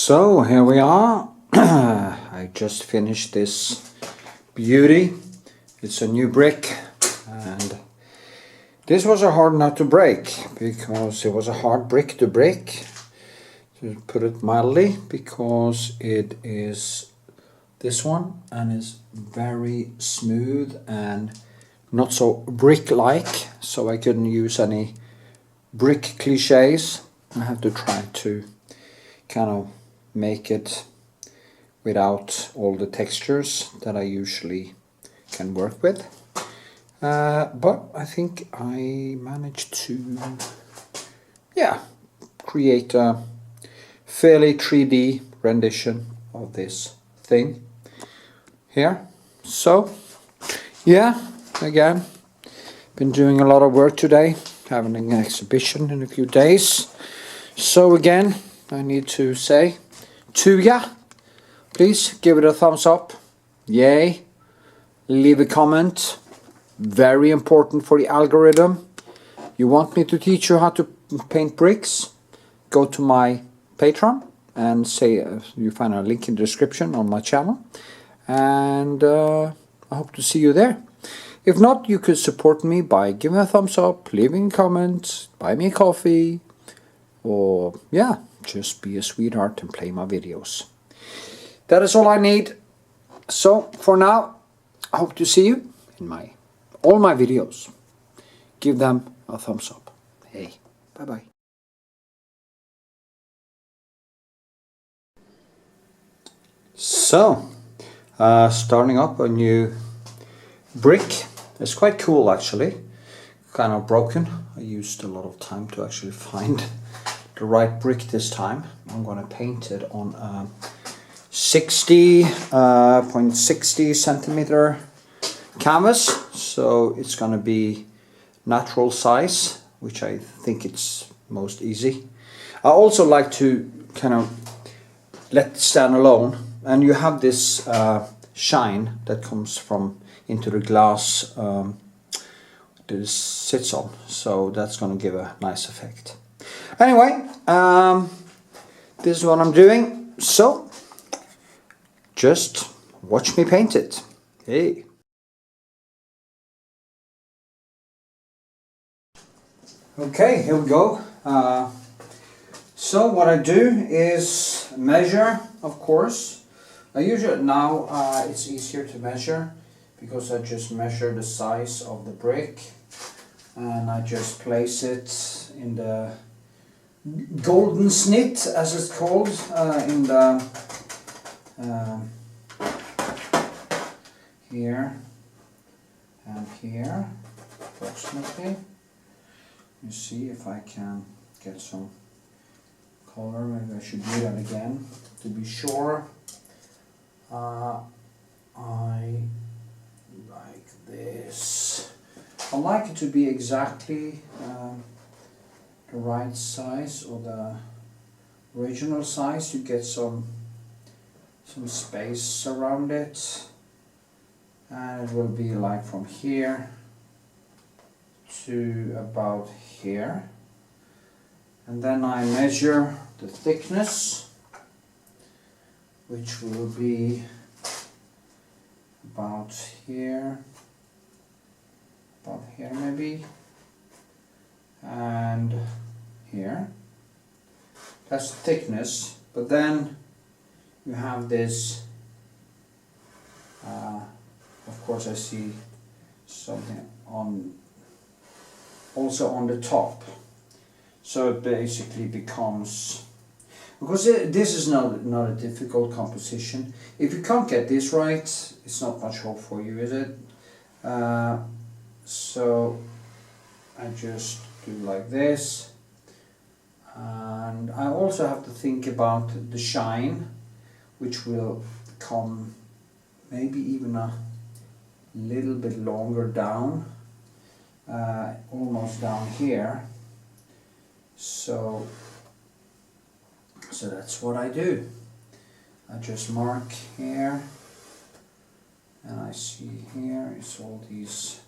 So here we are. I just finished this beauty. It's a new brick, and this was a hard nut to break because it was a hard brick to break, to put it mildly, because it is this one and is very smooth and not so brick-like, so I couldn't use any brick cliches. I have to try to kind of make it without all the textures that I usually can work with. But I think I managed to, create a fairly 3D rendition of this thing here. So, again, been doing a lot of work today, having an exhibition in a few days. So again, I need to say to ya, please give it a thumbs up, yay, leave a comment, very important for the algorithm. You want me to teach you how to paint bricks? Go to my Patreon and say you find a link in the description on my channel, and I hope to see you there. If not, you could support me by giving a thumbs up, leaving a comment, buy me a coffee, or just be a sweetheart and play my videos. That is all I need. So for now, I hope to see you in all my videos. Give them a thumbs up. Hey, bye bye. So, starting up a new brick. It's quite cool actually. Kind of broken. I used a lot of time to actually find the right brick this time. I'm going to paint it on a 60.60 centimeter canvas, so it's going to be natural size, which I think it's most easy. I also like to kind of let it stand alone, and you have this shine that comes from into the glass that it sits on, so that's going to give a nice effect. Anyway, this is what I'm doing, so just watch me paint it. Hey. Okay, here we go. So what I do is measure, of course. I usually now it's easier to measure because I just measure the size of the brick and I just place it in the golden snit, as it's called, in the here and here approximately. You see if I can get some color. Maybe I should do that again to be sure. I like this. I like it to be exactly the right size, or the original size. You get some space around it, and it will be like from here to about here, and then I measure the thickness, which will be about here maybe, and here. That's the thickness, but then you have this, of course I see something also on the top, so it basically becomes, because this is not a difficult composition. If you can't get this right, it's not much hope for you, is it? So I just do like this, and I also have to think about the shine, which will come maybe even a little bit longer down, almost down here. So that's what I do. I just mark here, and I see here it's all these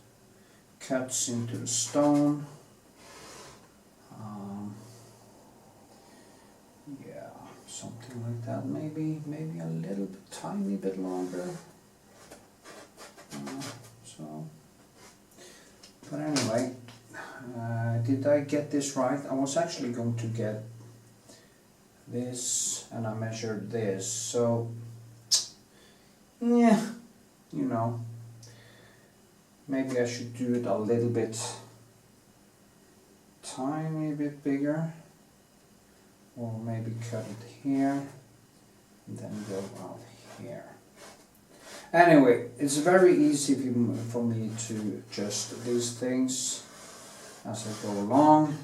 cuts into the stone. Something something like that, maybe a little bit, tiny bit longer. But anyway, did I get this right? I was actually going to get this, and I measured this, so yeah, you know, maybe I should do it a little bit, tiny bit bigger, or maybe cut it here and then go out here. Anyway, it's very easy for me to adjust these things as I go along.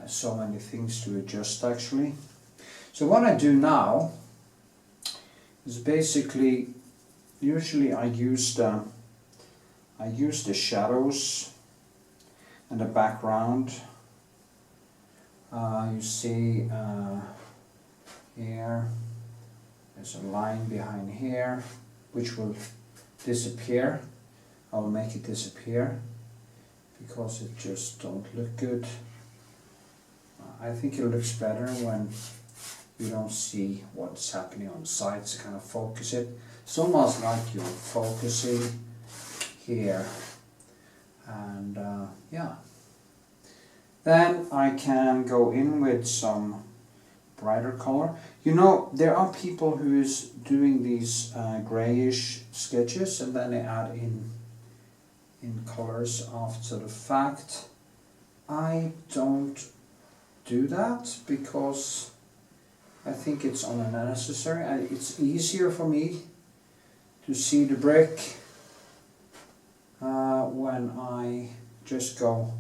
So many things to adjust actually. So what I do now is basically, usually I use the shadows and the background. You see here, there's a line behind here which will disappear. I will make it disappear because it just don't look good. I think it looks better when you don't see what's happening on the sides, kind of focus it. It's almost like you're focusing here, and yeah. Then I can go in with some brighter color. You know, there are people who is doing these grayish sketches and then they add in colors after the fact. I don't do that because I think it's unnecessary. It's easier for me to see the brick when I just go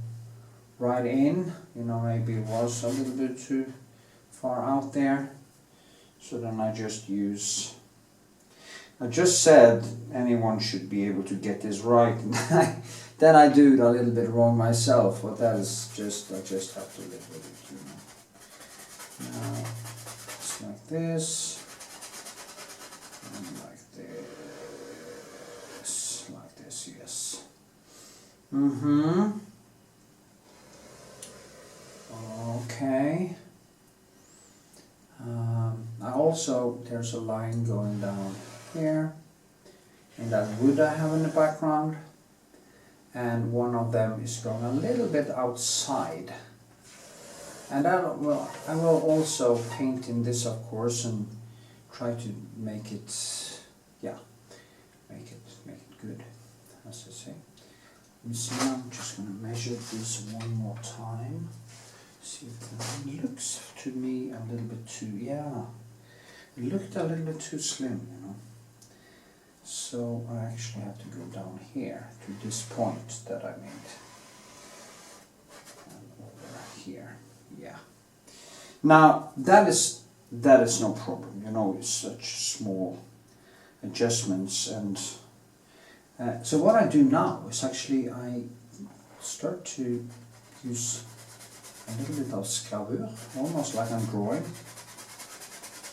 right in. You know, maybe it was a little bit too far out there, so then I just use, I just said anyone should be able to get this right, and then I do it a little bit wrong myself, but that is just, I just have to live with it, you know. Now it's like this, and like this, yes. Okay. Also, there's a line going down here, and that wood I have in the background, and one of them is going a little bit outside, and I will also paint in this, of course, and try to make it, yeah, make it good, as I say. Let me see, I'm just going to measure this one more time. See if it looks to me a little bit too, yeah, it looked a little bit too slim, you know. So I actually have to go down here to this point that I made. And over here, yeah. Now that is no problem, you know, it's such small adjustments. And so what I do now is actually I start to use a little bit of skavur, almost like I'm drawing,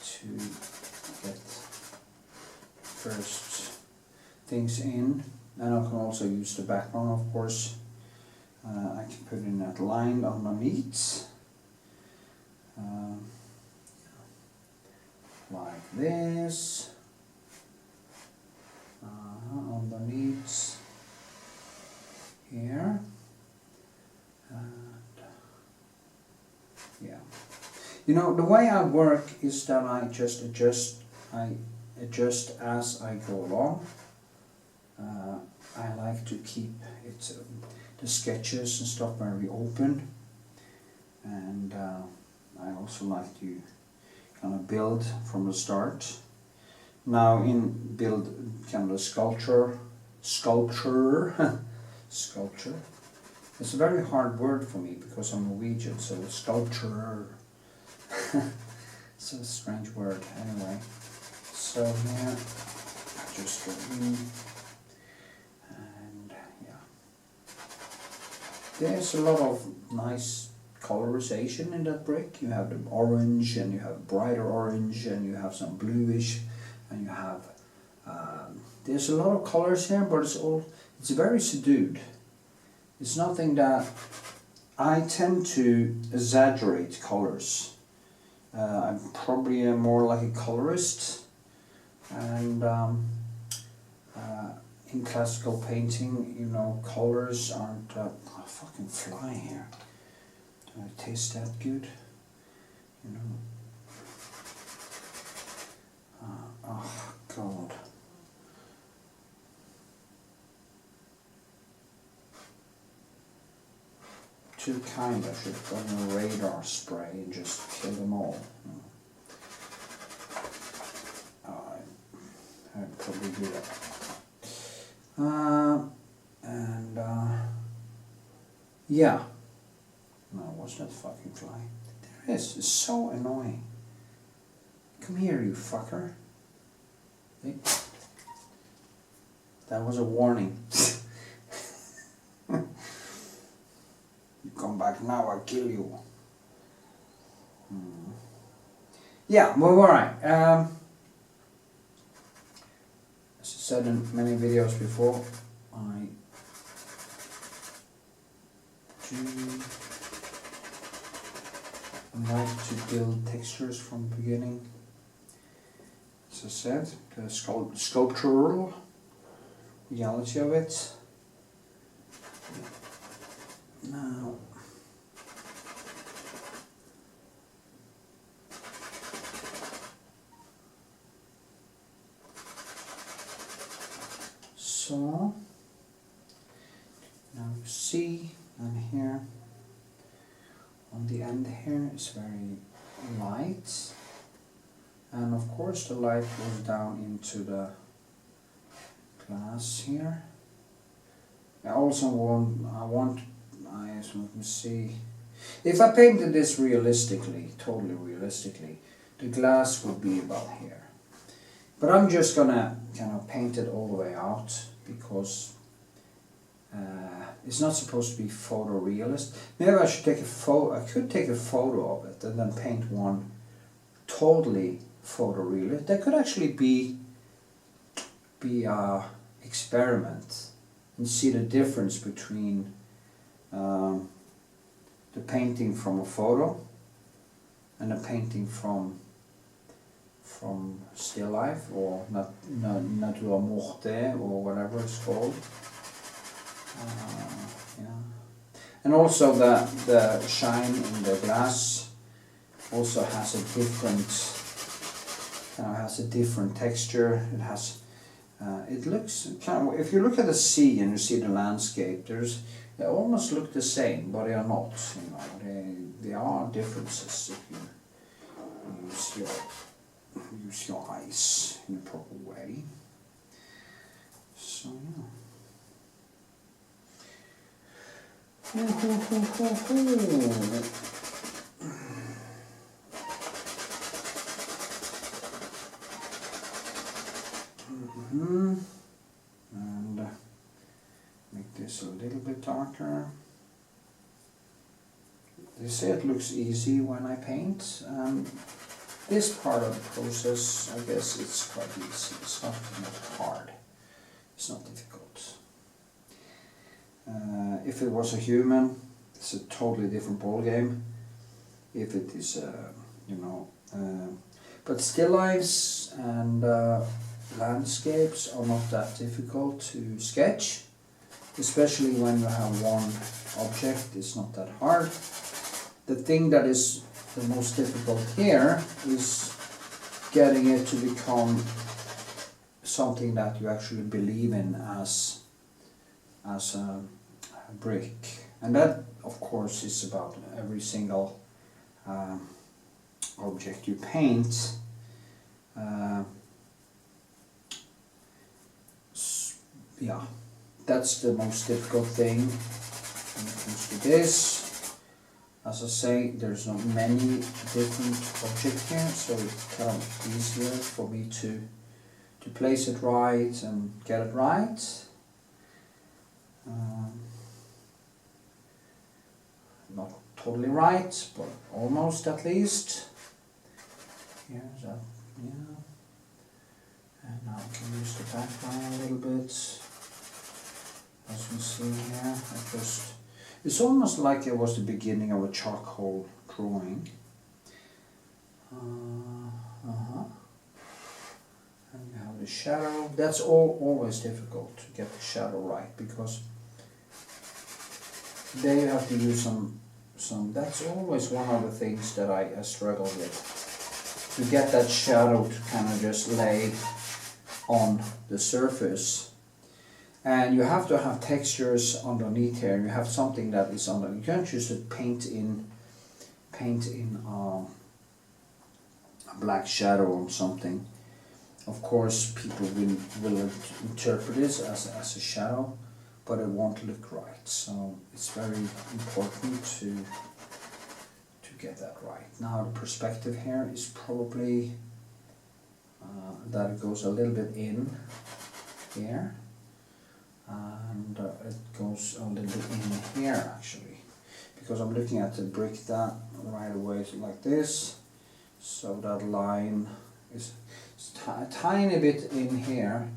to get first things in. And I can also use the background, of course. I can put in that line underneath, like this, underneath here. Yeah, you know, the way I work is that I just adjust as I go along. I like to keep it, the sketches and stuff very open, and I also like to kind of build from the start. Now in build kind of a sculpture. It's a very hard word for me because I'm Norwegian, so sculpture. It's a strange word anyway. So here, just go in, and yeah. There's a lot of nice colorization in that brick. You have the orange, and you have brighter orange, and you have some bluish, and you have, there's a lot of colors here, but it's very subdued. It's nothing that I tend to exaggerate colors I'm probably more like a colorist, and in classical painting, you know, colors aren't a fucking fly here. Do I taste that good? You know. Oh God. Too kind. I should have done a radar spray and just kill them all. I'd probably do that. Yeah. No, what's that fucking fly? There is. It's so annoying. Come here, you fucker. See? That was a warning. You come back now, I'll kill you. Yeah, well, alright. As I said in many videos before, I like to build textures from the beginning. As I said, the sculptural reality of it. Now, so now you see, and here on the end here is very light, and of course the light goes down into the glass here. I also want let me see, if I painted this realistically, totally realistically, the glass would be about here. But I'm just gonna kind of paint it all the way out because it's not supposed to be photorealist. Maybe I should take a photo. I could take a photo of it and then paint one totally photorealist. That could actually be a experiment and see the difference between the painting from a photo and a painting from still life, or nature morte, or whatever it's called. Yeah. And also the shine in the glass also has a different texture. It has it looks kind of, if you look at the sea and you see the landscape, they almost look the same, but they are not. You know, there are differences if you use your eyes in a proper way. So yeah. And make this a little bit darker. They say it looks easy when I paint. This part of the process, I guess it's quite easy. It's not hard. It's not difficult. If it was a human, it's a totally different ball game. If it is, but still lifes and landscapes are not that difficult to sketch, especially when you have one object. It's not that hard. The thing that is the most difficult here is getting it to become something that you actually believe in as a brick, and that of course is about every single object you paint. Yeah, that's the most difficult thing when it comes to this. As I say, there's not many different objects here, so it's kind of easier for me to place it right and get it right. Not totally right, but almost at least. Here's that, yeah. And now I can use the background a little bit. As we see here, it's almost like it was the beginning of a charcoal drawing. And you have the shadow. That's always difficult to get the shadow right, because there you have to use some. That's always one of the things that I struggle with, to get that shadow to kind of just lay on the surface. And you have to have textures underneath here. You have something that is under. You can't just paint in a black shadow or something. Of course, people will interpret this as a shadow, but it won't look right. So it's very important to get that right. Now the perspective here is probably that it goes a little bit in here, and it goes a little bit in here actually, because I'm looking at the brick that right away like this, so that line is a tiny bit in here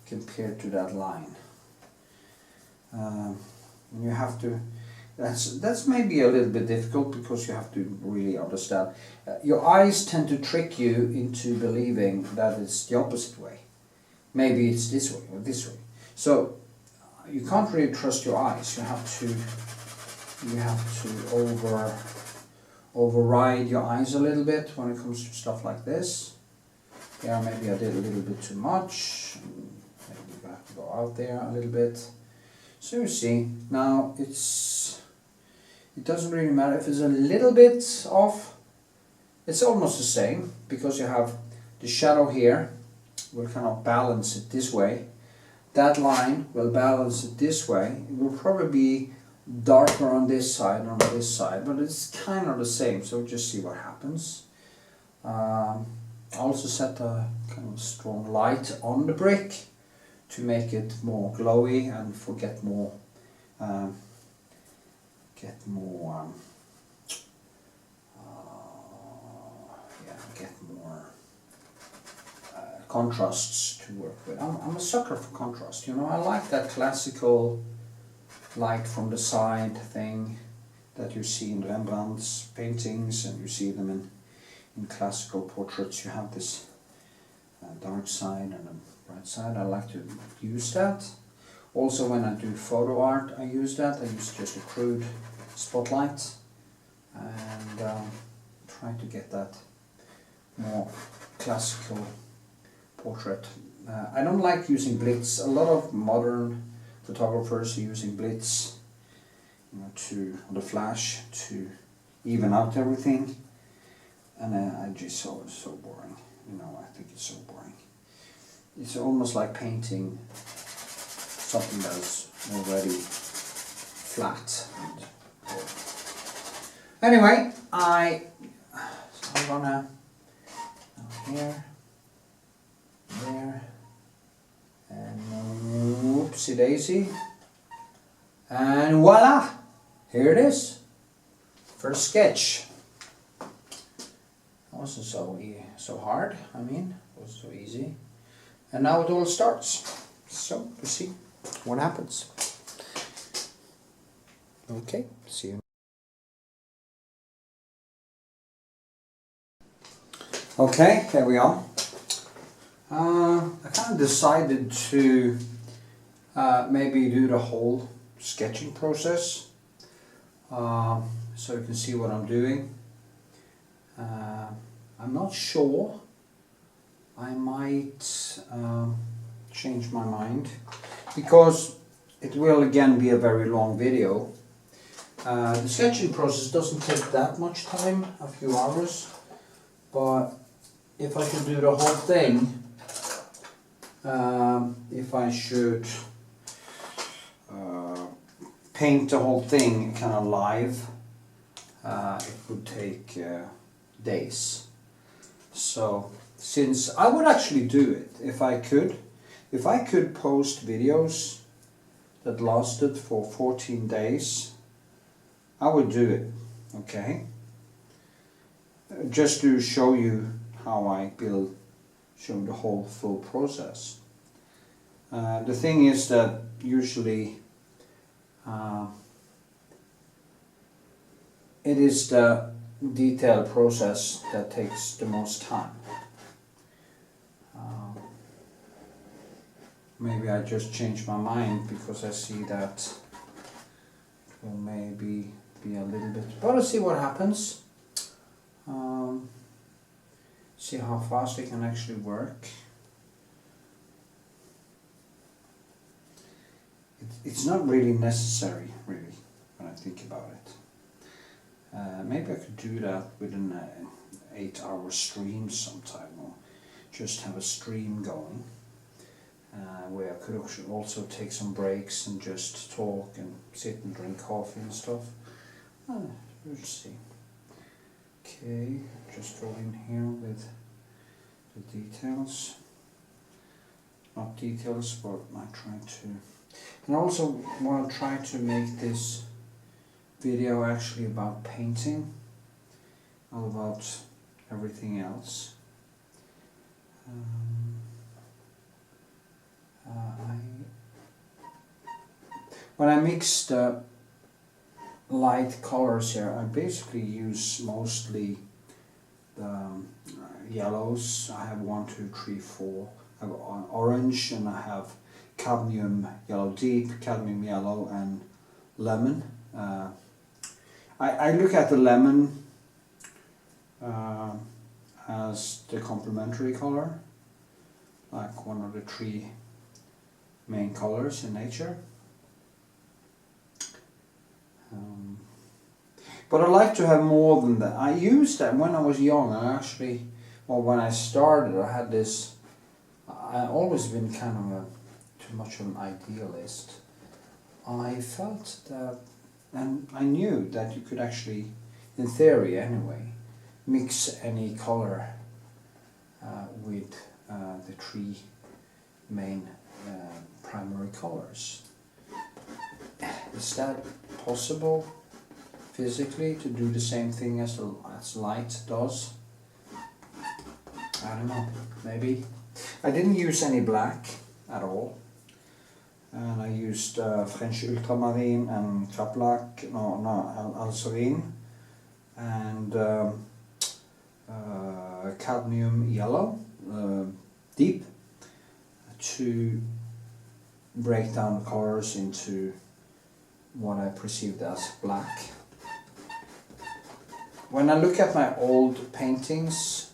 compared to that line. And you have to, that's maybe a little bit difficult, because you have to really understand. Your eyes tend to trick you into believing that it's the opposite way. Maybe it's this way or this way. So you can't really trust your eyes. You have to override your eyes a little bit when it comes to stuff like this. Yeah, maybe I did a little bit too much. Maybe I have to go out there a little bit. So you see, now it doesn't really matter if it's a little bit off. It's almost the same, because you have the shadow here will kind of balance it this way. That line will balance it this way. It will probably be darker on this side and on this side, but it's kind of the same, so just see what happens. I also set a kind of strong light on the brick to make it more glowy and get more contrasts to work with. I'm a sucker for contrast, you know. I like that classical light from the side thing that you see in Rembrandt's paintings, and you see them in classical portraits. You have this dark side and a bright side. I like to use that. Also, when I do photo art, I use that. I use just a crude spotlight and try to get that more classical portrait. I don't like using blitz. A lot of modern photographers are using blitz, you know, on the flash to even out everything, and I just saw it's so boring. You know, I think it's so boring. It's almost like painting something that's already flat. Anyway, I'm gonna here, there, and whoopsie daisy, and voila! Here it is. First sketch. It wasn't so hard. I mean, it was so easy. And now it all starts. So we'll see what happens. Okay, see you. Okay, here we are. I kind of decided to maybe do the whole sketching process, so you can see what I'm doing. I'm not sure. I might change my mind, because it will again be a very long video. The sketching process doesn't take that much time, a few hours, but if I could do the whole thing, if I should paint the whole thing kind of live, it would take days. So since I would actually do it if I could post videos that lasted for 14 days, I would do it, okay? Just to show you how I show the whole full process. The thing is that usually it is the detail process that takes the most time. Maybe I just changed my mind because I see that it will maybe be a little bit, but let's see what happens. See how fast it can actually work. It's not really necessary, really, when I think about it. Maybe I could do that within an 8-hour stream sometime, or just have a stream going, where I could also take some breaks and just talk and sit and drink coffee and stuff. We'll see. Okay, just go in here with the details. Not details, but I try to. And I also want to try to make this video actually about painting, not about everything else. When I mix the light colors here, I basically use mostly the yellows. I have 1, 2, 3, 4. I have orange, and I have cadmium yellow deep, cadmium yellow, and lemon. I look at the lemon as the complementary color, like one of the 3 main colors in nature. But I like to have more than that. I used that when I was young. When I started, I had this. I've always been kind of too much of an idealist. I felt that, and I knew that you could actually, in theory anyway, mix any color with the 3 main primary colors. Is that possible physically to do the same thing as light does? I don't know, maybe. I didn't use any black at all, and I used French ultramarine and alcerine, and cadmium yellow deep to break down the colors into what I perceived as black. When I look at my old paintings,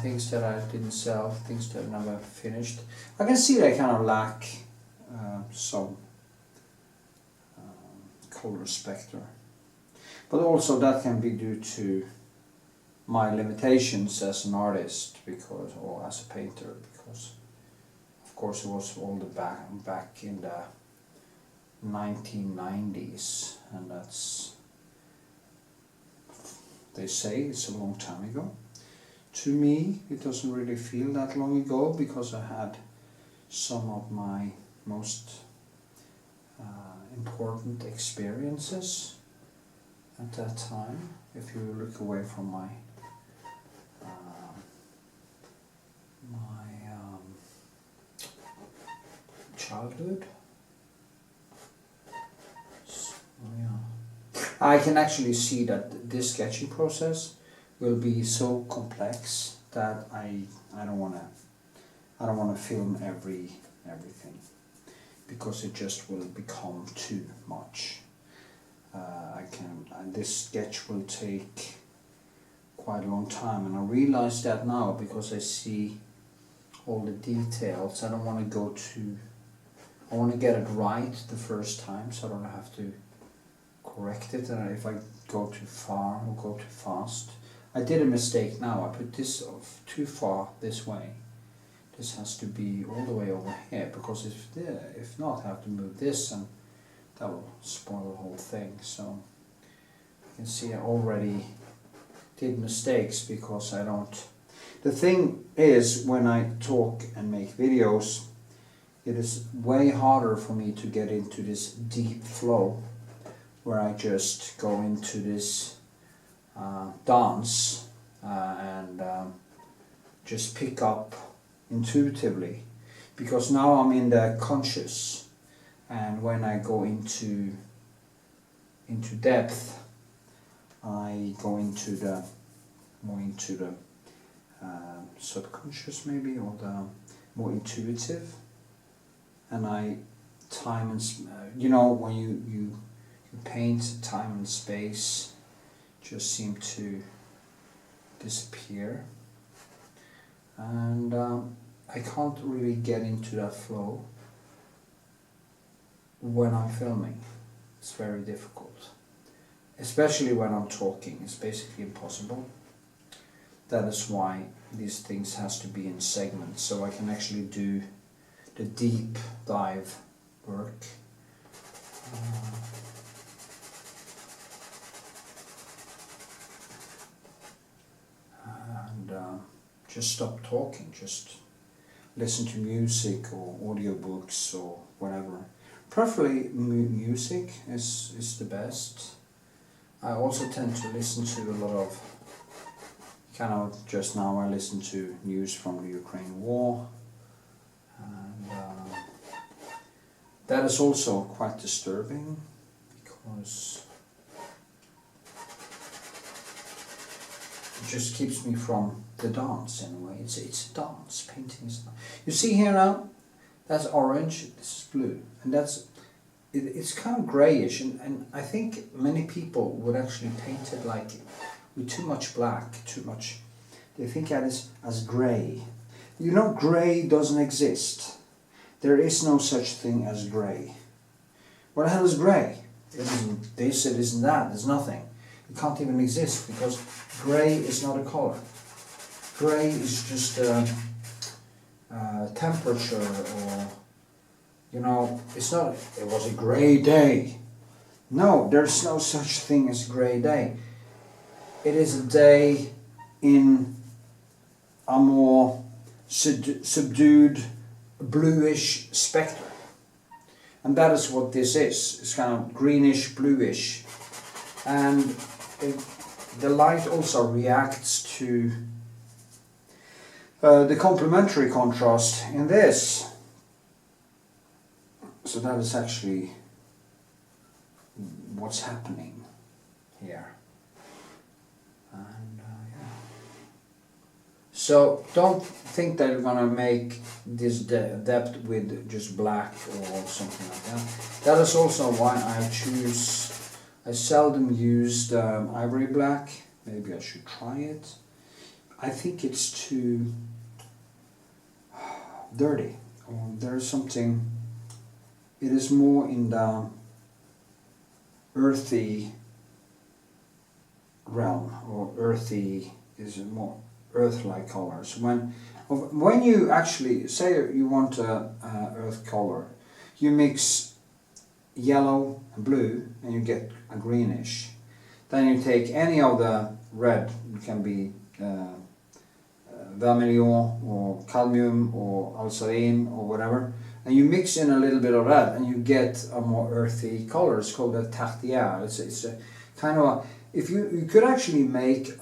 things that I didn't sell, things that I never finished, I can see they kind of lack some color spectre. But also that can be due to my limitations as an artist, or as a painter, because of course it was all the back in the 1990s, and that's, they say it's a long time ago. To me, it doesn't really feel that long ago, because I had some of my most important experiences at that time. If you look away from my childhood, so, yeah. I can actually see that this sketching process will be so complex that I don't want to film everything, because it just will become too much. This sketch will take quite a long time, and I realize that now because I see all the details. I don't want to go too. I want to get it right the first time, so I don't have to correct it. And if I go too far or go too fast, I did a mistake now. I put this too far this way. This has to be all the way over here, because if not, I have to move this, and that will spoil the whole thing. So you can see I already did mistakes because I don't. The thing is, when I talk and make videos, it is way harder for me to get into this deep flow where I just go into this dance and just pick up intuitively, because now I'm in the conscious, and when I go into depth, I go into the more into the subconscious maybe, or the more intuitive, and I time and you know, when you paint, time and space just seem to disappear, and I can't really get into that flow when I'm filming. It's very difficult, especially when I'm talking. It's basically impossible. That is why these things has to be in segments, so I can actually do the deep dive work. And just stop talking, just listen to music or audiobooks or whatever. Preferably music is the best. I also tend to listen to a lot of, kind of just now I listen to news from the Ukraine war, and that is also quite disturbing, because it just keeps me from the dance in a way. It's a dance, painting is not. You see here now, that's orange, this is blue, and it's kind of greyish, and I think many people would actually paint it like with too much black, too much. They think that is as grey. You know, grey doesn't exist. There is no such thing as grey. What the hell is grey? It isn't this, it isn't that, there's nothing. It can't even exist, because grey is not a colour. Grey is just temperature, or, you know, it's not, it was a grey day. No, there's no such thing as grey day. It is a day in a more subdued bluish spectrum. And that is what this is. It's kind of greenish, bluish. And the light also reacts to the complementary contrast in this. So that is actually what's happening here. And yeah. So don't think that you're gonna make this depth with just black or something like that. That is also why I seldom use ivory black. Maybe I should try it. I think it's too dirty. Or there's something, it is more in the earthy realm, or earthy is more earth-like colors. When you actually say you want a earth color, you mix yellow and blue and you get a greenish. Then you take any of the red, it can be vermilion or cadmium or alsaline or whatever, and you mix in a little bit of that and you get a more earthy color. It's called a tartière. It's a kind of a, if you could actually make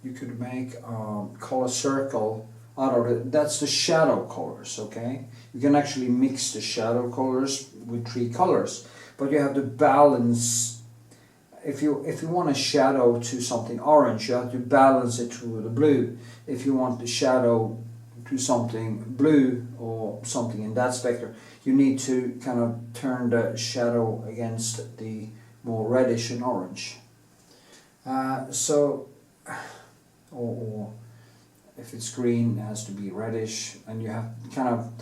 you could make a color circle out of it. That's the shadow colors, okay? You can actually mix the shadow colors with 3 colors, but you have to balance. If you want a shadow to something orange, you have to balance it to the blue. If you want the shadow to something blue or something in that spectrum, you need to kind of turn the shadow against the more reddish and orange. Or if it's green, it has to be reddish, and you have kind of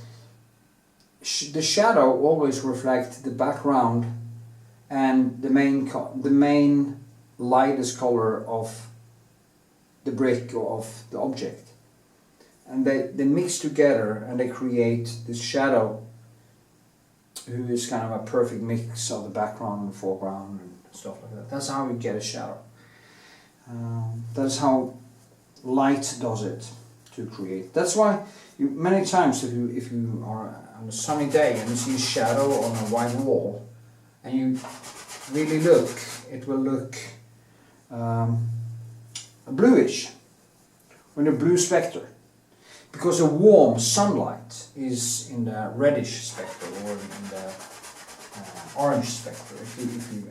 the shadow always reflect the background and the main lightest color of the brick or of the object, and they mix together and they create this shadow, who is kind of a perfect mix of the background and the foreground and stuff like that. That's how you get a shadow. That's how light does it to create. That's why many times if you are on a sunny day and you see a shadow on a white wall, and you really look, it will look bluish, in a blue spectrum, because the warm sunlight is in the reddish spectrum or in the orange spectrum.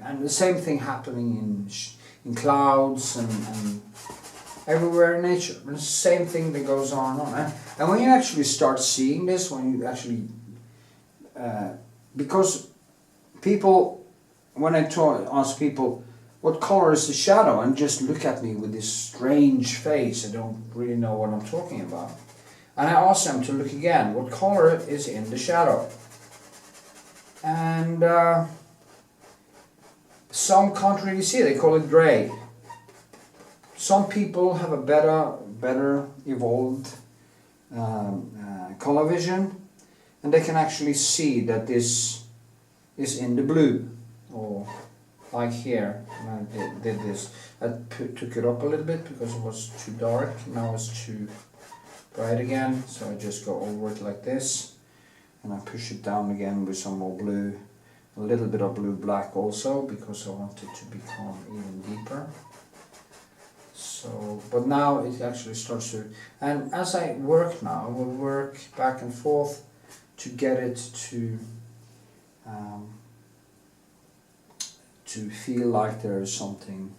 And the same thing happening in clouds and everywhere in nature. It's the same thing that goes on and on. And when you actually start seeing this, when you actually, because people, when I ask people, what color is the shadow? And just look at me with this strange face. I don't really know what I'm talking about. And I ask them to look again. What color is in the shadow? And some can't really see it. They call it gray. Some people have a better evolved color vision, and they can actually see that this is in the blue, or like here. And I did this. I took it up a little bit because it was too dark. Now it's too bright again, so I just go over it like this, and I push it down again with some more blue, a little bit of blue black also, because I want it to become even deeper. So, but now it actually starts to, and as I work now, I will work back and forth to get it to feel like there is something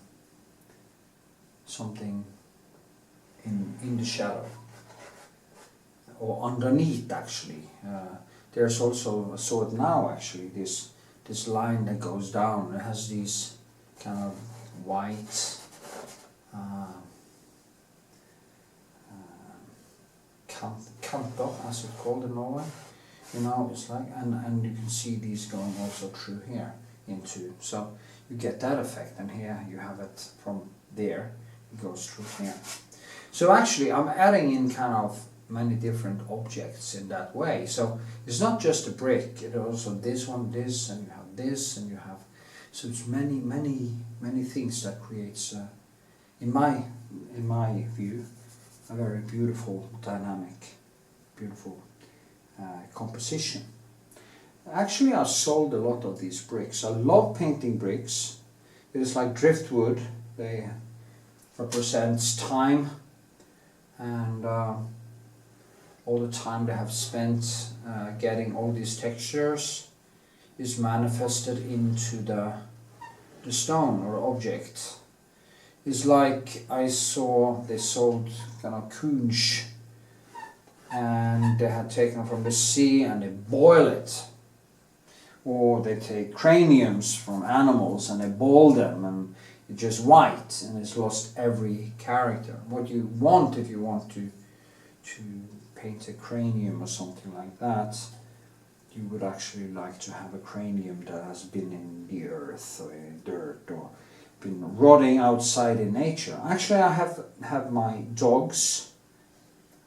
in the shadow, or underneath actually. There's also, I saw it now actually, this line that goes down. It has these kind of white kanter, as it's called in Norway. You know, it's like, and you can see these going also through here into, so you get that effect, and here you have it from there, it goes through here. So actually I'm adding in kind of many different objects in that way. So it's not just a brick, it's also this one, this, and you have this, and you have, so it's many things that creates, in my view, a very beautiful, dynamic, beautiful composition. Actually, I've sold a lot of these bricks. I love painting bricks. It is like driftwood. They represents time, and all the time they have spent getting all these textures is manifested into the stone or object. It's like I saw they sold kind of kunst, and they had taken from the sea and they boil it. Or they take craniums from animals and they boil them, and it's just white and it's lost every character. What you want, if you want to paint a cranium or something like that, you would actually like to have a cranium that has been in the earth or in dirt or been rotting outside in nature. Actually, I have my dogs.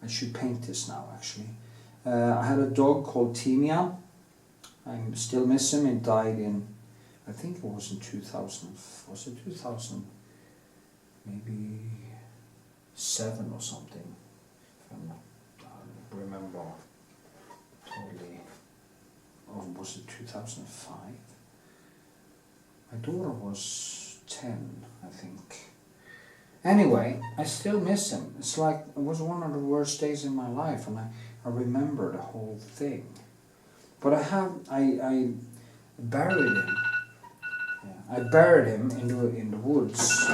I should paint this now actually. I had a dog called Timian. I still miss him. He died in, I think it was in 2000, was it 2000? Maybe 7 or something. I don't remember totally. Or was it 2005? My daughter was 10, I think. Anyway, I still miss him. It's like, it was one of the worst days in my life, and I remember the whole thing. But I buried him. Yeah, I buried him in the woods.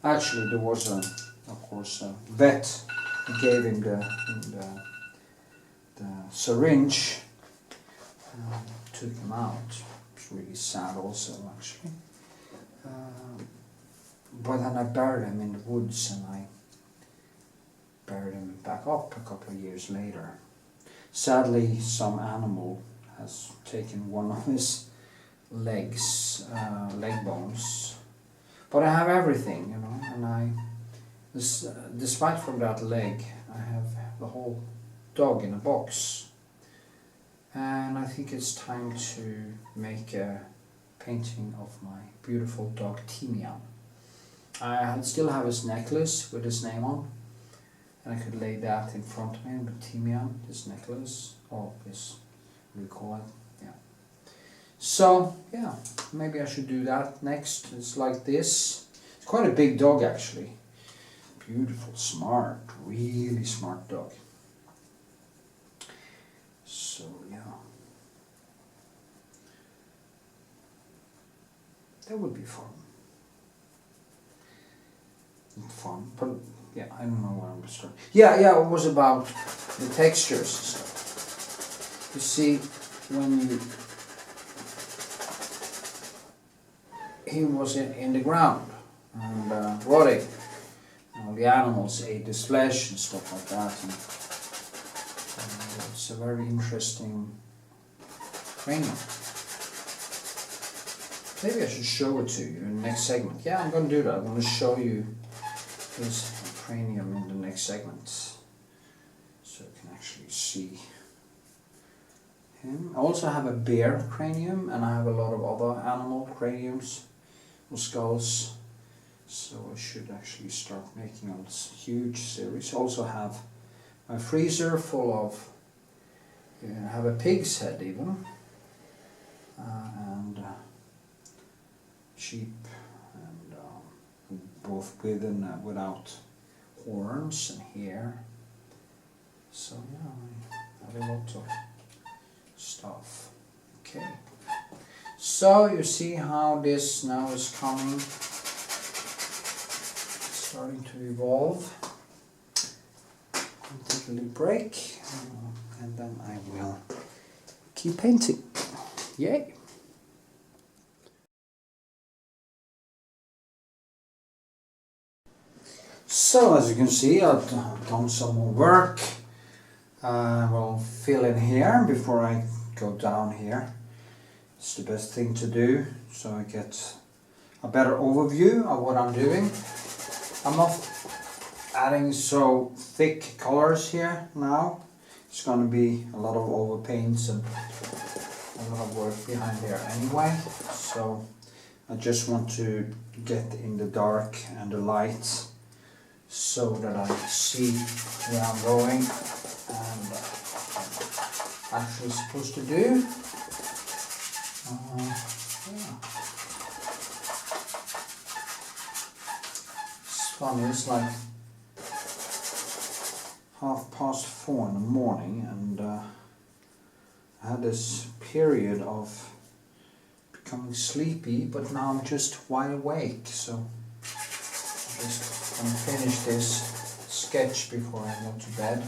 Actually, there was of course a vet who gave him the syringe, took him out. It's really sad also actually. But then I buried him in the woods, and I buried him back up a couple of years later. Sadly, some animal has taken one of his legs, leg bones. But I have everything, you know, and despite from that leg, I have the whole dog in a box. And I think it's time to make a painting of my beautiful dog Timian. I still have his necklace with his name on, and I could lay that in front of me with Timian, this necklace, or this, what do you call it? Yeah. So, yeah, maybe I should do that next. It's like this. It's quite a big dog actually. Beautiful, smart, really smart dog. So, yeah. That would be fun. fun, but yeah, I don't know where I'm starting. Yeah, it was about the textures and stuff. You see, when he was in the ground and rotting, all the animals ate his flesh and stuff like that. And it's a very interesting cranium. Maybe I should show it to you in the next segment. Yeah, I'm going to do that. I'm going to show you his cranium in the next segment, so you can actually see him. I also have a bear cranium, and I have a lot of other animal craniums or skulls, so I should actually start making a huge series. I also have my freezer full of, I have a pig's head even, and sheep, and both with and without horns and hair. So yeah, I have a lot of stuff. Okay, so you see how this now is coming, starting to evolve. I'll take a little break, and then I will keep painting. Yay! So as you can see, I've done some more work. I will fill in here before I go down here. It's the best thing to do, so I get a better overview of what I'm doing. I'm not adding so thick colors here now. It's going to be a lot of overpaints and a lot of work behind there anyway. So I just want to get in the dark and the light, so that I see where I'm going and actually supposed to do. Yeah. It's funny, it's like 4:30 in the morning, and I had this period of becoming sleepy, but now I'm just wide awake, so I'm going to finish this sketch before I go to bed,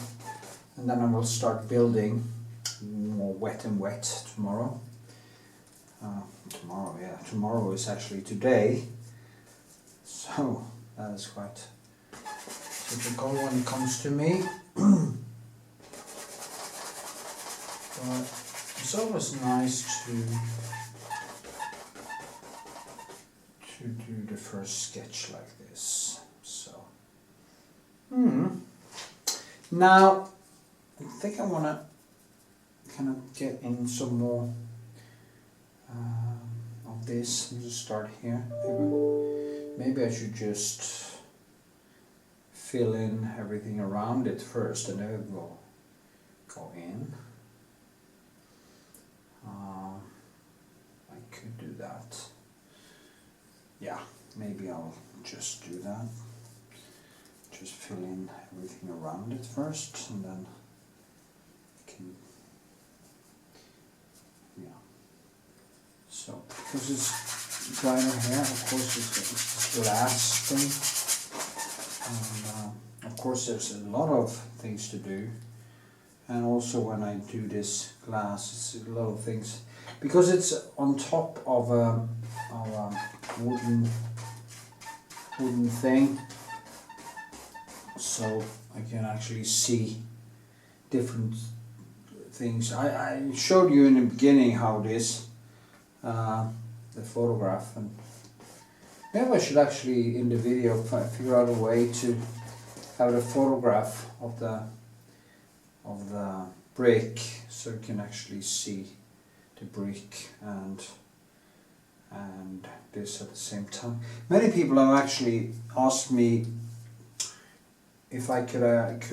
and then I will start building more wet and wet tomorrow. Tomorrow is actually today, so that is quite typical when it comes to me. But it's always nice to do the first sketch like this. So, now I think I want to kind of get in some more of this. Let me just start here. Maybe I should just fill in everything around it first, and then we'll go in. I could do that. Yeah, maybe I'll just do that. Just fill in everything around it first, and then I can, yeah. So, because it's brighter here, of course it's this glass thing. And of course there's a lot of things to do. And also when I do this glass, it's a lot of things. Because it's on top of a wooden thing, so I can actually see different things. I showed you in the beginning how it is, the photograph, and maybe I should actually in the video figure out a way to have a photograph of the brick, so you can actually see the brick and this at the same time. Many people have actually asked me if I could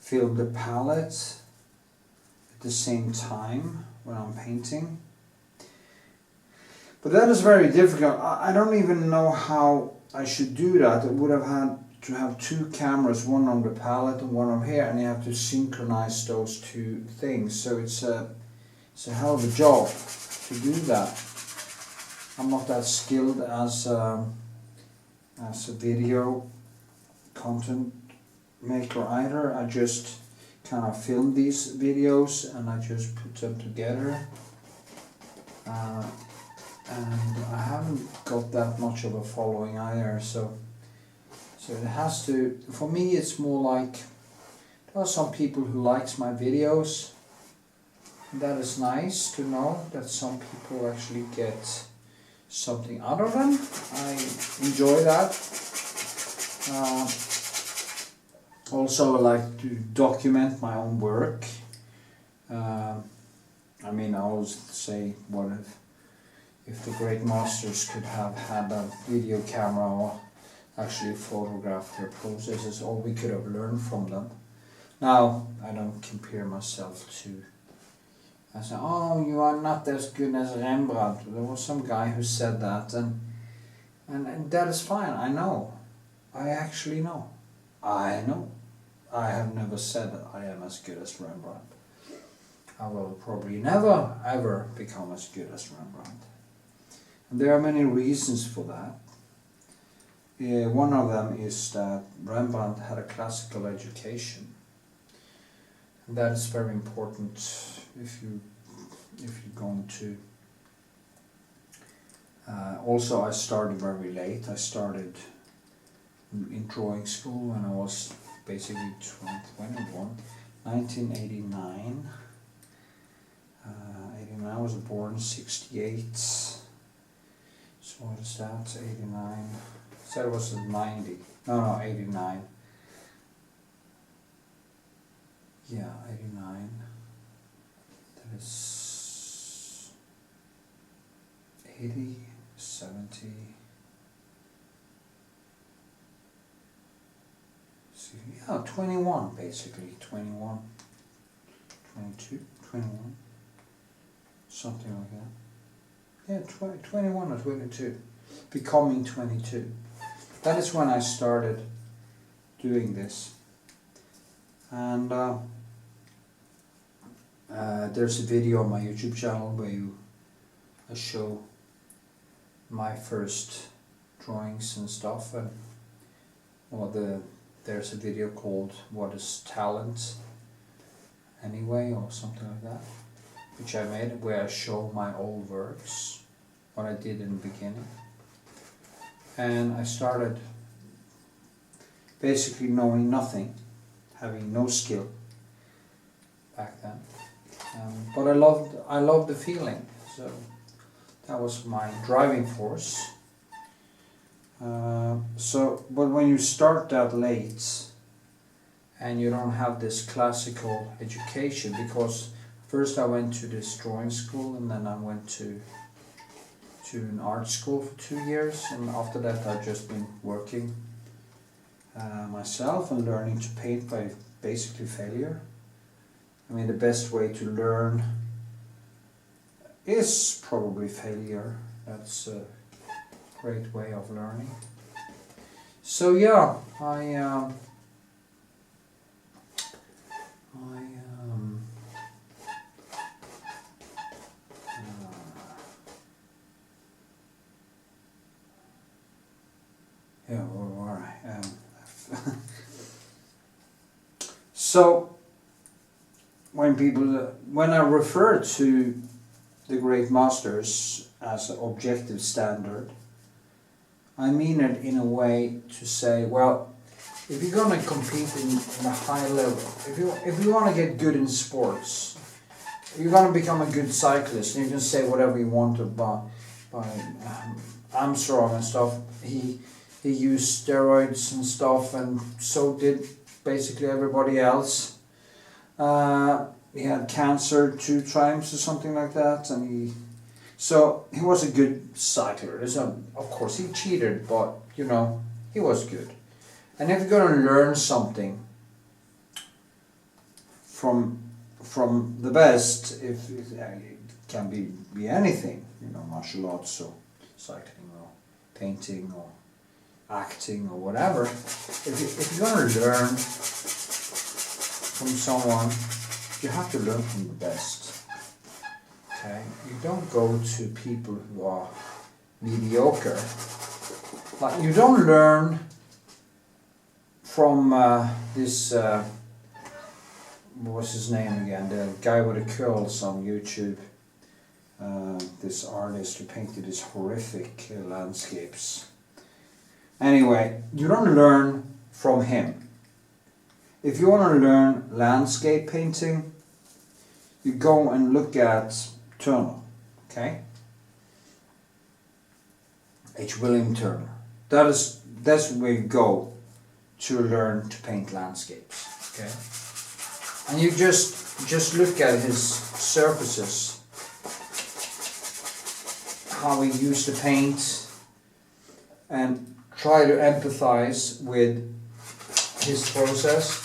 film the palette at the same time when I'm painting. But that is very difficult. I don't even know how I should do that. I would have had to have two cameras, one on the palette and one on here, and you have to synchronize those two things. So it's a hell of a job to do that. I'm not that skilled as a video content maker either. I just kind of film these videos and I just put them together. And I haven't got that much of a following either, so it has to, for me it's more like, there are some people who likes my videos, and that is nice to know that some people actually get something out of them. I enjoy that. Also I like to document my own work. I mean, I always say, what if the great masters could have had a video camera or actually photograph their processes, all we could have learned from them. Now, I don't compare myself to, I say, oh, you are not as good as Rembrandt. There was some guy who said that, and that is fine, I know. I actually know. I know. I have never said that I am as good as Rembrandt. I will probably never ever become as good as Rembrandt. And there are many reasons for that. One of them is that Rembrandt had a classical education. And that is very important if you're going to. Also, I started very late. I started in drawing school when I was basically 21, 1989. 89, I was born in 68. So what is that? 89. I said it was 90. No, 89. Yeah, 89. That is 80, 70. See, yeah, 21 basically. 21, 22, 21. Something like that. Yeah, 21 or 22. Becoming 22. That is when I started doing this. And there's a video on my YouTube channel where I show my first drawings and stuff, and there's a video called "What is Talent Anyway" or something like that, which I made, where I show my old works, what I did in the beginning. And I started basically knowing nothing, having no skill back then. But I loved the feeling, so that was my driving force. But when you start that late and you don't have this classical education, because first I went to this drawing school and then I went to an art school for 2 years, and after that I've just been working myself and learning to paint by basically failure. I mean, the best way to learn is probably failure. That's a great way of learning. So yeah, yeah, where were I? So when I refer to the great masters as an objective standard, I mean it in a way to say, well, if you're going to compete in a high level, if you want to get good in sports, if you're going to become a good cyclist, and you can say whatever you want about Armstrong and stuff. He used steroids and stuff, and so did basically everybody else. He had cancer 2 times or something like that, and so he was a good cycler. So of course he cheated, but you know, he was good. And if you're going to learn something from the best, if it can be anything, you know, martial arts or cycling or painting or acting or whatever. If you're going to learn from someone, you have to learn from the best. okay, you don't go to people who are mediocre. Like, you don't learn from this, what's his name again, the guy with the curls on YouTube, this artist who painted these horrific landscapes. Anyway, you don't learn from him. If you want to learn landscape painting, you go and look at Turner, okay? H. William Turner. That's where you go to learn to paint landscapes, okay? And you just look at his surfaces, how he used to paint, and try to empathize with his process.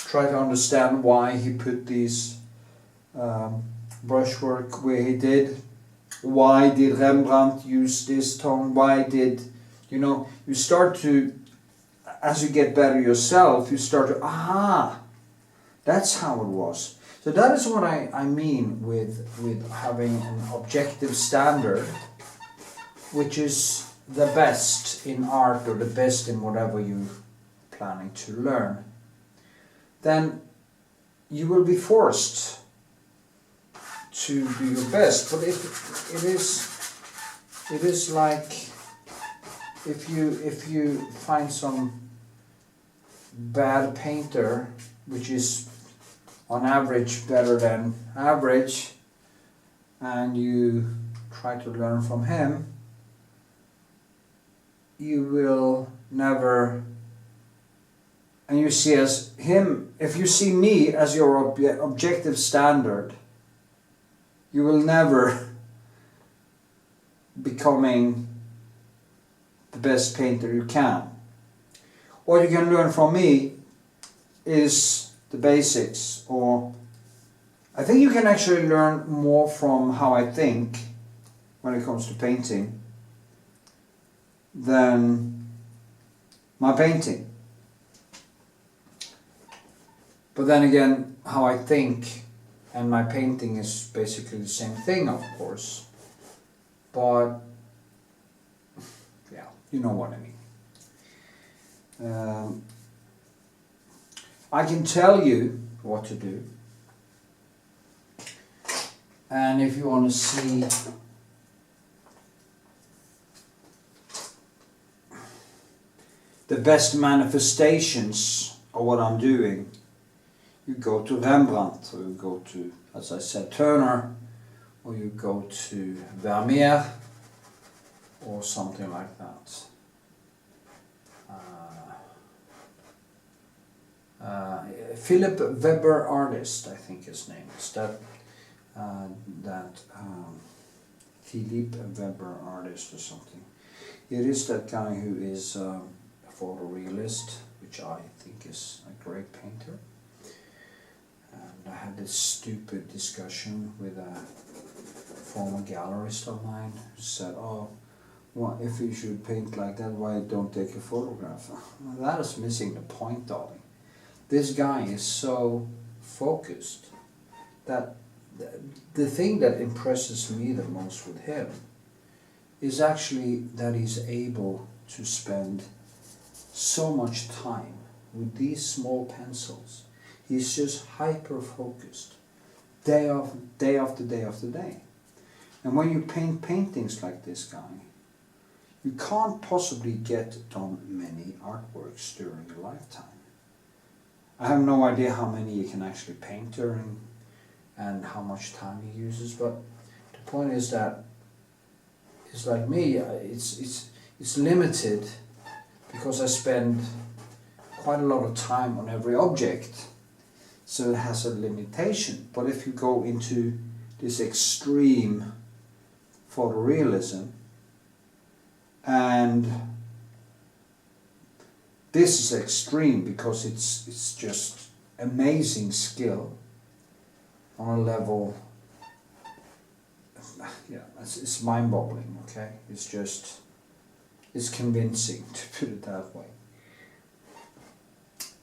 Try to understand why he put these brushwork where he did. Why did Rembrandt use this tone? Why did, you start to, as you get better yourself, you start to, aha, that's how it was. So that is what I mean with having an objective standard, which is the best in art or the best in whatever you're planning to learn. Then you will be forced to do your best. But if it is like if you find some bad painter which is on average better than average, and you try to learn from him, you will never. And you see as him, if you see me as your objective standard, you will never becoming the best painter you can. What you can learn from me is the basics, or I think you can actually learn more from how I think when it comes to painting than my painting. But then again, how I think and my painting is basically the same thing, of course. But yeah, you know what I mean. I can tell you what to do. And if you want to see the best manifestations of what I'm doing, you go to Rembrandt, or you go to, as I said, Turner, or you go to Vermeer, or something like that. Philip Weber artist, I think his name is Philip Weber artist or something. It is that guy who is a photorealist, which I think is a great painter. And I had this stupid discussion with a former gallerist of mine who said, "Oh, well, if you should paint like that, why don't take a photograph?" Well, that is missing the point, darling. This guy is so focused that the thing that impresses me the most with him is actually that he's able to spend so much time with these small pencils. He's just hyper focused day after day after day after day. And when you paint paintings like this guy, you can't possibly get done many artworks during your lifetime. I have no idea how many you can actually paint during and how much time he uses, but the point is that it's like me, it's limited because I spend quite a lot of time on every object, so it has a limitation. But if you go into this extreme photorealism, and this is extreme because it's just amazing skill on a level, yeah, it's mind-boggling, okay? It's convincing, to put it that way.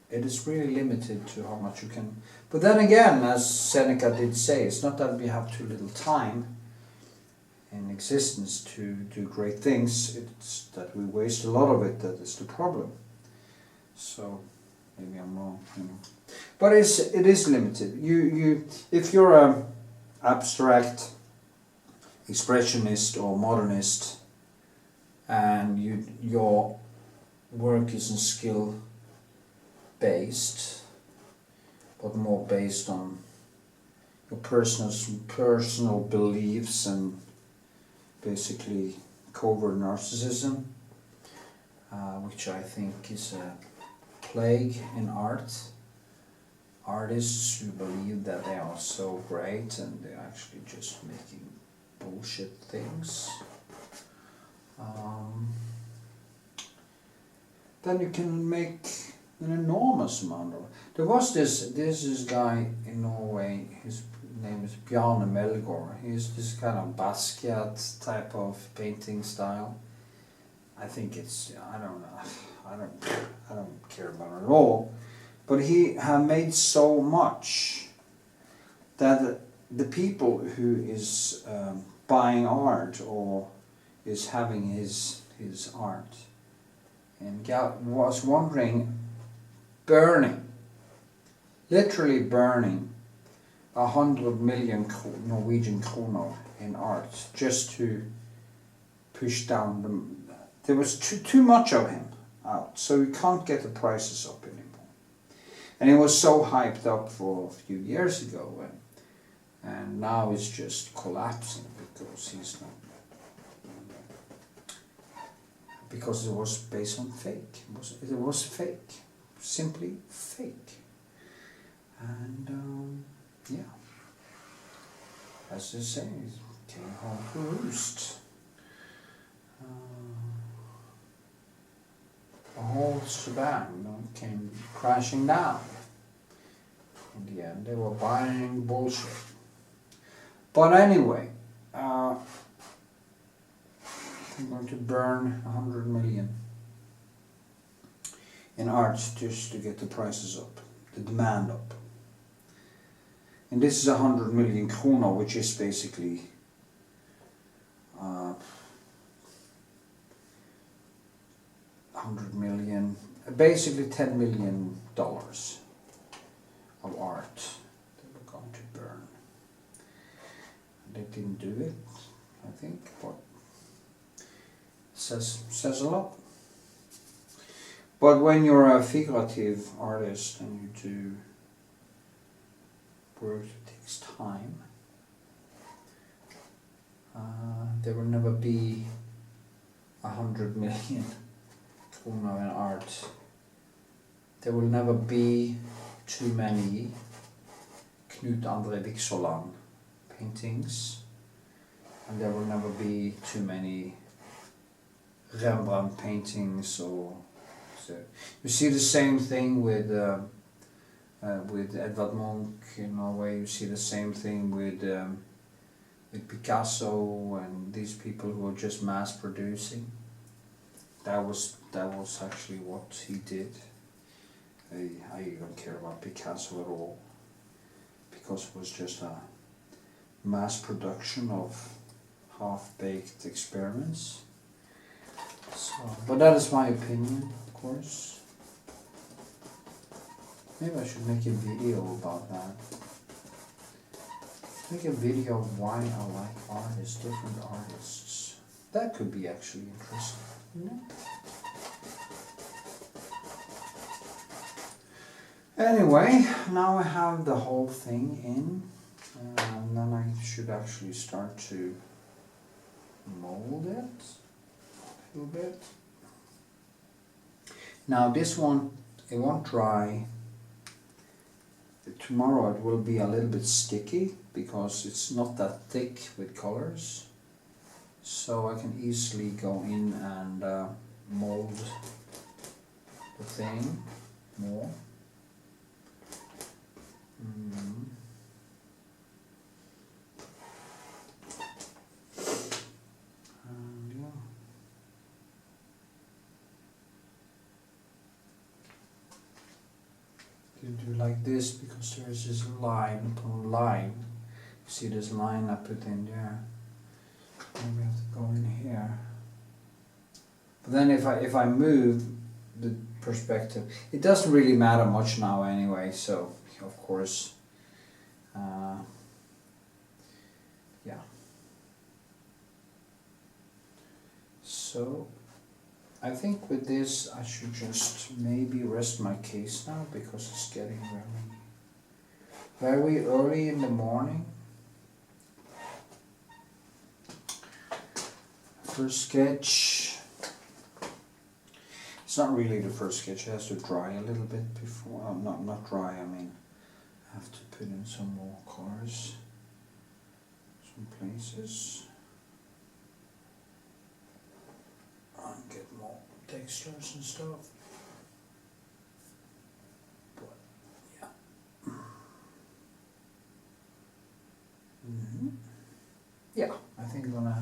It is really limited to how much you can But then again, as Seneca did say, it's not that we have too little time in existence to do great things, it's that we waste a lot of it that is the problem. So maybe I'm wrong, you know. But it is limited. If you're an abstract expressionist or modernist and your work isn't skill based but more based on your personal beliefs and basically covert narcissism, which I think is a plague in art. Artists who believe that they are so great and they're actually just making bullshit things. Then you can make an enormous amount of. There was this guy in Norway. His name is Bjarne Melgaard. He's this kind of Basquiat type of painting style. I think it's, I don't know, I don't care about it at all. But he had made so much that the people who is buying art or is having his art and was wondering, literally burning 100 million Norwegian kroner in art just to push down the. There was too much of him out, so you can't get the prices up anymore. And it was so hyped up for a few years ago, and now it's just collapsing because he's not. Because it was based on fake. It was fake, simply fake. And yeah, as they say, it came home to roost. The whole shebang came crashing down. In the end, they were buying bullshit. But anyway, I'm going to burn 100 million in art just to get the prices up, the demand up. And this is 100 million kroner, which is basically basically $10 million of art that we're going to burn. They didn't do it, I think, but says a lot. But when you're a figurative artist and you do work that takes time, there will never be 100 million kroner in art. There will never be too many Knut Vikshåland paintings, and there will never be too many Rembrandt paintings. Or so you see the same thing with Edvard Munch in Norway. You see the same thing with Picasso and these people who are just mass producing. That was actually what he did. I don't care about Picasso at all, because it was just a mass production of half-baked experiments. So, but that is my opinion, of course. Maybe I should make a video about that. Make a video of why I like artists, different artists. That could be actually interesting, you know? Anyway, now I have the whole thing in, and then I should actually start to mold it a little bit. Now this one, it won't dry. Tomorrow it will be a little bit sticky because it's not that thick with colors. So I can easily go in and mold the thing more. And yeah. do like this because there's this line upon line. See this line I put in there? Maybe I have to go in here. But then if I move the perspective, it doesn't really matter much now anyway, so of course, yeah. So I think with this I should just maybe rest my case now because it's getting very early in the morning. First sketch. It's not really the first sketch, it has to dry a little bit before, not dry, I mean, I have to put in some more colors, some places, and get more textures and stuff, but yeah. Yeah, I think I'm gonna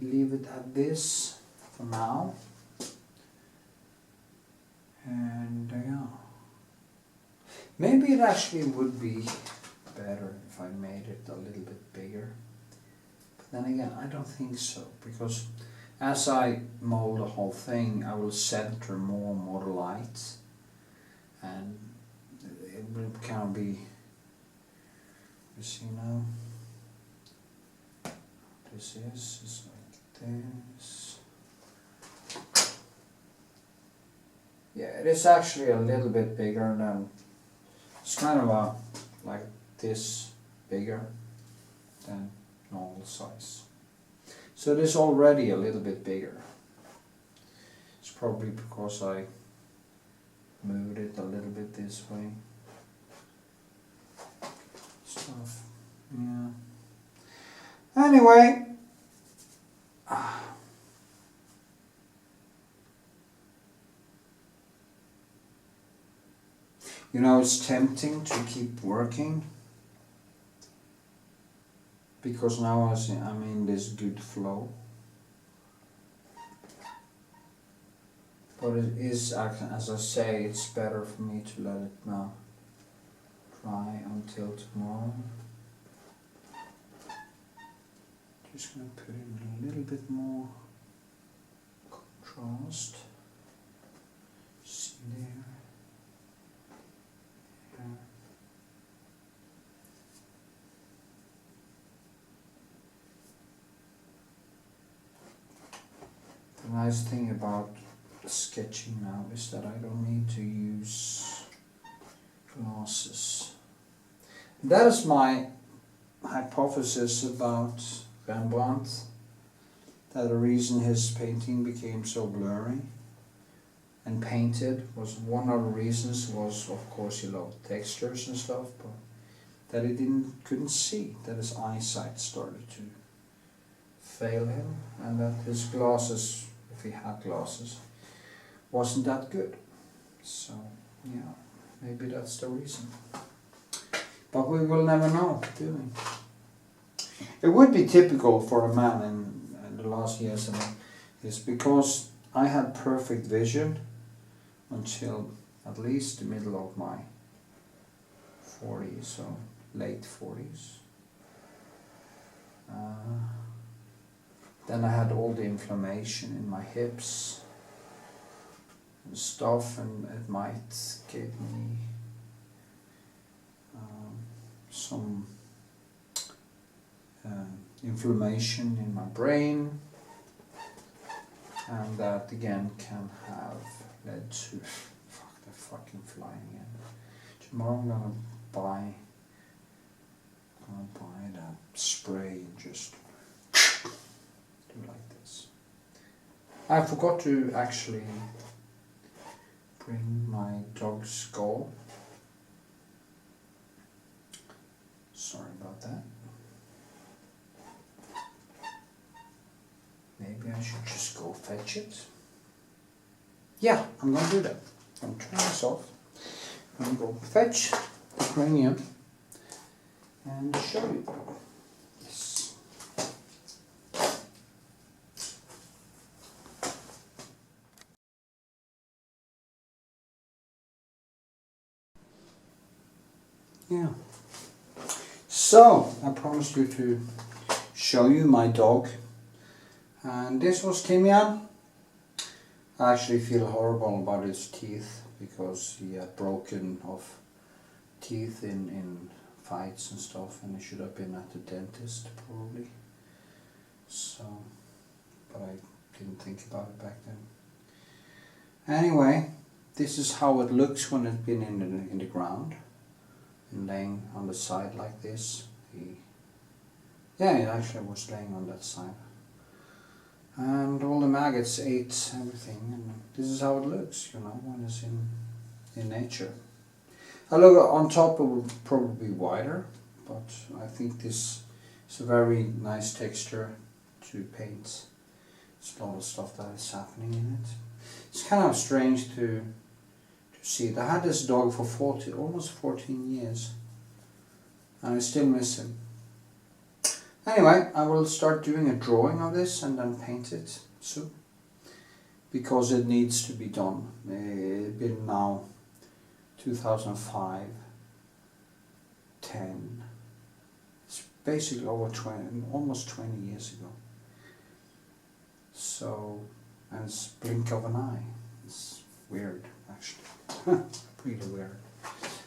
leave it at this for now, and yeah, maybe it actually would be better if I made it a little bit bigger, but then again I don't think so, because as I mold the whole thing I will center more the light, and it will kind of be, you see now, this is like this. Yeah, it is actually a little bit bigger than, it's kind of like this bigger than normal size. So it is already a little bit bigger. It's probably because I moved it a little bit this way. Stuff, yeah. Anyway. You know, it's tempting to keep working because now I'm in this good flow. But it is, as I say, it's better for me to let it now dry until tomorrow. Just going to put in a little bit more contrast. See there. The nice thing about sketching now is that I don't need to use glasses. That is my hypothesis about Rembrandt, that the reason his painting became so blurry and painted was, one of the reasons was of course he loved textures and stuff, but that he couldn't see, that his eyesight started to fail him, and that his glasses, if he had glasses, wasn't that good. So yeah, maybe that's the reason. But we will never know, do we? It would be typical for a man in the last years, is because I had perfect vision until at least the middle of my 40s, so late 40s. Then I had all the inflammation in my hips and stuff, and it might give me some inflammation in my brain, and that again can have led to, fuck, they're fucking flying in. Tomorrow I'm gonna buy that spray and just do like this. I forgot to actually bring my dog's skull. Sorry about that. Maybe I should just go fetch it. Yeah, I'm gonna do that. I'm gonna turn this off. I'm gonna go fetch the cranium and show you. Yeah. So, I promised you to show you my dog. And this was Timian. I actually feel horrible about his teeth because he had broken off teeth in fights and stuff, and he should have been at the dentist probably. So, but I didn't think about it back then. Anyway, this is how it looks when it's been in the ground and laying on the side like this. Yeah, it actually was laying on that side. And all the maggots ate everything, and this is how it looks, you know, when it's in nature. I look on top, it will probably be wider, but I think this is a very nice texture to paint. There's a lot of stuff that is happening in it. It's kind of strange to see it. I had this dog for almost 14 years, and I still miss him. Anyway, I will start doing a drawing of this and then paint it soon, because it needs to be done. It's been now 2005, 10. It's basically over 20, almost 20 years ago. So, and it's blink of an eye. It's weird, actually. Pretty weird.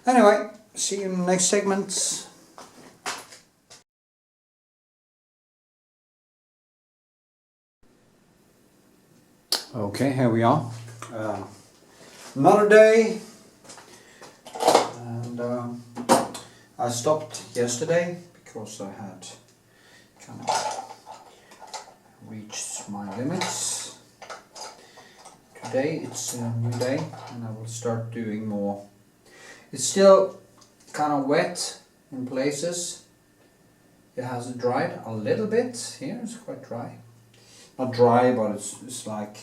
Anyway, see you in the next segment. Okay, here we are. Another day. And I stopped yesterday because I had kind of reached my limits. Today it's a new day and I will start doing more. It's still kind of wet in places. It has dried a little bit. Here it's quite dry. Not dry, but it's like...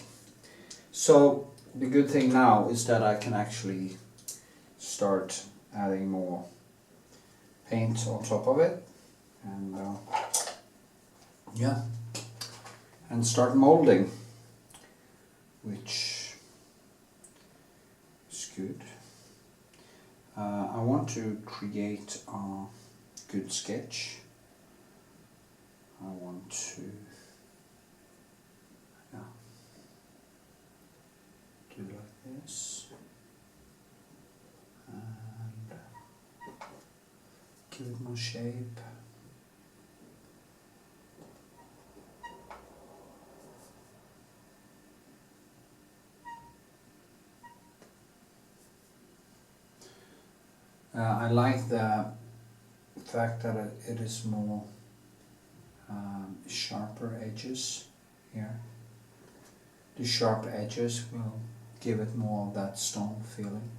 So the good thing now is that I can actually start adding more paint on top of it, and yeah, and start molding, which is good. I want to create a good sketch. I want to do like this and give it more shape. I like the fact that it is more sharper edges here. The sharp edges will give it more of that stone feeling.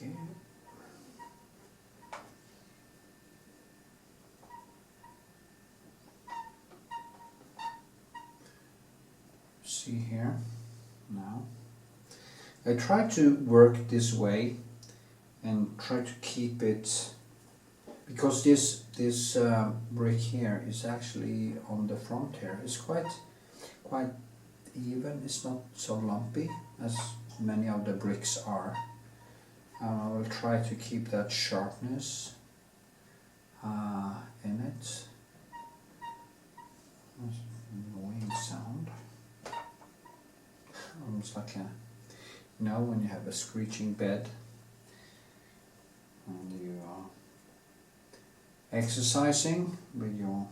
Okay. See here now. I try to work this way and try to keep it, because this brick here is actually on the front here. It's quite even. It's not so lumpy as many of the bricks are. I will try to keep that sharpness in it. That's an annoying sound. Almost like a, you know, when you have a screeching bed and you are exercising with your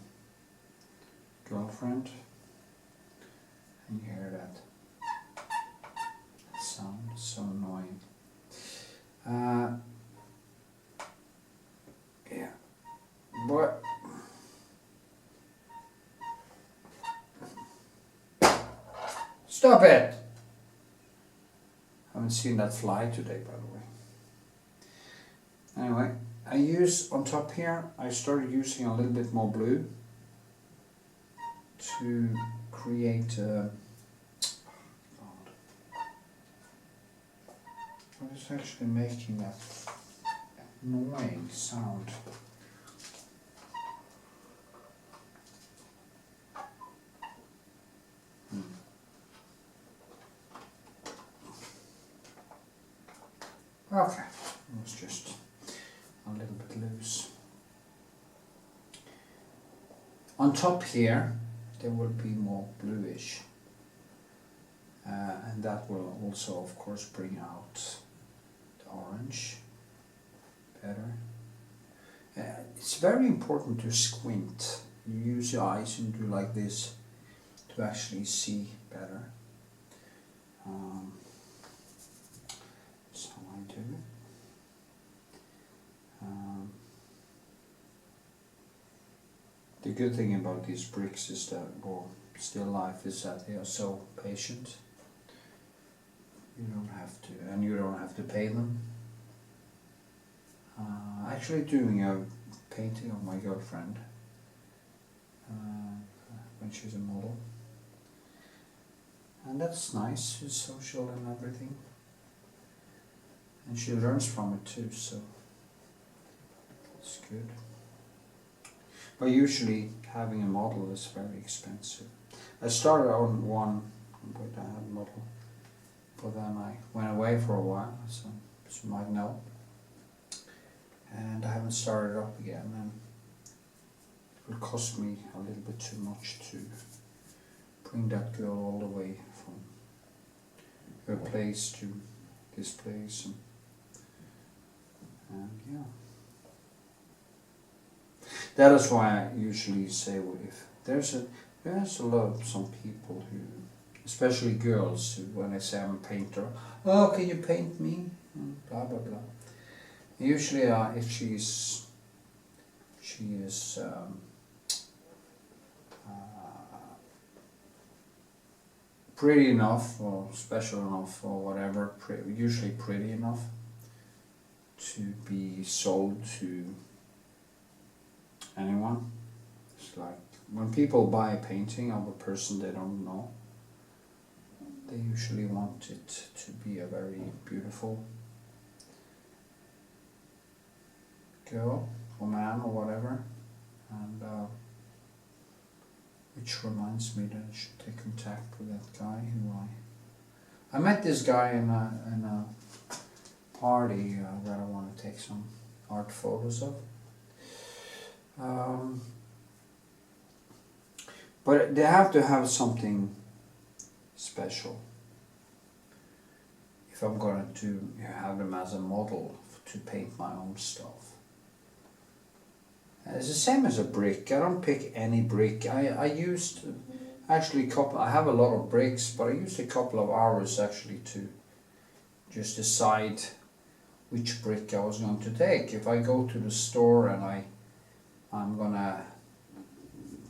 girlfriend and you hear that sound. It's so annoying. Yeah, What? Stop it! I haven't seen that fly today, by the way. Anyway, I use on top here, I started using a little bit more blue to create what is actually making that annoying sound? Okay, it was just a little bit loose. On top here, there will be more bluish, and that will also, of course, bring out the orange better. It's very important to squint. You use your eyes and do like this to actually see better. So I do. The good thing about these bricks is that, or still life, is that they are so patient. You don't have to, and you don't have to pay them. Actually doing a painting of my girlfriend when she's a model. And that's nice, it's social and everything. And she learns from it too, so it's good. But usually having a model is very expensive. I started on one with a model, but then I went away for a while, so you might know. And I haven't started up again, and it will cost me a little bit too much to bring that girl all the way from her place to this place, and yeah. That is why I usually say, well, if there's a lot of some people who, especially girls, who, when I say I'm a painter, oh, can you paint me? Blah blah blah. Usually, if she is pretty enough or special enough or whatever, usually pretty enough to be sold to anyone. It's like when people buy a painting of a person they don't know, they usually want it to be a very beautiful girl or man or whatever, and which reminds me that I should take contact with that guy who I met this guy in a party that I want to take some art photos of. But they have to have something special if I'm gonna have them as a model to paint my own stuff. It's the same as a brick. I don't pick any brick. I used actually I have a lot of bricks, but I used a couple of hours actually to just decide which brick I was going to take. If I go to the store and I'm gonna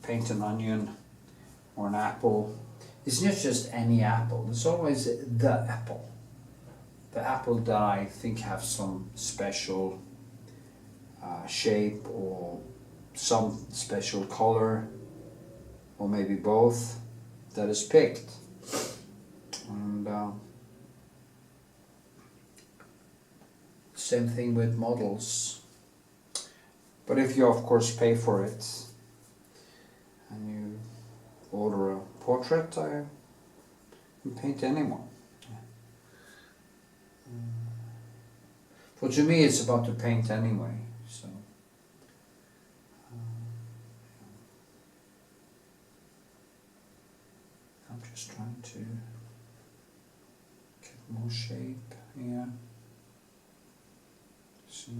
paint an onion or an apple, it's not just any apple. It's always the apple. The apple that I think have some special shape or some special color, or maybe both, that is picked. And same thing with models. But if you of course pay for it and you order a portrait, I can paint anyone. So to me it's about to paint anyway, so I'm just trying to get more shape here. So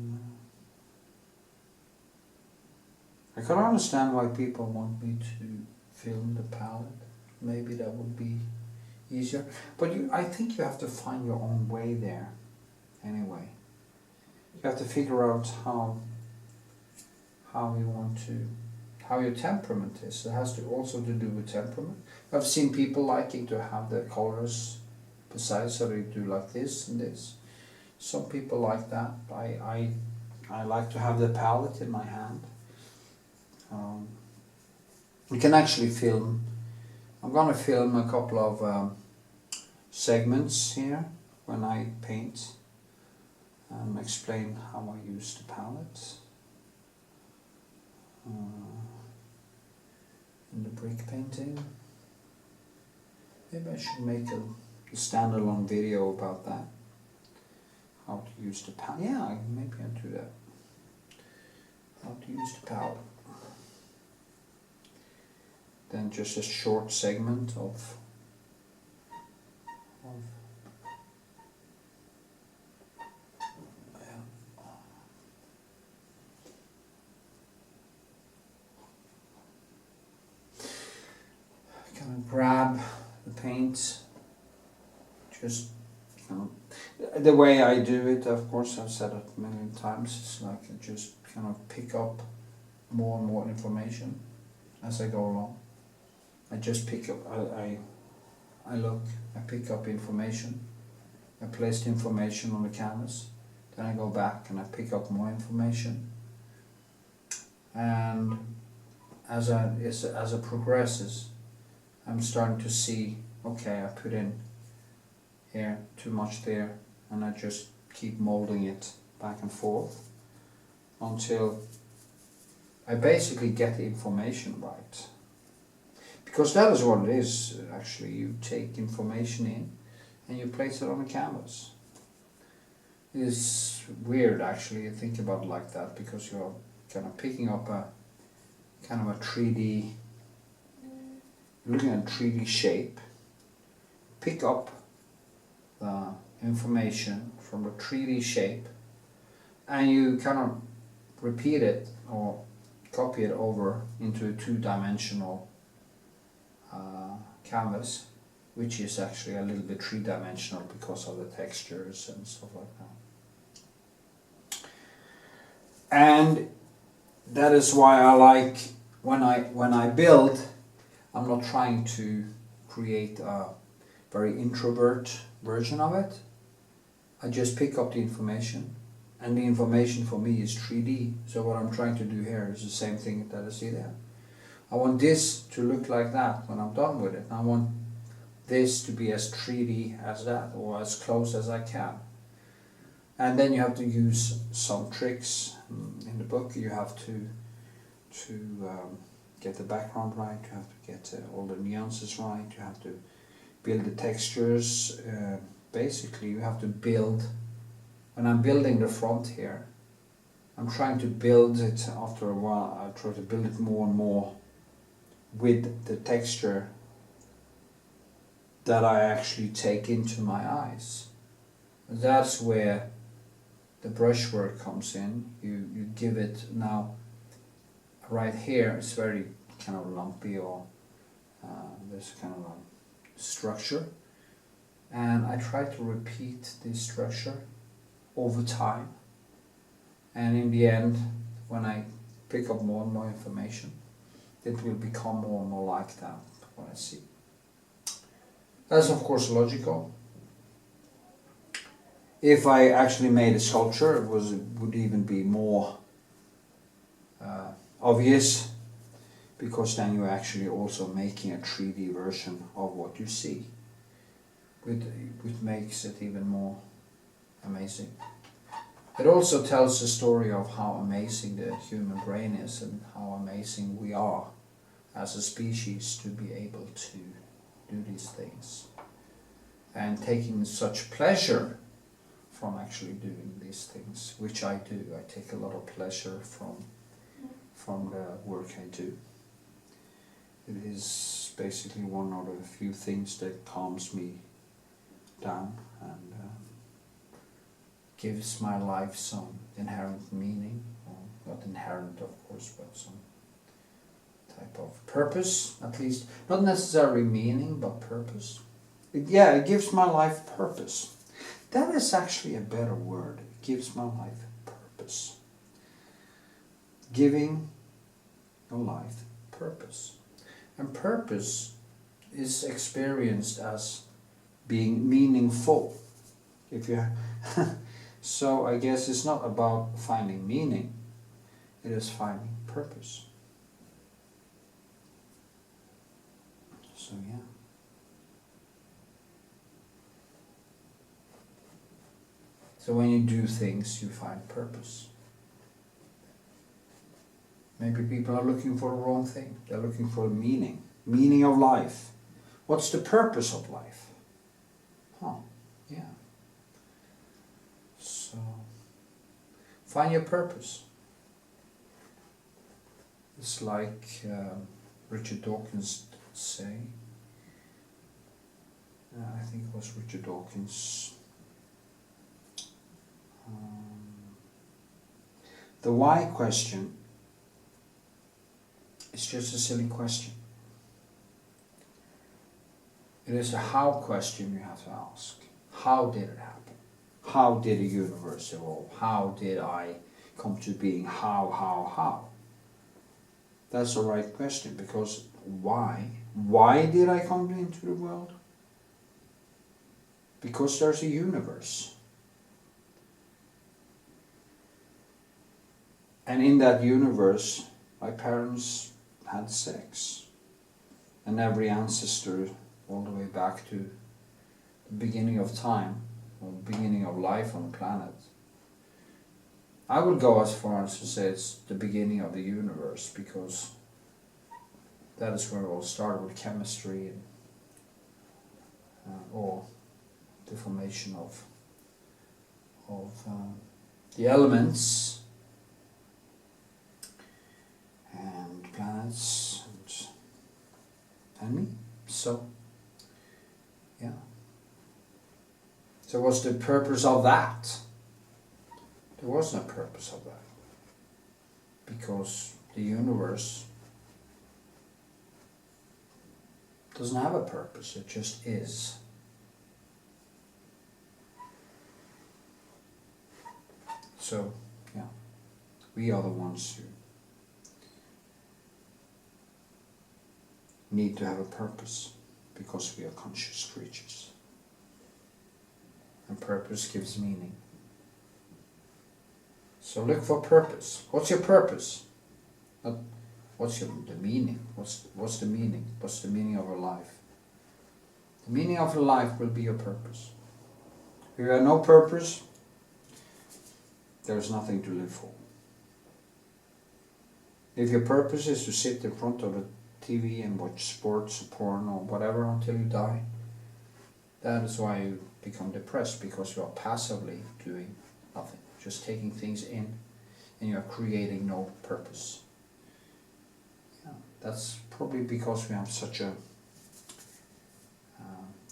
I can understand why people want me to film the palette. Maybe that would be easier. But I think you have to find your own way there anyway. You have to figure out how how you want to, how your temperament is. It has to also to do with temperament. I've seen people liking to have their colors precise, so they do like this and this. Some people like that. I like to have the palette in my hand. You can actually film. I'm gonna film a couple of segments here when I paint and explain how I use the palette in the brick painting. Maybe I should make a standalone video about that. How to use the palette. Yeah, maybe I'll do that. How to use the palette. Then just a short segment of kind of grab the paint, just, you know, the way I do it, of course I've said it a million times, it's like I just kind of pick up more and more information as I go along. I just pick up, I look, I pick up information, I place the information on the canvas, then I go back and I pick up more information, and as it progresses, I'm starting to see, okay, I put in here too much there, and I just keep molding it back and forth until I basically get the information right. Because that is what it is, actually. You take information in and you place it on a canvas. It's weird, actually, you think about it like that, because you're kind of picking up a kind of a 3D, looking at a 3D shape, pick up the information from the 3D shape, and you kind of repeat it or copy it over into a two-dimensional canvas, which is actually a little bit three-dimensional because of the textures and stuff like that. And that is why I like, when I build, I'm not trying to create a very introvert version of it. I just pick up the information, and the information for me is 3D. So what I'm trying to do here is the same thing that I see there. I want this to look like that when I'm done with it. I want this to be as 3D as that, or as close as I can. And then you have to use some tricks. In the book you have to get the background right, you have to get all the nuances right, you have to build the textures. Basically you have to build, when I'm building the front here, I'm trying to build it. After a while I try to build it more and more with the texture that I actually take into my eyes. That's where the brushwork comes in. You give it, now right here it's very kind of lumpy, or there's kind of a structure, and I try to repeat this structure over time, and in the end, when I pick up more and more information, it will become more and more like that, what I see. That's of course logical. If I actually made a sculpture, it would even be more obvious, because then you're actually also making a 3D version of what you see, which makes it even more amazing. It also tells the story of how amazing the human brain is, and how amazing we are as a species to be able to do these things, and taking such pleasure from actually doing these things, which I do. I take a lot of pleasure from the work I do. It is basically one of the few things that calms me down and gives my life some inherent meaning, or not inherent of course, but some type of purpose, at least. Not necessarily meaning, but purpose. It gives my life purpose. That is actually a better word. It gives my life purpose. giving your life purpose. And purpose is experienced as being meaningful. If you so I guess it's not about finding meaning, it is finding purpose. So yeah. So when you do things, you find purpose. Maybe people are looking for the wrong thing. They're looking for a meaning. Meaning of life. What's the purpose of life? Yeah. So, find your purpose. It's like Richard Dawkins say. I think it was Richard Dawkins. The why question is just a silly question. It is a how question you have to ask. How did it happen? How did the universe evolve? How did I come to being? How? That's the right question, because why? Why did I come into the world? Because there's a universe. And in that universe, my parents had sex. And every ancestor, all the way back to the beginning of time, or the beginning of life on the planet. I would go as far as to say it's the beginning of the universe, because that is where it all started with chemistry and or the formation of the elements and planets and me. So yeah. So what's the purpose of that? There was no purpose of that, because the universe doesn't have a purpose, it just is. So, yeah, we are the ones who need to have a purpose, because we are conscious creatures. And purpose gives meaning. So look for purpose. What's your purpose? Not what's the meaning? What's the meaning? What's the meaning of your life? The meaning of your life will be your purpose. If you have no purpose, there's nothing to live for. If your purpose is to sit in front of the TV and watch sports or porn or whatever until you die, that is why you become depressed, because you are passively doing nothing, just taking things in, and you are creating no purpose. Yeah, that's probably because we have such a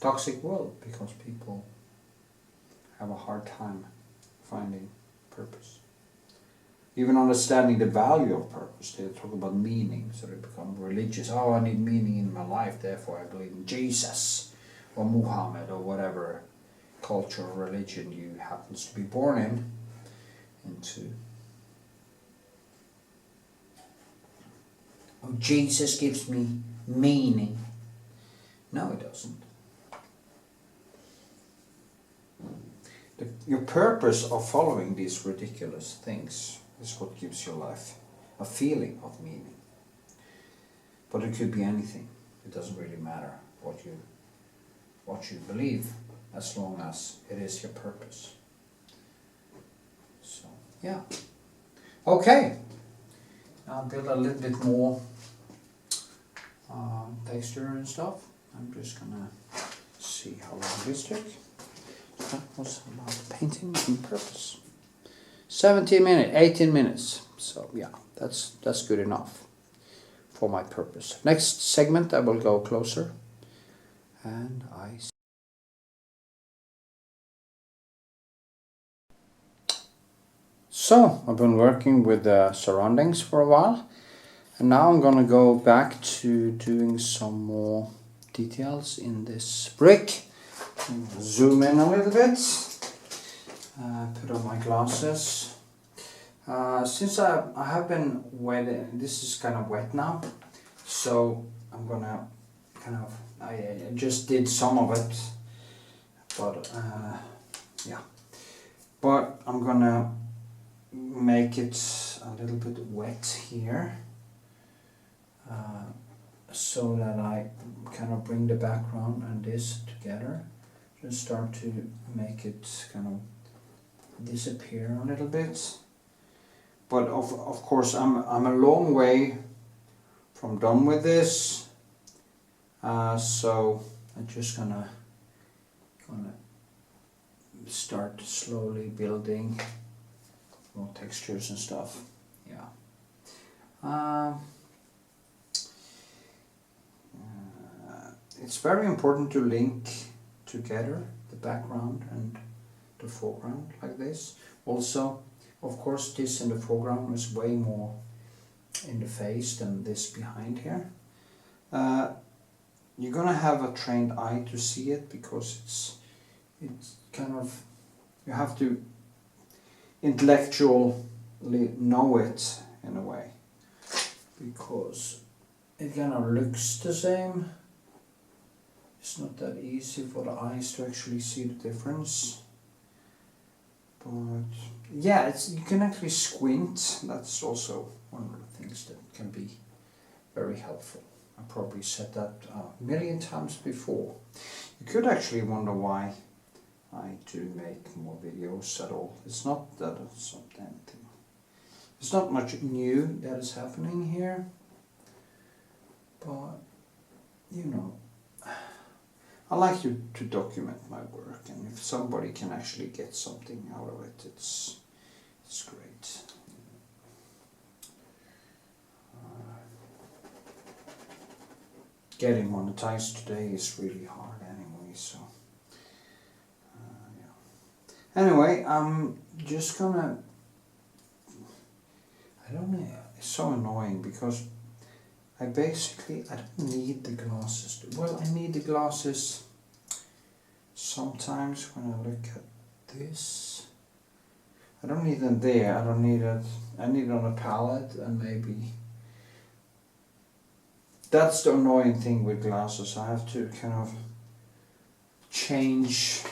toxic world, because people have a hard time finding purpose. Even understanding the value of purpose. They talk about meaning, so they become religious. Oh, I need meaning in my life, therefore I believe in Jesus or Muhammad or whatever culture or religion you happens to be born into. Oh, Jesus gives me meaning. No, it doesn't. Your purpose of following these ridiculous things is what gives your life a feeling of meaning. But it could be anything. It doesn't really matter what you believe, as long as it is your purpose. So, yeah. Okay. I'll build a little bit more texture and stuff. I'm just gonna see how long this took. That was about painting on purpose. 17 minutes, 18 minutes. So yeah, that's good enough for my purpose. Next segment I will go closer, and So I've been working with the surroundings for a while, and now I'm gonna go back to doing some more details in this brick. Zoom in a little bit. Put on my glasses. Since I have been wet, this is kind of wet now, so I'm gonna kind of, I just did some of it, but yeah, but I'm gonna make it a little bit wet here, so that I kind of bring the background and this together, just start to make it kind of disappear a little bit. But of course I'm a long way from done with this, so I'm just gonna start slowly building more textures and stuff. Yeah. It's very important to link together the background and the foreground like this. Also, of course, this in the foreground is way more in the face than this behind here. You're gonna have a trained eye to see it, because it's kind of, you have to intellectually know it in a way, because it kind of looks the same. It's not that easy for the eyes to actually see the difference. But yeah, you can actually squint. That's also one of the things that can be very helpful. I probably said that a million times before. You could actually wonder why I do make more videos at all. It's not that it's something. It's not much new that is happening here. But you know, I like to document my work, and if somebody can actually get something out of it, it's great. Getting monetized today is really hard anyway, so yeah. Anyway, I'm just gonna, I don't know, it's so annoying because I don't need the glasses. Well, I need the glasses sometimes when I look at this. I don't need them there, I don't need it, I need it on a palette, and maybe that's the annoying thing with glasses. I have to kind of change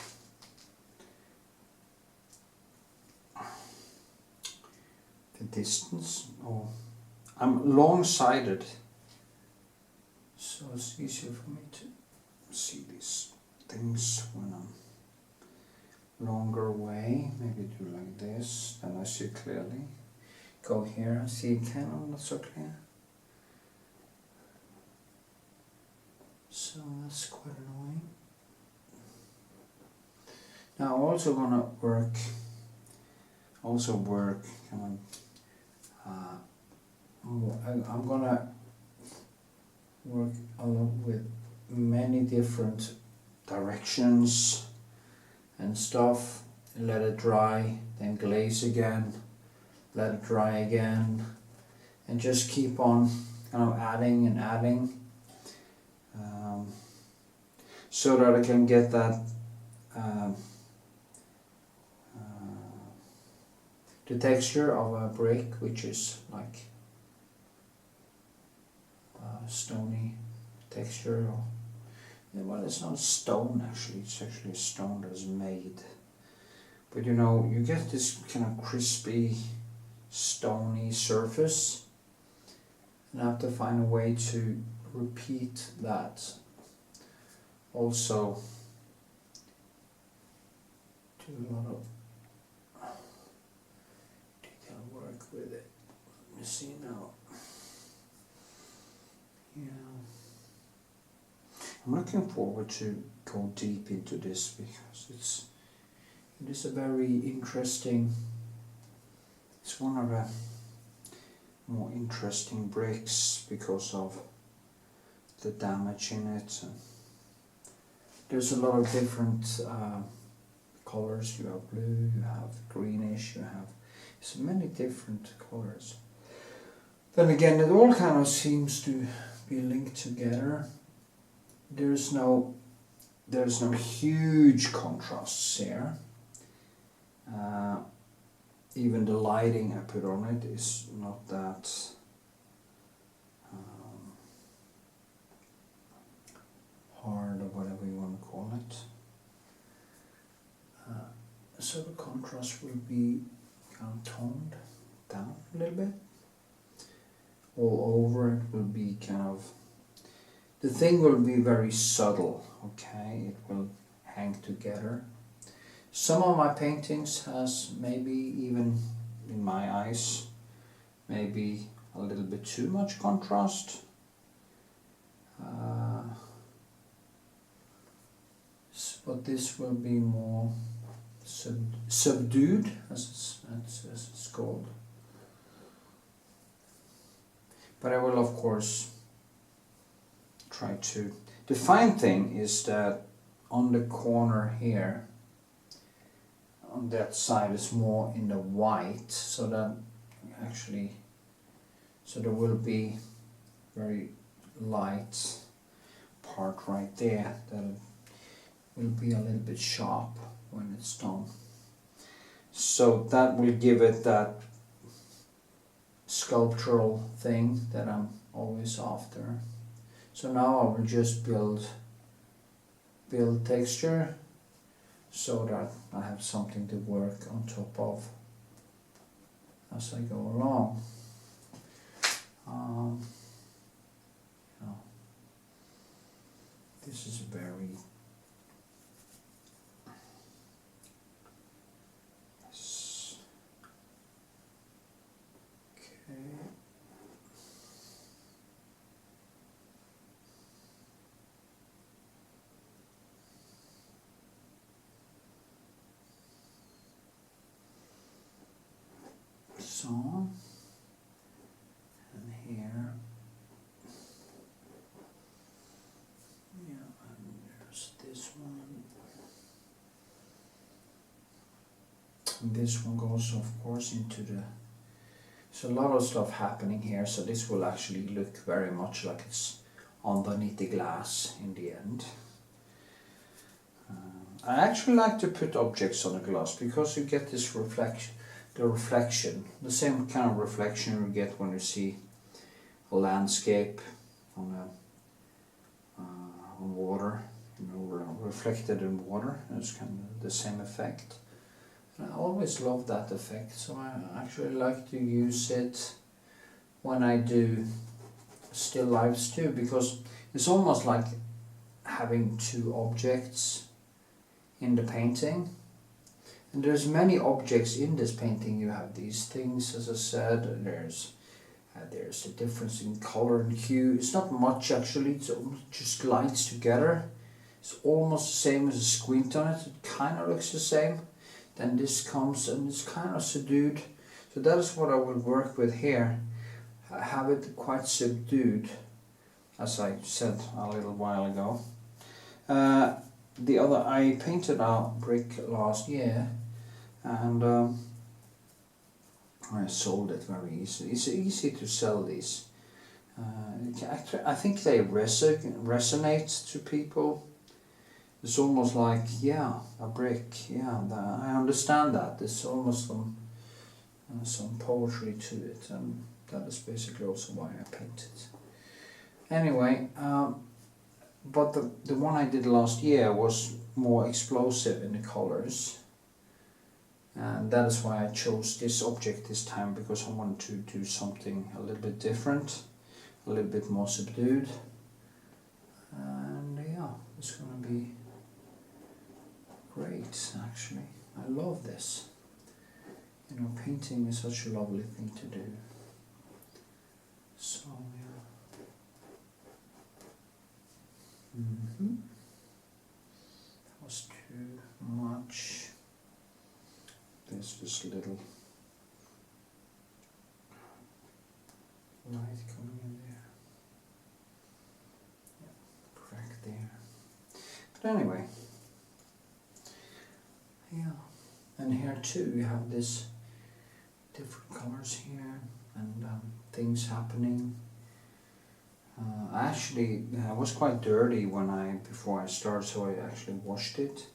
the distance, or I'm long-sighted, so it's easier for me to see these things when I'm longer away. Maybe do like this, then I see clearly. Go here, I see it kind of not so clear. So that's quite annoying. Now I'm also gonna work kind of, I'm gonna work a lot with many different directions and stuff. Let it dry, then glaze again, let it dry again, and just keep on kind of adding and adding, so that I can get that the texture of a brick, which is like stony texture. Or, yeah, well, it's not stone actually, it's actually a stone that is made. But you know, you get this kind of crispy, stony surface, and I have to find a way to repeat that. Also, do a lot of detail work with it. Let me see now. Yeah. I'm looking forward to go deep into this, because it is a very interesting, it's one of the more interesting bricks because of the damage in it. And there's a lot of different colors. You have blue, you have greenish, you have so many different colors. Then again, it all kind of seems to be linked together. There's no huge contrasts here. even the lighting I put on it is not that hard, or whatever you want to call it. So the contrast will be kind of toned down a little bit. All over it will be kind of, the thing will be very subtle, okay? It will hang together. Some of my paintings has maybe even, in my eyes, maybe a little bit too much contrast. But this will be more subdued, as it's called. But I will, of course, try to. The fine thing is that on the corner here, on that side, is more in the white, so that actually, so there will be very light part right there that will be a little bit sharp when it's done. So that will give it that sculptural thing that I'm always after. So now I will just build texture so that I have something to work on top of as I go along. This is very so, and here, yeah, and there's this one, and this one goes, of course, into the, so a lot of stuff happening here, so this will actually look very much like it's underneath the glass in the end. I actually like to put objects on the glass because you get this reflection, the same kind of reflection you get when you see a landscape on water, you know, reflected in water. It's kind of the same effect. And I always love that effect, so I actually like to use it when I do still lifes too, because it's almost like having two objects in the painting. And there's many objects in this painting. You have these things, as I said, there's the difference in color and hue. It's not much actually, it's just glides together. It's almost the same as a squint on it, it kind of looks the same. Then this comes and it's kind of subdued. So that is what I will work with here. I have it quite subdued, as I said a little while ago. I painted a brick last year, and I sold it very easily. It's easy to sell these. I think they resonate to people. It's almost like, yeah, a brick, yeah, I understand that. There's almost some poetry to it, and that is basically also why I paint it. Anyway, but the one I did last year was more explosive in the colors, and that is why I chose this object this time, because I wanted to do something a little bit different, a little bit more subdued, and yeah, it's gonna be great actually. I love this. You know, painting is such a lovely thing to do. So yeah. That was too much. There's this little light coming in there. Yeah, crack there. But anyway, yeah. And here too, you have this different colors here and things happening. I was quite dirty before I started, so I actually washed it.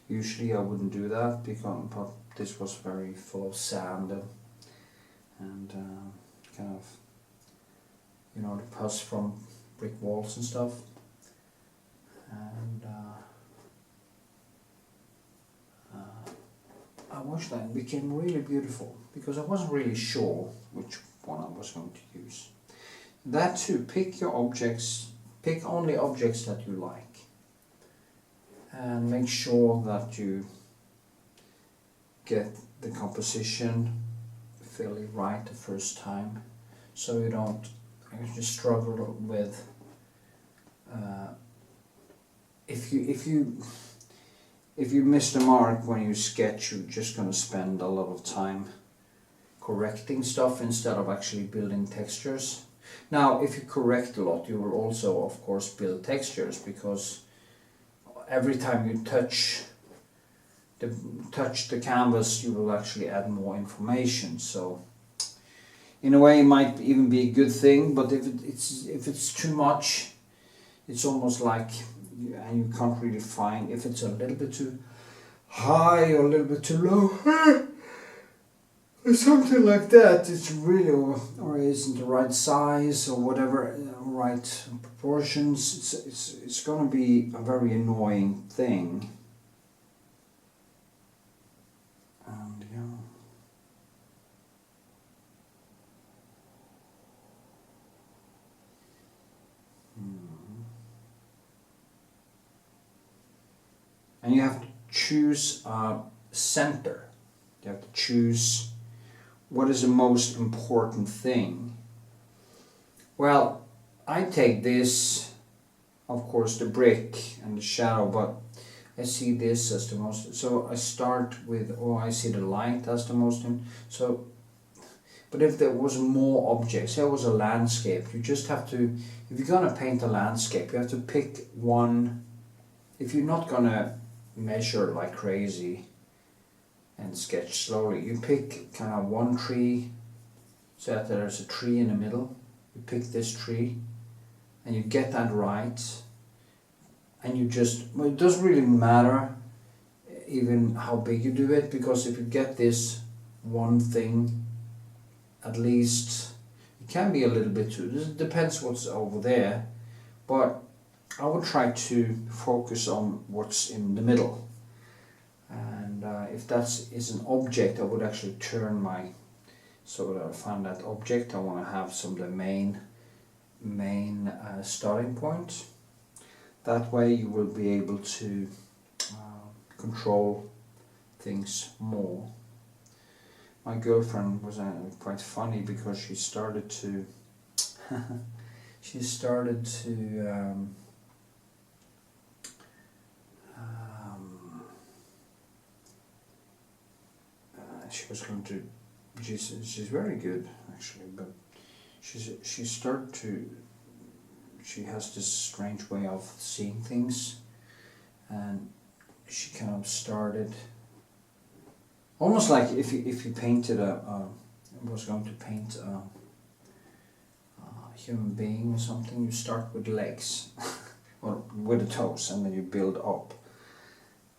Usually I wouldn't do that because but this was very full of sand and kind of, you know, the pus from brick walls and stuff. And I watched that and it became really beautiful because I wasn't really sure which one I was going to use. That too, pick your objects, pick only objects that you like. And make sure that you get the composition fairly right the first time, so you don't actually struggle with if you miss the mark when you sketch, you're just going to spend a lot of time correcting stuff instead of actually building textures. Now if you correct a lot, you will also of course build textures, because every time you touch the canvas, you will actually add more information. So in a way it might even be a good thing, but if it's too much, it's almost like you can't really find if it's a little bit too high or a little bit too low or something like that. It's really or isn't the right size or whatever, right proportions. It's going to be a very annoying thing. And yeah. And you have to choose a center. You have to choose what is the most important thing. Well, I take this, of course, the brick and the shadow, but I see this as the most, so I start with, oh, I see the light as the most, so, but if there was more objects, there was a landscape, you just have to, if you're gonna paint a landscape, you have to pick one, if you're not gonna measure like crazy and sketch slowly, you pick kind of one tree, so that there's a tree in the middle, you pick this tree, and you get that right, and you just, well, it doesn't really matter even how big you do it, because if you get this one thing, at least, it can be a little bit too, it depends what's over there, but I would try to focus on what's in the middle. And if that is an object, I would actually turn my, so that I find that object, I want to have some of the main starting point. That way you will be able to control things more. My girlfriend was quite funny because she started to she was going to, she's very good actually, but she has this strange way of seeing things, and she kind of started almost like if you painted was going to paint a human being or something, you start with legs or with the toes and then you build up,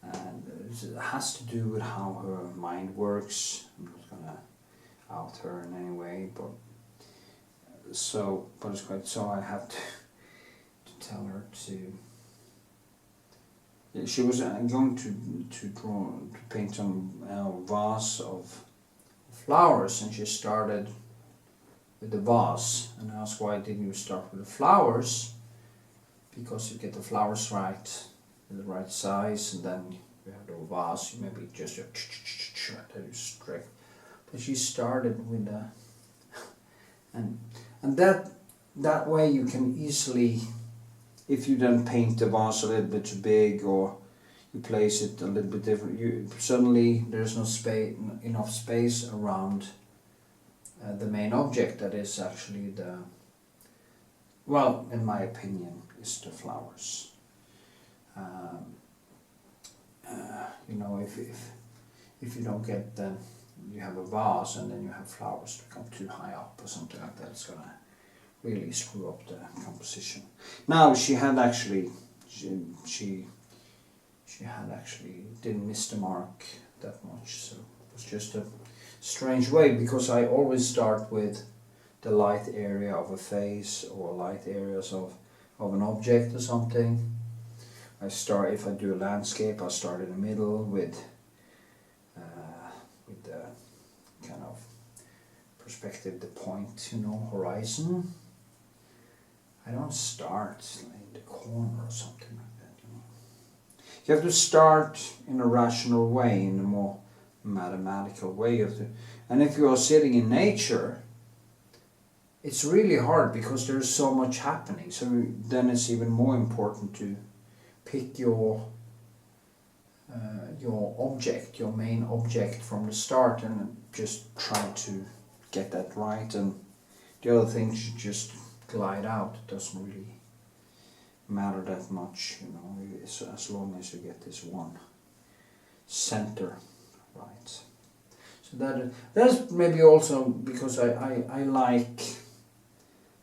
and it has to do with how her mind works. I'm not gonna out her in any way, but it's quite, so I have to tell her to, she was going to paint some vase of flowers, and she started with the vase, and I asked, why didn't you start with the flowers? Because you get the flowers right, in the right size, and then you have the vase, you maybe just straight. But she started with the, and that way you can easily, if you then paint the vase a little bit too big or you place it a little bit different, suddenly there's no space, enough space around the main object that is actually the, well, in my opinion, is the flowers. You know, if you don't get, then you have a vase and then you have flowers to come too high up or something like that, it's gonna really screw up the composition. Now she had actually, she she had actually didn't miss the mark that much, so it was just a strange way, because I always start with the light area of a face or light areas of an object or something. I start, if I do a landscape, I start in the middle with the kind of perspective, the point, you know, horizon. I don't start in the corner or something like that, you know. You have to start in a rational way, in a more mathematical way. And if you are sitting in nature, it's really hard because there's so much happening. So then it's even more important to pick your object, your main object from the start, and just try to get that right, and the other things should just glide out. It doesn't really matter that much, you know, as long as you get this one center right. So that's maybe also because I like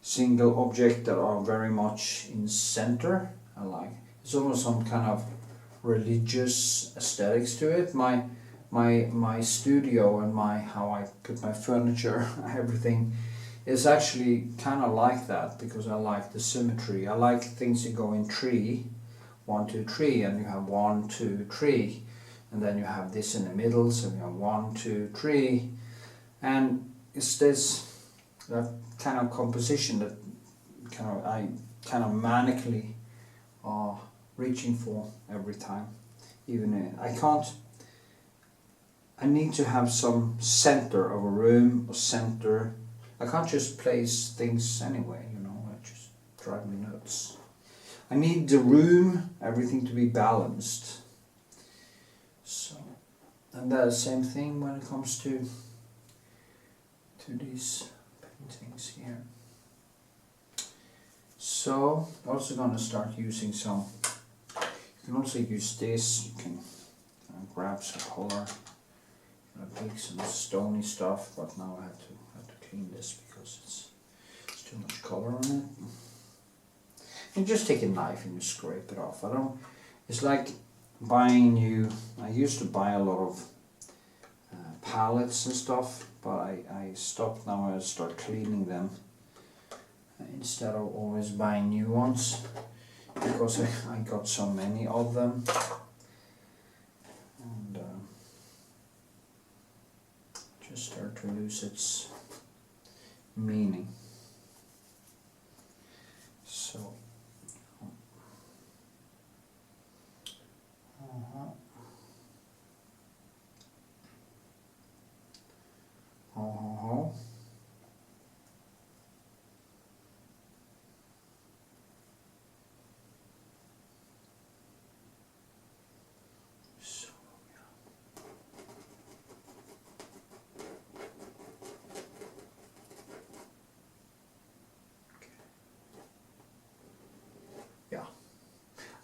single objects that are very much in center. I like, it's almost some kind of religious aesthetics to it. My studio and how I put my furniture, everything is actually kind of like that, because I like the symmetry. I like things that go in tree, 1, 2, 3, and you have 1, 2, 3, and then you have this in the middle, so you have 1, 2, 3, and it's this that kind of composition that I kind of manically are reaching for every time. Even I need to have some center of a room, or center. I can't just place things anyway, you know, it just drives me nuts. I need the room, everything to be balanced. So, and that's the same thing when it comes to these paintings here. So, also going to start using some. You can also use this. You can grab some color, pick some stony stuff. But now I have to clean this because it's too much color on it. You just take a knife and you scrape it off. It's like buying new. I used to buy a lot of palettes and stuff, but I stopped now. I start cleaning them instead of always buying new ones, because I got so many of them, and just start to lose its meaning. So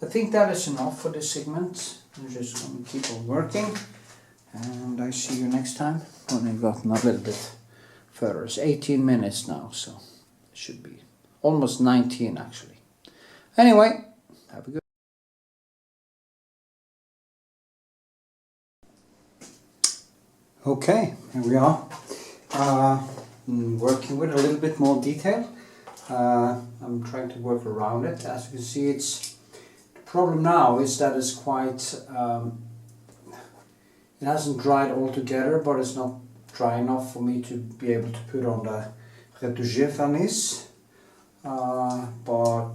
I think that is enough for this segment. I'm just going to keep on working, and I see you next time when I've gotten a little bit further. It's 18 minutes now, so it should be almost 19 actually. Anyway, have a good. Okay, here we are. Working with a little bit more detail. I'm trying to work around it. As you can see, it's problem now is that it's quite it hasn't dried all together, but it's not dry enough for me to be able to put on the Retouching Varnish, but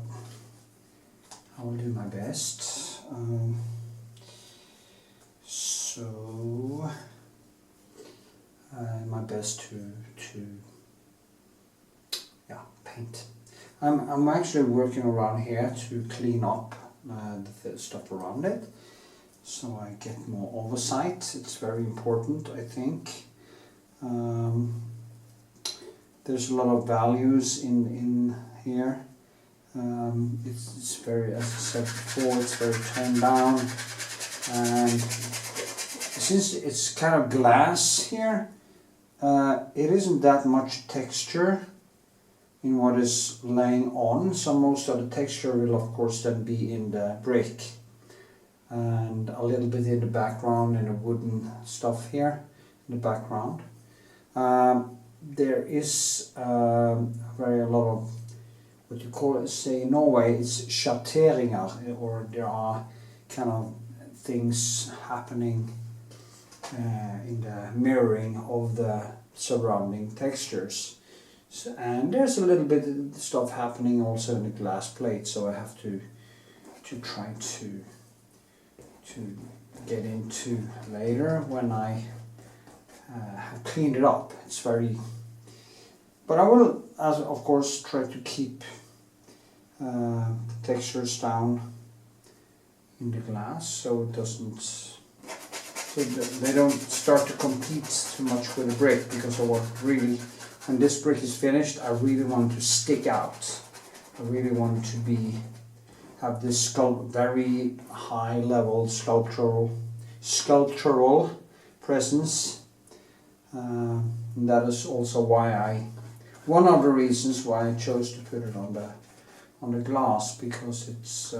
I will do my best. So my best to paint. I'm actually working around here to clean up the stuff around it, so I get more oversight. It's very important, I think. There's a lot of values in here. It's very, as I said before, it's very toned down, and since it's kind of glass here, it isn't that much texture in what is laying on, so most of the texture will of course then be in the brick. and a little bit in the background and the wooden stuff here in the background. There is a lot of what you call it, say in Norway, it's schatteringer, or there are kind of things happening in the mirroring of the surrounding textures. So, and there's a little bit of stuff happening also in the glass plate, so I have to try to get into later when I have cleaned it up. It's very, but I will, as of course, try to keep textures down in the glass so it doesn't, so they don't start to compete too much with the brick, because I want really, when this brick is finished, I really want to stick out. I really want to have this very high level sculptural presence. And that is also why one of the reasons why I chose to put it on the glass, because it's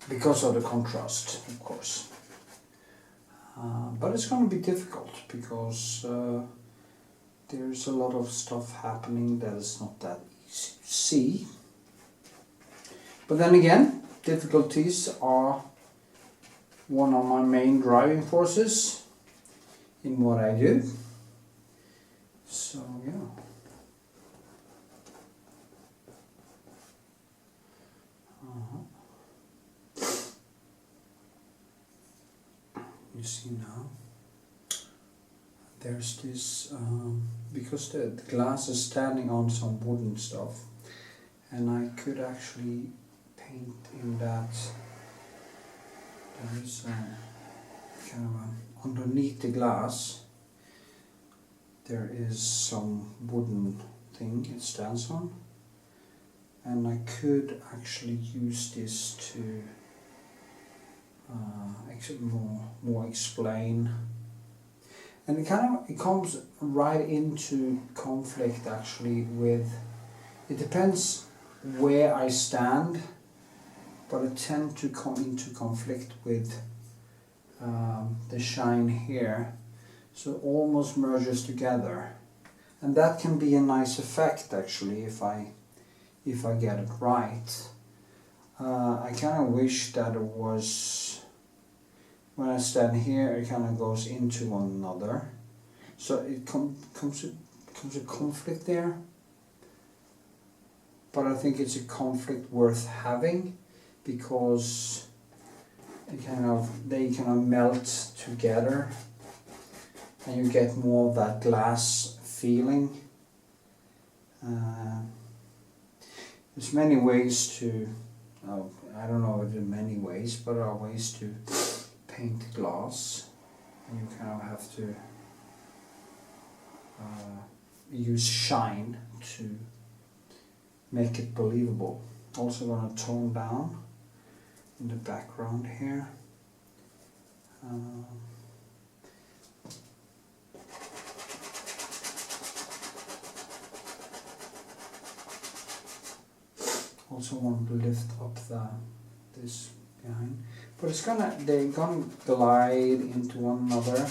because of the contrast, of course. But it's going to be difficult because there's a lot of stuff happening that is not that easy to see. But then again, difficulties are one of my main driving forces in what I do. So yeah. You see now, there's this, because the glass is standing on some wooden stuff, and I could actually paint in that. There is a kind of underneath the glass, there is some wooden thing it stands on, and I could actually use this to more explain, and it comes right into conflict actually with, it depends where I stand, but I tend to come into conflict with the shine here, so it almost merges together, and that can be a nice effect actually if I get it right. I kind of wish that it was, when I stand here, it kind of goes into one another, so it comes a conflict there. But I think it's a conflict worth having, because they kind of melt together, and you get more of that glass feeling. There's many ways to, I don't know if there are many ways, but there are ways to paint glass, and you kind of have to use shine to make it believable. Also going to tone down in the background here. Also want to lift up this behind, but they're gonna glide into one another.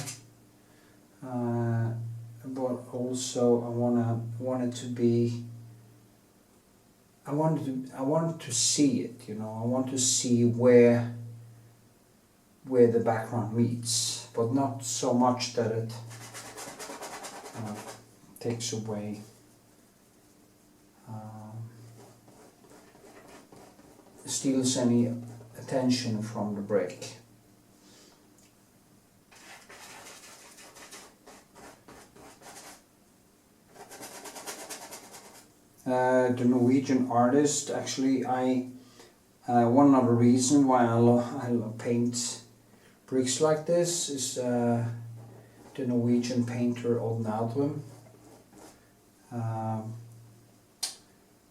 But also I want to see it. You know, I want to see where the background meets, but not so much that it takes away. Steals any attention from the brick. The Norwegian artist, actually, one other reason why I paint bricks like this is the Norwegian painter Odd Naldrum.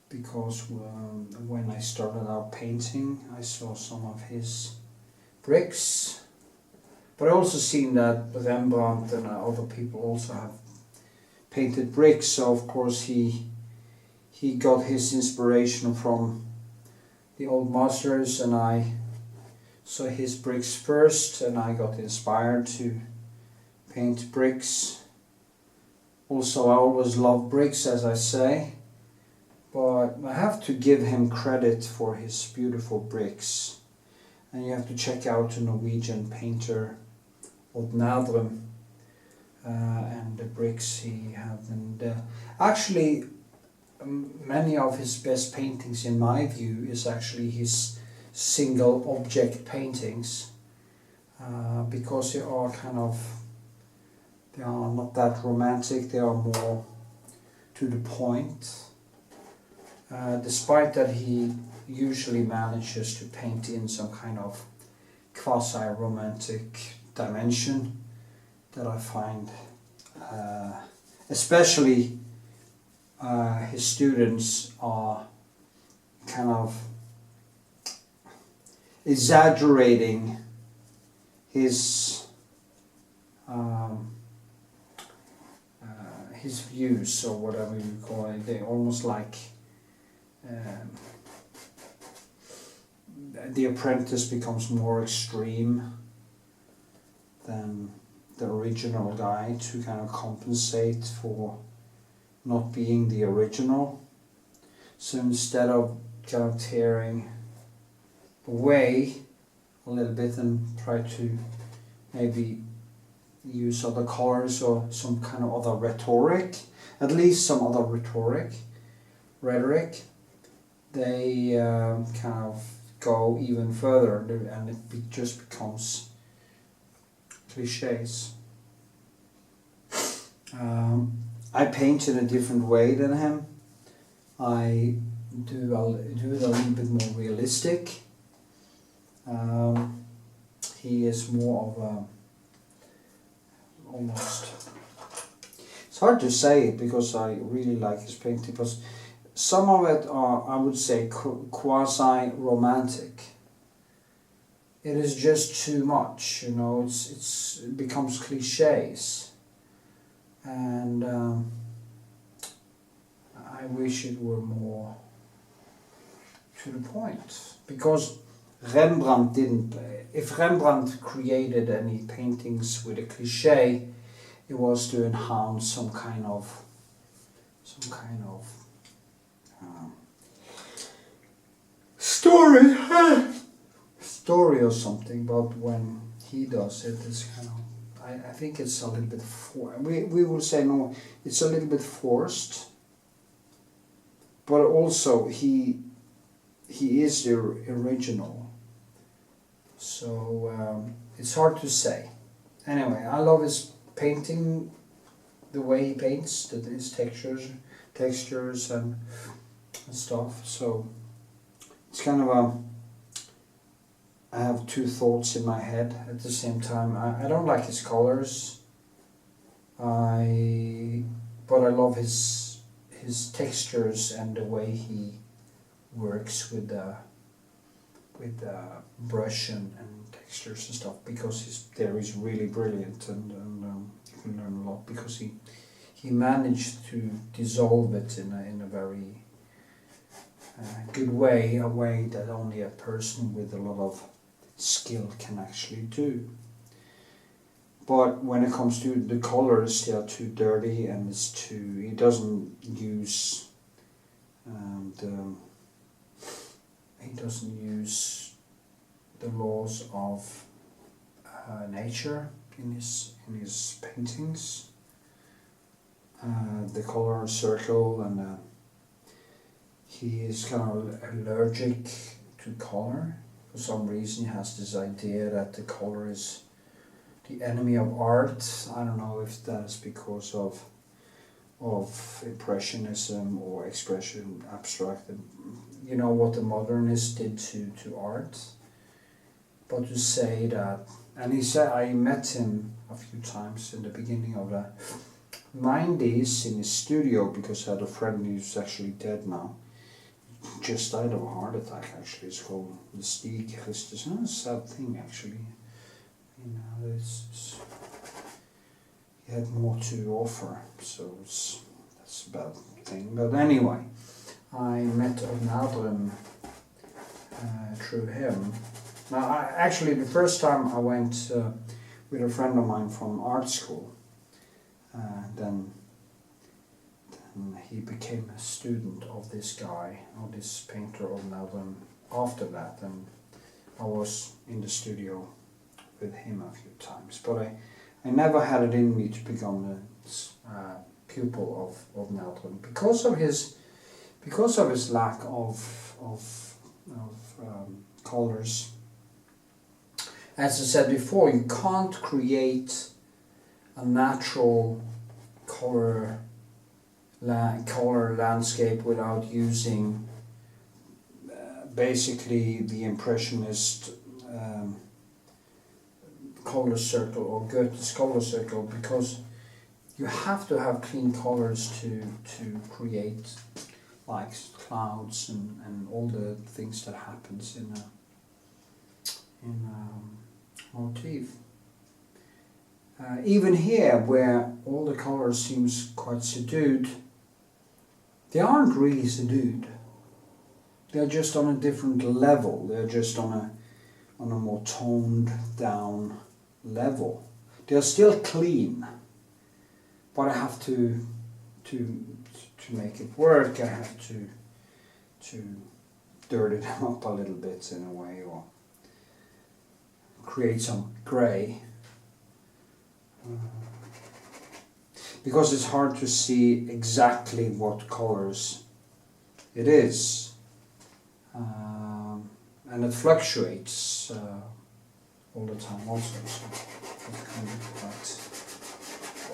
Because when I started out painting, I saw some of his bricks, but I also seen that Rembrandt and other people also have painted bricks. So of course he he got his inspiration from the old masters, and I saw his bricks first, and I got inspired to paint bricks. Also, I always love bricks, as I say, but I have to give him credit for his beautiful bricks. And you have to check out a Norwegian painter, Odd Nadrum, and the bricks he had. And actually, many of his best paintings, in my view, is actually his single object paintings, because they are not that romantic, they are more to the point, despite that he usually manages to paint in some kind of quasi-romantic dimension that I find, especially his students are kind of exaggerating his views, or whatever you call it. They almost like the apprentice becomes more extreme than the original guy to kind of compensate for not being the original. So instead of kind of tearing away a little bit and try to maybe use other colors or some kind of other rhetoric, at least some other rhetoric, they kind of go even further, and it just becomes cliches. I paint in a different way than him. I do it a little bit more realistic. He is more of a almost, it's hard to say it because I really like his painting, because some of it are, I would say, quasi-romantic. It is just too much, you know, it becomes cliches, and I wish it were more to the point, because Rembrandt didn't. If Rembrandt created any paintings with a cliche, it was to enhance some kind of story or something. But when he does it, it's kind of, I think it's a little bit we will say no, it's a little bit forced. But also he is the original. So it's hard to say. Anyway, I love his painting, the way he paints, his textures and stuff. So it's kind of I have two thoughts in my head at the same time. I don't like his colors. But I love his textures and the way he works with brush and textures and stuff, because he's really brilliant, and you can learn a lot, because he managed to dissolve it in a very good way, a way that only a person with a lot of skill can actually do. But when it comes to the colors, they are too dirty, and he doesn't use the laws of nature in his paintings. The color circle, and he is kind of allergic to color. For some reason, he has this idea that the color is the enemy of art. I don't know if that is because of impressionism or expression, abstract, you know, what the modernists did to art. But to say that, and he said, I met him a few times in the beginning of the 90s in his studio, because I had a friend who's actually dead now. Just died of a heart attack, actually. It's called the Stig. It's a sad thing, actually. You know, he had more to offer, so that's a bad thing. But anyway, I met Knut through him. Now, actually, the first time I went with a friend of mine from art school, then he became a student of this guy, of this painter of Knut. After that, and I was in the studio with him a few times, but I never had it in me to become a pupil of Knut because of his lack of colors. As I said before, you can't create a natural color landscape without using basically the impressionist color circle or Goethe's color circle, because you have to have clean colors to create like clouds and all the things that happens in a motif. Even here, where all the colors seems quite subdued, they aren't really subdued. They're just on a different level. They're just on a more toned down level. They're still clean, but I have to make it work. I have to dirty them up a little bit in a way, or create some grey. Because it's hard to see exactly what colors it is, and it fluctuates all the time also, so it can be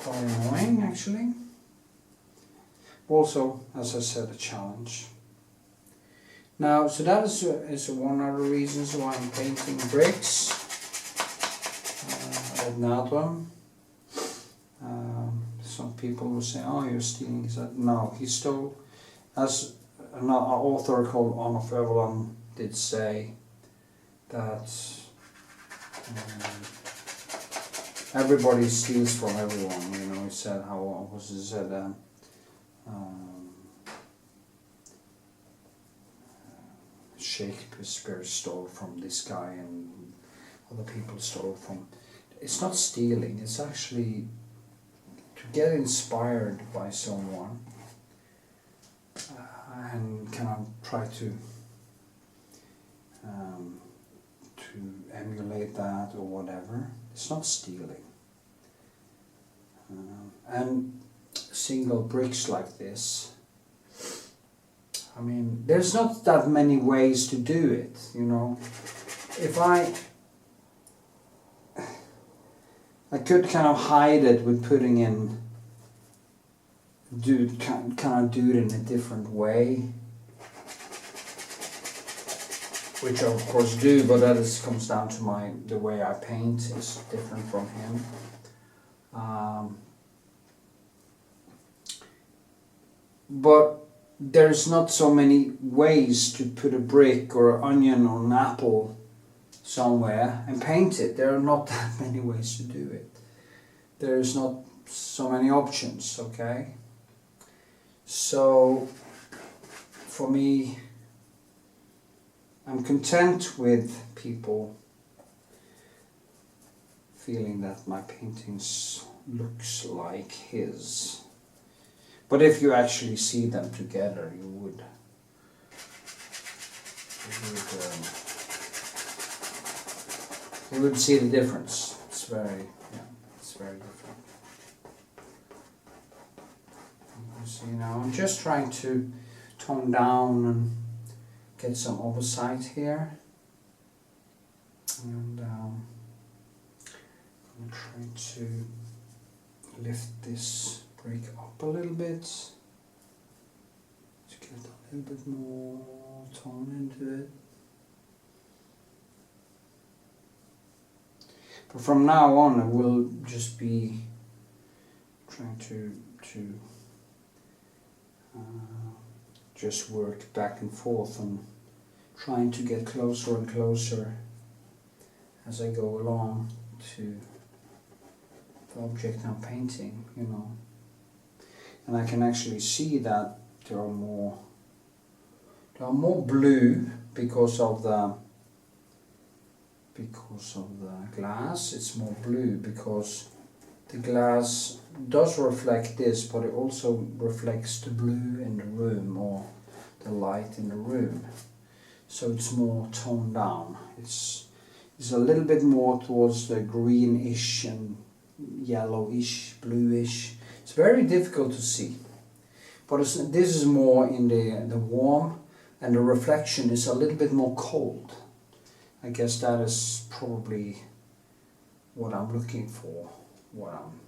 quite annoying actually. Also, as I said, a challenge. Now, so that is one of the reasons why I'm painting bricks of Knut. Some people will say, "Oh, you're stealing." He said, "No, he stole." As an author called Anna Vikshåland did say, that everybody steals from everyone. You know, he said, how was it said? Shakespeare stole from this guy, and other people stole from. It's not stealing. It's actually to get inspired by someone and kind of try to emulate that or whatever. It's not stealing. And single bricks like this, I mean, there's not that many ways to do it, you know. If I could kind of hide it with putting in, kind of do it in a different way, which I of course do, but that comes down to the way I paint is different from him. But there's not so many ways to put a brick or an onion or an apple somewhere and paint it. There are not that many ways to do it. There's not so many options, okay? So for me, I'm content with people feeling that my paintings looks like his. But if you actually see them together, you would see the difference. It's very different. You see now, I'm just trying to tone down and get some oversight here, and I'm trying to lift this brick up a little bit to get a little bit more tone into it. But from now on, I will just be trying to just work back and forth and trying to get closer and closer as I go along to the object I'm painting, you know. And I can actually see that there are more They are more blue because of the glass. It's more blue because the glass does reflect this, but it also reflects the blue in the room or the light in the room. So it's more toned down. It's a little bit more towards the greenish and yellowish, bluish. It's very difficult to see. But this is more in the warm, and the reflection is a little bit more cold. I guess that is probably what I'm looking for, what I'm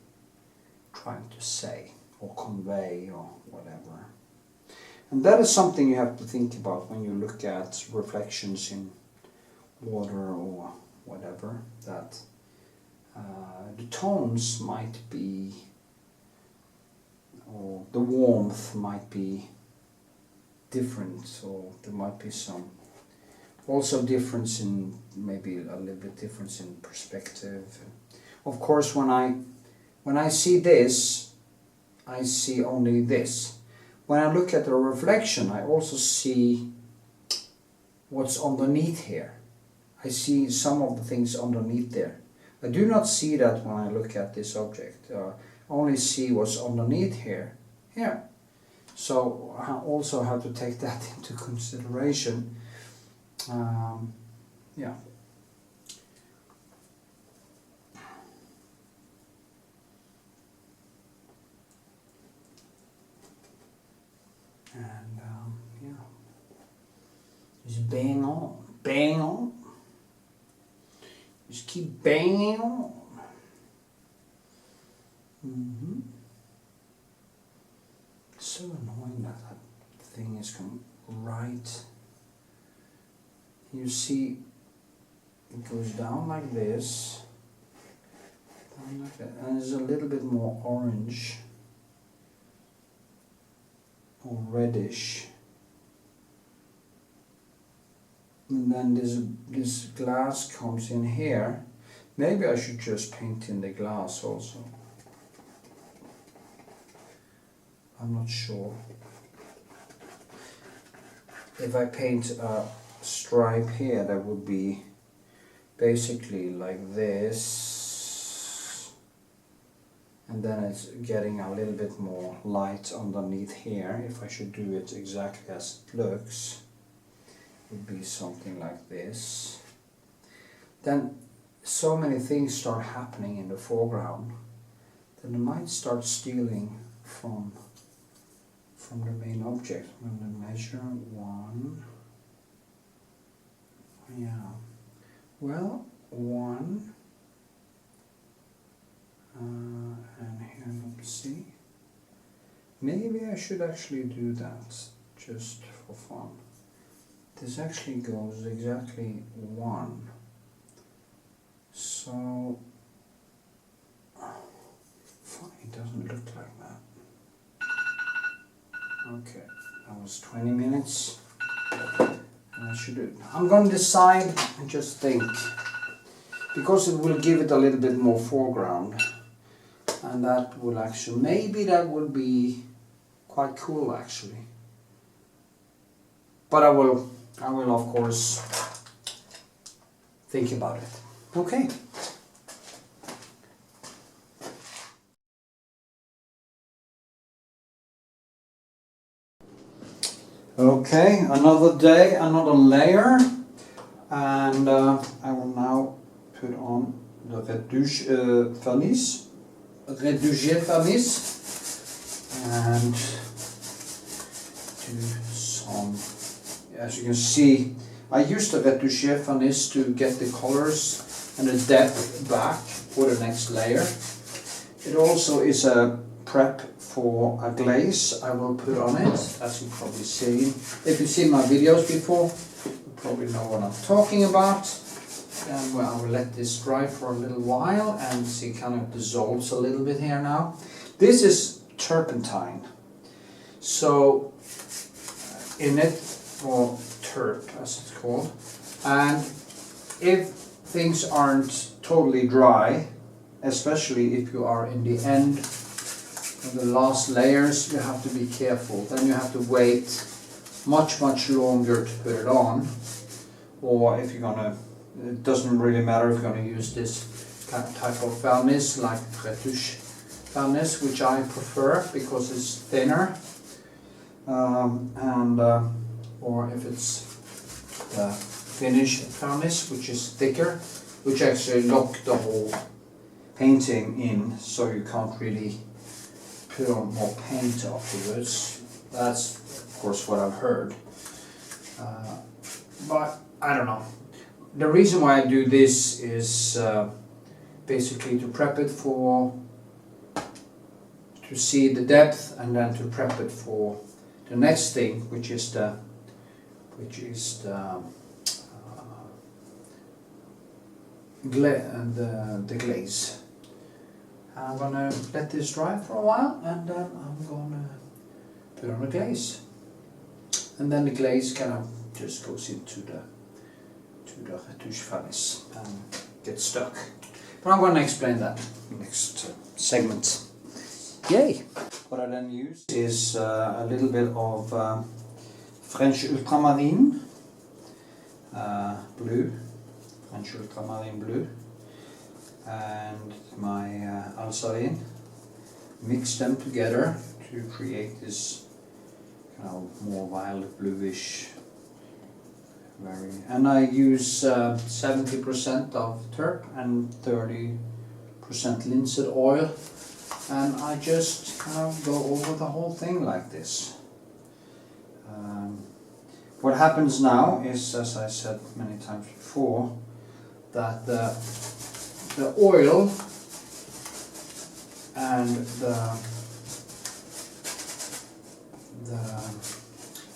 trying to say or convey or whatever. And that is something you have to think about when you look at reflections in water or whatever, that the tones might be, or the warmth might be different, or there might be some also difference in, maybe a little bit difference in perspective. Of course, when I see this, I see only this. When I look at the reflection, I also see what's underneath here. I see some of the things underneath there. I do not see that when I look at this object. I only see what's underneath here. So I also have to take that into consideration. Yeah. And yeah, just bang on, just keep banging on. So annoying that thing is coming right. You see, it goes down like this, down like that, and there's a little bit more orange or reddish. And then this glass comes in here. Maybe I should just paint in the glass also. I'm not sure. If I paint a stripe here, that would be basically like this, and then it's getting a little bit more light underneath here. If I should do it exactly as it looks, it would be something like this. Then so many things start happening in the foreground that I might start stealing from the main object. I'm going to measure one. Yeah, well, one, and here, let's see. Maybe I should actually do that just for fun. This actually goes exactly one. So, fine, it doesn't look like that. Okay, that was 20 minutes. And I should do it. I'm going to decide and just think, because it will give it a little bit more foreground, and that will actually, maybe that will be quite cool actually. But I will of course think about it. Okay. Okay, another day, another layer, and I will now put on the Retouching Varnish, and do some, as you can see, I use the Retouching Varnish to get the colors and the depth back for the next layer. It also is a prep for a glaze I will put on it, as you probably see. If you've seen my videos before, you probably know what I'm talking about. And well, I will let this dry for a little while and see, kind of dissolves a little bit here now. This is turpentine. So in it, or terp as it's called, and if things aren't totally dry, especially if you are in the end of the last layers, you have to be careful. Then you have to wait much longer to put it on, or if you're gonna, it doesn't really matter if you're gonna use this type of varnish like retouche varnish, which I prefer because it's thinner, or if it's the finish varnish, which is thicker, which actually lock the whole painting in, so you can't really put on more paint afterwards. That's of course what I've heard, but I don't know. The reason why I do this is basically to prep it to see the depth, and then to prep it for the next thing, which is the glaze. I'm gonna let this dry for a while, and then I'm gonna put on the glaze, and then the glaze kind of just goes into the retouche varnish and gets stuck. But I'm gonna explain that next segment. Yay! What I then use is a little bit of French ultramarine blue, French ultramarine blue, and my alsarin. Mix them together to create this kind of more violet bluish. And I use 70% of turp and 30% linseed oil, and I just kind of go over the whole thing like this. What happens now is, as I said many times before, that the oil and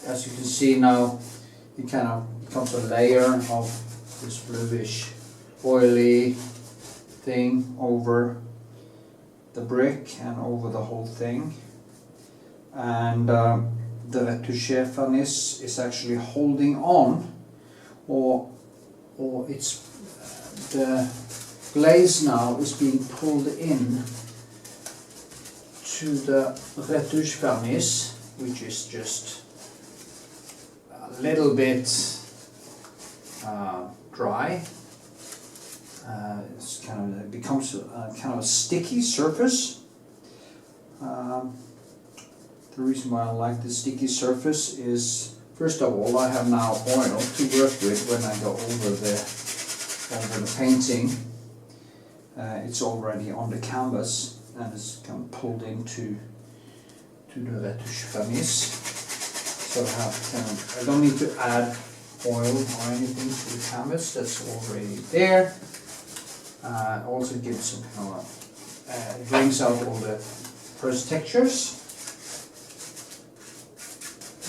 as you can see now, it kind of becomes a layer of this bluish oily thing over the brick and over the whole thing, and the retouche varnish is actually holding on, or it's the glaze now is being pulled in to the retouche varnish, which is just a little bit dry. It's it becomes kind of a sticky surface. The reason why I like the sticky surface is, first of all, I have now oil to work with when I go over the painting. It's already on the canvas and it's kind of pulled into the retouche varnish. So I don't need to add oil or anything to the canvas, that's already there. Also gives some kind of it brings out all the first textures,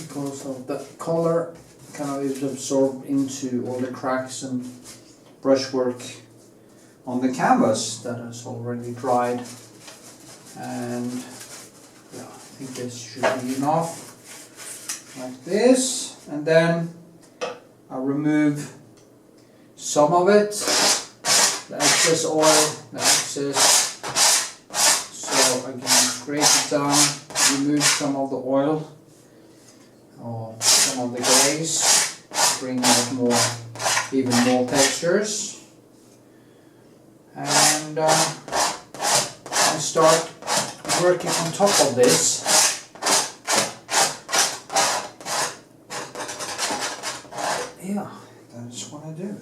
because of the color kind of is absorbed into all the cracks and brushwork on the canvas that is already dried. And yeah, I think this should be enough, like this. And then I'll remove some of it, the excess oil, the excess, so I can scrape it down, remove some of the oil or some of the glaze, bring out even more textures, and I start working on top of this. Yeah, that's what I do.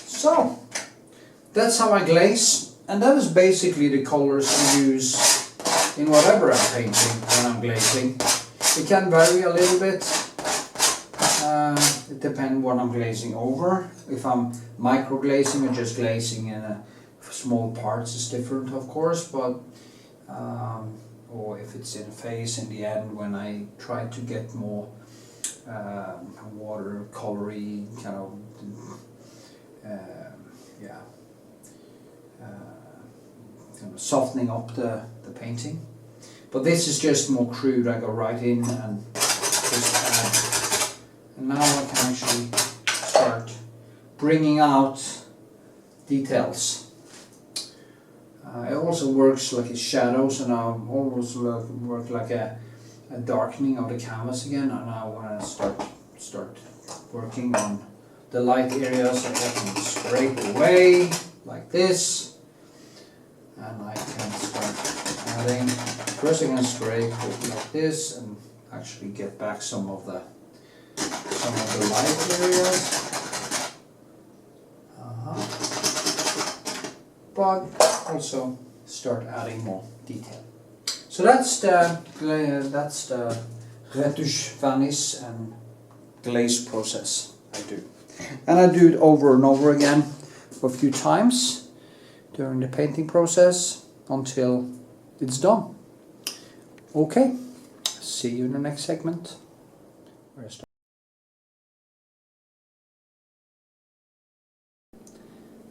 So that's how I glaze, and that is basically the colors I use in whatever I'm painting when I'm glazing. It can vary a little bit. It depends what I'm glazing over. If I'm micro glazing or just glazing in small parts, is different, of course. But or if it's in a phase in the end when I try to get more watercolory kind of kind of softening up the painting. But this is just more crude. I go right in and just add. And now I can actually start bringing out details. It also works like shadows, and I almost work like a darkening of the canvas again. And I want to start working on the light areas. I can scrape away like this, and I can start adding. First, I can scrape it like this and actually get back some of the light areas. But also start adding more detail. So that's the retouch varnish and glaze process I do. And I do it over and over again for a few times during the painting process until it's done. Okay, see you in the next segment.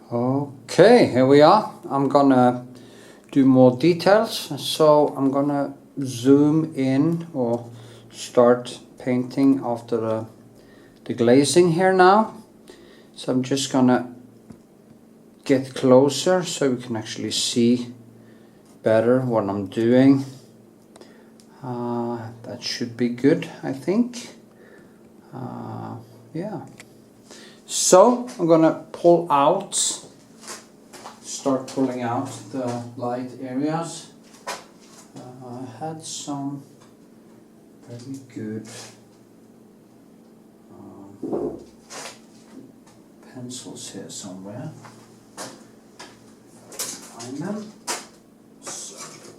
Okay, here we are. I'm gonna do more details, so I'm gonna zoom in or start painting after the glazing here now. So I'm just gonna get closer so we can actually see better what I'm doing. That should be good, I think. Yeah. So I'm gonna start pulling out the light areas. I had some very good pencils here somewhere. Find them. So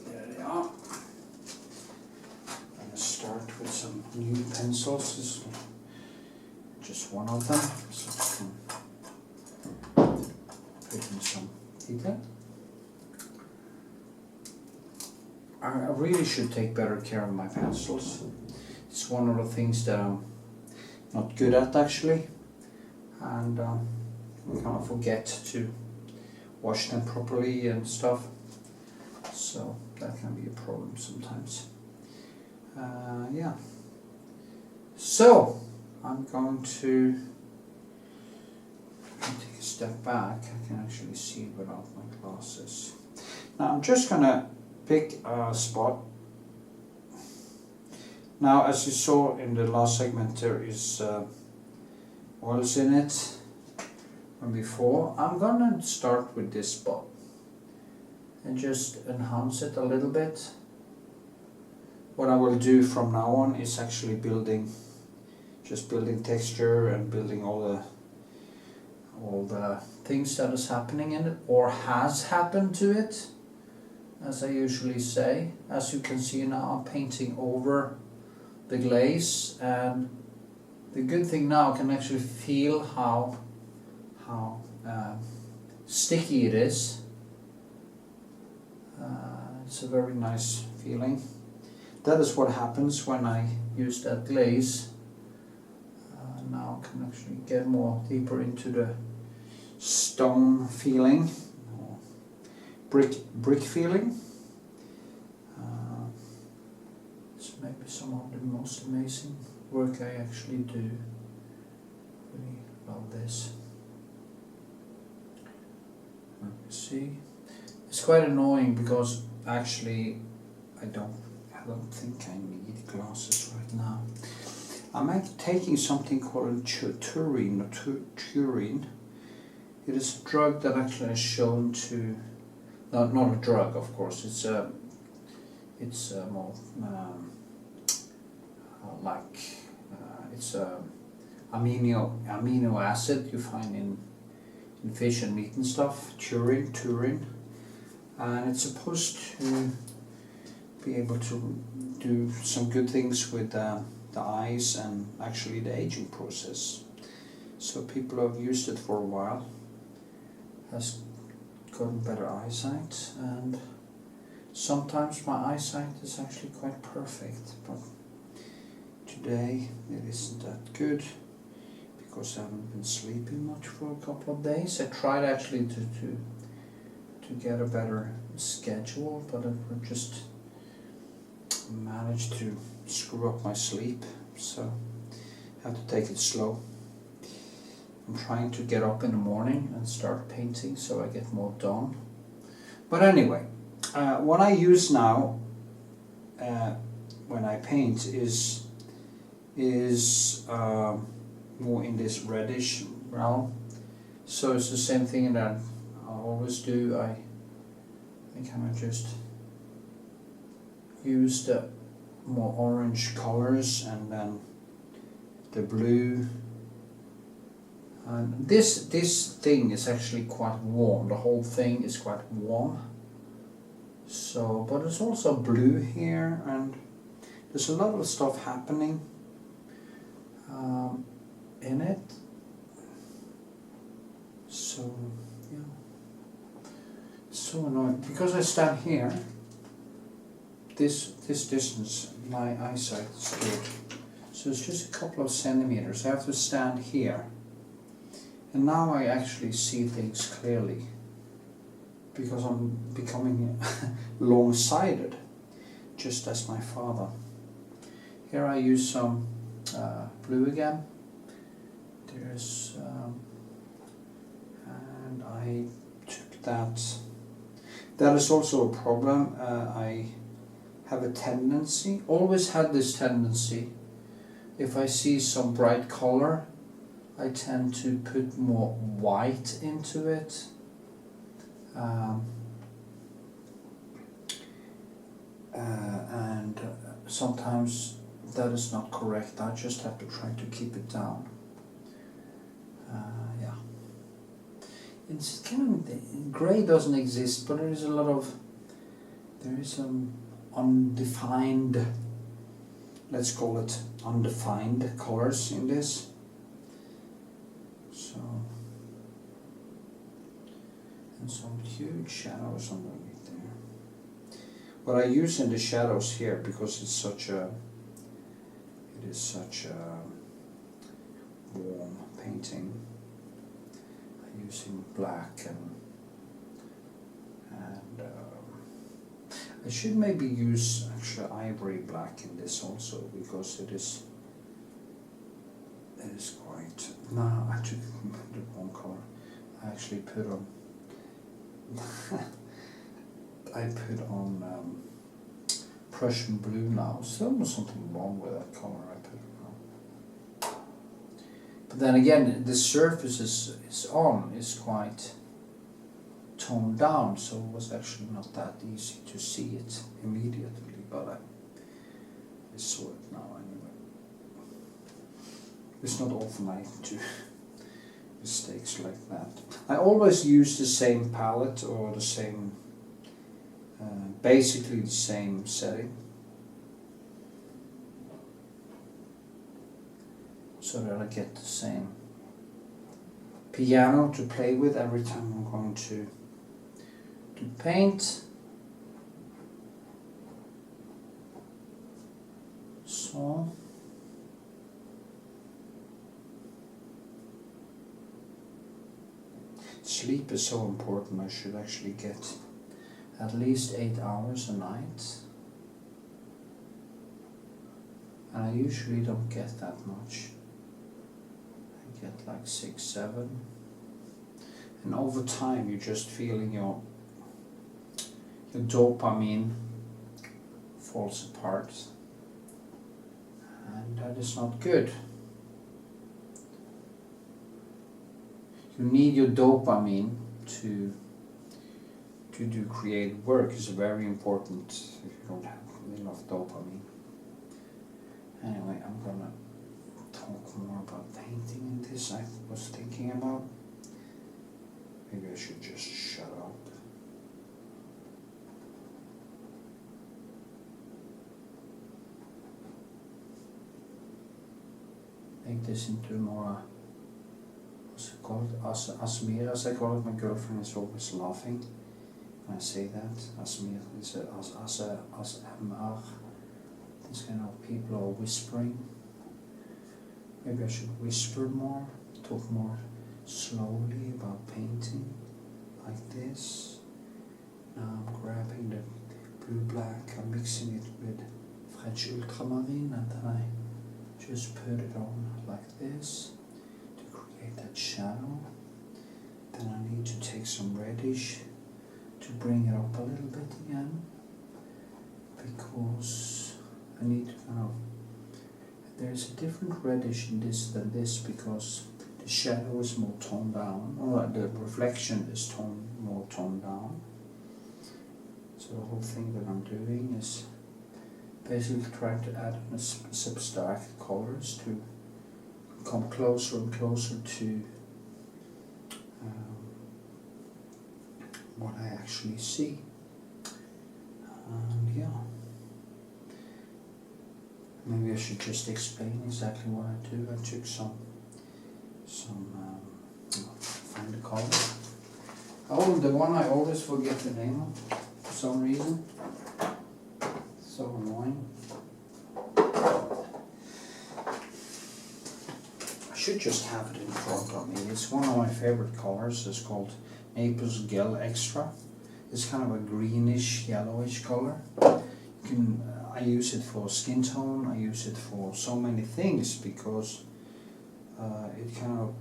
there they are. I'm gonna start with some new pencils. This is just one of them. So I can put in some detail. I really should take better care of my pencils. It's one of the things that I'm not good at actually, and I kind of forget to wash them properly and stuff, so that can be a problem sometimes. Yeah, so I'm going to take a step back. I can actually see without my glasses. Now I'm just gonna pick a spot. Now, as you saw in the last segment, there is oils in it from before. I'm gonna start with this spot and just enhance it a little bit. What I will do from now on is actually building texture and building all the things that is happening in it or has happened to it, as I usually say. As you can see now, I'm painting over the glaze, and the good thing now, I can actually feel how sticky it is. It's a very nice feeling. That is what happens when I use that glaze. Now I can actually get more deeper into the stone feeling, or brick feeling. It's maybe some of the most amazing work I actually do. Really love this. See, it's quite annoying because actually I don't think I need glasses right now. I'm taking something called Toushing. It is a drug that actually is shown to, not a drug of course, it's more it's amino acid you find in fish and meat and stuff, Toushing, and it's supposed to be able to do some good things with the eyes and actually the aging process. So people who have used it for a while has gotten better eyesight, and sometimes my eyesight is actually quite perfect, but today it isn't that good because I haven't been sleeping much for a couple of days. I tried actually to get a better schedule, but I just managed to screw up my sleep, so I have to take it slow. I'm trying to get up in the morning and start painting so I get more done. But anyway, what I use now when I paint is more in this reddish brown. So it's the same thing that I always do. I kind of just use the more orange colors and then the blue. And this thing is actually quite warm. The whole thing is quite warm. So, but it's also blue here, and there's a lot of stuff happening in it. So yeah, it's so annoying because I stand here. This distance, my eyesight is good. So it's just a couple of centimeters. I have to stand here. And now I actually see things clearly because I'm becoming long-sighted, just as my father. Here I use some blue again. There's and I took that. That is also a problem. I have a tendency, always had this tendency, if I see some bright color, I tend to put more white into it. And sometimes that is not correct. I just have to try to keep it down. Yeah. It's kind of, gray doesn't exist, but there is a lot of, there is some undefined, let's call it undefined colors in this. So, and some huge shadows underneath there. What I use in the shadows here, because it's such a, it is such a warm painting, I'm using black and I should maybe use actually ivory black in this also, because it is quite, no, I took the wrong color. I actually put on I put on Prussian blue now, so there was something wrong with that color I put on. But then again, the surface is quite toned down, so it was actually not that easy to see it immediately, but I saw it now anyway. It's not often I do mistakes like that. I always use the same palette or the same, basically the same setting, so that I get the same piano to play with every time I'm going to paint. So sleep is so important. I should actually get at least 8 hours a night, and I usually don't get that much. I get like 6, 7, and over time you're just feeling your dopamine falls apart, and that is not good. You need your dopamine to do creative work. Is very important if you don't have enough dopamine. Anyway, I'm gonna talk more about painting in this. I was thinking about, maybe I should just shut up. Make this into more, what's it called? Asmir, as I call it. My girlfriend is always laughing when I say that. Asmir is ASMR. This kind of people are whispering. Maybe I should whisper more, talk more slowly about painting, like this. Now I'm grabbing the blue-black, I'm mixing it with French ultramarine, and then I just put it on like this to create that shadow. some reddish to bring it up a little bit again, because I need to kind of, there's a different reddish in this than this, because the shadow is more toned down, or the reflection is more toned down. So the whole thing that I'm doing is basically trying to add in subtract colors to come closer and closer to what I actually see. And yeah, maybe I should just explain exactly what I do. I took find the color. Oh, the one I always forget the name of for some reason. So annoying. I should just have it in front of me. It's one of my favorite colors. It's called Naples Gel Extra. It's kind of a greenish, yellowish color. I use it for skin tone. I use it for so many things, because it kind of,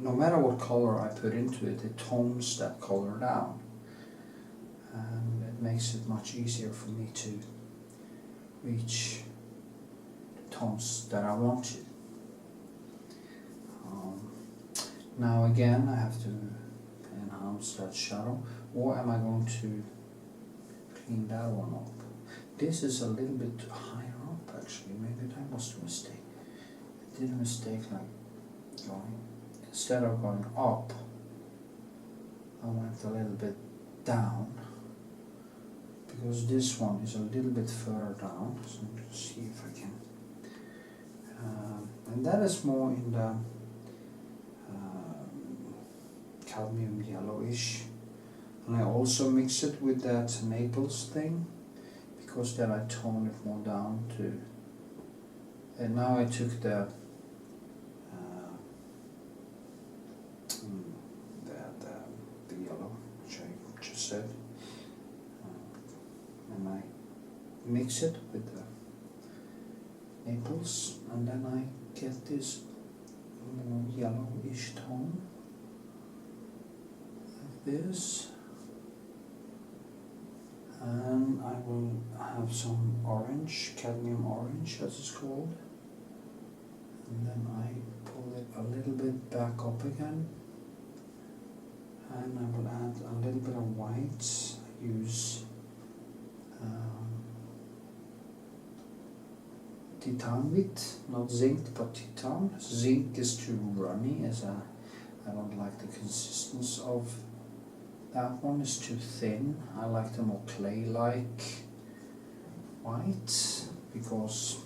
no matter what color I put into it, it tones that color down, and it makes it much easier for me to reach the tones that I want to. Now again, I have to enhance that shadow, or am I going to clean that one up? This is a little bit higher up actually, maybe that was a mistake. I did a mistake, like going, instead of going up, I went a little bit down, because this one is a little bit further down. So let's see if I can, and that is more in the cadmium yellowish, and I also mix it with that Naples thing, because then I tone it more down to, and now I took the yellow, which I just said, and I mix it with the Naples, and then I get this more yellowish tone, like this, and I will have some orange, cadmium orange as it's called, and then I pull it a little bit back up again, and I will add a little bit of white. I use titanite, not zinc but titan. Zinc is too runny, I don't like the consistency of that one, is too thin. I like the more clay-like white, because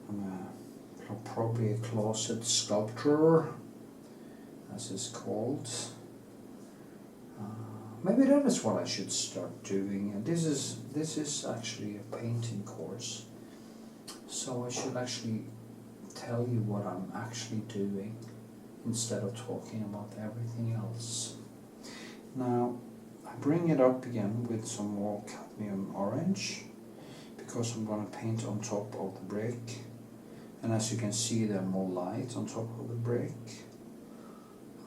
I'm probably a closet sculptor, as it's called. Maybe that is what I should start doing. And this is actually a painting course, so I should actually tell you what I'm actually doing instead of talking about everything else. Now I bring it up again with some more cadmium orange, because I'm going to paint on top of the brick, and as you can see, there are more light on top of the brick.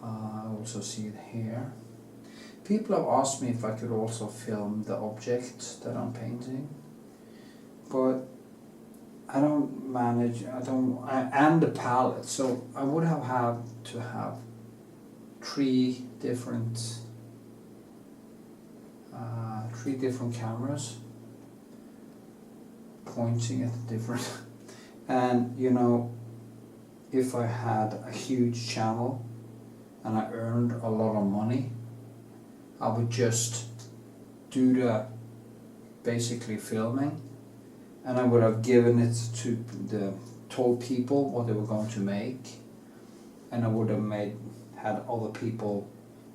I also see it here. People have asked me if I could also film the object that I'm painting, but I don't manage, and the palette, so I would have had to have three different cameras pointing at different, and you know, if I had a huge channel and I earned a lot of money, I would just do the basically filming, and I would have given it to told people what they were going to make, and I would have had other people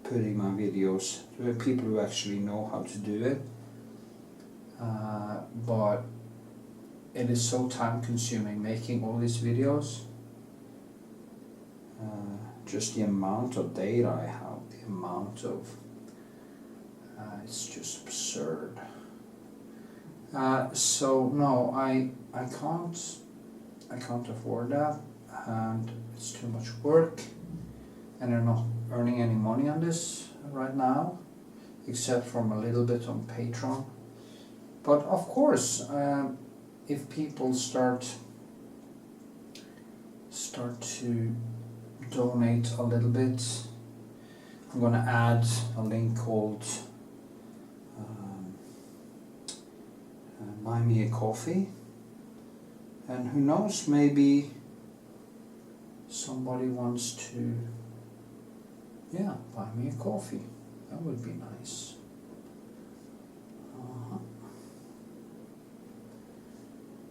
putting my videos, people who actually know how to do it, but it is so time consuming making all these videos. Just the amount of data I have, the amount of it's just absurd. So no, I can't afford that, and it's too much work, and I'm not earning any money on this. right now, except from a little bit on PATRON. But of course, if people start to donate a little bit, I'm going to add a link called Buy Me a Coffee, and who knows, maybe somebody wants to, yeah, buy me a coffee. That would be nice.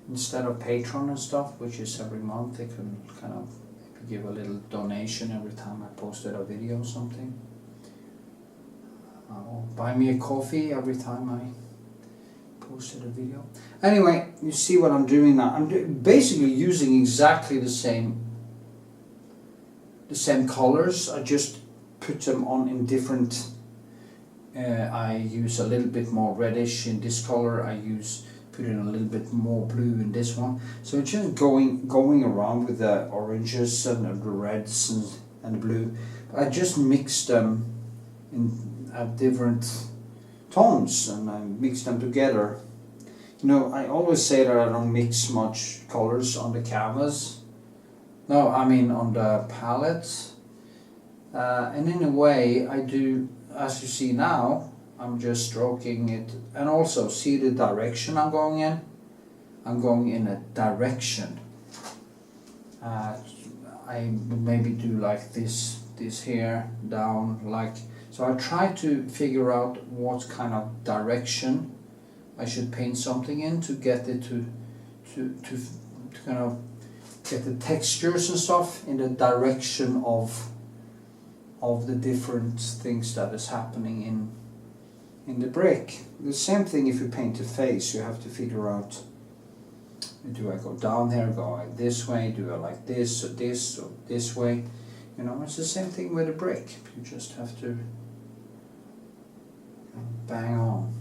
Instead of PATRON and stuff, which is every month, they can kind of maybe give a little donation every time I posted a video or something. Or buy me a coffee every time I posted a video. Anyway, you see what I'm doing now. I'm basically using exactly the same colors. I just put them on in different. I use a little bit more reddish in this color. Put in a little bit more blue in this one. So it's just going around with the oranges and the reds and the blue. I just mix them at different tones, and I mix them together. You know, I always say that I don't mix much colors on the canvas. No, I mean on the palette. And in a way I do, as you see now, I'm just stroking it, and also see the direction I'm going in. I'm going in a direction. I would maybe do like this here, down, like, so I try to figure out what kind of direction I should paint something in to get it to kind of get the textures and stuff in the direction of the different things that is happening in the brick. The same thing if you paint a face, you have to figure out, do I go down here, go like this way, do I like this or this way? You know, it's the same thing with a brick. You just have to bang on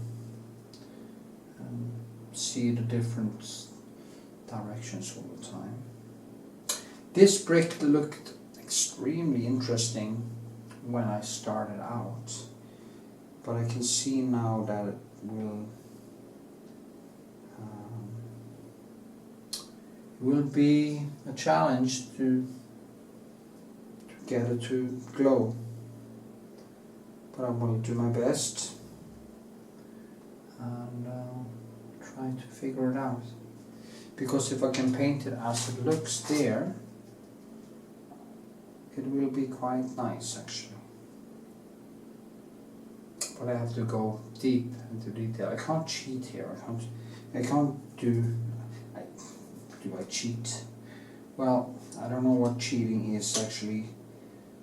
and see the different directions all the time. This brick looked extremely interesting when I started out, but I can see now that it will be a challenge to get it to glow, but I will do my best and try to figure it out, because if I can paint it as it looks there, it will be quite nice actually. But I have to go deep into detail. I can't cheat here. I can't do. Do I cheat? Well, I don't know what cheating is actually.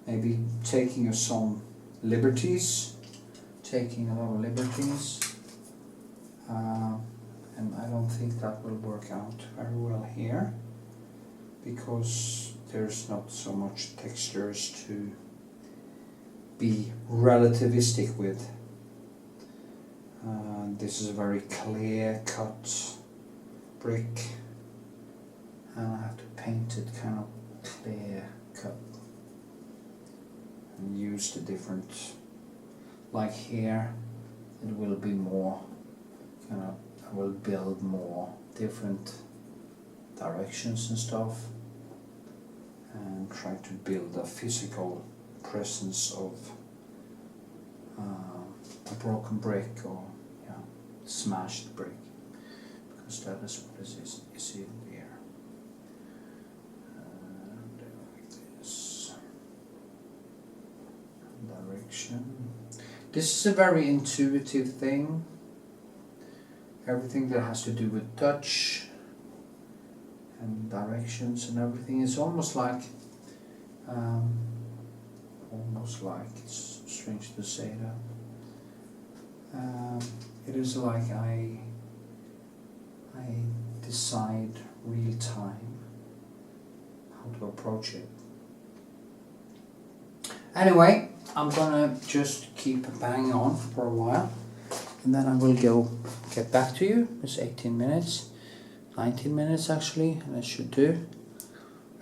Maybe taking some liberties, taking a lot of liberties, and I don't think that will work out very well here, because there's not so much textures to be relativistic with. This is a very clear cut brick, and I have to paint it kind of clear cut and use the different, like here it will be more kind of, I will build more different directions and stuff and try to build a physical presence of a broken brick, or smashed brick, because that is what this is in there. And like this direction. This is a very intuitive thing. Everything that has to do with touch and directions and everything is almost like it's strange to say that. It is like I decide real time how to approach it. Anyway, I'm gonna just keep banging on for a while, and then I will get back to you. It's 18 minutes, 19 minutes actually, and it should do.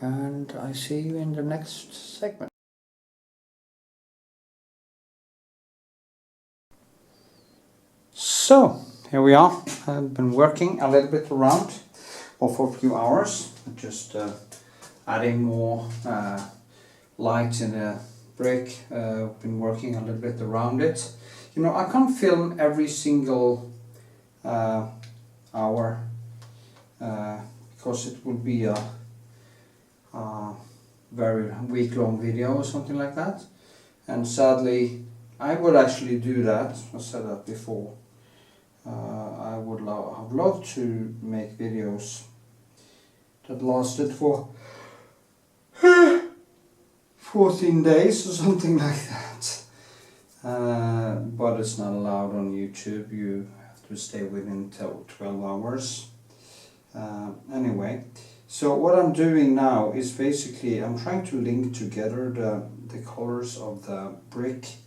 And I see you in the next segment. So here we are. I've been working a little bit around, or for a few hours, just adding more light in the brick. Been working a little bit around it. You know, I can't film every single hour because it will be a very week-long video or something like that. And sadly, I would actually do that. I said that before. I would have loved to make videos that lasted for 14 days or something like that. But it's not allowed on YouTube. You have to stay within 12 hours. Anyway, so what I'm doing now is basically I'm trying to link together the colors of the brick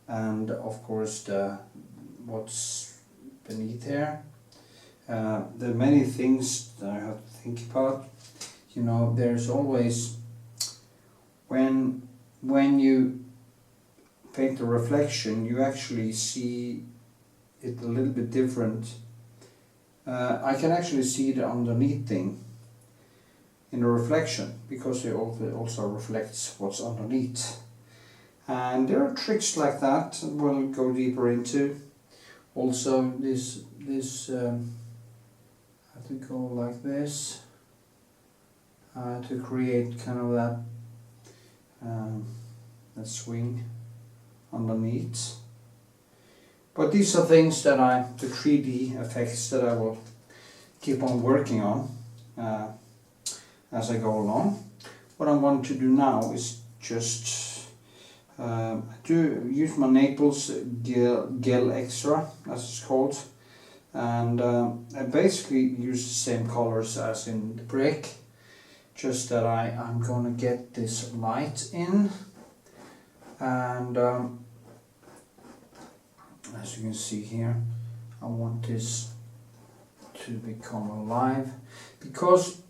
and of course what's beneath here. There are many things that I have to think about. You know, there's always when you paint the reflection, you actually see it a little bit different. I can actually see the underneath thing in the reflection because it also reflects what's underneath. And there are tricks like that we'll go deeper into. Also, this I have to go like this to create kind of that swing underneath. But these are things that the 3D effects that I will keep on working on as I go along. What I'm going to do now is just use my Naples Gel Extra, as it's called, and I basically use the same colors as in the brick, just that I'm going to get this light in, and as you can see here, I want this to become alive because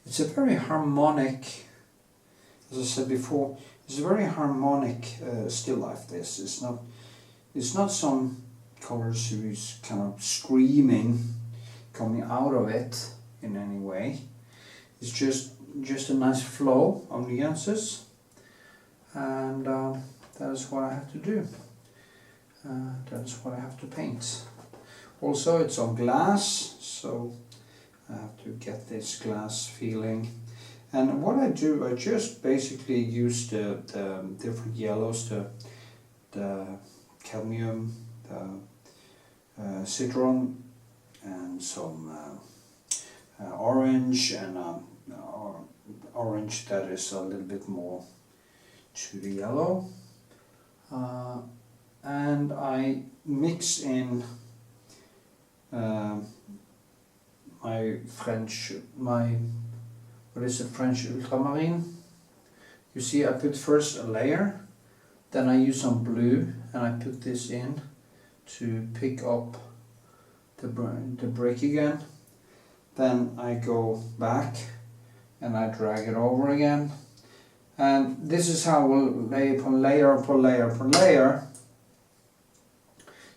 it's a very harmonic, as I said before, it's a very harmonic still life. This it's not some colors who's kind of screaming coming out of it in any way. It's just a nice flow of nuances, and that is what I have to do. That's what I have to paint. Also, it's on glass, so I have to get this glass feeling. And what I do, I just basically use the different yellows, the cadmium, the citron, and some orange, and orange that is a little bit more to the yellow. And I mix in French ultramarine. You see, I put first a layer, then I use some blue, and I put this in to pick up the brick again. Then I go back and I drag it over again. And this is how we'll lay upon layer upon layer upon layer,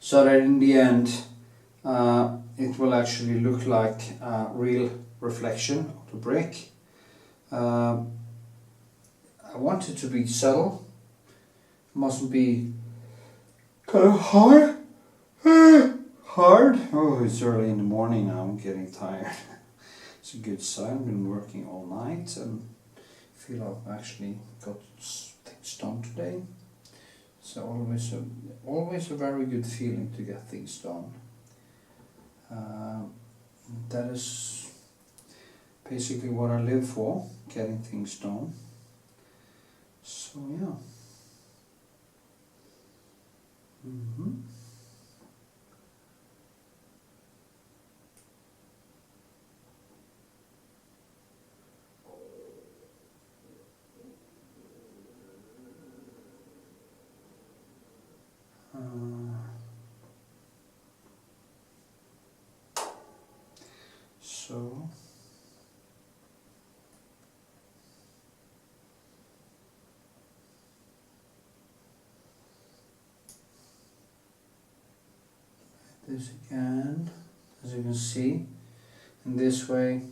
so that in the end it will actually look like a real reflection of the brick. I want it to be subtle. It mustn't be kind of hard. Oh, it's early in the morning now, I'm getting tired. It's a good sign. I've been working all night and feel I've actually got things done today. So always a very good feeling to get things done. That is basically what I live for, getting things done. So yeah. So this again, as you can see. In this way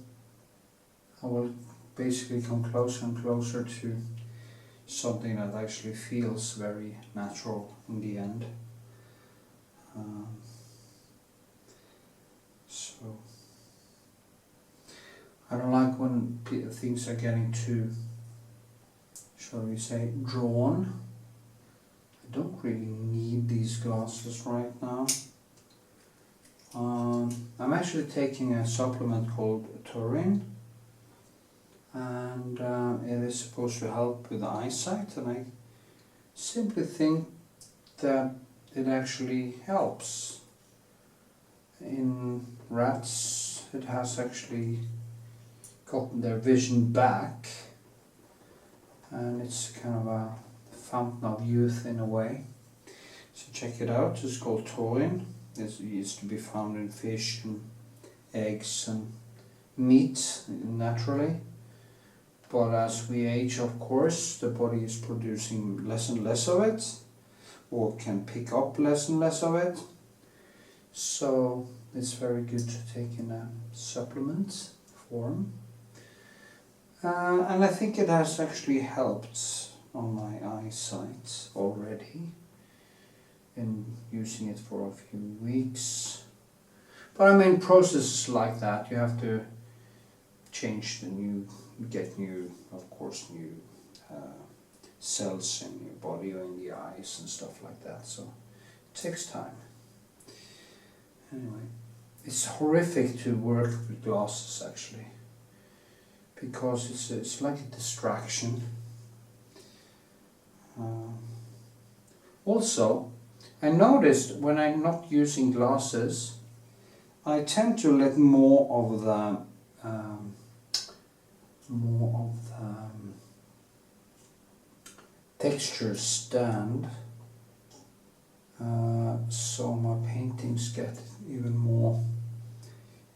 I will basically come closer and closer to something that actually feels very natural in the end. So I don't like when things are getting too, shall we say, drawn. I don't really need these glasses right now. I'm actually taking a supplement called taurine, and it is supposed to help with the eyesight, and I simply think that it actually helps. In rats it has actually gotten their vision back, and it's kind of a fountain of youth in a way. So check it out, it's called taurine. It used to be found in fish and eggs and meat naturally, but as we age, of course, the body is producing less and less of it, or can pick up less and less of it. So it's very good to take in a supplement form, and I think it has actually helped on my eyesight already. Been using it for a few weeks, but I mean, processes like that, you have to change get new, of course, new cells in your body or in the eyes and stuff like that, so it takes time. Anyway, it's horrific to work with glasses actually, because it's like a distraction. Also, I noticed when I'm not using glasses, I tend to let more of the texture stand, so my paintings get even more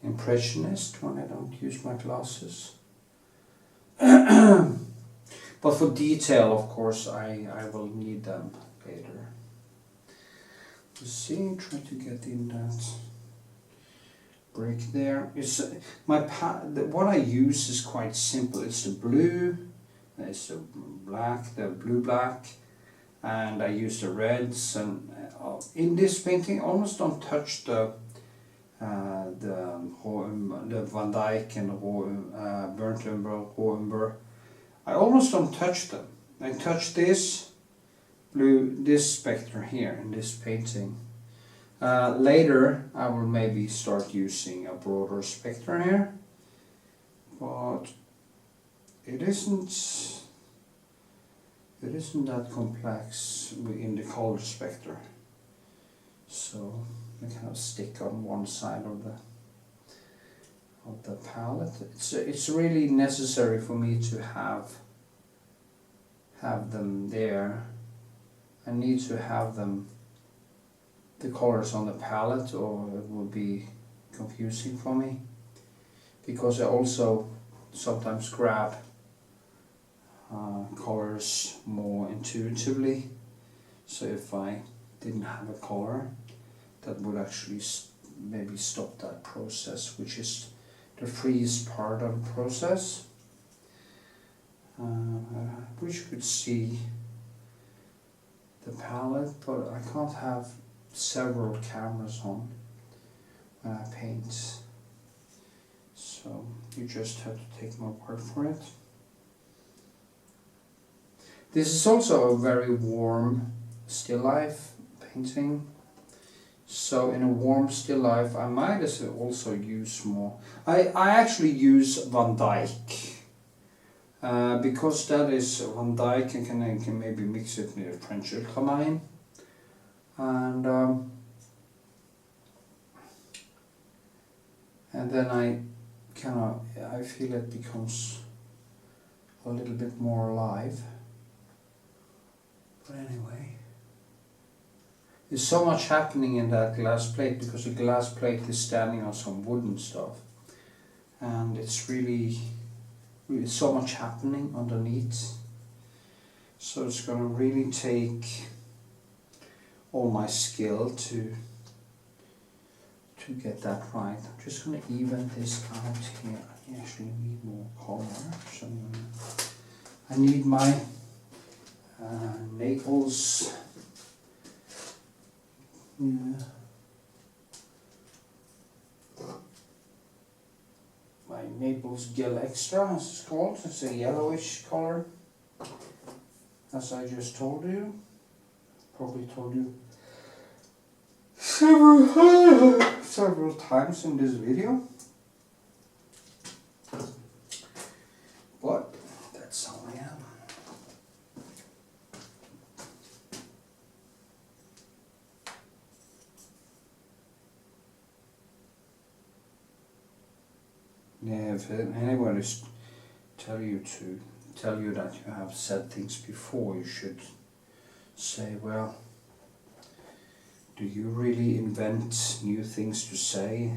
impressionist when I don't use my glasses. But for detail, of course, I will need them later. Let's see, try to get in that brick there. It's what I use is quite simple. It's the blue, it's the black, the blue-black, and I use the reds. And in this painting, I almost don't touch the Van Dyck and burnt umber, raw umber. I almost don't touch them. I touch this blue, this spectre here in this painting. Later I will maybe start using a broader spectre here, but it isn't that complex in the color spectre. So I kind of stick on one side of the palette. It's really necessary for me to have them there. I need to have them, the colors on the palette, or it will be confusing for me, because I also sometimes grab colors more intuitively. So if I didn't have a color, that would actually maybe stop that process, which is the freest part of the process. I wish you could see the palette, but I can't have several cameras on when I paint, so you just have to take my word for it. This is also a very warm still life painting, so in a warm still life I might as well also use more. I actually use Van Dyck, because that is Van Dyck, and I can maybe mix it with French ultramarine, and then I feel it becomes a little bit more alive. But anyway, there's so much happening in that glass plate, because the glass plate is standing on some wooden stuff, and it's really so much happening underneath. So it's going to really take all my skill to to get that right. I'm just going to even this out here. I actually need more color. So I need my Naples. Yeah. My Naples Gel Extra, as it's called. It's a yellowish color, as I just told you. Probably told you several times in this video, but that's how I am. Yeah, if anyone is tell you that you have said things before, you should say, well, do you really invent new things to say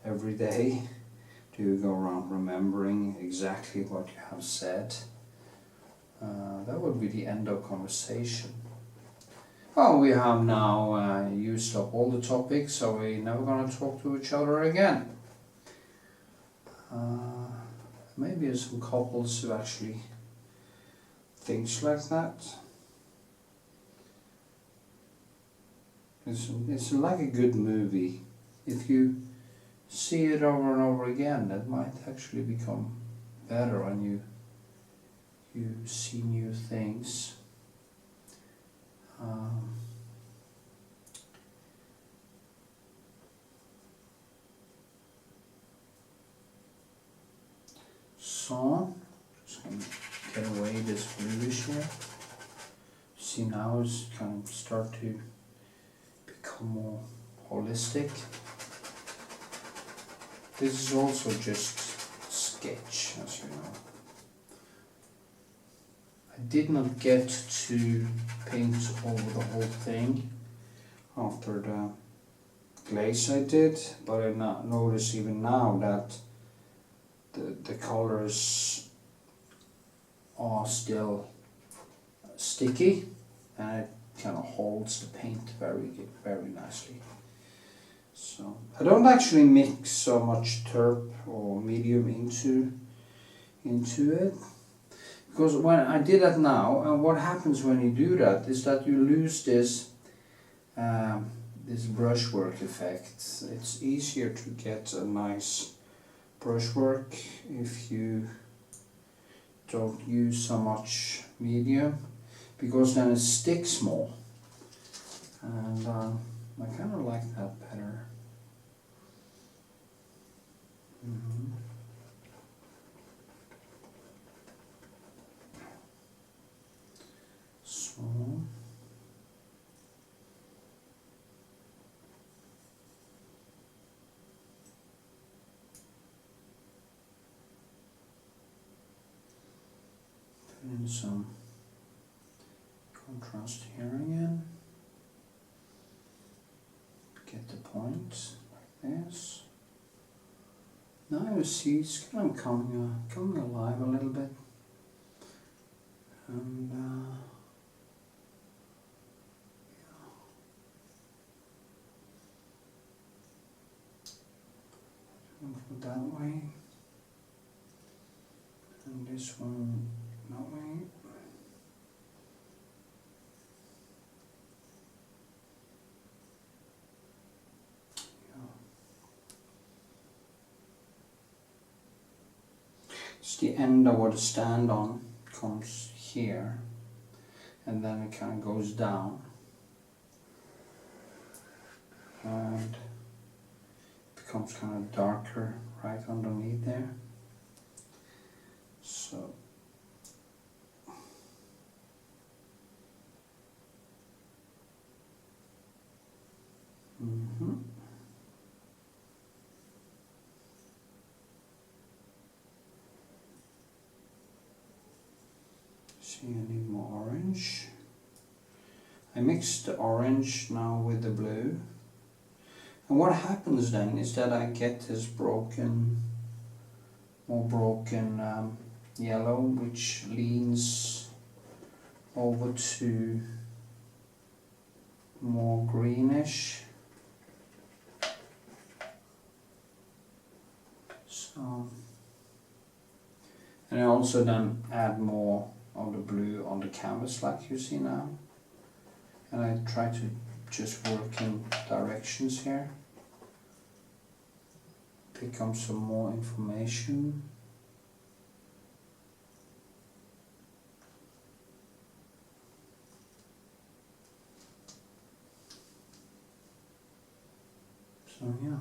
every day? Do you go around remembering exactly what you have said? That would be the end of conversation. Well, we have now used up all the topics, so we're never going to talk to each other again. Maybe some couples who actually thinks like that. It's like a good movie. If you see it over and over again, that might actually become better when you see new things. So, just going to get away this bluish here. See, now it's kind of start to become more holistic. This is also just sketch, as you know. I did not get to paint over the whole thing after the glaze I did, but I notice even now that the colors are still sticky, and it kind of holds the paint very nicely. So I don't actually mix so much terp or medium into it, because when I did that now, and what happens when you do that is that you lose this this brushwork effect. It's easier to get a nice brushwork if you don't use so much medium, because then it sticks more, and I kind of like that better. So put in some contrast here again. Get the point like this. Now you see it's kind of coming alive a little bit, and go that way, and this one that way. It's the end I want to stand on comes here, and then it kind of goes down, and becomes kind of darker right underneath there. So see, I need more orange. I mixed the orange now with the blue, and what happens then is that I get this more broken yellow, which leans over to more greenish. So, and I also then add more of the blue on the canvas like you see now. And I try to just work in directions here. Pick up some more information. So yeah.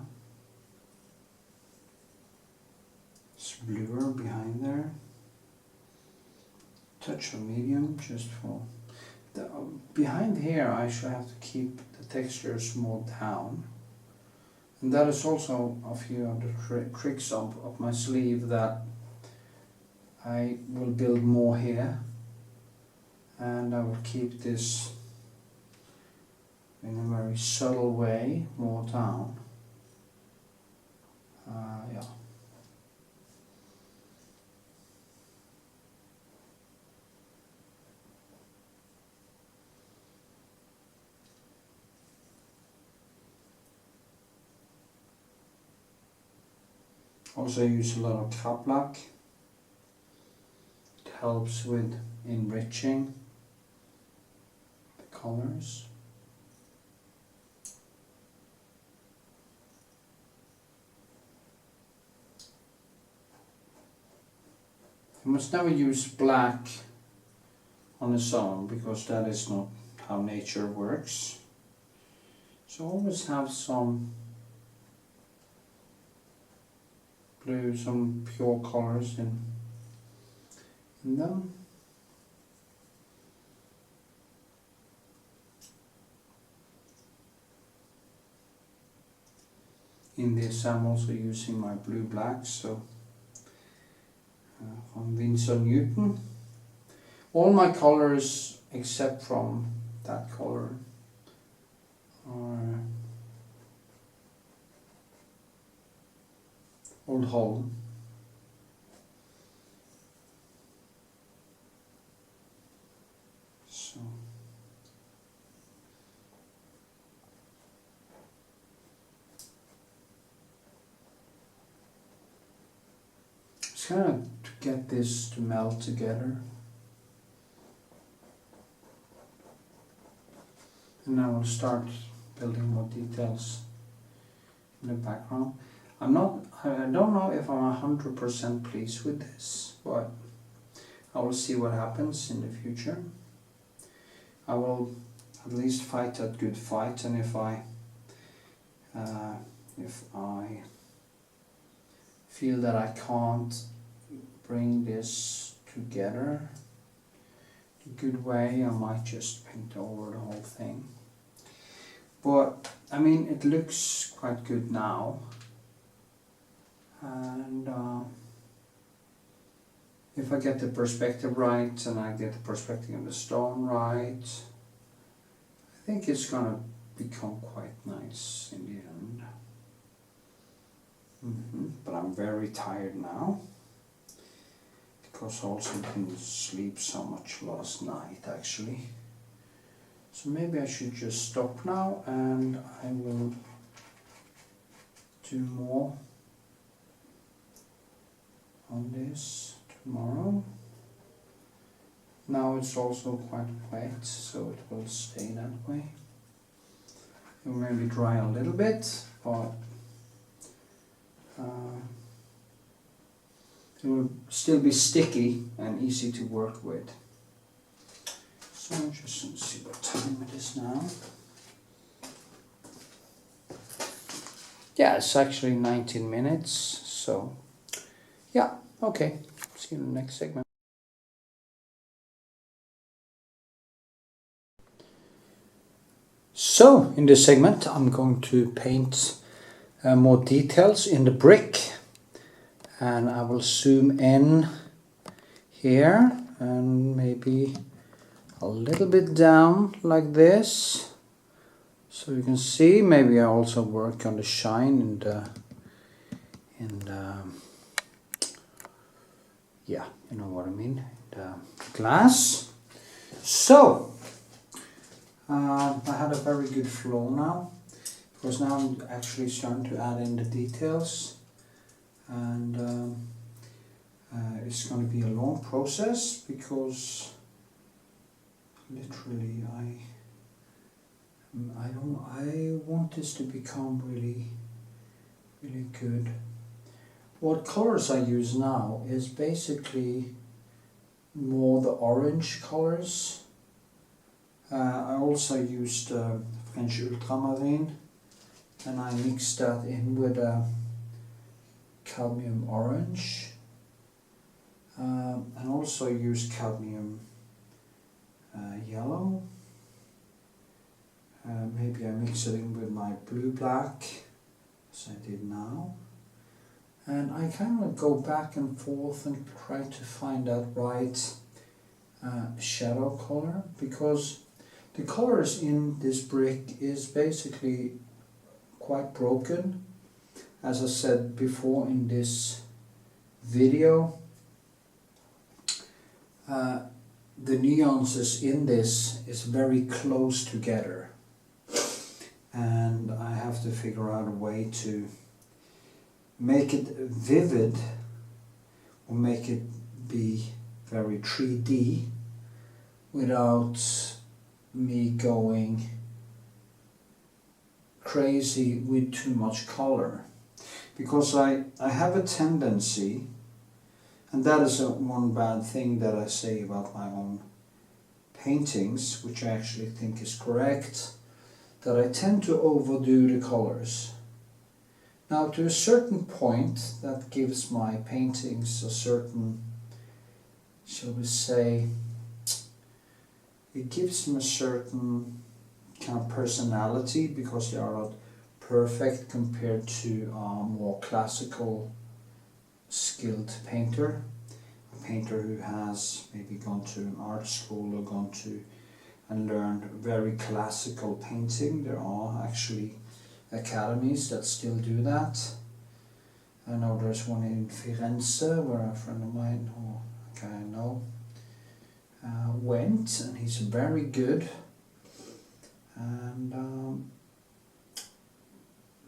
It's bluer behind there. Touch of medium just for the behind here. I should have to keep the textures more down, and that is also a few of the tricks of my sleeve that I will build more here, and I will keep this in a very subtle way more down. Yeah. Also use a lot of cap black. It helps with enriching the colors. You must never use black on its own, because that is not how nature works. So always have some blue, some pure colors in them. In this I'm also using my blue black, so from Winsor Newton. All my colors except from that color are old holland. So it's kind of to get this to melt together. And I will start building more details in the background. I don't know if I'm 100% pleased with this, but I will see what happens in the future. I will at least fight that good fight, and if I feel that I can't bring this together a good way, I might just paint over the whole thing. But I mean, it looks quite good now, and if I get the perspective right and I get the perspective of the stone right, I think it's gonna become quite nice in the end. But I'm very tired now, because I also didn't sleep so much last night actually. So maybe I should just stop now, and I will do more on this tomorrow. Now it's also quite wet, so it will stay that way. It will maybe dry a little bit, but it will still be sticky and easy to work with. So just see what time it is now. Yeah, it's actually 19 minutes, so yeah, okay. See you in the next segment. So, in this segment I'm going to paint more details in the brick, and I will zoom in here and maybe a little bit down like this, so you can see. Maybe I also work on the shine in the yeah, you know what I mean, the glass. So I had a very good flow now, because now I'm actually starting to add in the details, and it's going to be a long process because literally I want this to become really good. What colors I use now is basically more the orange colors. I also used French ultramarine, and I mixed that in with cadmium orange, and also used cadmium yellow. Maybe I mix it in with my blue black, as I did now. And I kind of go back and forth and try to find that right shadow color, because the colors in this brick is basically quite broken. As I said before in this video, the nuances in this is very close together, and I have to figure out a way to make it vivid or make it be very 3D without me going crazy with too much color, because I have a tendency, and that is one bad thing that I say about my own paintings, which I actually think is correct, that I tend to overdo the colors. Now, to a certain point, that gives my paintings a certain, shall we say, it gives them a certain kind of personality, because they are not perfect compared to a more classical skilled painter, a painter who has maybe gone to an art school or gone to and learned very classical painting. There are actually academies that still do that. I know there's one in Firenze where a friend of mine, or a guy I know, went, and he's very good. And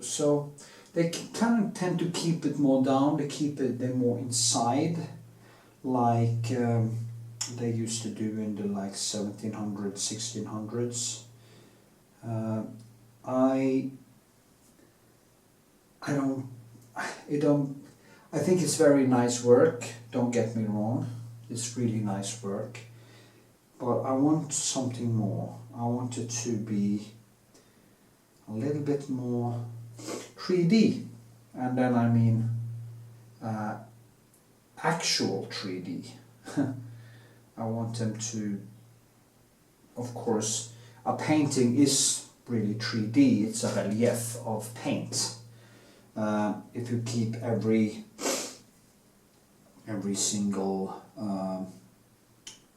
so they kind of tend to keep it more down, they keep it more inside, like they used to do in the like 1700s, 1600s. I think it's very nice work, don't get me wrong, it's really nice work, but I want something more. I want it to be a little bit more 3D, and then I mean actual 3D. I want them to, of course, a painting is really 3D, it's a relief of paint. If you keep every single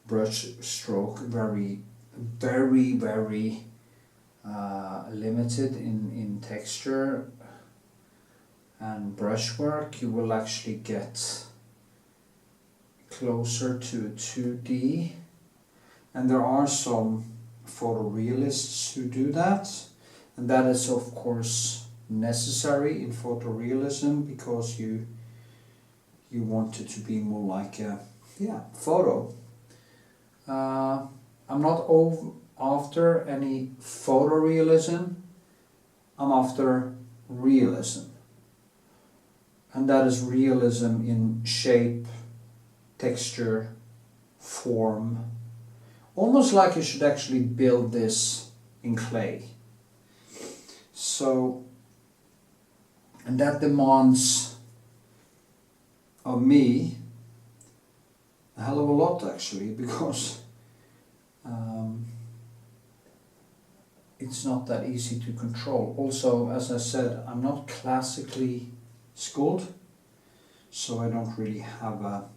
brush stroke very limited in texture and brushwork, you will actually get closer to a 2D. And there are some photorealists who do that, and that is of course necessary in photorealism, because you want it to be more like a photo. I'm not after any photorealism, I'm after realism, and that is realism in shape, texture, form, almost like you should actually build this in clay. So, and that demands of me a hell of a lot actually, because it's not that easy to control. Also, as I said, I'm not classically schooled, so I don't really have a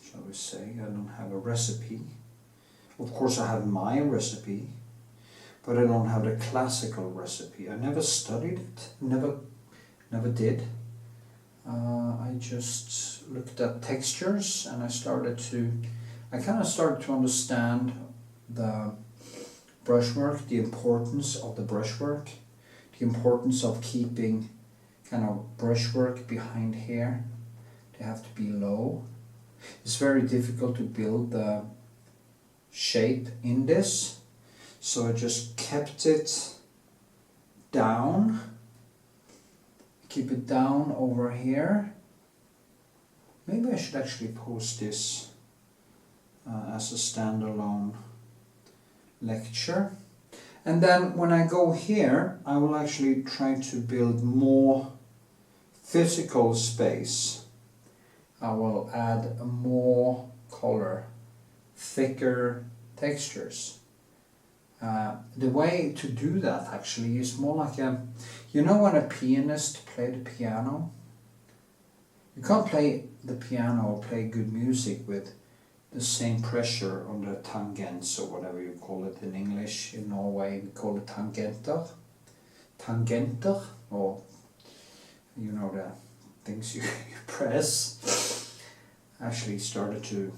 shall we say, I don't have a recipe. Of course I have my recipe, but I don't have the classical recipe. I never studied it, never did. I just looked at textures, and I kind of started to understand the brushwork, the importance of the brushwork, the importance of keeping kind of brushwork behind here. They have to be low. It's very difficult to build the shape in this, so I just kept it down. Keep it down over here. Maybe I should actually post this as a standalone lecture. And then when I go here, I will actually try to build more physical space. I will add more color, thicker textures. The way to do that actually is more like you know when a pianist plays the piano? You can't play the piano or play good music with the same pressure on the tangents, or whatever you call it in English. In Norway we call it tangenter. Tangenter, or you know, the things you press. I actually started to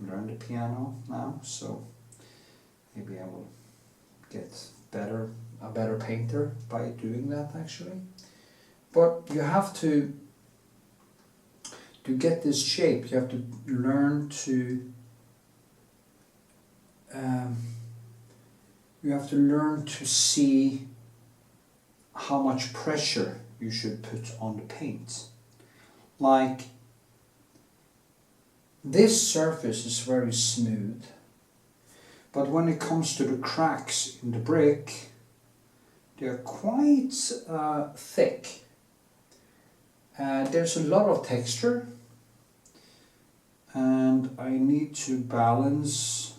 learn the piano now, so maybe I will get a better painter by doing that actually. But you have to get this shape, you have to learn to see how much pressure you should put on the paint. Like this surface is very smooth, but when it comes to the cracks in the brick, they are quite thick. There's a lot of texture, and I need to balance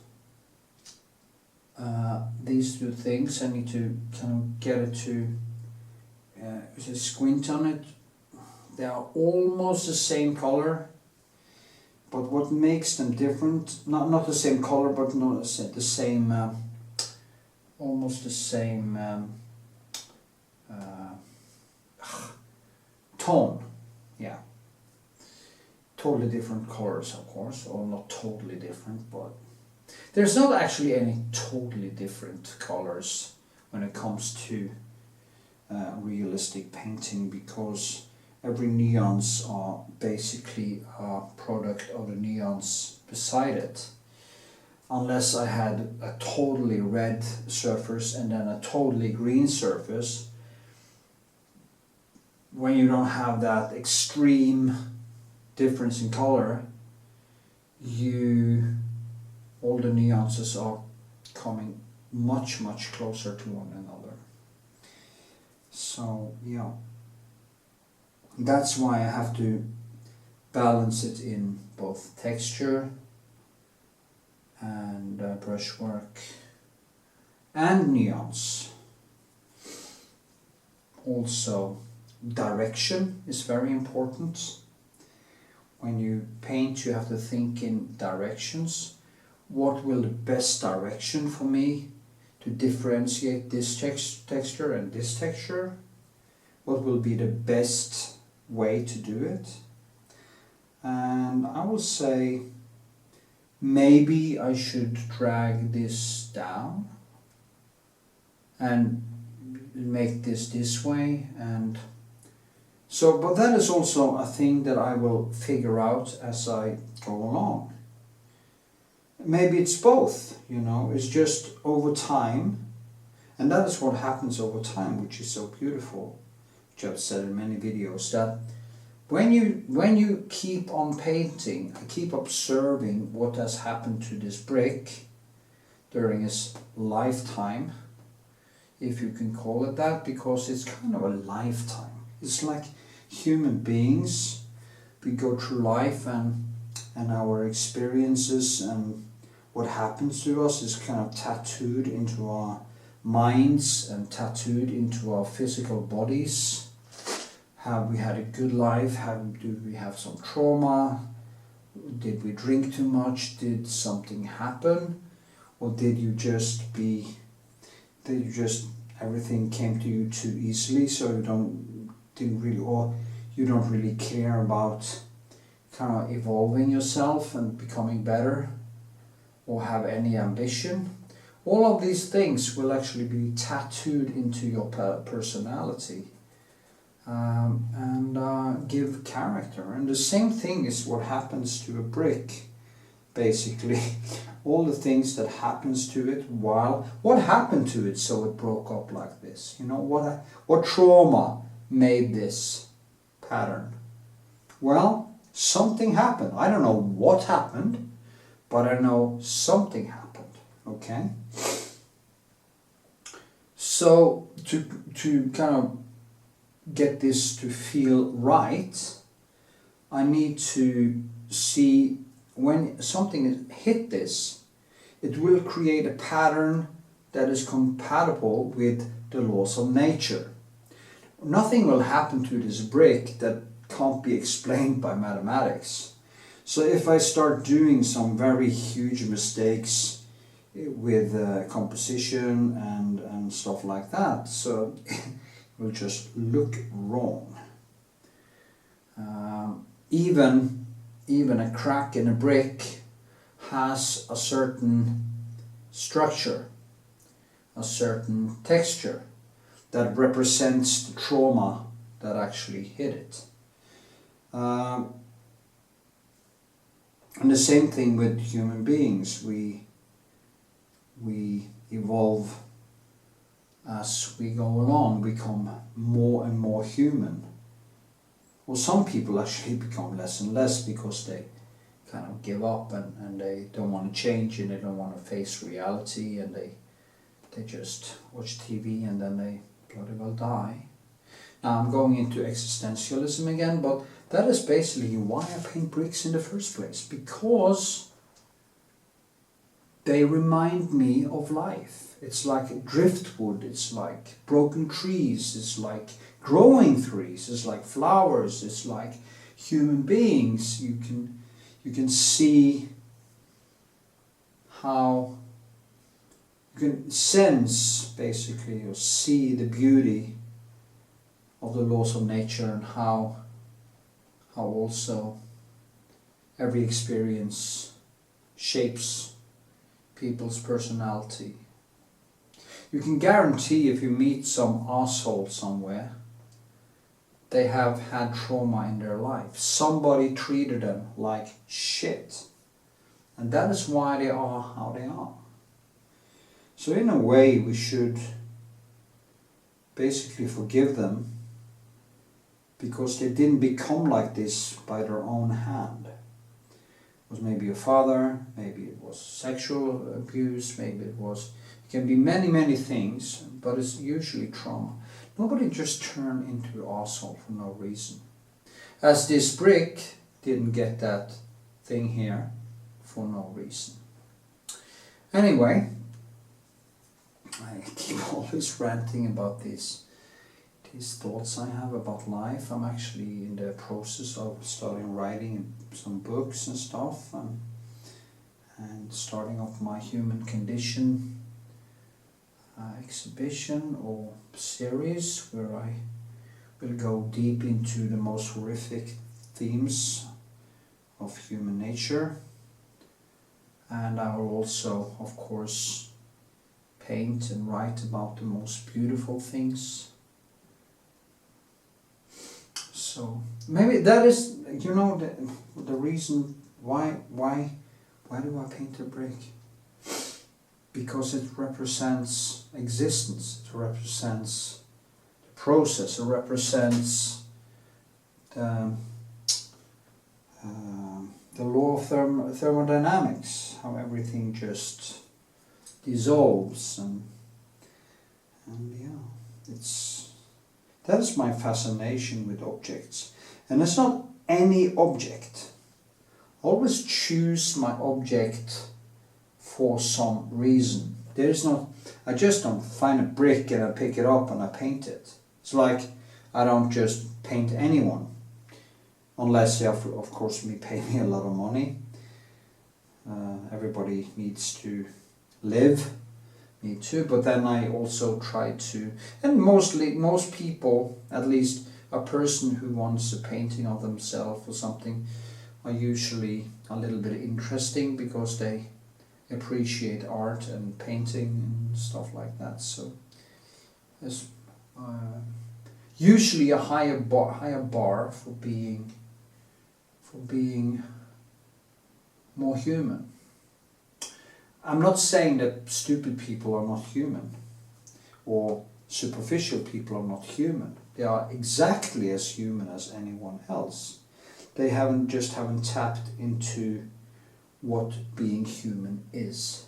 these two things. I need to kind of get it to squint on it. They are almost the same color, but what makes them different, not the same color, but not the same, almost the same tone, yeah. Totally different colors, of course, or not totally different, but there's not actually any totally different colors when it comes to realistic painting, because every nuance are basically a product of the nuance beside it. Unless I had a totally red surface and then a totally green surface, when you don't have that extreme difference in color, all the nuances are coming much closer to one another. So yeah, that's why I have to balance it in both texture and brushwork and nuance. Also, direction is very important. When you paint, you have to think in directions. What will the best direction for me to differentiate this texture and this texture? What will be the best way to do it? And I will say maybe I should drag this down and make this way, and so, but that is also a thing that I will figure out as I go along. Maybe it's both, you know, it's just over time, and that is what happens over time, which is so beautiful, which I've said in many videos, that when you keep on painting, I keep observing what has happened to this brick during its lifetime, if you can call it that, because it's kind of a lifetime. It's like human beings, we go through life and our experiences and what happens to us is kind of tattooed into our minds and tattooed into our physical bodies. Have we had a good life? Do we have some trauma? Did we drink too much? Did something happen? Or did you just everything came to you too easily, so you don't really care about kind of evolving yourself and becoming better, or have any ambition? All of these things will actually be tattooed into your personality. and give character. And the same thing is what happens to a brick, basically. All the things that happens to it what happened to it so it broke up like this? You know, what trauma made this pattern? Well, something happened. I don't know what happened, but I know something happened, okay? So to kind of get this to feel right, I need to see when something hit this, it will create a pattern that is compatible with the laws of nature. Nothing will happen to this brick that can't be explained by mathematics. So if I start doing some very huge mistakes with composition and stuff like that, so it will just look wrong. Even a crack in a brick has a certain structure, a certain texture that represents the trauma that actually hit it. And the same thing with human beings. We evolve as we go along, become more and more human. Well, some people actually become less and less because they kind of give up and they don't want to change and they don't want to face reality, and they just watch TV and then they bloody well die. Now I'm going into existentialism again, but that is basically why I paint bricks in the first place, because they remind me of life. It's like driftwood, it's like broken trees, it's like growing trees, it's like flowers, it's like human beings. You can see how you can sense basically or see the beauty of the laws of nature, and how also every experience shapes people's personality. You can guarantee if you meet some asshole somewhere, they have had trauma in their life. Somebody treated them like shit. And that is why they are how they are. So in a way we should basically forgive them, because they didn't become like this by their own hand. It was maybe a father, maybe it was sexual abuse, maybe it can be many things, but it's usually trauma. Nobody just turned into an asshole for no reason. As this brick didn't get that thing here for no reason. Anyway, I keep always ranting about these thoughts I have about life. I'm actually in the process of starting writing some books and stuff, and starting off my human condition exhibition or series, where I will go deep into the most horrific themes of human nature. And I will also, of course, paint and write about the most beautiful things. So maybe that is, you know, the reason why do I paint a brick? Because it represents existence, it represents the process, it represents the law of thermodynamics, how everything just dissolves, and yeah, that is my fascination with objects. And it's not any object. I always choose my object for some reason. There is not, I just don't find a brick and I pick it up and I paint it. It's like I don't just paint anyone, unless they of course pay me a lot of money. Everybody needs to live, me too, but then I also try to, and most people, at least a person who wants a painting of themselves or something, are usually a little bit interesting because they appreciate art and painting and stuff like that. So usually a higher bar for being more human. I'm not saying that stupid people are not human, or superficial people are not human. They are exactly as human as anyone else. They haven't tapped into what being human is.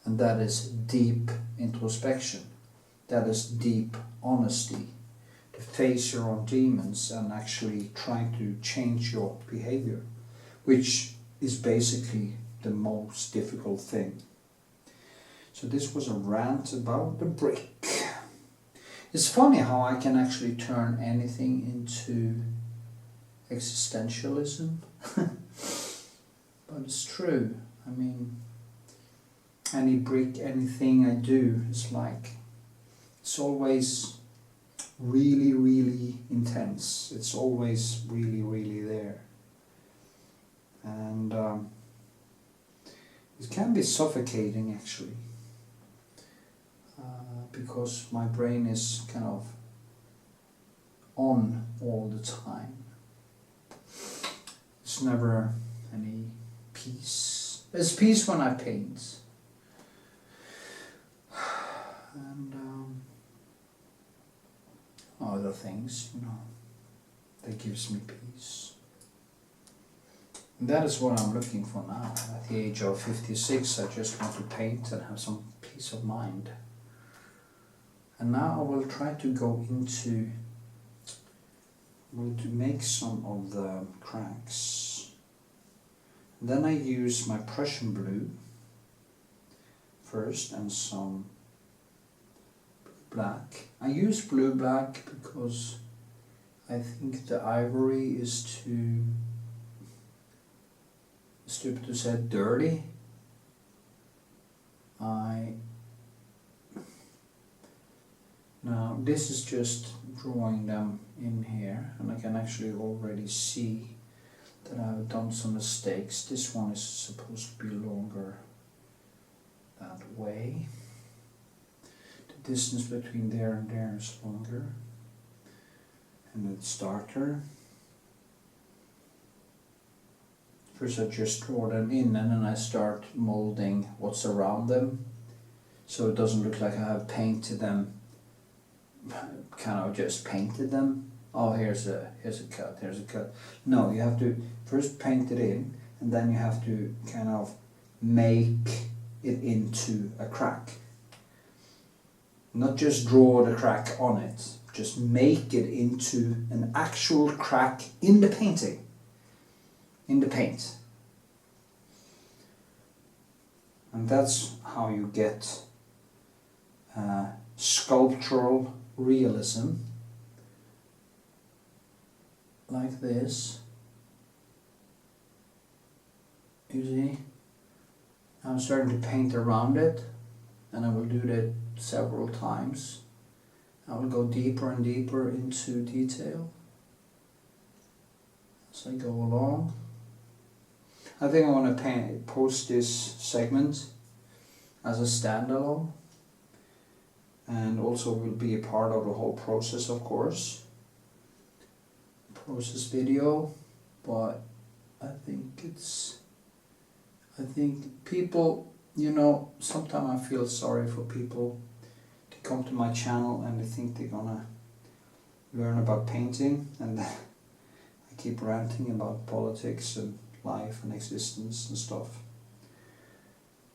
And that is deep introspection. That is deep honesty. To face your own demons and actually try to change your behavior, which is basically the most difficult thing. So this was a rant about the brick. It's funny how I can actually turn anything into existentialism. But it's true. I mean, any brick, anything I do is like, it's always really, really intense. It's always really, really there. And it can be suffocating actually, because my brain is kind of on all the time. It's never any peace. There's peace when I paint. And other things, you know, that gives me peace. And that is what I'm looking for now. At the age of 56, I just want to paint and have some peace of mind. And now I will try to go into, to make some of the cracks. And then I use my Prussian blue first and some black. I use blue black because I think the ivory is too, stupid to say, dirty. Now this is just drawing them in here, and I can actually already see that I've done some mistakes. This one is supposed to be longer that way. The distance between there and there is longer, and it's darker. First I just draw them in, and then I start molding what's around them, so it doesn't look like I have painted them, kind of just painted them. Oh, here's a cut, here's a cut. No, you have to first paint it in, and then you have to kind of make it into a crack. Not just draw the crack on it, just make it into an actual crack in the painting, in the paint. And that's how you get sculptural realism, like this. You see, I'm starting to paint around it, and I will do that several times. I will go deeper and deeper into detail as I go along. I think I want to post this segment as a standalone, and also will be a part of the whole process, of course. Process video, but I think people, you know, sometimes I feel sorry for people to come to my channel and they think they're gonna learn about painting, and I keep ranting about politics and life and existence and stuff.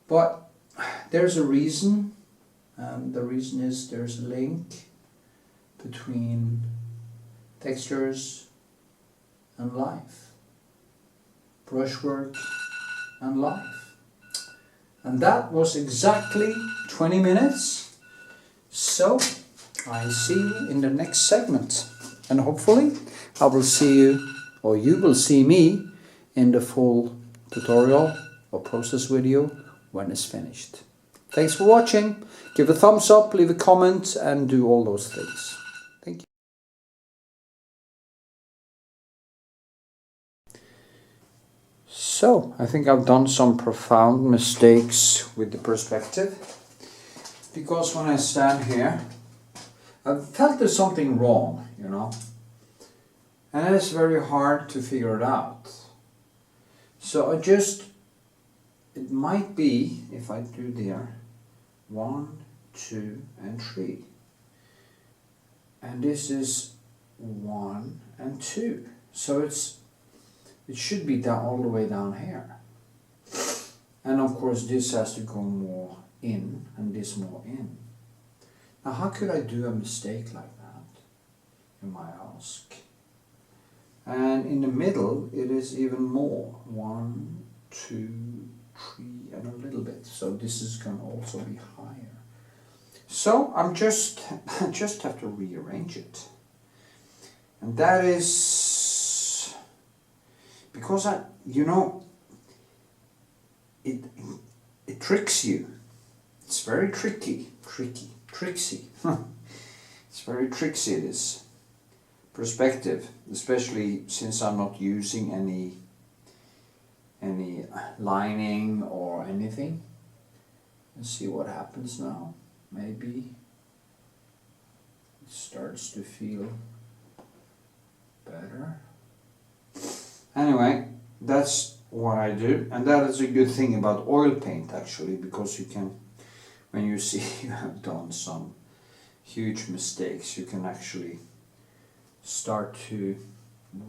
But there's a reason, and the reason is there's a link between textures and life, brushwork and life. And that was exactly 20 minutes. So I see you in the next segment, and hopefully I will see you, or you will see me, in the full tutorial or process video when it's finished. Thanks for watching. Give a thumbs up, leave a comment, and do all those things. Thank you. So, I think I've done some profound mistakes with the perspective, because when I stand here, I've felt there's something wrong, you know, and it's very hard to figure it out. So it might be, if I do there, 1, 2, and 3. And this is 1 and 2. So it should be down all the way down here. And of course this has to go more in and this more in. Now how could I do a mistake like that, you might ask? And in the middle it is even more. 1, 2, 3 and a little bit. So this is going to also be higher. So I just have to rearrange it. And that is because it tricks you. It's very tricksy. It's very tricksy, this perspective, especially since I'm not using any lining or anything. Let's see what happens now. Maybe it starts to feel better. Anyway, that's what I do, and that is a good thing about oil paint actually, because you can, when you see you have done some huge mistakes, you can actually start to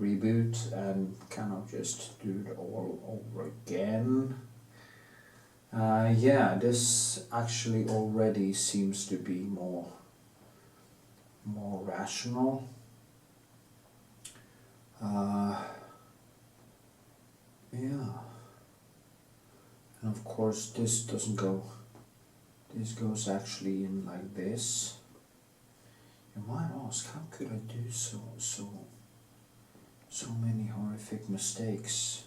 reboot and kind of just do it all over again. Yeah, this actually already seems to be more rational. Yeah, and of course this doesn't go, this goes actually in like this. You might ask, how could I do so many horrific mistakes?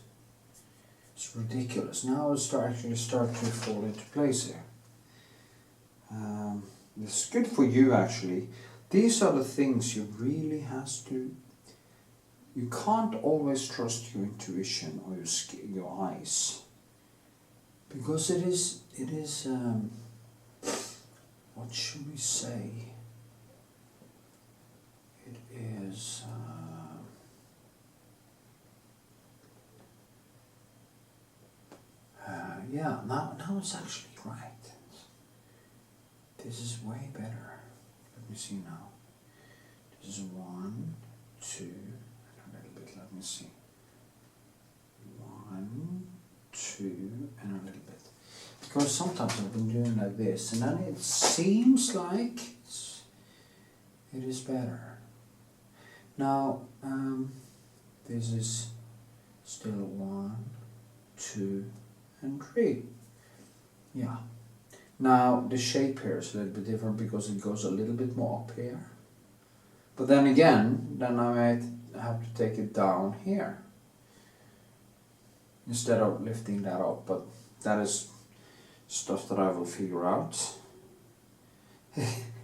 It's ridiculous. Now it's actually start to fall into place here. It's good for you actually. These are the things you really has to. You can't always trust your intuition or your eyes, because it is what should we say? It is yeah. Now it's actually right. This is way better. Let me see now. This is 1, 2. Let me see. 1, 2, and a little bit. Because sometimes I've been doing like this, and then it seems like it is better. Now, this is still 1, 2, and 3. Yeah. Now the shape here is a little bit different because it goes a little bit more up here. But then again, then I might have to take it down here instead of lifting that up, but that is stuff that I will figure out.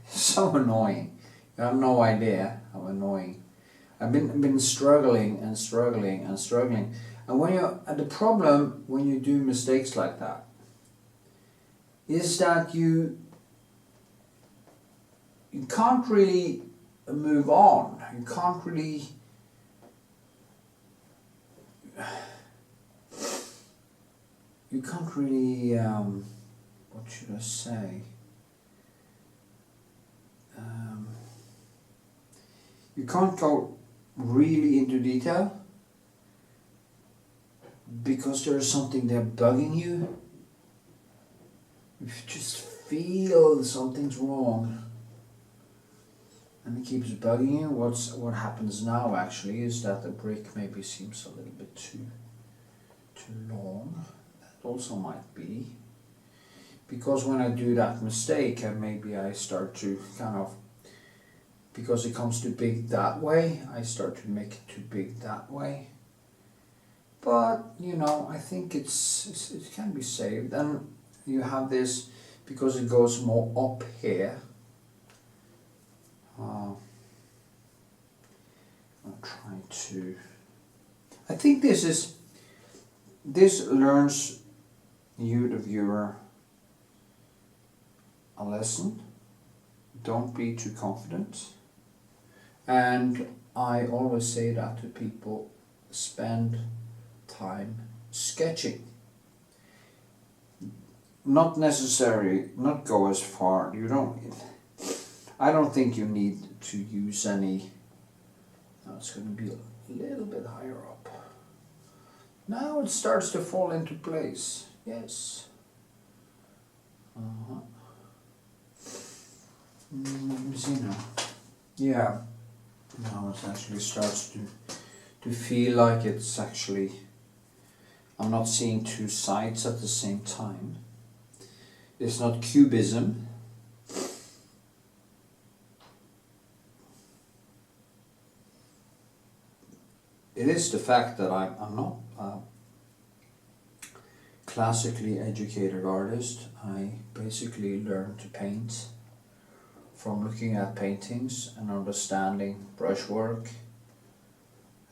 So annoying. You have no idea how annoying. I've been struggling, and when the problem when you do mistakes like that is that you can't really move on. You can't really what should I say? You can't go really into detail because there's something there bugging you. You just feel something's wrong and it keeps bugging you. What happens now actually is that the brick maybe seems a little bit too long. That also might be because when I do that mistake, and maybe I start to kind of, because it comes too big that way, I start to make it too big that way. But you know, I think it can be saved. And you have this because it goes more up here. I'll try to. I think this learns you, the viewer, a lesson don't be too confident. And I always say that to people, spend time sketching. Not necessary, not go as far, I don't think you need to use any, it's going to be a little bit higher up. Now it starts to fall into place, yes. Let me see now. Yeah, now it actually starts to feel like it's actually, I'm not seeing two sides at the same time. It's not cubism. It is the fact that I'm not a classically educated artist. I basically learned to paint from looking at paintings and understanding brushwork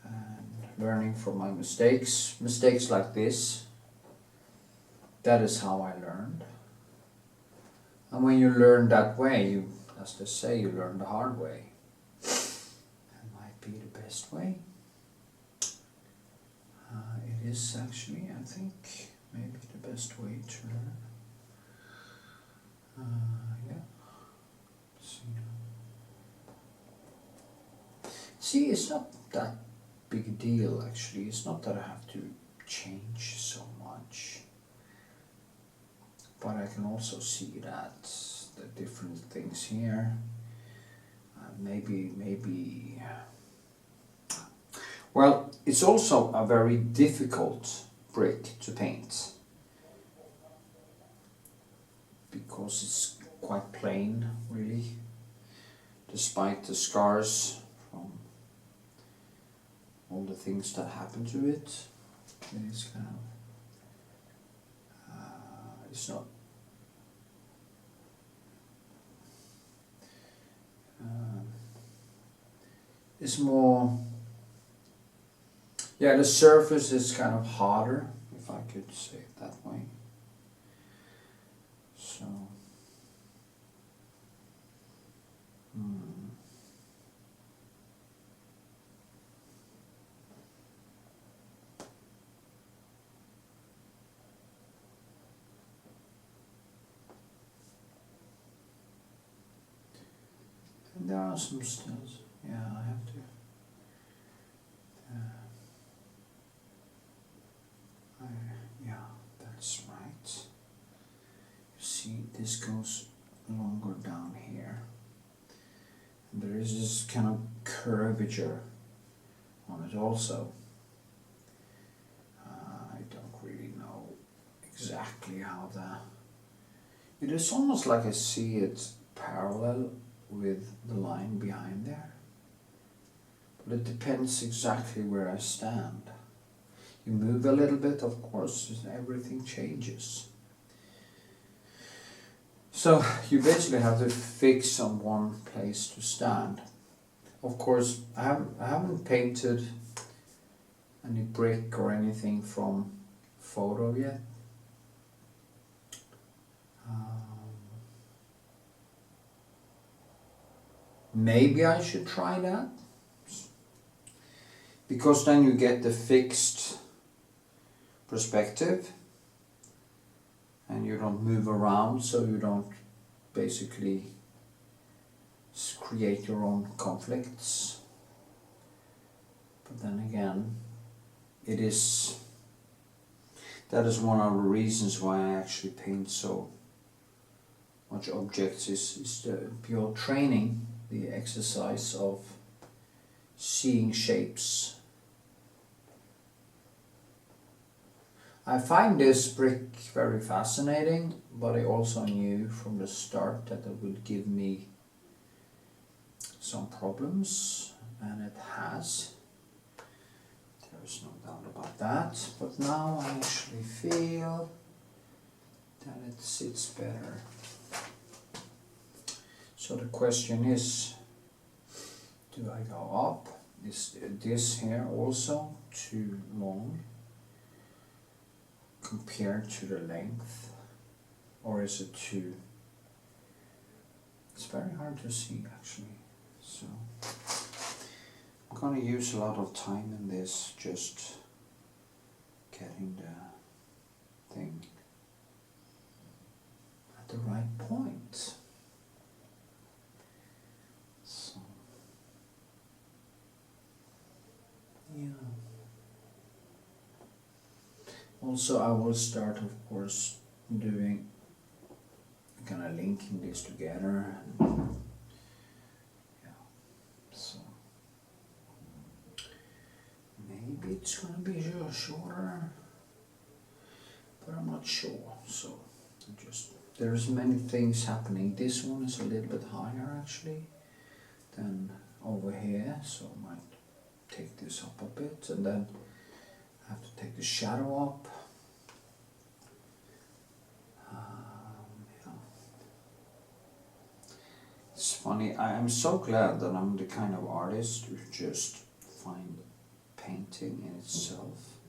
and learning from my mistakes. Mistakes like this, that is how I learned. And when you learn that way, as they say, you learn the hard way. That might be the best way. It is actually, I think, maybe the best way to learn. Yeah. See, it's not that big a deal actually. It's not that I have to change so much. But I can also see that the different things here, maybe, well, it's also a very difficult brick to paint because it's quite plain, really, despite the scars from all the things that happen to it. It is kind of, it's not, it's more, yeah, the surface is kind of harder, if I could say it that way. So, and there are some stills. Yeah, I have to. Yeah, that's right. You see, this goes longer down here. And there is this kind of curvature on it also. I don't really know exactly how it is almost like I see it parallel with the line behind there. But it depends exactly where I stand. You move a little bit, of course, everything changes. So you basically have to fix on one place to stand. Of course, I haven't painted any brick or anything from photo yet. Maybe I should try that, because then you get the fixed perspective and you don't move around, so you don't basically create your own conflicts. But then again, that is one of the reasons why I actually paint so much objects, is the pure training, the exercise of seeing shapes. I find this brick very fascinating, but I also knew from the start that it would give me some problems, and it has. There is no doubt about that, but now I actually feel that it sits better. So the question is, do I go up? Is this here also too long compared to the length, or is it too It's very hard to see actually, so I'm gonna use a lot of time in this, just getting the thing at the right point. So yeah. Also, I will start, of course, doing kind of linking this together. Yeah, so maybe it's gonna be shorter, but I'm not sure. So there's many things happening. This one is a little bit higher actually than over here, so I might take this up a bit, and then I have to take the shadow up. Yeah. It's funny, I am so glad that I'm the kind of artist who just find painting in itself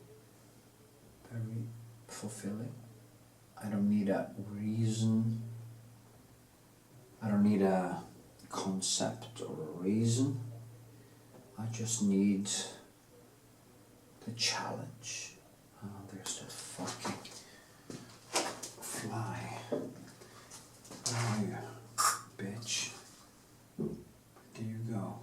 very fulfilling. I don't need a reason, I don't need a concept or a reason. I just need the challenge. Oh, there's that fucking fly. Where are you, bitch? Where do you go?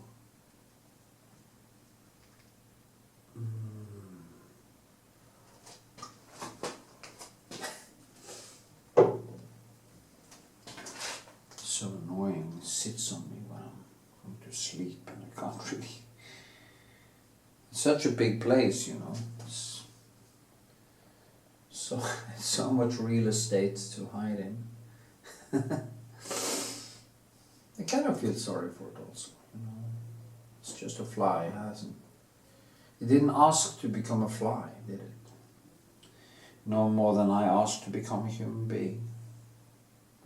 So annoying. It sits on me when I'm going to sleep and I can't really. It's such a big place, you know. It's so much real estate to hide in. I kind of feel sorry for it also, you know. It's just a fly, it didn't ask to become a fly, did it? No more than I asked to become a human being,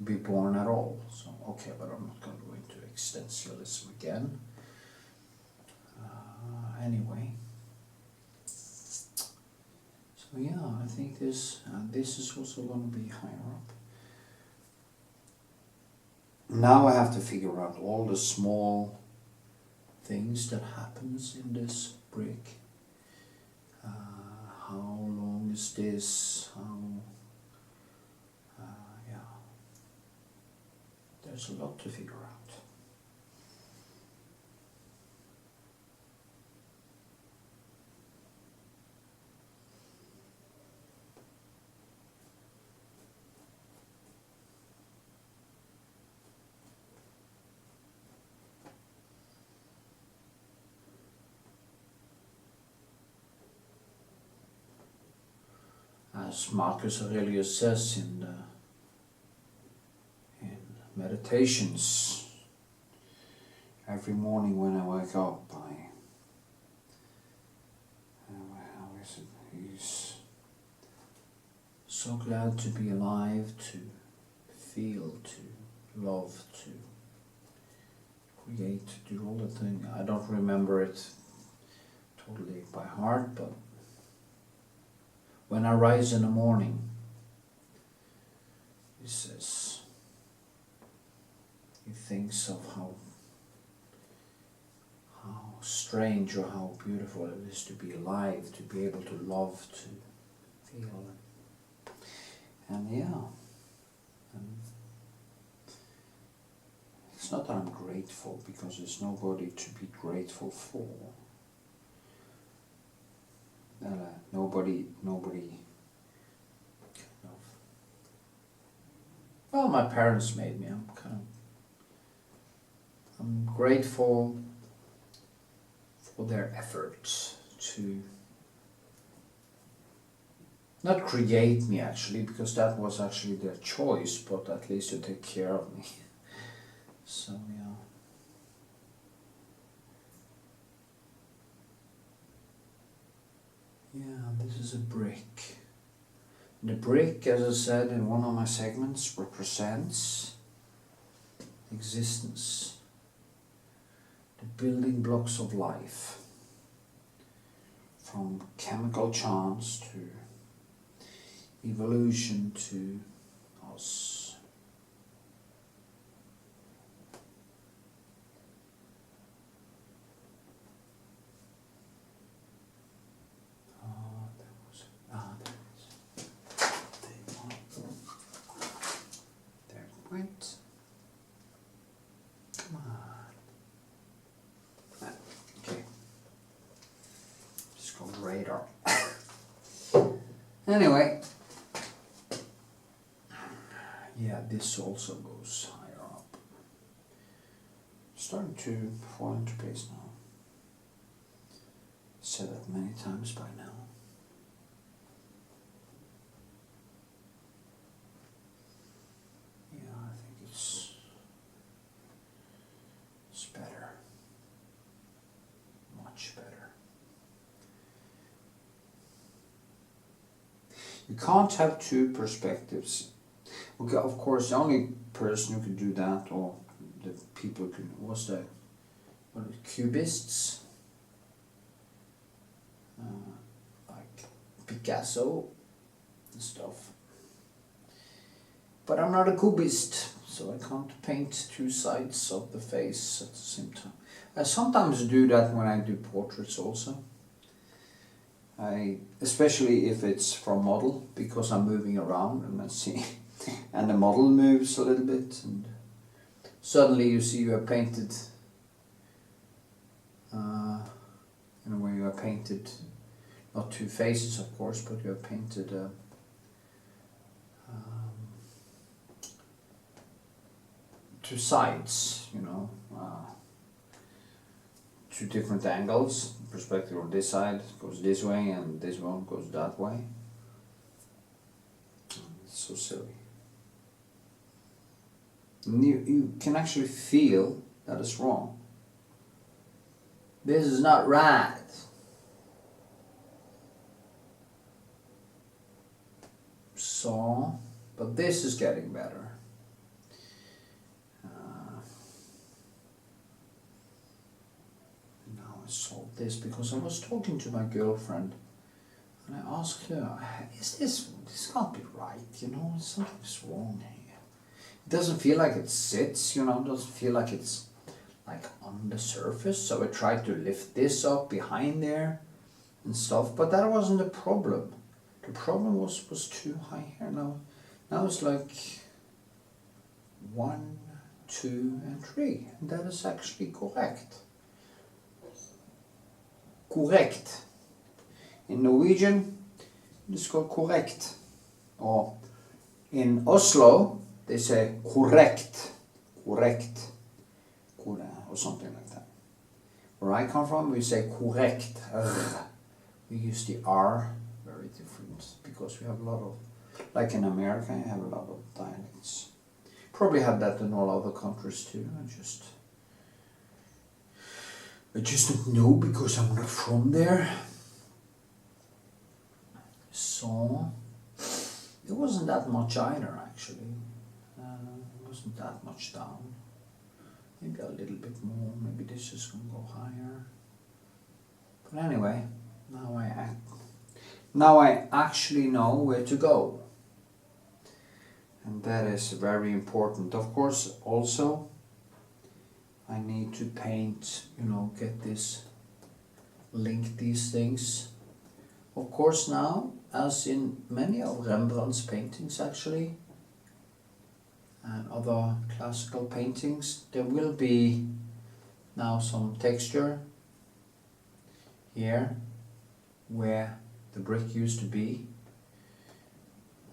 be born at all. So okay, but I'm not going to go into existentialism again. Anyway, so yeah, I think this is also going to be higher up. Now I have to figure out all the small things that happens in this brick. How long is this? Yeah, there's a lot to figure out. As Marcus Aurelius says in Meditations, every morning when I wake up, he's so glad to be alive, to feel, to love, to create, to do all the things. I don't remember it totally by heart, but when I rise in the morning, he says, he thinks of how strange or how beautiful it is to be alive, to be able to love, to feel. And yeah, and it's not that I'm grateful, because there's nobody to be grateful for. Nobody kind of, well, my parents made me. I'm grateful for their efforts to not create me actually, because that was actually their choice, but at least to take care of me. So yeah. Yeah, this is a brick. The brick, as I said in one of my segments, represents existence, the building blocks of life, from chemical chance to evolution to us. Wait. Come on. Okay. Just go radar. Anyway. Yeah, this also goes higher up. Starting to fall into place now. Said that many times by now. Yeah, I think it's better. Much better. You can't have two perspectives. Okay, of course, the only person who could do that, or the people who could, was the cubists, like Picasso and stuff. But I'm not a cubist, so I can't paint two sides of the face at the same time. I sometimes do that when I do portraits also. Especially if it's from model, because I'm moving around and I see. And the model moves a little bit, and suddenly you see you have painted, in a way you have painted, not two faces of course, but you have painted two sides, you know, two different angles. Perspective on this side goes this way and this one goes that way. It's so silly. You can actually feel that it's wrong. This is not right. So, but this is getting better. Now I solved this because I was talking to my girlfriend and I asked her, this can't be right, you know, something's wrong here. It doesn't feel like it sits, you know, it doesn't feel like it's like on the surface. So I tried to lift this up behind there and stuff, but that wasn't the problem. The problem was too high here. Now it's like 1, 2 and 3, and that is actually correct. Correct. In Norwegian, it's called correct. Or in Oslo, they say correct, or something like that. Where I come from, we say correct. We use the R, very different, because we have a lot of, like in America, I have a lot of dialects. Probably have that in all other countries too. I just don't know because I'm not from there. So it wasn't that much either, actually. It wasn't that much down. Maybe a little bit more. Maybe this is going to go higher. But anyway, now I actually know where to go. And that is very important. Of course, also, I need to paint, you know, get this, link these things. Of course now, as in many of Rembrandt's paintings actually, and other classical paintings, there will be now some texture here where the brick used to be.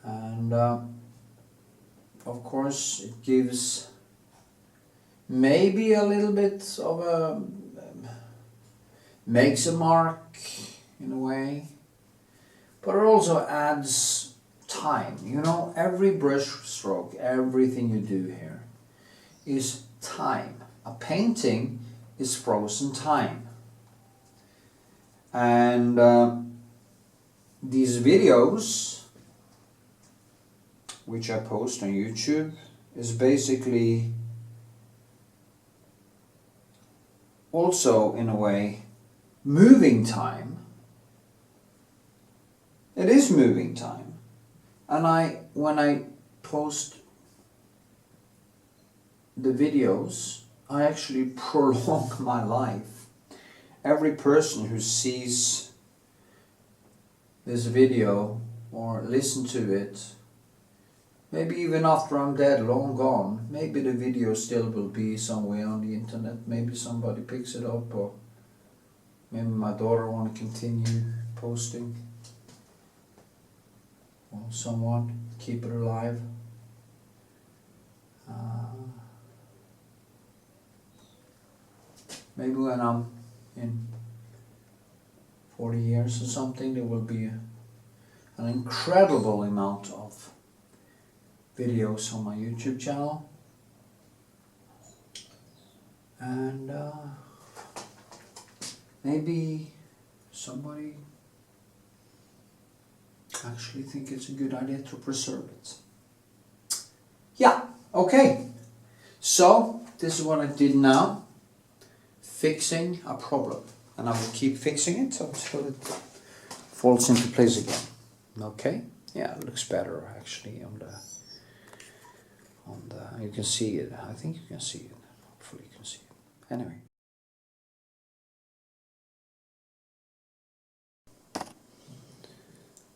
And of course it gives maybe a little bit of a, makes a mark in a way, but it also adds time. You know, every brush stroke, everything you do here is time. A painting is frozen time. And these videos, which I post on YouTube, is basically also in a way moving time. It is moving time. And when I post the videos, I actually prolong my life. Every person who sees this video or listen to it maybe even after I'm dead, long gone, maybe the video still will be somewhere on the internet. Maybe somebody picks it up, or maybe my daughter want to continue posting, or someone keep it alive. Maybe when I'm in 40 years or something, there will be an incredible amount of videos on my YouTube channel, and maybe somebody actually think it's a good idea to preserve it. Yeah, okay, so this is what I did now, fixing a problem, and I will keep fixing it until it falls into place again. Okay, yeah, it looks better actually on the you can see it. I think you can see it. Hopefully you can see it. Anyway.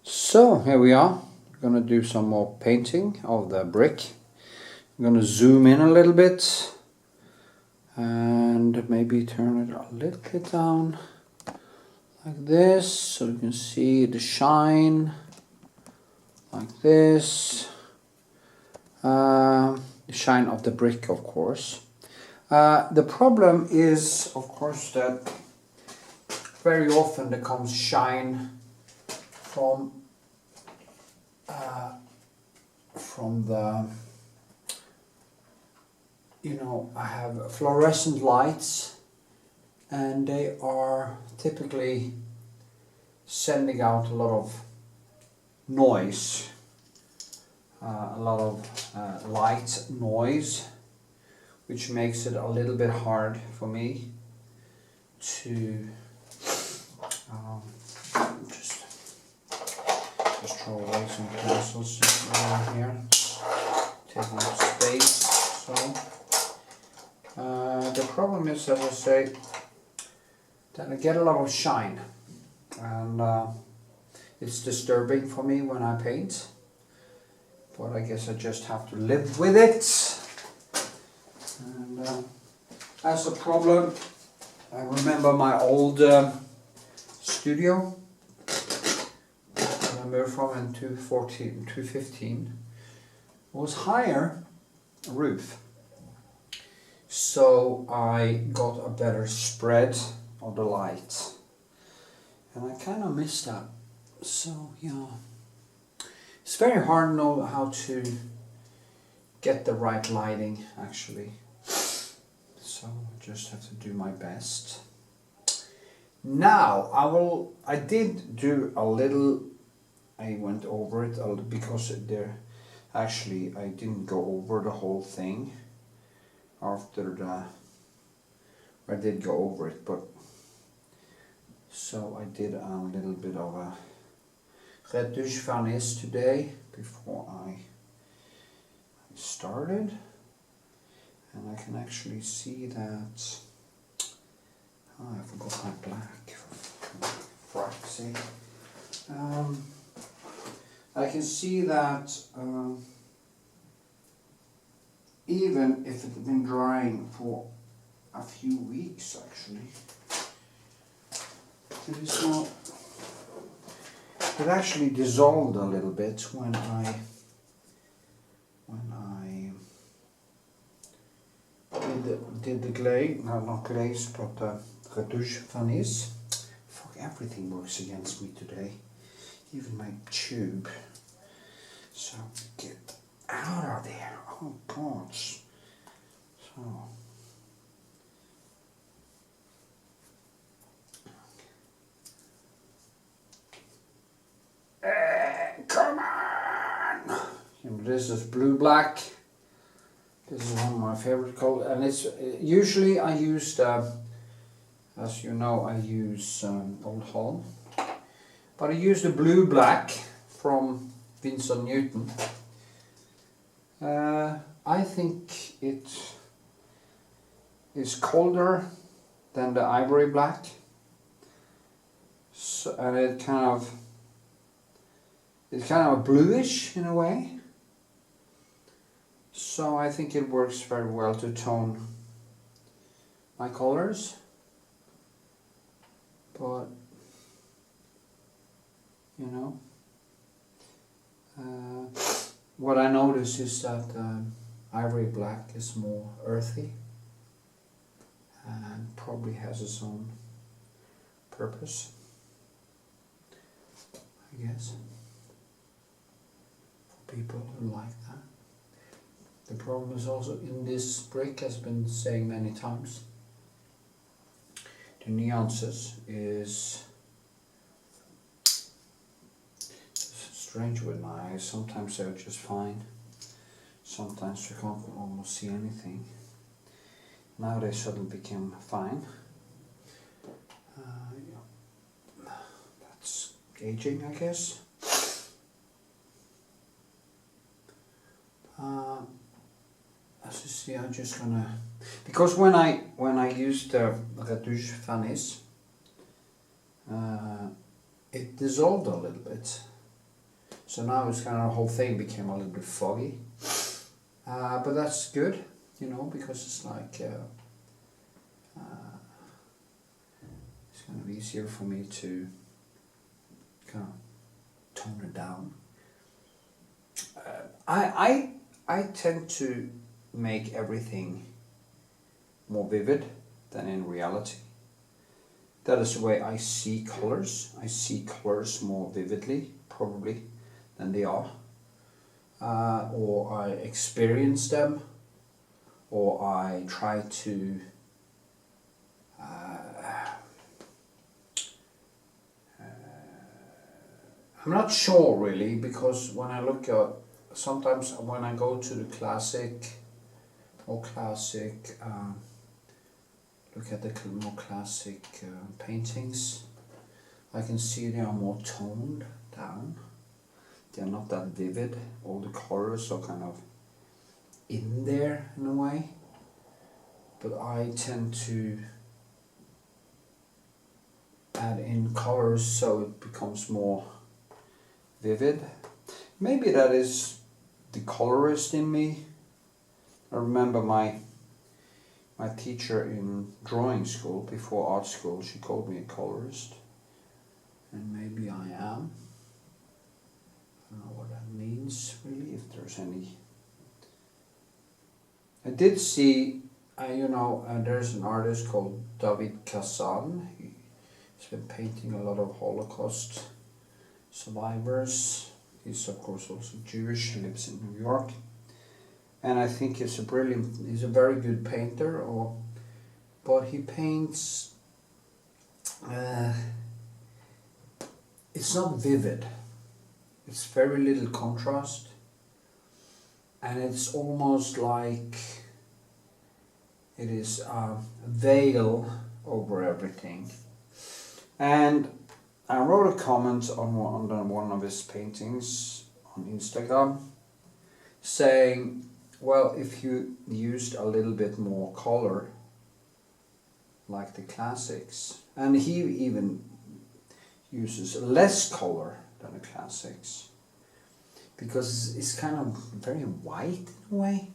So here we are. We're gonna do some more painting of the brick. I'm gonna zoom in a little bit and maybe turn it a little bit down like this, so you can see the shine like this. The shine of the brick, of course. The problem is, of course, that very often there comes shine from the, you know, I have fluorescent lights, and they are typically sending out a lot of noise, a lot of light noise, which makes it a little bit hard for me to just throw away some pencils just around here, taking up space. So the problem is, as I say, that I get a lot of shine, and it's disturbing for me when I paint, but I guess I just have to live with it. And as a problem, I remember my old studio that I moved from in 2015 was higher roof, so I got a better spread of the light, and I kind of missed that. So yeah, it's very hard to know how to get the right lighting actually, so I just have to do my best. Now I did do a little, I went over it a little, because there actually I didn't go over the whole thing after I did go over it, but so I did a little bit of a Retouching Varnish today before I started, and I can actually see that I forgot my black, for fuck's sake. I can see that even if it had been drying for a few weeks actually, it is not, it actually dissolved a little bit when I did the glaze, no, not glaze, but Retouching Varnish. Fuck, everything works against me today, even my tube. So get out of there, oh God. So come on! And this is blue black. This is one of my favorite colors, and it's usually I use, as you know, I use old Holland, but I use the blue black from Winsor Newton. I think it is colder than the ivory black, so, and it's kind of bluish in a way. So I think it works very well to tone my colors, but you know, what I notice is that ivory black is more earthy and probably has its own purpose, I guess, for people who like that. The problem is also in this brick, as I've been saying many times, the nuances is strange with my eyes. Sometimes they're just fine, sometimes you can't almost see anything. Now they suddenly became fine. Yeah. That's aging, I guess. As you see, I'm just gonna, because when I used the Retouching Varnish, it dissolved a little bit. So now it's kind of the whole thing became a little bit foggy. But that's good, you know, because it's like it's going to be easier for me to kind of tone it down. I tend to make everything more vivid than in reality. That is the way I see colors. I see colors more vividly, probably, than they are. Or I experience them, or I try to I'm not sure really, because when I look at, sometimes when I go to the classic, look at the more classic paintings, I can see they are more toned down. They're not that vivid. All the colors are kind of in there in a way. But I tend to add in colors so it becomes more vivid. Maybe that is the colorist in me. I remember my teacher in drawing school, before art school, she called me a colorist. And maybe I am. I don't know what that means really, if there's any. I did see, there's an artist called David Kazan. He's been painting a lot of Holocaust survivors. He's of course also Jewish, lives in New York. And I think he's a very good painter, but he paints, it's not vivid. It's very little contrast, and it's almost like it is a veil over everything. And I wrote a comment on one of his paintings on Instagram saying, well, if you used a little bit more color like the classics, and he even uses less color than the classics, because it's kind of very white in a way.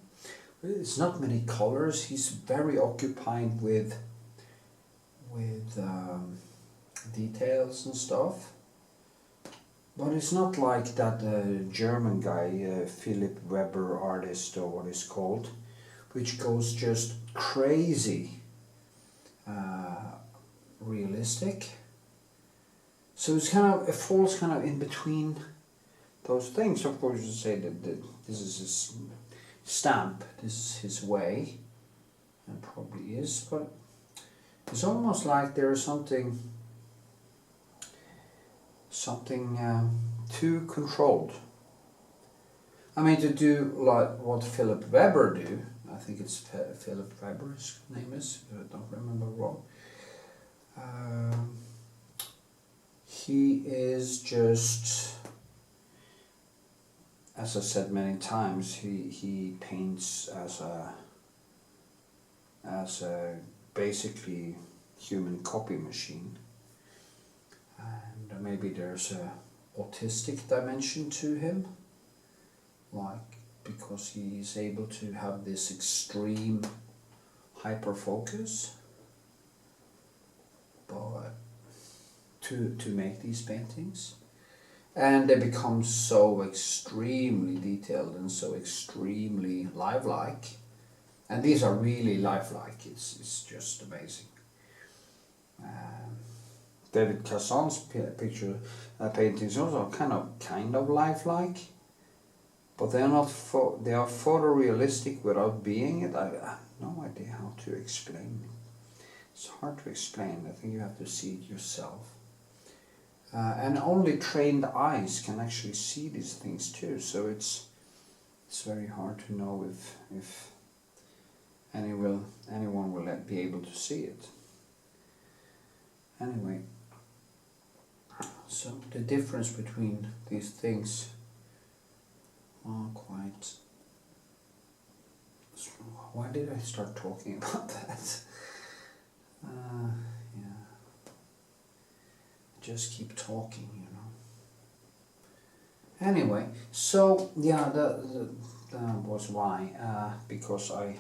It's not many colors. He's very occupied with details and stuff. But it's not like that German guy, Philip Weber artist, or what it's called, which goes just crazy realistic. So it falls kind of in between those things. Of course, you say that this is his stamp, this is his way, and probably is, but it's almost like there is something too controlled. I mean, to do like what Philip Weber do, I think it's Philip Weber, his name is, if I don't remember wrong. He is just, as I said many times, he paints as a basically human copy machine. And maybe there's a autistic dimension to him, like, because he is able to have this extreme hyper focus, but to make these paintings, and they become so extremely detailed and so extremely lifelike, and these are really lifelike. It's just amazing. David Casson's paintings also kind of lifelike, but they are not they are photorealistic without being it. I have no idea how to explain it. It's hard to explain. I think you have to see it yourself. And only trained eyes can actually see these things too. So it's very hard to know if anyone will be able to see it. Anyway, so the difference between these things are quite... Why did I start talking about that? Yeah, just keep talking, you know. Anyway, so yeah, that was why, because I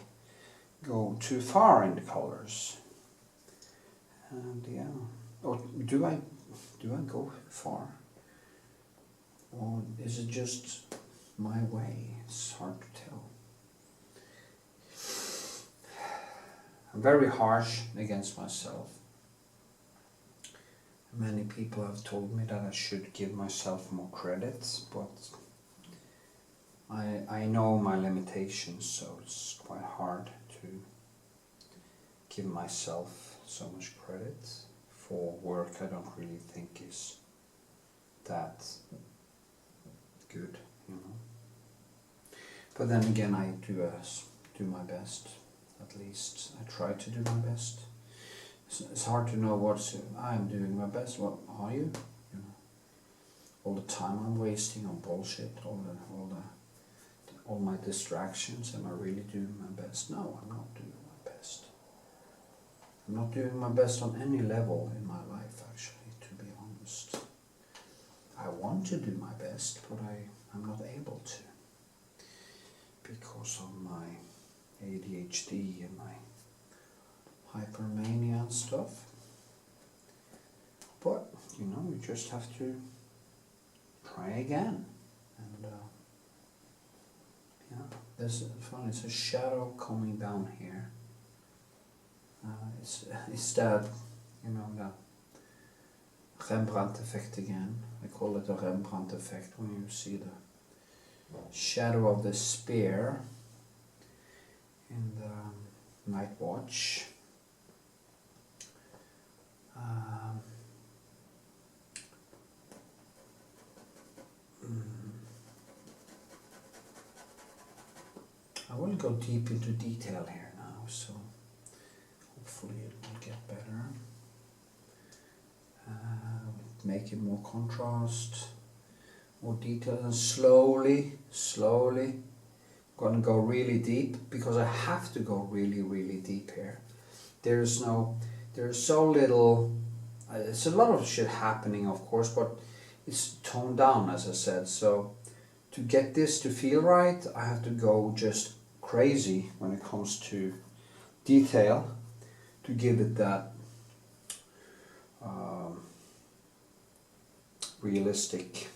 go too far in the colors. And yeah, or do I go far, or is it just my way? It's hard to tell. I'm very harsh against myself. Many people have told me that I should give myself more credit, but I know my limitations, so it's quite hard to give myself so much credit for work I don't really think is that good, you know. But then again, I do my best. At least I try to do my best. It's hard to know I'm doing my best. What are you? You know, all the time I'm wasting on bullshit, all my distractions. Am I really doing my best? No, I'm not doing my best. I'm not doing my best on any level in my life, actually, to be honest. I want to do my best, but I'm not able to, because of my ADHD and my hypermania and stuff. But, you know, you just have to try again. And yeah, there's fun. It's a shadow coming down here. It's that, you know, the Rembrandt effect again. I call it a Rembrandt effect when you see the shadow of the spear in the Night Watch. I will go deep into detail here now, so hopefully it will get better. Make it more contrast, more detail, and slowly, gonna go really deep, because I have to go really deep here. There's so little, it's a lot of shit happening, of course, but it's toned down, as I said. So to get this to feel right, I have to go just crazy when it comes to detail, to give it that realistic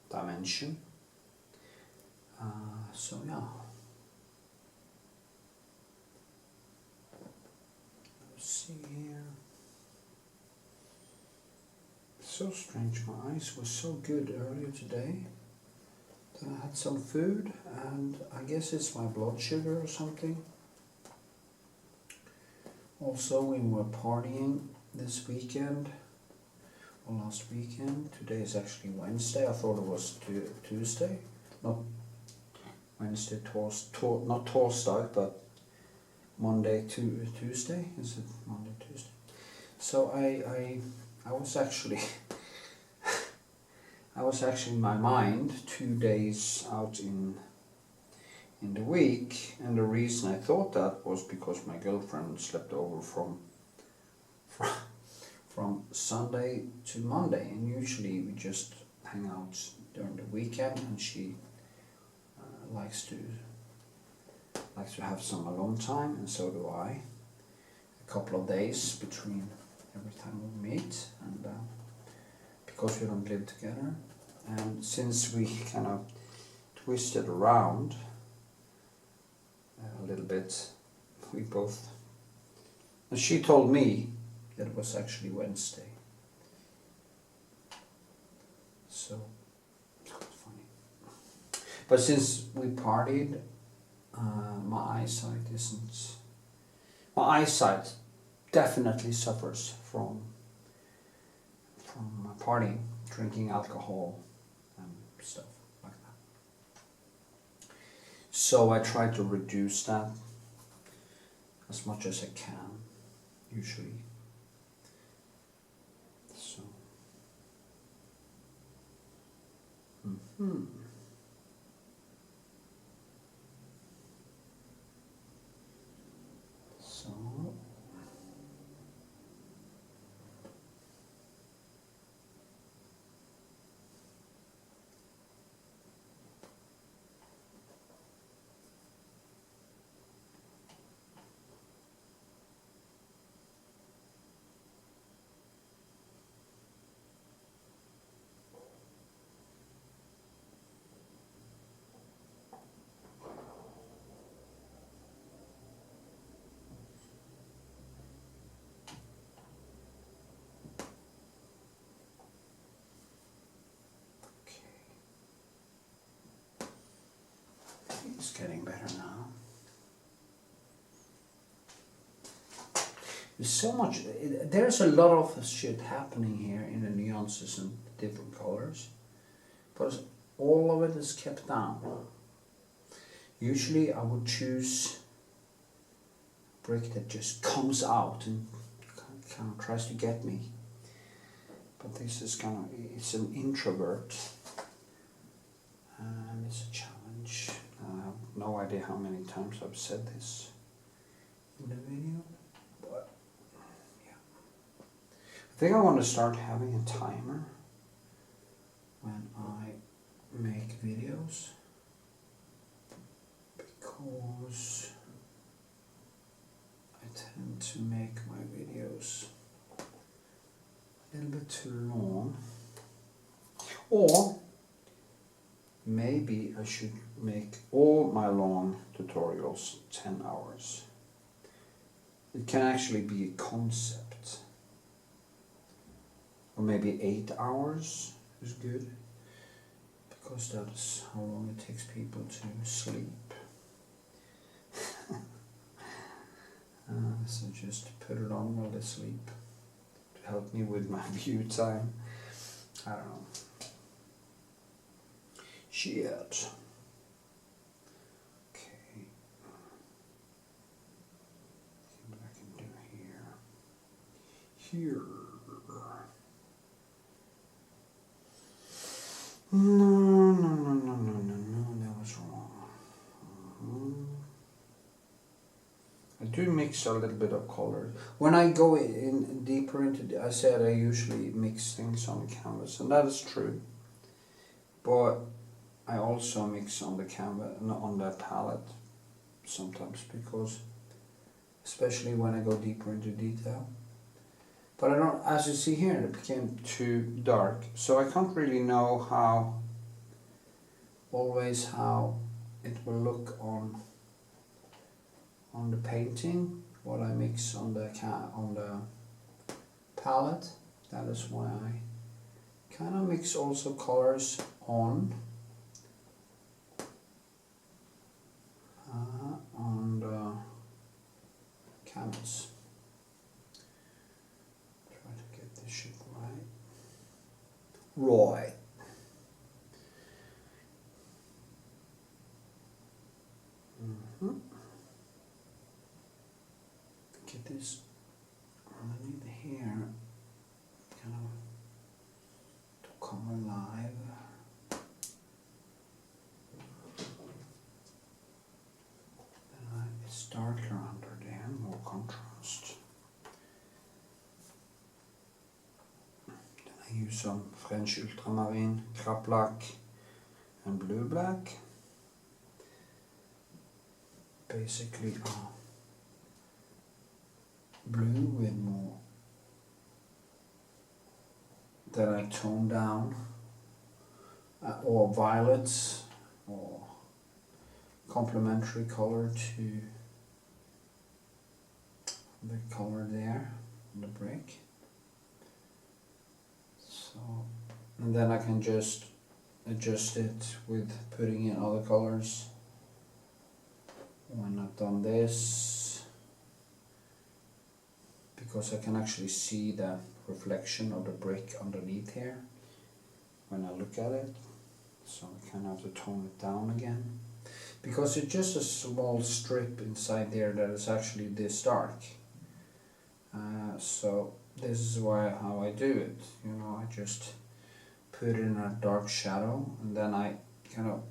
dimension. So yeah. Let's see here. It's so strange, my eyes were so good earlier today. Then I had some food, and I guess it's my blood sugar or something. Also, we were partying this weekend, or last weekend. Today is actually Wednesday. I thought it was Tuesday. Not Wednesday, not Torsdag, but Monday to Tuesday. Is it Monday, Tuesday? So I was actually I was actually in my mind 2 days out in the week, and the reason I thought that was because my girlfriend slept over from Sunday to Monday, and usually we just hang out during the weekend, and she likes to have some alone time, and so do I. A couple of days between every time we meet, and because we don't live together, and since we kind of twisted around a little bit, we both. And she told me that it was actually Wednesday. So it's quite funny. But since we partied, my eyesight definitely suffers from partying, drinking alcohol and stuff like that. So I try to reduce that as much as I can, usually. So. So. It's getting better now. There's so much, there's a lot of shit happening here in the nuances and different colors, but all of it is kept down. Usually I would choose brick that just comes out and kind of tries to get me, but this is kind of, it's an introvert and it's a challenge. I have no idea how many times I've said this in the video, but yeah. I think I want to start having a timer when I make videos, because I tend to make my videos a little bit too long. Or maybe I should make all my long tutorials 10 hours. It can actually be a concept. Or maybe 8 hours is good, because that's how long it takes people to sleep. So just put it on while they sleep to help me with my view time. I don't know. Shit. Okay. See what I can do here. Here. No, that was wrong. I do mix a little bit of color. When I go in deeper into, I said I usually mix things on the canvas, and that is true. But I also mix on the canvas, on the palette sometimes, because especially when I go deeper into detail. But I don't, as you see here, it became too dark, so I can't really know how it will look on the painting, what I mix on the palette. That is why I kind of mix also colors on the canvas. Try to get this shit right. Right. Get this underneath here, kind of to come alive. It's darker under there, more contrast. Then I use some French ultramarine, crap black and blue black. basically blue with more that I tone down, or violets, or complementary color to the color there on the brick. So, and then I can just adjust it with putting in other colors. When I've done this, because I can actually see the reflection of the brick underneath here when I look at it, so I kind of have to tone it down again, because it's just a small strip inside there that is actually this dark. So this is how I do it. You know, I just put in a dark shadow and then I kind of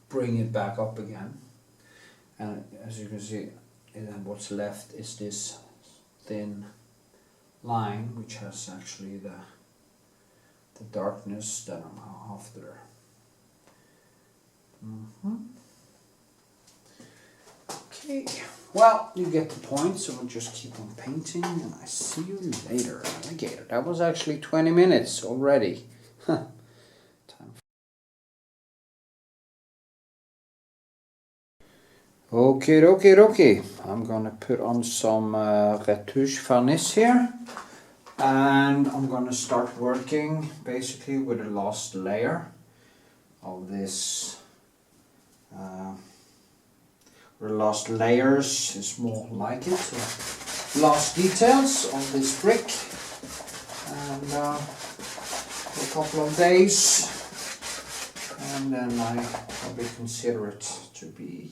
bring it back up again. And as you can see, what's left is this thin line, which has actually the darkness that I'm after. Okay, well, you get the point, so we'll just keep on painting, and I see you later, alligator. That was actually 20 minutes already. Time. Okay. I'm gonna put on some Retouching Varnish here, and I'm gonna start working basically with the last layer of this. The last layers is more like it. So last details of this brick, and for a couple of days, and then I probably consider it to be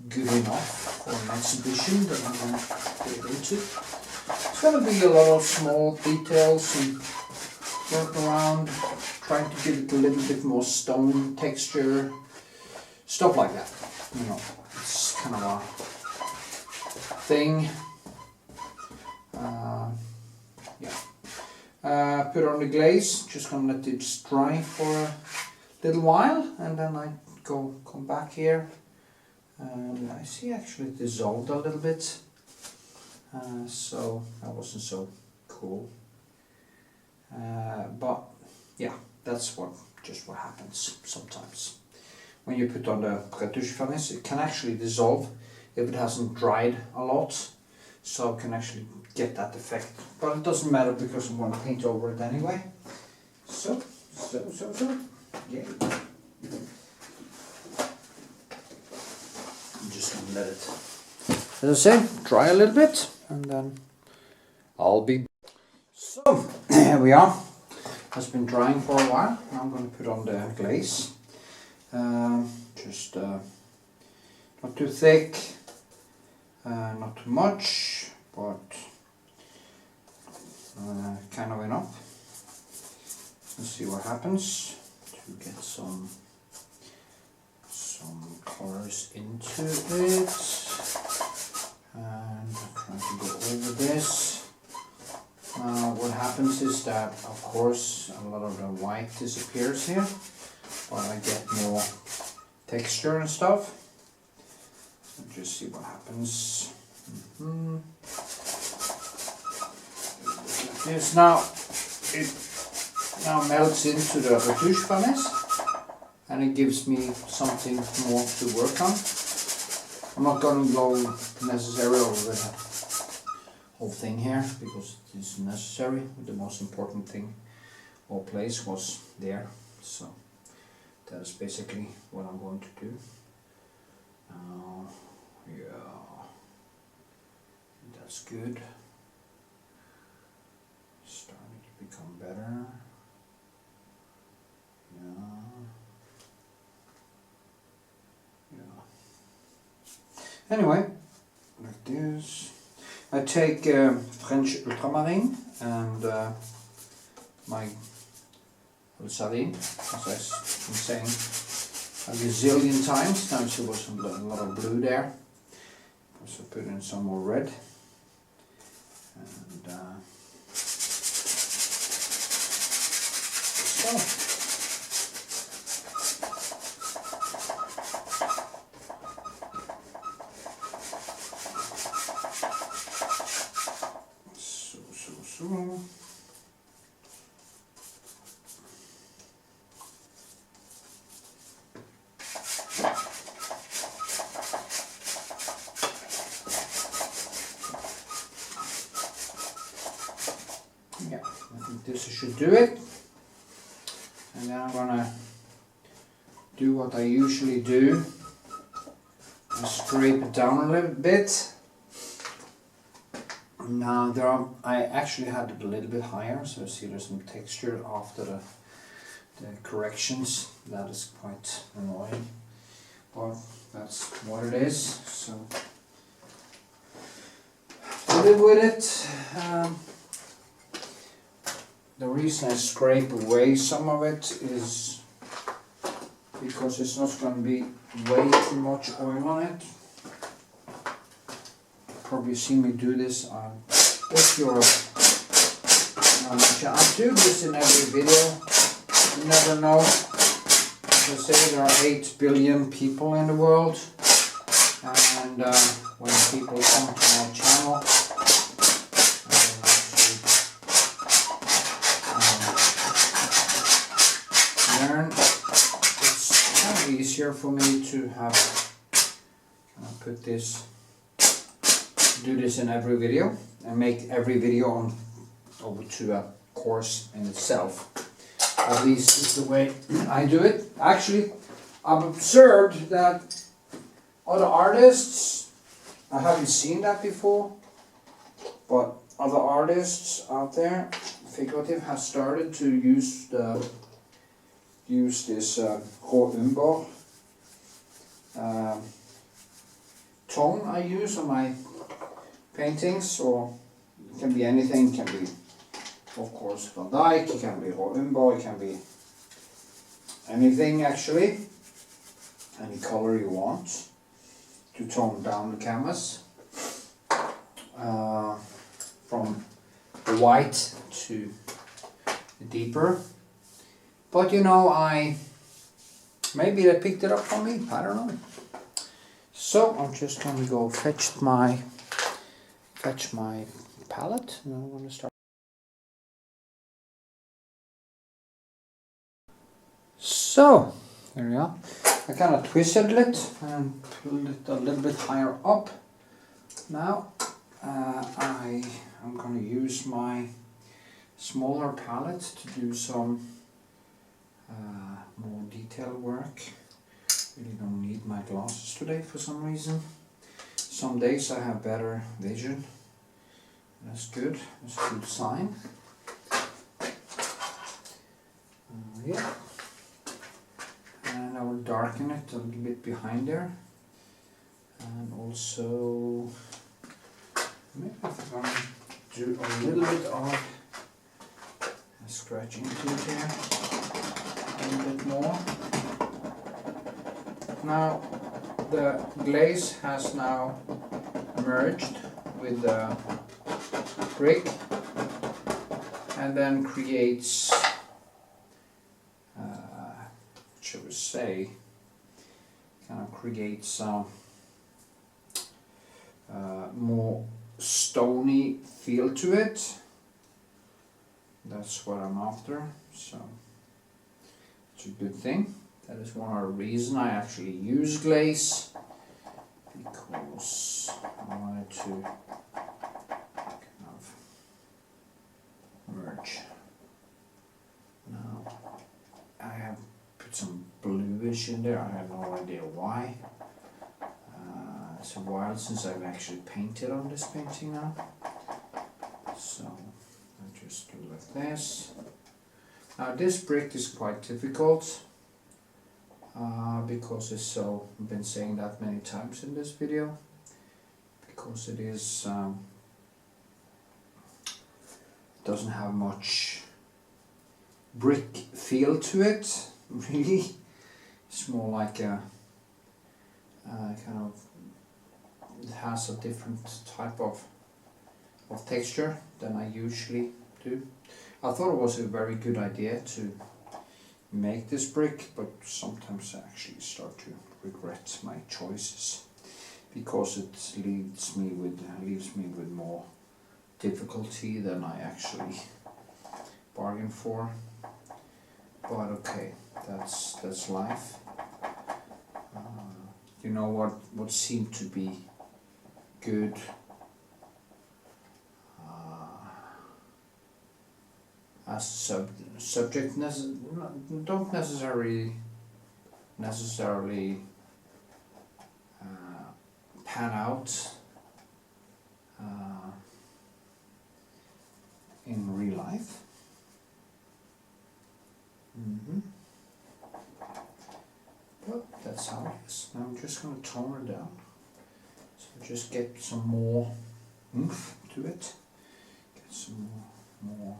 good enough for an exhibition that I'm going to get into. It's going to be a lot of small details and work around, trying to give it a little bit more stone texture, stuff like that. You know, it's kind of a thing. Put on the glaze, just gonna let it dry for a little while, and then I come back here, and I see actually it dissolved a little bit, so that wasn't so cool. But yeah, that's just what happens sometimes. When you put on the Retouching Varnish, it can actually dissolve if it hasn't dried a lot, so it can actually get that effect. But it doesn't matter because I'm going to paint over it anyway. So, yeah. I'm just going to let it, as I say, dry a little bit, and then I'll be... So, here we are. It's been drying for a while. Now I'm going to put on the glaze. Just not too thick, not too much, but kind of enough. Let's see what happens to get some colors into it, and I'm trying to go over this. What happens is that, of course, a lot of the white disappears here, but I get more texture and stuff. So just see what happens. This now, it now melts into the Retouching Varnish, and it gives me something more to work on. I'm not going to go necessarily over the whole thing here because it is necessary. The most important thing or place was there, so that is basically what I'm going to do. Yeah, that's good. Starting to become better. Yeah. Anyway, like this. I take French ultramarine and my saline, as I've been saying a gazillion times. Now there was a lot of blue there. Also put in some more red. And so. So yeah, I think this should do it. And then I'm gonna do what I usually do and scrape it down a little bit. Now I actually had it a little bit higher, so you see there's some texture after the corrections. That is quite annoying, but that's what it is, so to live with it. The reason I scrape away some of it is because it's not going to be way too much oil on it. Probably seen me do this on Europe. I do this in every video. You never know. As I say, there are 8 billion people in the world, and when people come to my channel, learn, it's kind of easier for me to have put this, do this in every video and make every video on over to a course in itself. At least it's the way I do it. Actually, I've observed that other artists, I haven't seen that before, but other artists out there, figurative, have started to use this Rå tone I use on my paintings, or it can be anything. It can be, of course, Van Dyck, it can be Rå, it can be anything actually, any color you want to tone down the canvas from the white to the deeper. But you know, maybe they picked it up from me, I don't know. So I'm just going to go fetch my palette, and I'm going to start. So there we are. I kind of twisted it and pulled it a little bit higher up. Now I'm going to use my smaller palette to do some more detailed work. Really don't need my glasses today for some reason. Some days I have better vision. That's good. That's a good sign. Yeah. And I will darken it a little bit behind there. And also maybe I'm going to do a little bit of scratching to it here. A little bit more. Now the glaze has now merged with the brick and then creates, shall we say, kind of creates more stony feel to it. That's what I'm after, so it's a good thing. That is one of the reasons I actually use glaze, because I wanted to kind of merge. Now I have put some bluish in there. I have no idea why. It's a while since I've actually painted on this painting now, so I just do like this. Now this brick is quite difficult because it's so, I've been saying that many times in this video, because it is doesn't have much brick feel to it, really. It's more like a kind of, it has a different type of texture than I usually do. I thought it was a very good idea to make this brick, but sometimes I actually start to regret my choices, because it leaves me with more difficulty than I actually bargained for. But okay, that's life. You know what seemed to be good as subject don't necessarily pan out in real life. But that's how it is. Now I'm just going to tone it down. So just get some more oomph to it. Get some more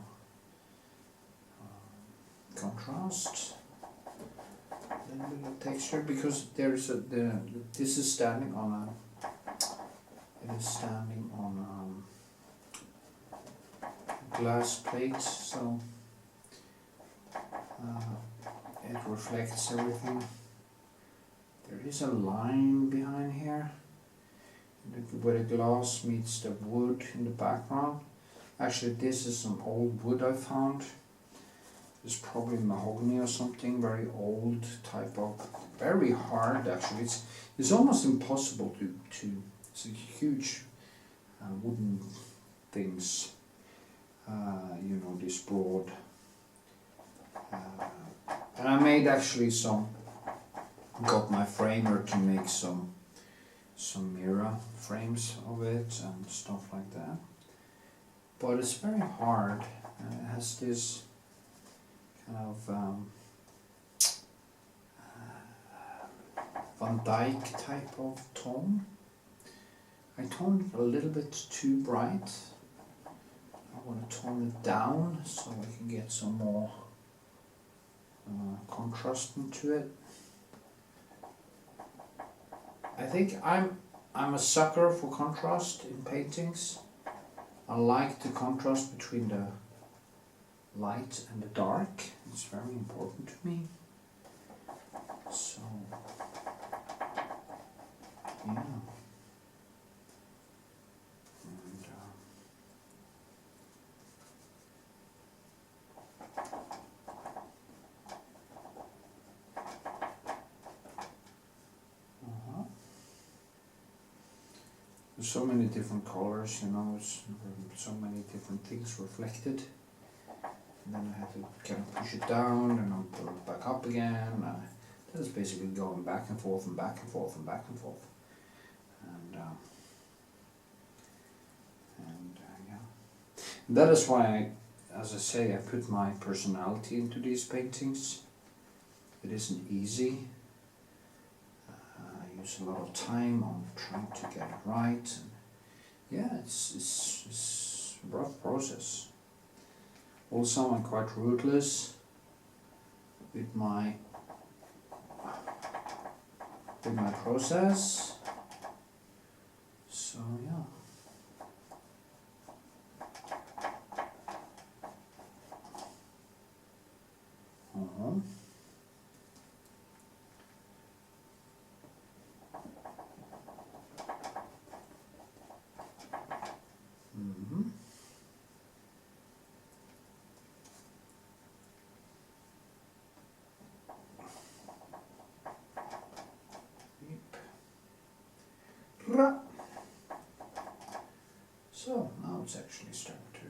contrast. A little bit of texture, because there is this is standing on a glass plate, so it reflects everything. There is a line behind here where the glass meets the wood in the background. Actually, this is some old wood I found. It's probably mahogany or something, very old type of, very hard actually. It's almost impossible to it's a huge wooden things, you know, this broad. And I made actually got my framer to make some mirror frames of it and stuff like that. But it's very hard, and it has this kind of Van Dyke type of tone. I toned it a little bit too bright. I want to tone it down so I can get some more contrast into it. I think I'm a sucker for contrast in paintings. I like the contrast between the light and the dark. It's very important to me. So, yeah. And, there's so many different colors, you know, it's so many different things reflected. And then I have to kind of push it down and I'll put it back up again. That's basically going back and forth and back and forth and back and forth. And yeah. And that is why as I say, I put my personality into these paintings. It isn't easy. I use a lot of time on trying to get it right. And yeah, it's a rough process. Also, I'm quite ruthless with my process. So yeah. So now it's actually starting to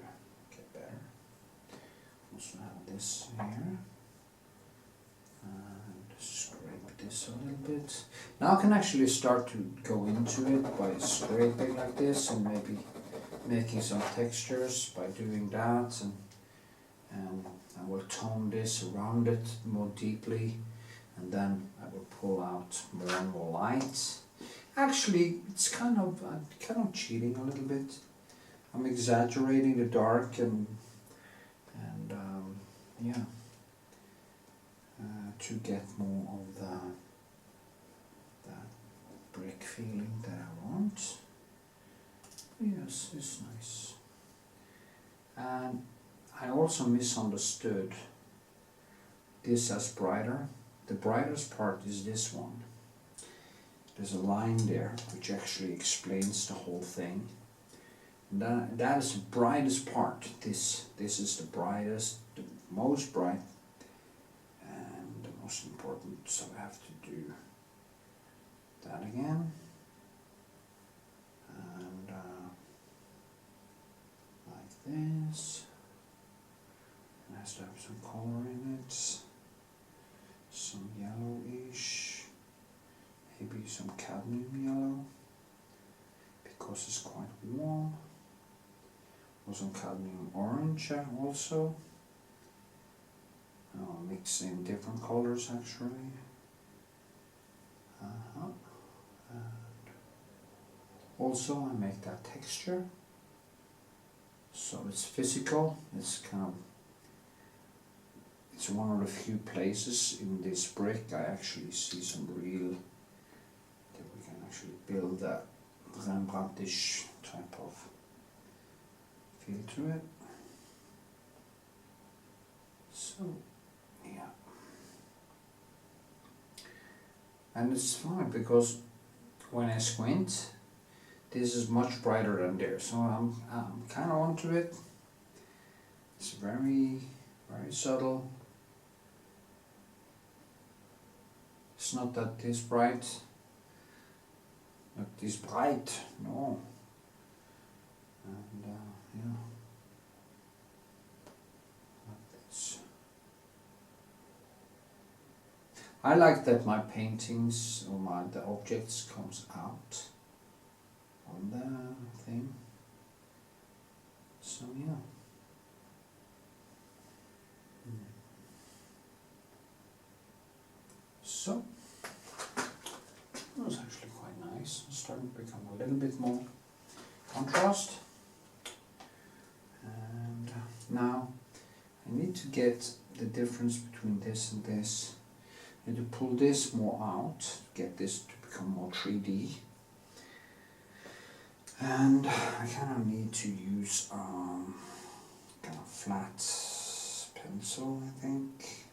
get better. Also have this here and scrape this a little bit. Now I can actually start to go into it by scraping like this and maybe making some textures by doing that, and I will tone this around it more deeply, and then I will pull out more and more light. Actually, it's I'm kind of cheating a little bit. I'm exaggerating the dark and yeah, to get more of that brick feeling that I want. Yes, it's nice. And I also misunderstood this as brighter. The brightest part is this one. There's a line there which actually explains the whole thing. That is the brightest part. This is the brightest, the most bright, and the most important. So I have to do that again, and like this. It has to have some color in it, some yellowish, maybe some cadmium yellow, because it's quite warm, or some cadmium orange also. I'll mix in different colors actually. And also I make that texture, so it's physical. It's kind of, it's one of the few places in this brick I actually see some real, that we can actually build that Rembrandtish type of feel to it. So yeah, and it's fine because when I squint, this is much brighter than there, so I'm kind of onto it. It's very subtle. It's not that this bright, not this bright, no. And yeah, like this. I like that my paintings or the objects comes out on the thing. So yeah. So that was actually quite nice. It's starting to become a little bit more contrast. And now I need to get the difference between this and this. I need to pull this more out, get this to become more 3D. And I kind of need to use kind of flat pencil, I think,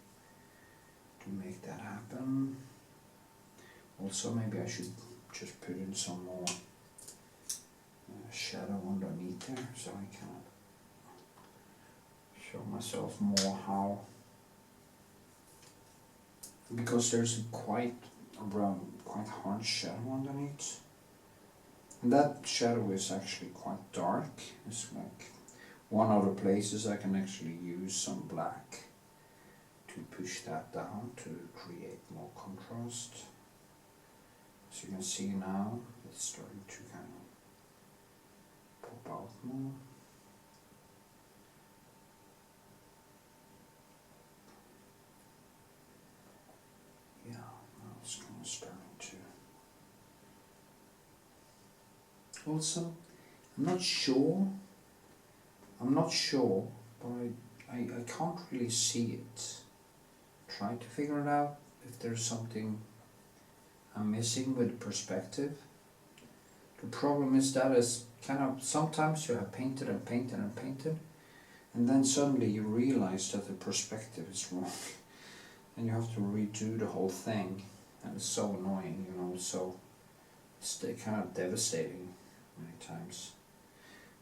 to make that happen. Also, maybe I should just put in some more shadow underneath there, so I can show myself more how, because there's quite hard shadow underneath. And that shadow is actually quite dark. It's like one of the places I can actually use some black to push that down to create more contrast. As you can see now, it's starting to kind of pop out more. Yeah, now it's kind of starting to. Also, I'm not sure, but I can't really see it. Try to figure it out if there's something I'm missing with perspective. The problem is that is kind of, sometimes you have painted and painted and painted, and then suddenly you realize that the perspective is wrong, and you have to redo the whole thing, and it's so annoying, you know, so it's kind of devastating many times.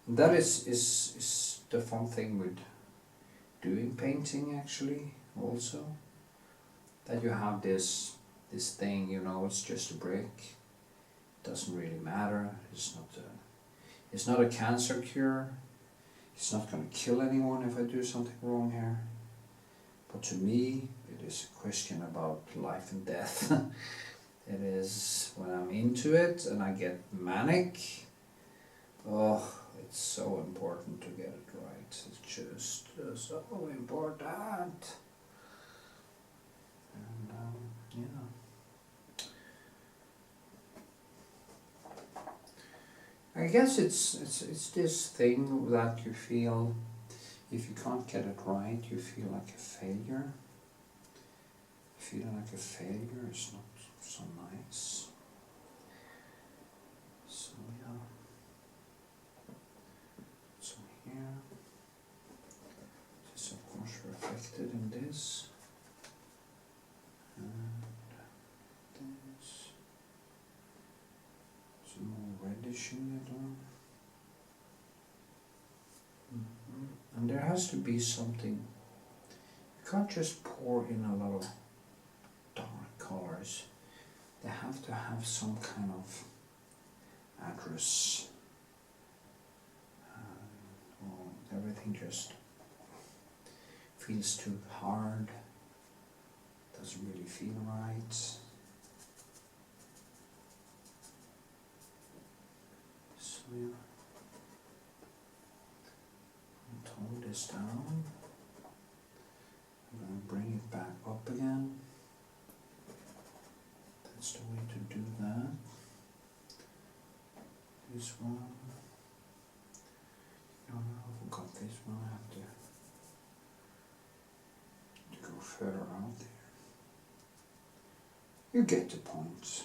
And that is the fun thing with doing painting actually also, that you have this thing, you know, it's just a brick, it doesn't really matter, it's not a cancer cure, it's not going to kill anyone if I do something wrong here, but to me it is a question about life and death. It is when I'm into it and I get manic, oh, it's so important to get it right, it's just so important. And yeah, I guess it's this thing that you feel, if you can't get it right, you feel like a failure. Feeling like a failure is not so nice. So yeah. So here, this is of course reflected in this. And this. Some more reddish in it. And there has to be something. You can't just pour in a lot of dark colors. They have to have some kind of address. Or everything just feels too hard. Doesn't really feel right. So yeah. Tone this down. I'm going to bring it back up again. That's the way to do that. This one. No, I forgot this one. I have to go further out there. You get the point.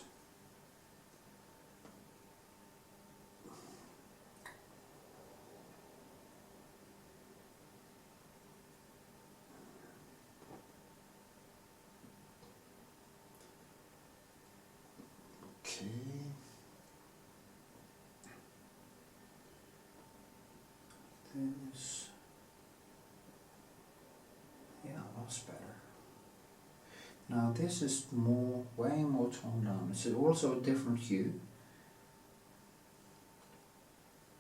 Okay. This. Yeah, that's better. Now this is way more toned down. It's also a different hue.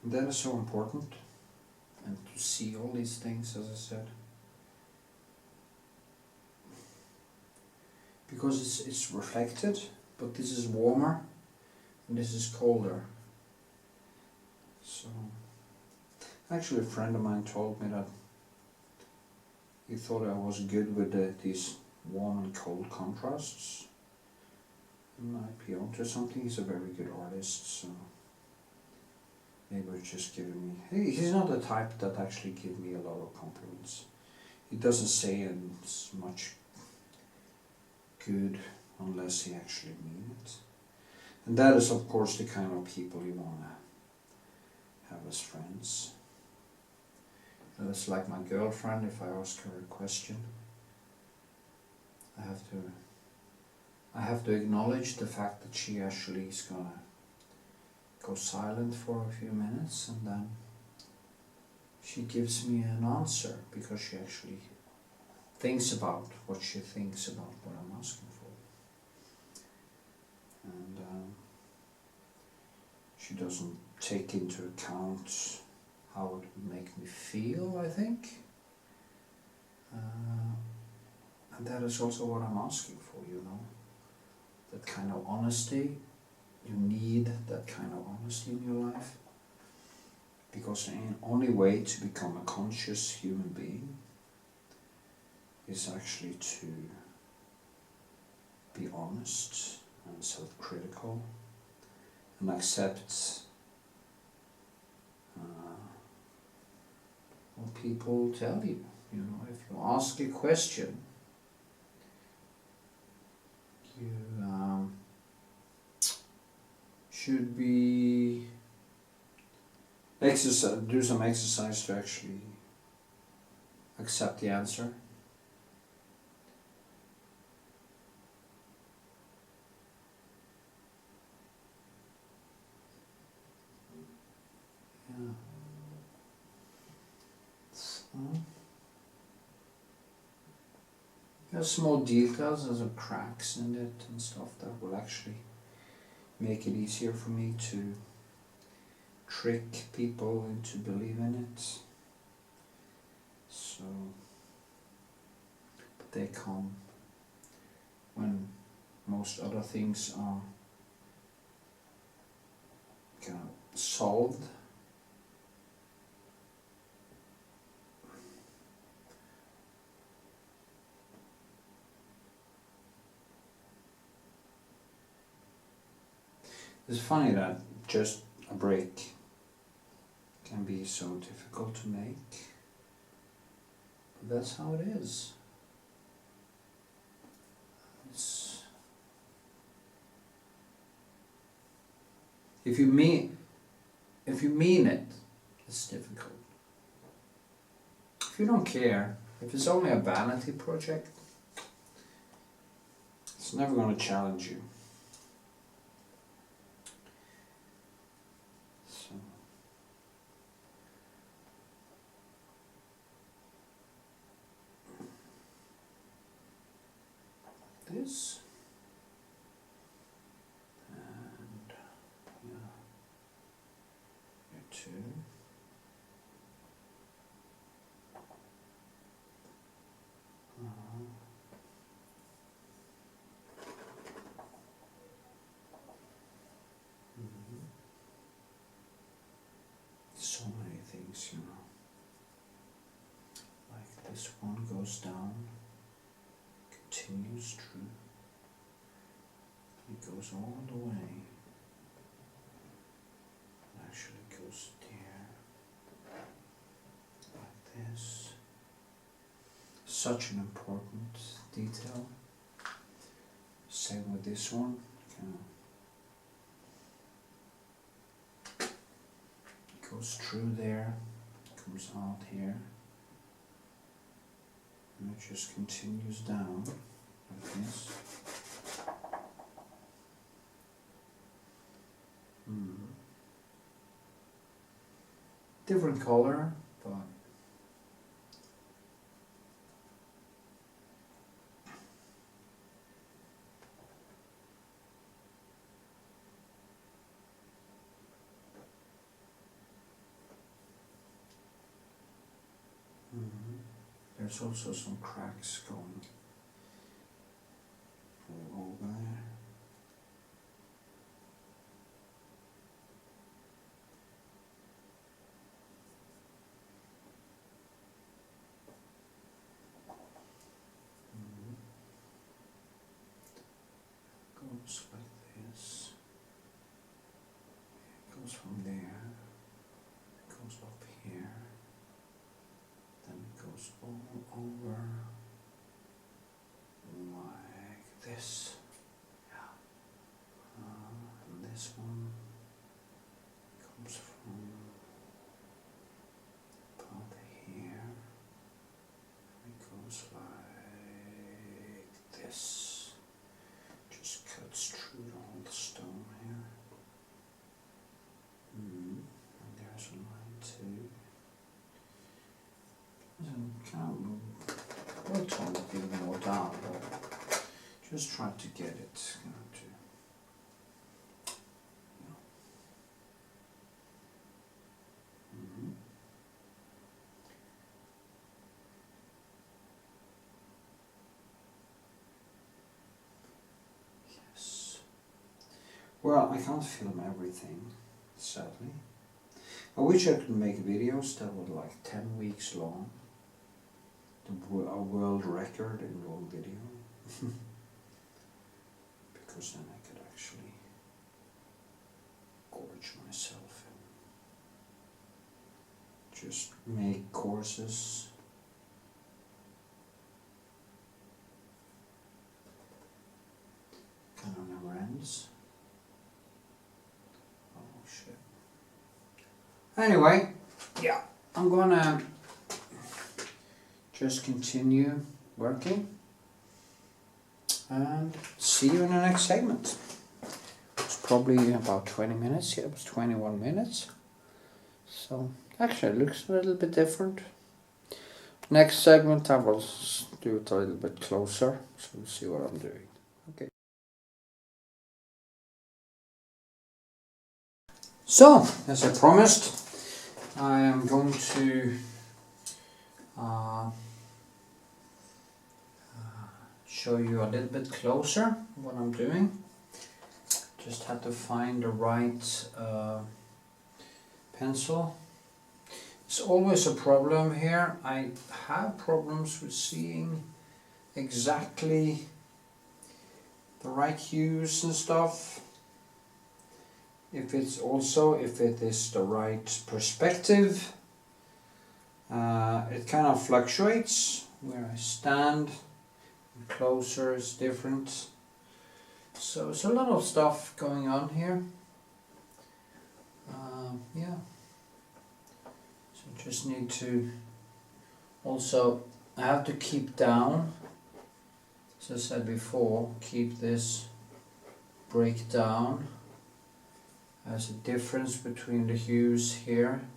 And that is so important. And to see all these things, as I said. Because it's reflected, but this is warmer and this is colder. So, actually a friend of mine told me that he thought I was good with these warm and cold contrasts. He might be onto something. He's a very good artist, so maybe he's just giving me. He's not the type that actually give me a lot of compliments. He doesn't say as much good unless he actually means it. And that is of course the kind of people you want to have as friends. It's like my girlfriend. If I ask her a question, I have to acknowledge the fact that she actually is gonna go silent for a few minutes and then she gives me an answer because she actually thinks about what she thinks about what I'm asking for. And she doesn't take into account how it would make me feel, I think. And that is also what I'm asking for, you know. That kind of honesty. You need that kind of honesty in your life. Because the only way to become a conscious human being is actually to be honest and self-critical and accept what people tell you. You know, if you ask a question, you should be do some exercise to actually accept the answer. Yeah. There's small details, there's cracks in it and stuff that will actually make it easier for me to trick people into believing it. So, but they come when most other things are kind of solved. It's funny that just a break can be so difficult to make, but that's how it is. If you mean it, it's difficult. If you don't care, if it's only a vanity project, it's never going to challenge you. this. And yeah, here too. So many things, you know. Like this one goes down, continues through, it goes all the way, actually goes there, like this. Such an important detail. Same with this one. Goes through there, comes out here, and it just continues down like this. Different color, but there's also some cracks going all over there. Goes like this. It goes from there. It goes up here. Then it goes all over like this. Yeah. And this one comes from about here. It goes like this. Just cuts through all the stone here. And there's a line too. We'll tone it even more down, but just try to get it to, Yes. Well, I can't film everything, sadly. I wish I could make videos that were like 10 weeks long. A world record in long video. Because then I could actually gorge myself and just make courses. Kind of never ends. Oh shit. Anyway, yeah, I'm gonna just continue working and see you in the next segment. It's probably about 20 minutes. Yeah, it was 21 minutes. So actually it looks a little bit different. Next segment I will do it a little bit closer, so we'll see what I'm doing. Okay. So, as I promised, I am going to show you a little bit closer what I'm doing. Just had to find the right pencil. It's always a problem here. I have problems with seeing exactly the right hues and stuff. If it is the right perspective. It kind of fluctuates where I stand. Closer is different. So it's a lot of stuff going on here. Yeah. So just need to also, I have to keep down, as I said before, keep this break down. There's a difference between the hues here,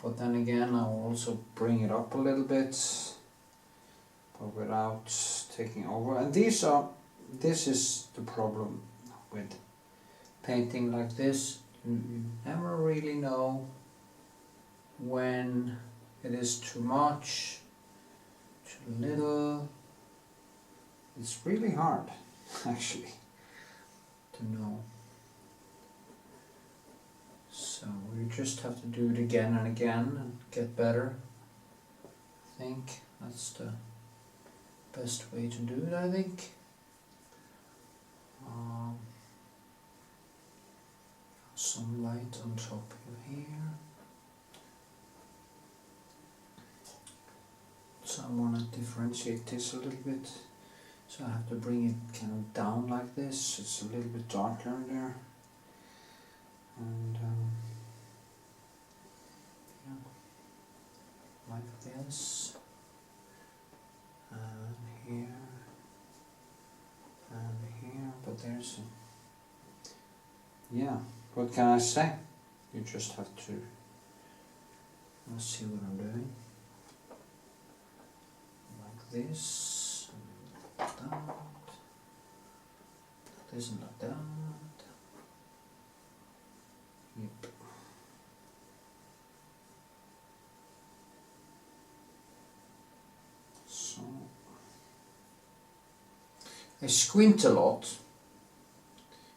but then again I'll also bring it up a little bit. but without taking over. And this is the problem with painting like this. You never really know when it is too much, too little. It's really hard actually to know. So we just have to do it again and again and get better. I think that's the best way to do it, I think. Some light on top of here. So I want to differentiate this a little bit. So I have to bring it kind of down like this. It's a little bit darker there. And yeah, like this. And here. And here. But there's yeah, what can I say? You just have to, let's see what I'm doing. Like this, and like that, like this and like that. Yep. So, I squint a lot,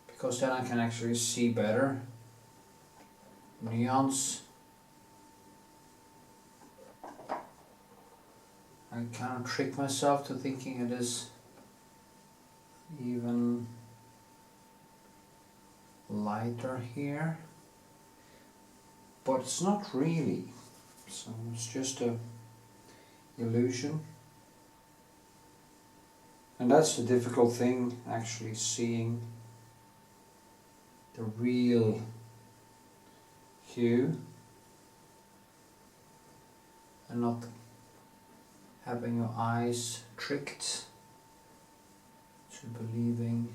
because then I can actually see better nuance. I kind of trick myself to thinking it is even lighter here, but it's not really, so it's just a illusion. And that's the difficult thing, actually seeing the real hue and not having your eyes tricked to believing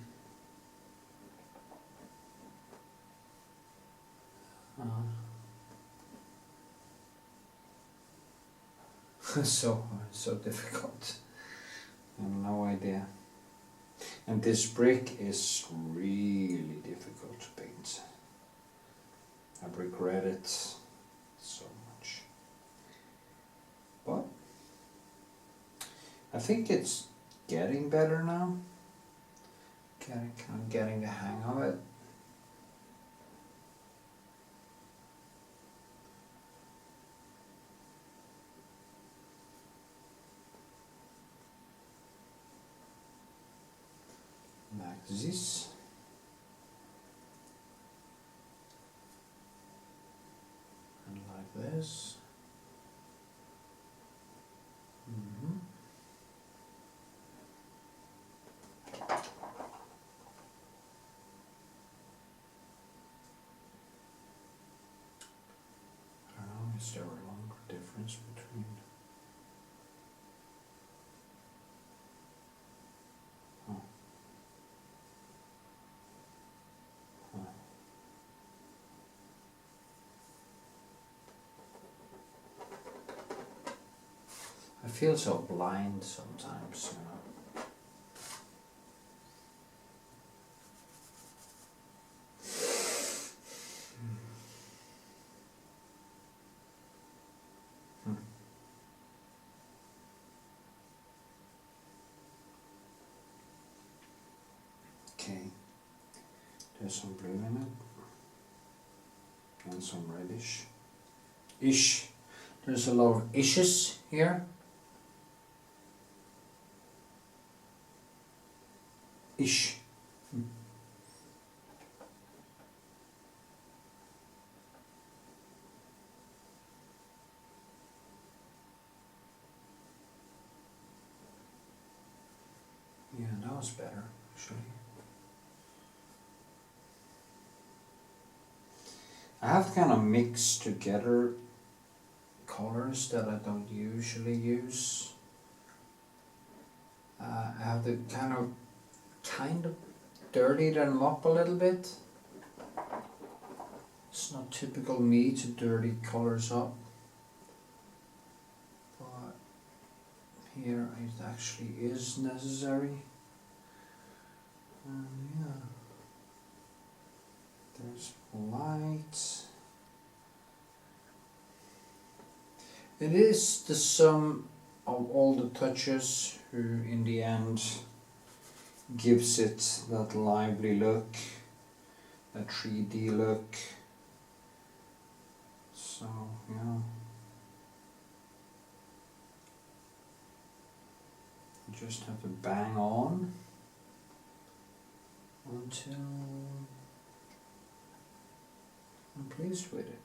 so difficult. I have no idea. And this brick is really difficult to paint. I regret it so much. But I think it's getting better now. Kind of getting the hang of it. Like this. And like this. Is there a longer difference between? Oh. Huh. I feel so blind sometimes, you know. Okay, there's some blue in it, and some reddish-ish. There's a lot of ishes here. Ish. Yeah, that was better, actually. I have to kind of mix together colors that I don't usually use. I have to kind of dirty them up a little bit. It's not typical me to dirty colors up. But here it actually is necessary. And yeah, there's light. It is the sum of all the touches who in the end gives it that lively look, that 3D look. So yeah, you just have to bang on until I'm pleased with it.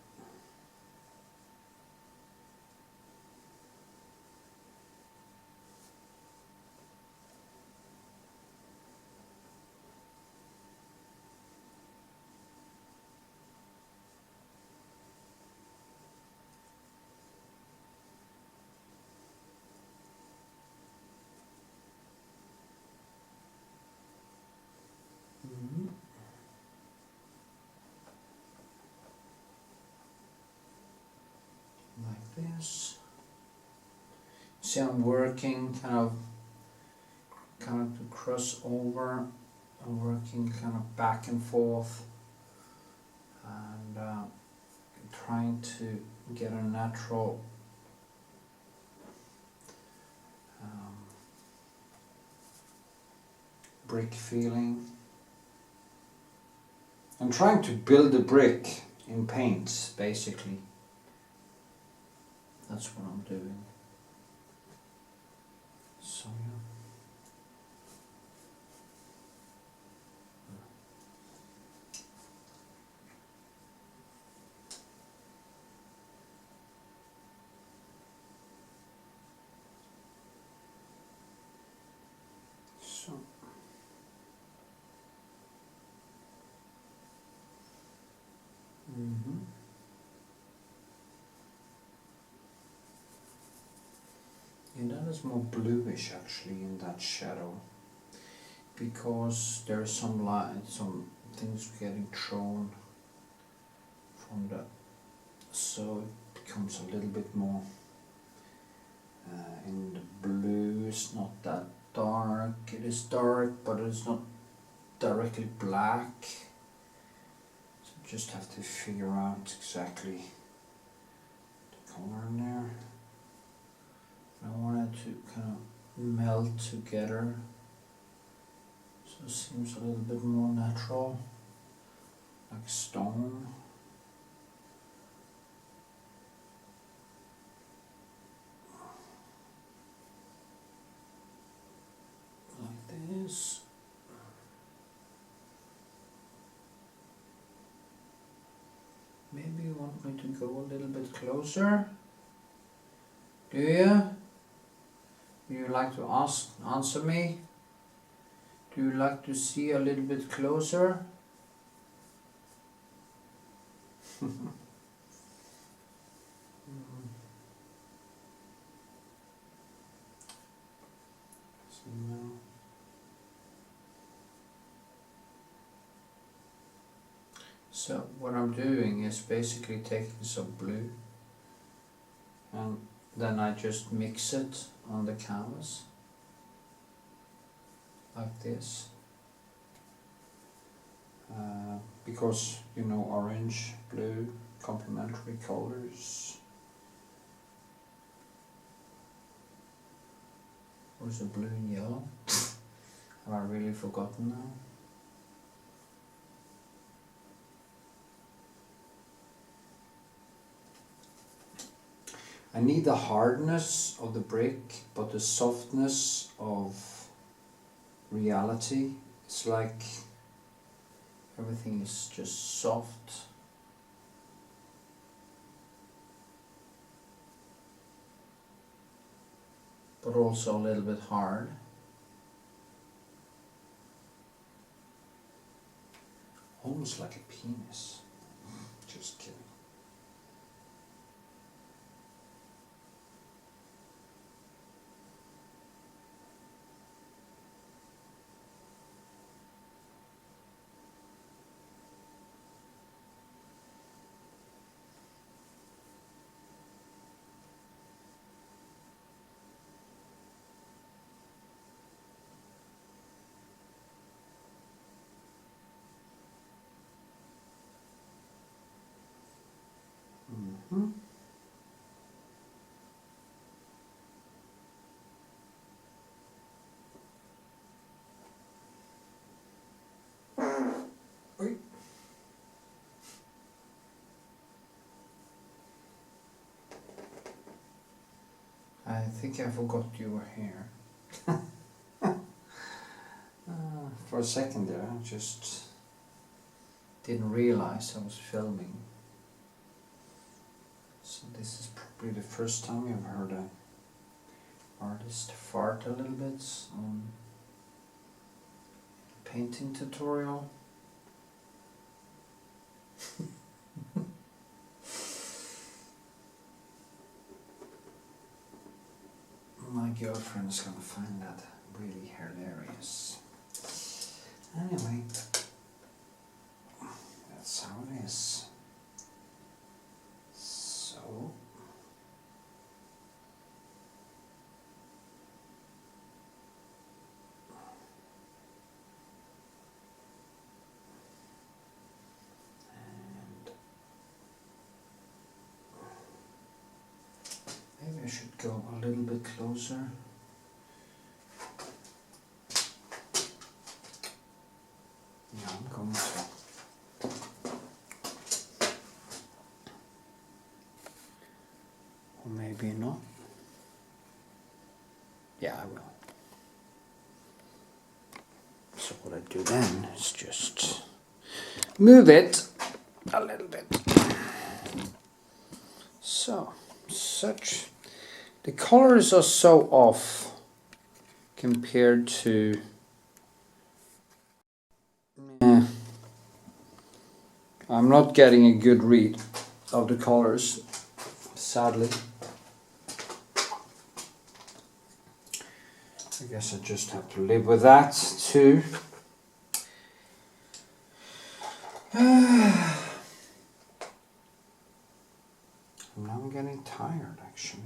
Like this. See, I'm working kind of to cross over. I'm working kind of back and forth, and trying to get a natural brick feeling. I'm trying to build a brick in paint, basically. That's what I'm doing. So yeah. So. And that is more bluish actually in that shadow, because there's some light, some things getting thrown from the, so it becomes a little bit more in the blue. It's not that dark, it is dark but it's not directly black, so just have to figure out exactly the color in there. I want it to kind of melt together, so it seems a little bit more natural, like stone. Like this. Maybe you want me to go a little bit closer? Do you? Do you like to answer me? Do you like to see a little bit closer? So what I'm doing is basically taking some blue and then I just mix it on the canvas like this, because you know, orange, blue, complementary colors. Or is it blue and yellow? Have I really forgotten now? I need the hardness of the brick, but the softness of reality. It's like everything is just soft. But also a little bit hard. Almost like a penis. Just kidding. think I forgot you were here. For a second there, I just didn't realize I was filming. So this is probably the first time you've heard an artist fart a little bit on painting tutorial. My girlfriend is gonna find that really hilarious. Anyway, that's how it is. So and maybe I should go a little bit closer. Yeah, I'm going to. Or maybe not. Yeah, I will. So what I do then is just move it a little bit. So, such. The colors are so off compared to I'm not getting a good read of the colors, sadly. I guess I just have to live with that too. Now I'm getting tired actually.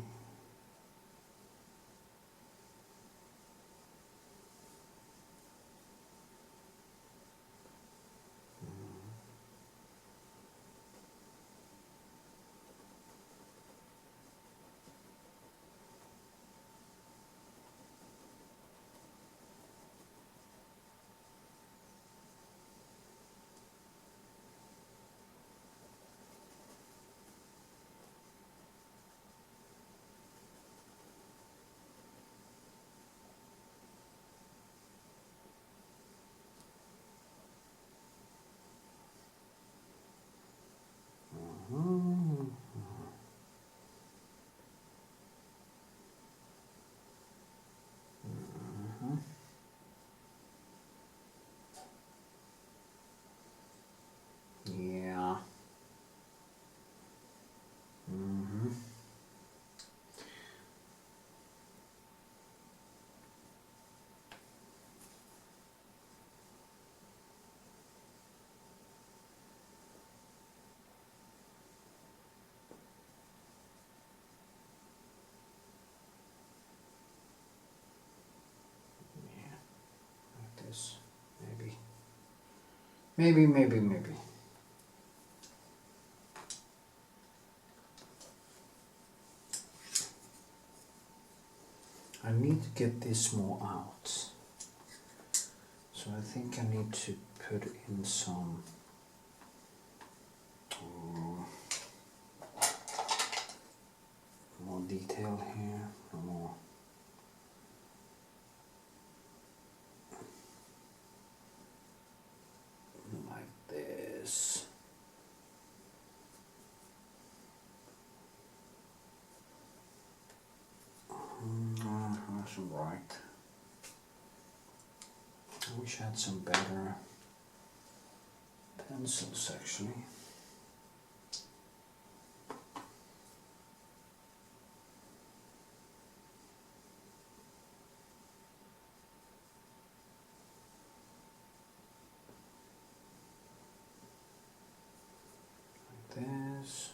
Yeah. Maybe. I need to get this more out. So I think I need to put in some more detail here, more. Like this. That's right. I wish I had some better pencils actually. This,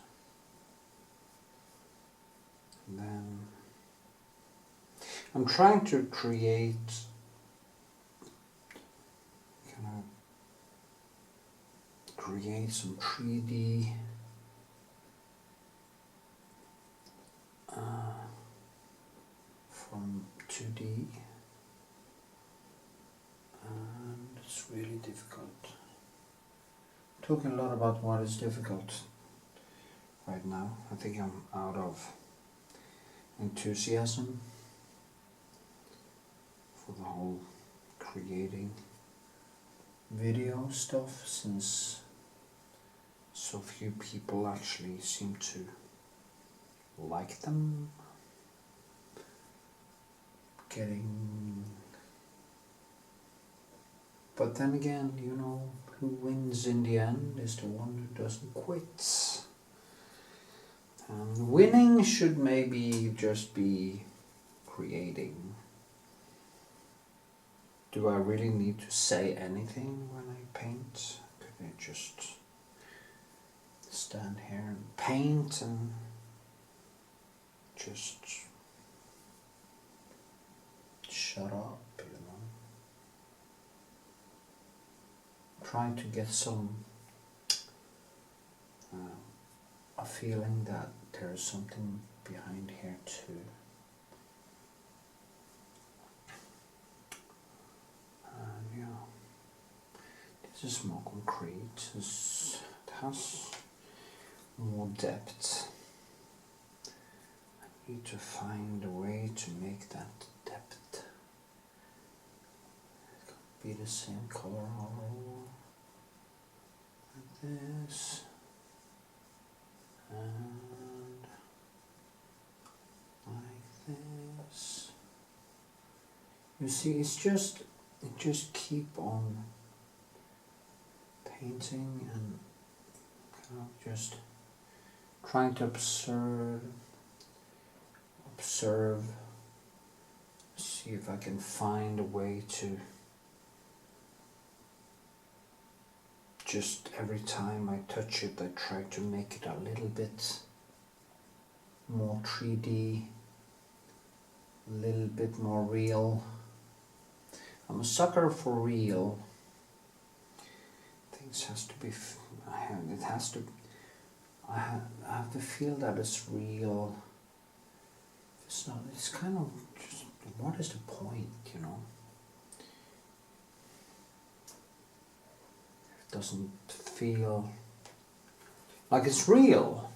and then I'm trying to create some 3D from 2D, and it's really difficult. Talking a lot about what is difficult right now. I think I'm out of enthusiasm for the whole creating video stuff, since so few people actually seem to like them. But then again, you know, who wins in the end is the one who doesn't quit. And winning should maybe just be creating. Do I really need to say anything when I paint? Could I just stand here and paint and just shut up, you know? Trying to get a feeling that there's something behind here too. And yeah, this is more concrete. It has more depth. I need to find a way to make that depth. It could be the same color all over, like this, and like this. You see, it just keep on painting and kind of just trying to observe, see if I can find a way to just every time I touch it, I try to make it a little bit more 3D, a little bit more real. I'm a sucker for real. Things has to be, I have to feel that it's real. It's not, it's kind of just, what is the point, you know? It doesn't feel like it's real.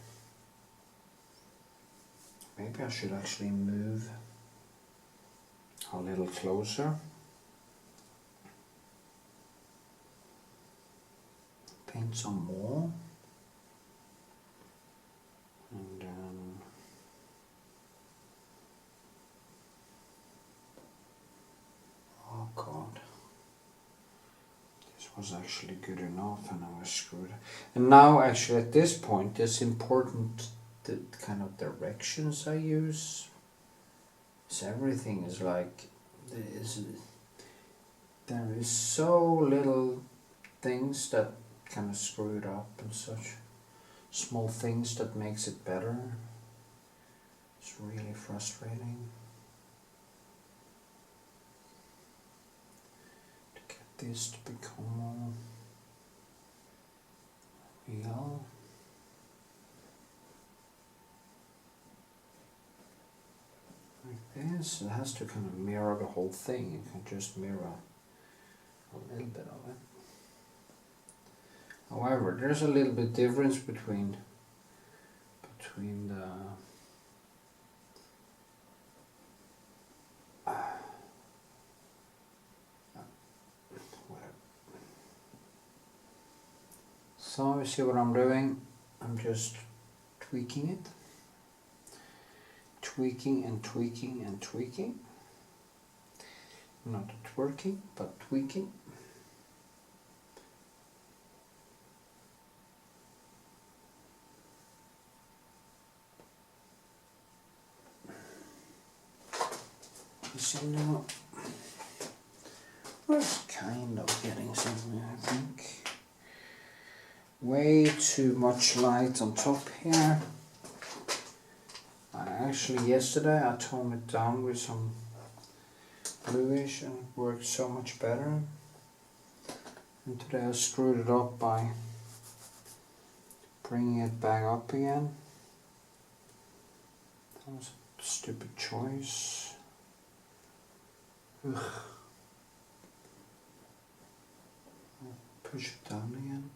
Maybe I should actually move a little closer. Paint some more. And then oh God, this was actually good enough and I was screwed. And now actually at this point it's important the kind of directions I use. So everything is like, there is so little things that kind of screw it up and such. Small things that makes it better. It's really frustrating to get this to become more real. Like this, it has to kind of mirror the whole thing. You can just mirror a little bit of it. However, there's a little bit difference between the whatever. So you see what I'm doing? I'm just tweaking it. Tweaking and tweaking and tweaking. Not twerking, but tweaking. You see now, we're kind of getting something, I think. Way too much light on top here. Actually yesterday I toned it down with some bluish and it worked so much better. And today I screwed it up by bringing it back up again. That was a stupid choice. Ugh. I'll push it down again.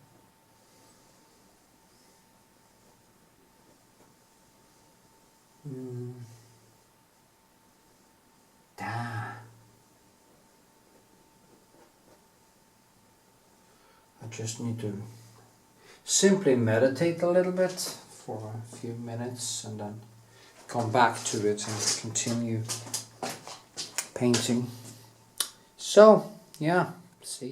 just need to simply meditate a little bit for a few minutes and then come back to it and continue painting. So yeah, see.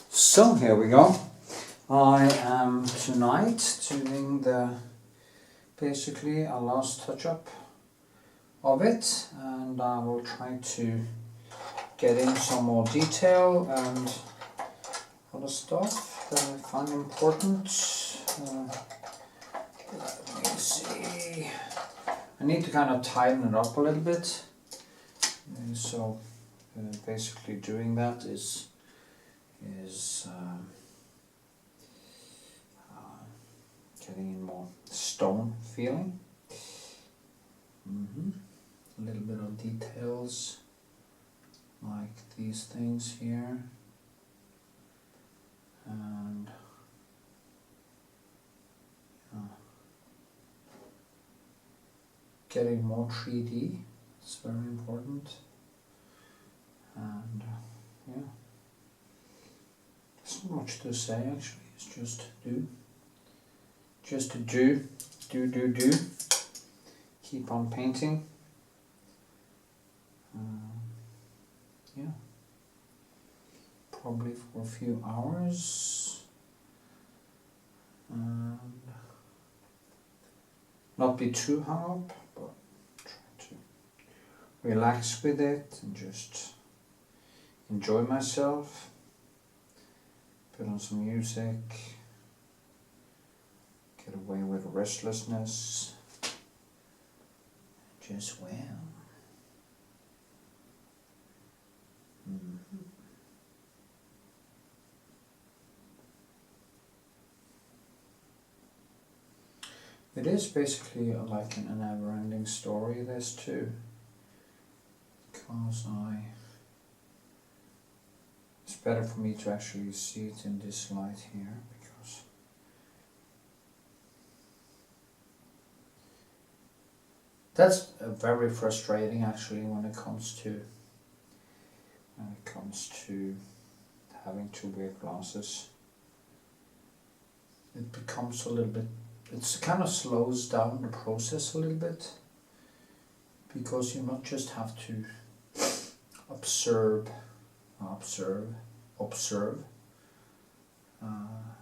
So here we go. I am tonight doing basically a last touch up of it, and I will try to get in some more detail and other stuff that I find important. Let me see. I need to kind of tighten it up a little bit. So basically doing that is getting in more stone feeling. A little bit of details like these things here, and getting more 3D is very important. And yeah, there's not much to say actually. It's just to do. Keep on painting. Yeah, probably for a few hours, and not be too hung up, but try to relax with it and just enjoy myself. Put on some music, get away with restlessness, just well. It is basically like a never-ending story, this too, because it's better for me to actually see it in this light here, because that's very frustrating actually when it comes to having to wear glasses. It becomes a little bit, it kind of slows down the process a little bit, because you not just have to observe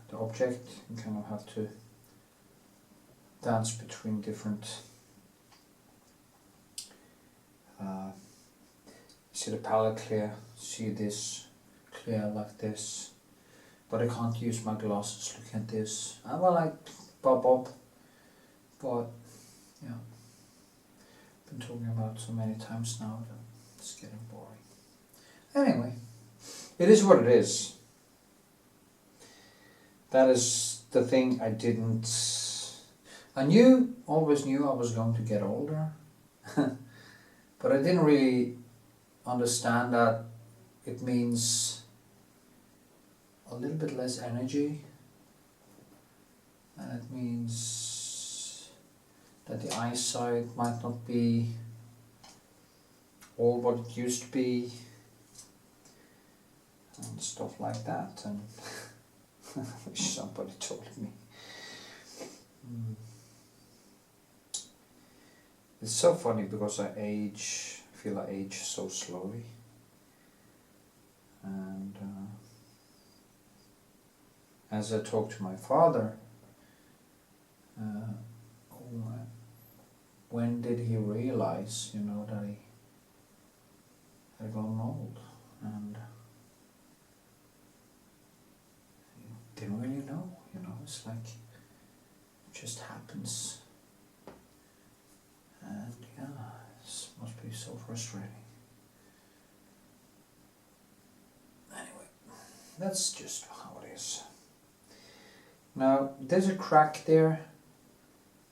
the object. You kind of have to dance between different see the palette clear, see this clear like this, but I can't use my glasses. Look at this. Well, I pop up, but yeah, been talking about so many times now that it's getting boring. Anyway, it is what it is. That is the thing I didn't. I always knew I was going to get older, but I didn't really understand that it means a little bit less energy, and it means that the eyesight might not be all what it used to be, and stuff like that. And I wish somebody told me. It's so funny because I feel I age so slowly, and as I talk to my father, when did he realize, that he had grown old, and he didn't really know, it's like it just happens, and yeah, it must be so frustrating. Anyway, that's just how it is. Now there's a crack there,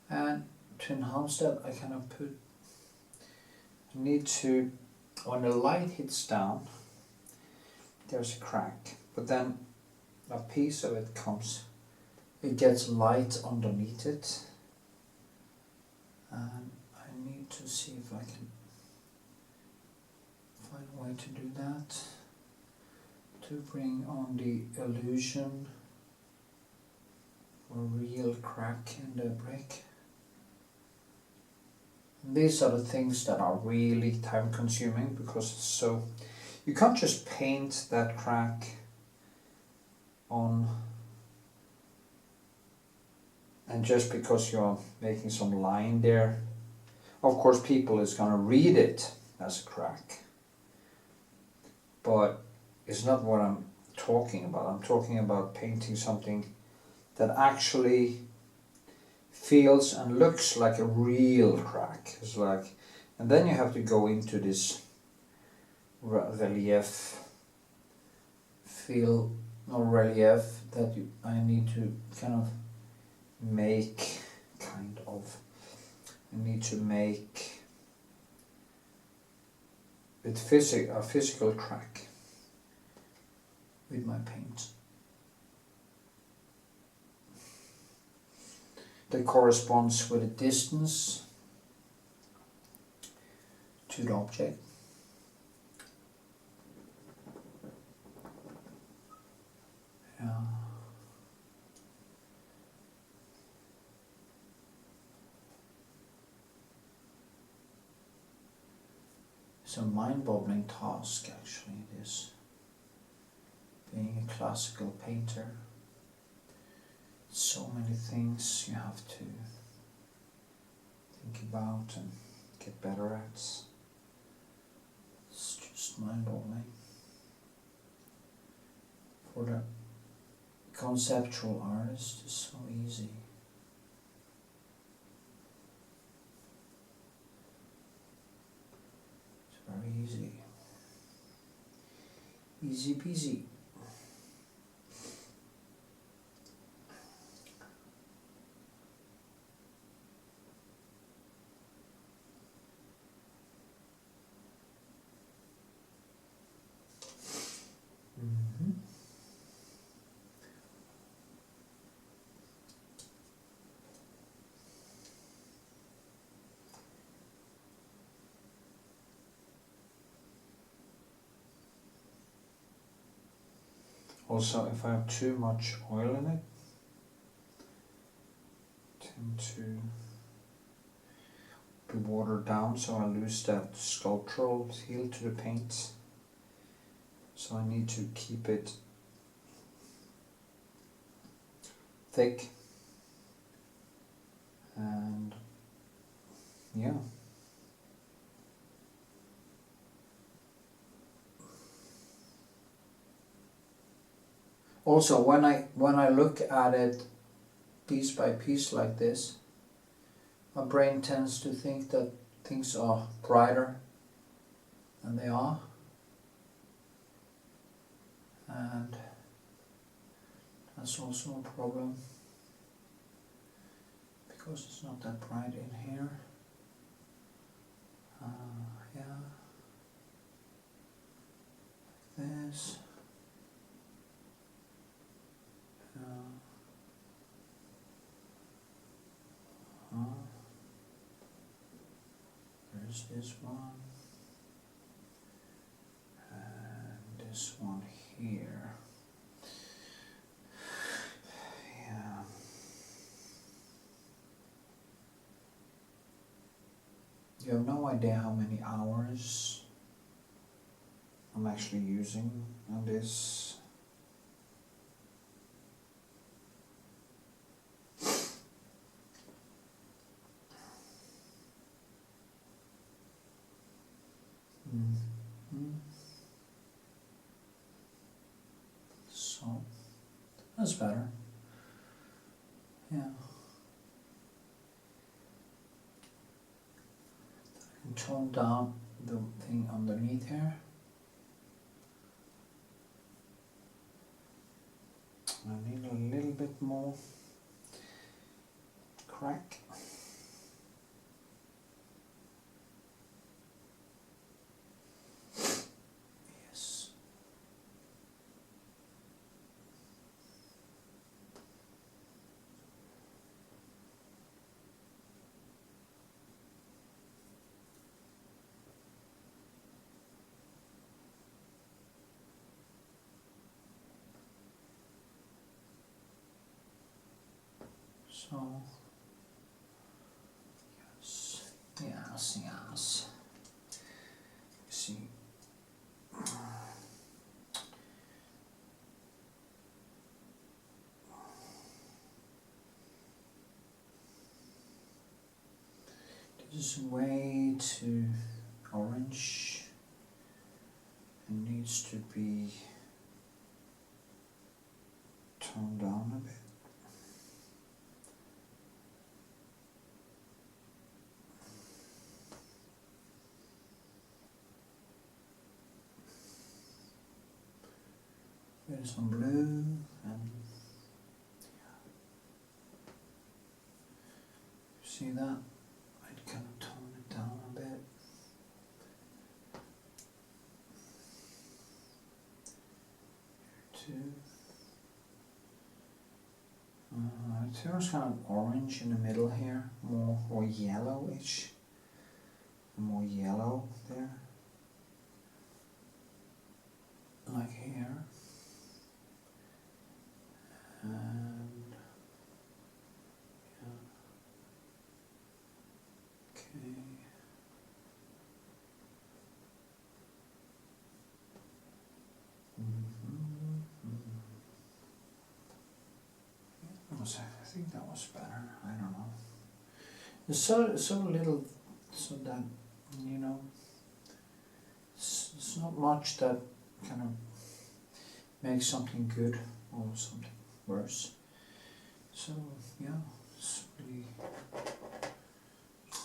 and to enhance that I need to, when the light hits down, there's a crack, but then a piece of it gets light underneath it, and I need to see if I find a way to do that, to bring on the illusion or real crack in the brick. And these are the things that are really time consuming, because it's so, you can't just paint that crack on, and just because you're making some line there, of course people is gonna read it as a crack, but it's not what I'm talking about. I'm talking about painting something that actually feels and looks like a real crack. It's like, and then you have to go into this relief feel or relief that I need to kind of make, I need to make it a physical crack with my paint that corresponds with a distance to the object. Yeah. It's a mind-boggling task, actually, it is, being a classical painter. So many things you have to think about and get better at. It's just mind-boggling. For the conceptual artist, it's so easy. It's very easy. Easy peasy. Also, if I have too much oil in it, I tend to be watered down, so I lose that sculptural feel to the paint. So I need to keep it thick, and yeah. Also, when I look at it piece by piece like this, my brain tends to think that things are brighter than they are, and that's also a problem because it's not that bright in here. Yeah, like this. There's this one, and this one here. Yeah. You have no idea how many hours I'm actually using on this. So that's better. Yeah. I can tone down the thing underneath here. I need a little bit more crack. Yes. So, yes. See. This is way too orange. It needs to be toned down a bit. There's some blue and see that? I'd kind of tone it down a bit. Here too. There's kind of orange in the middle here, more or yellowish. More yellow there. Like here. And yeah. Okay. I think that was better. I don't know. It's so little, so that you know, it's not much that kind of makes something good or something worse. So yeah, it's really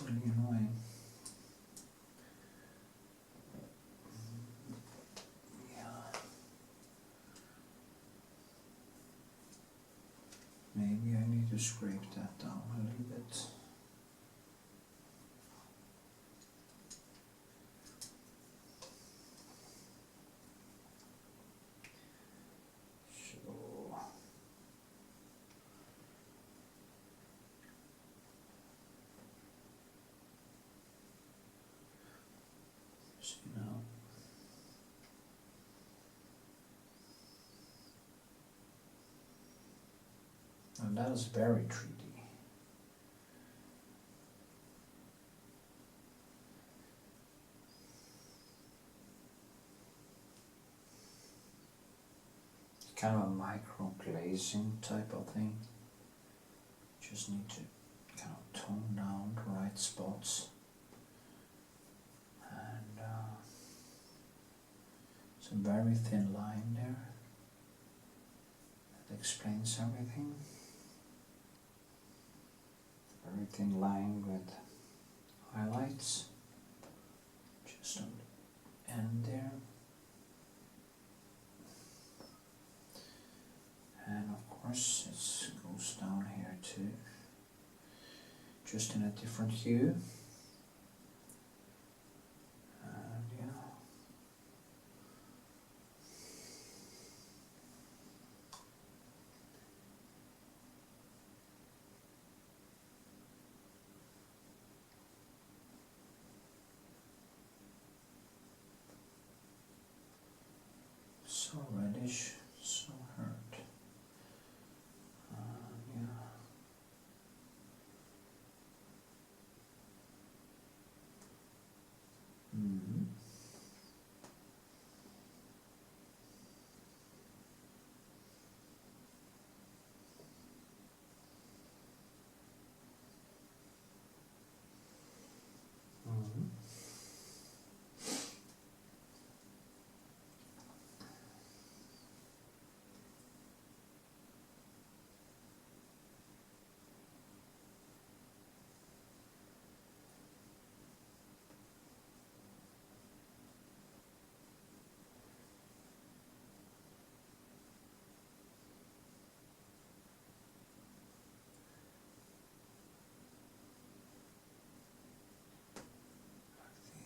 annoying. Yeah. Maybe I need to scrape that down a little bit. And that is very treaty. Kind of a micro glazing type of thing. Just need to kind of tone down the right spots. And some very thin line there. That explains everything. Very thin line with highlights. Just on the end there. And of course it goes down here too, just in a different hue. And yeah. So reddish, so hurt.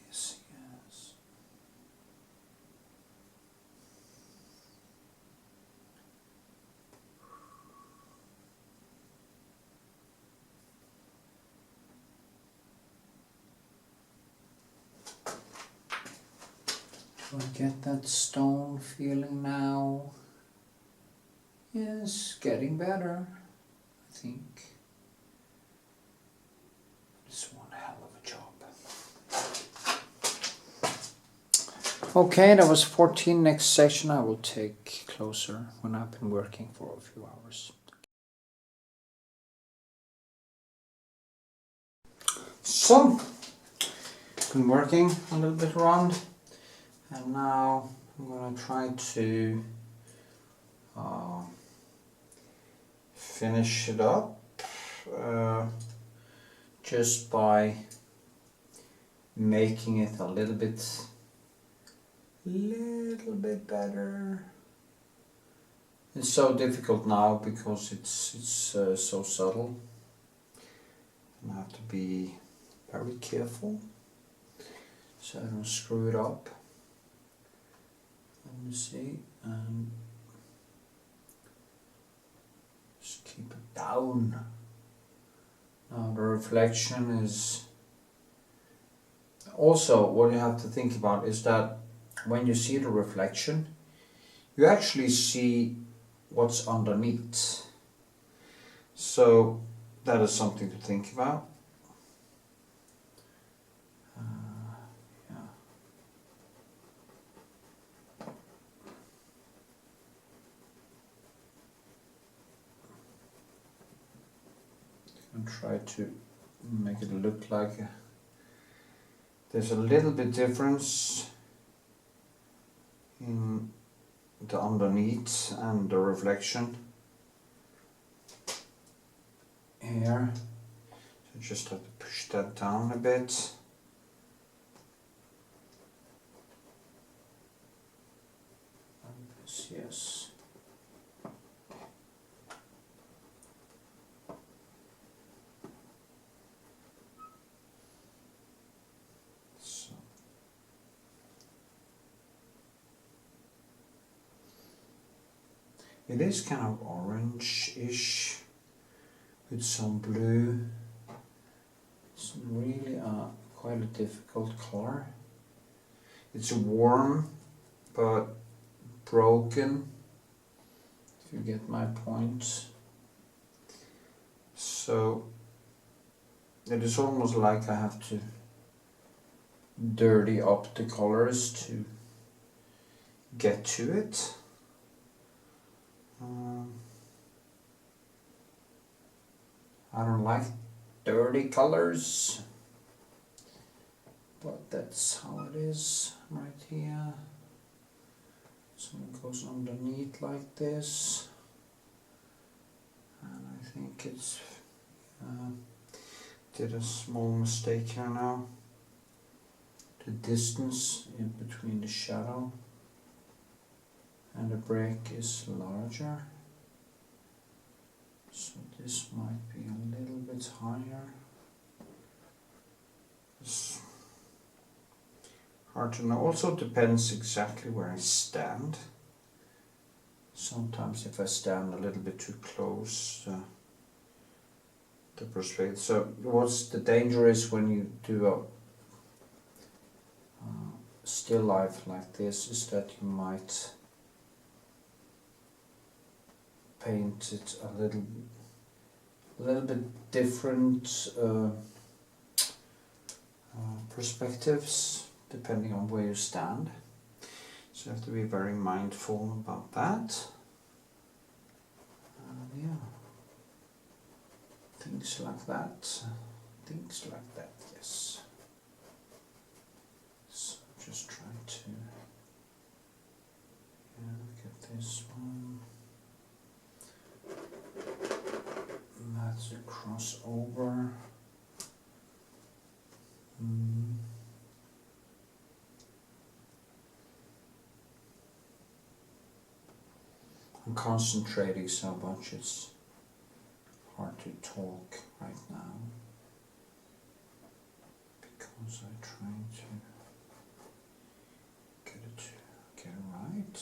Yes. Do I get that stone feeling now? Yes, getting better, I think. Okay, that was 14. Next session I will take closer when I've been working for a few hours. So, been working a little bit around, and now I'm going to try to finish it up just by making it a little bit better. It's so difficult now because it's so subtle, and I have to be very careful so I don't screw it up. Let me see, and just keep it down. Now the reflection is also what you have to think about is that when you see the reflection, you actually see what's underneath. So that is something to think about. Yeah. And try to make it look like there's a little bit difference in the underneath and the reflection here. So just have to push that down a bit. Yes. So. It is kind of orange-ish with some blue. It's really quite a difficult color. It's warm but broken, if you get my point. So it is almost like I have to dirty up the colors to get to it. I don't like dirty colors, but that's how it is right here. So it goes underneath like this, and I think it's did a small mistake here now. The distance in between the shadow and the brick is larger, so this might be a little bit higher. It's hard to know. Also depends exactly where I stand. Sometimes if I stand a little bit too close, the perspective. So what's the danger is when you do a still life like this is that you might paint it a little bit different perspectives depending on where you stand. So you have to be very mindful about that. Yeah, things like that. Things like that, yes. So just try to look at this one. That's a crossover. I'm concentrating so much it's hard to talk right now because I'm trying to get it right.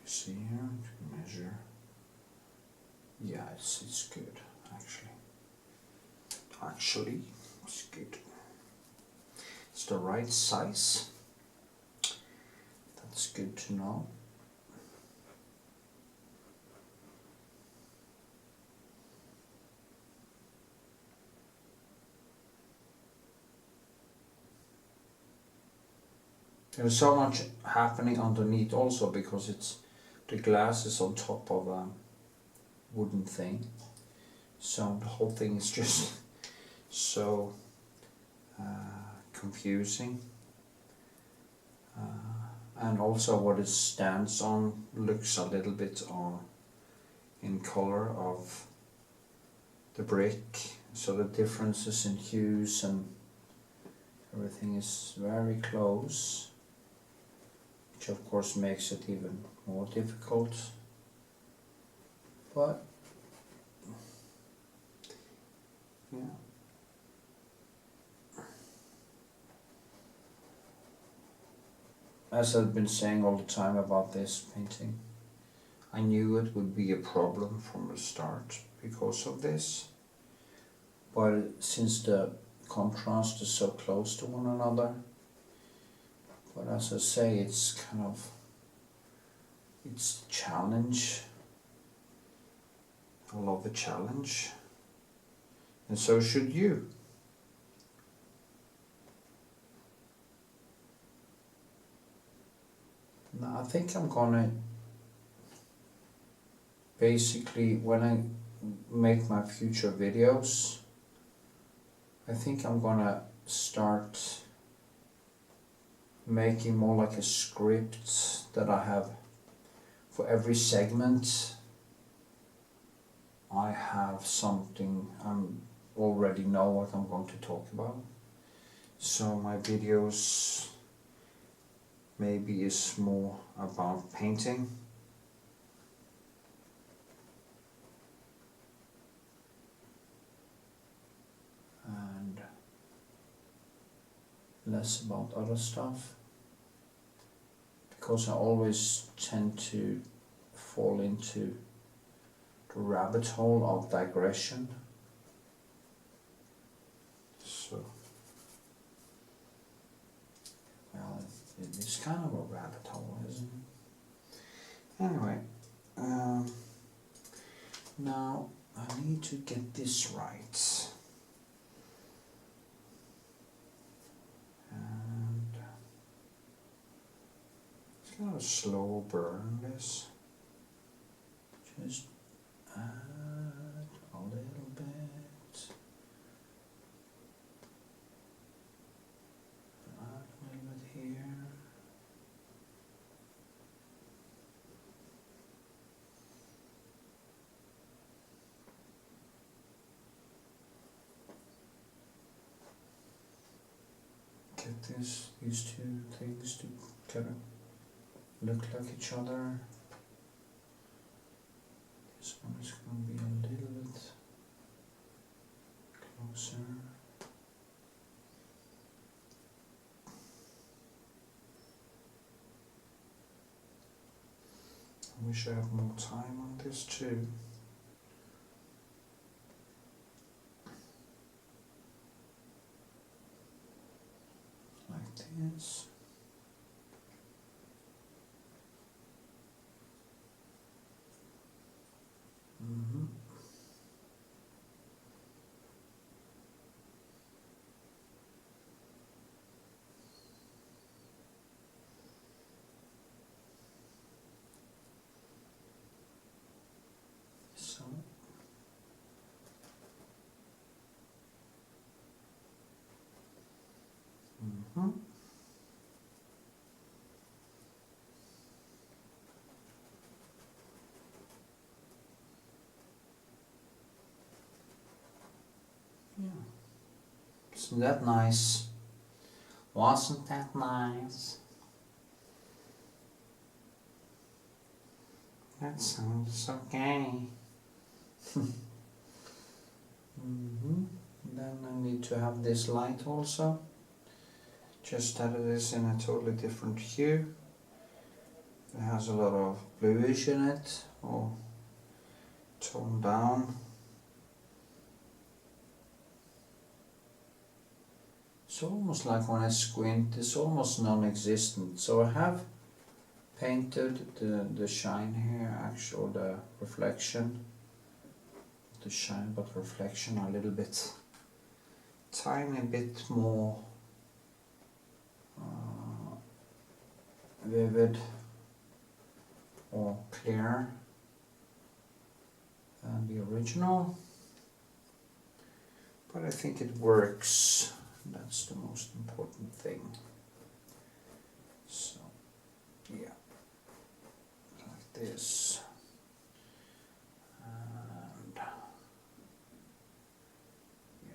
See here, to measure Yeah, it's good actually. Actually, it's good. It's the right size. That's good to know. There's so much happening underneath also because it's the glass is on top of a wooden thing, so the whole thing is just so confusing, and also what it stands on looks a little bit in color of the brick, so the differences in hues and everything is very close, which of course makes it even more difficult. But yeah, as I've been saying all the time about this painting, I knew it would be a problem from the start because of this, but since the contrast is so close to one another, but as I say, it's kind of, it's a challenge. I love the challenge, and so should you. Now I think I'm gonna, basically when I make my future videos, I think I'm gonna start making more like a script that I have for every segment. I have something, I already know what I'm going to talk about, so my videos maybe is more about painting, and less about other stuff, because I always tend to fall into the rabbit hole of digression. So, well, it is kind of a rabbit hole, isn't it? Anyway, now I need to get this right. And it's kind of a slow burn, this. Just add a little bit. Add a little bit here. Get these two things to kind of look like each other. This one is going to be a little bit closer. I wish I had more time on this too. Like this. So. Yeah. Isn't that nice? Wasn't that nice? That sounds okay. Then I need to have this light also. Just added this in a totally different hue. It has a lot of bluish in it, or tone down. It's almost like when I squint, it's almost non-existent. So I have painted the shine here, actually the reflection. The shine but reflection a little bit, tiny bit more vivid or clear than the original, but I think it works. That's the most important thing. So yeah, like this, and yeah.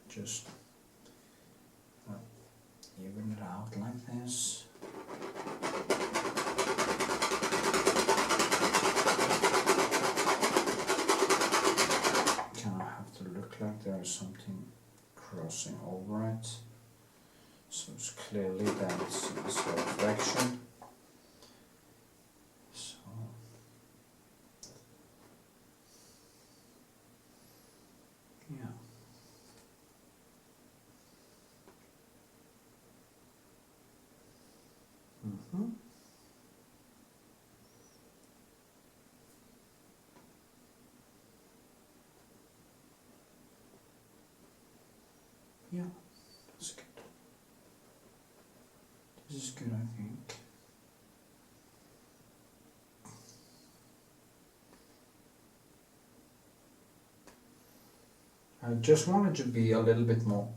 Just even it out like this. Kind of have to look like there is something crossing over it, so it's clearly that it's a reflection. So yeah. Yeah, that's good. This is good, I think. I just wanted to be a little bit more,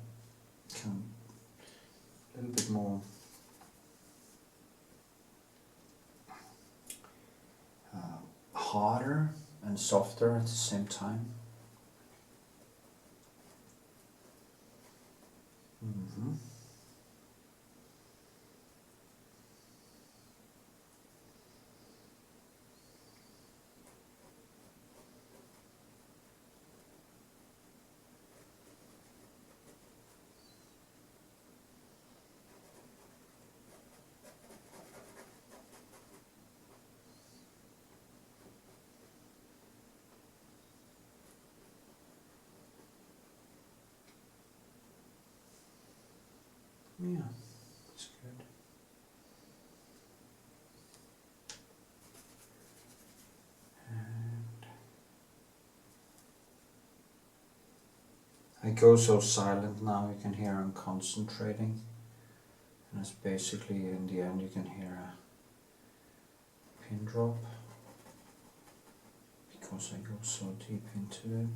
harder and softer at the same time. Yeah, that's good. And I go so silent now, you can hear I'm concentrating. And it's basically, in the end, you can hear a pin drop because I go so deep into it.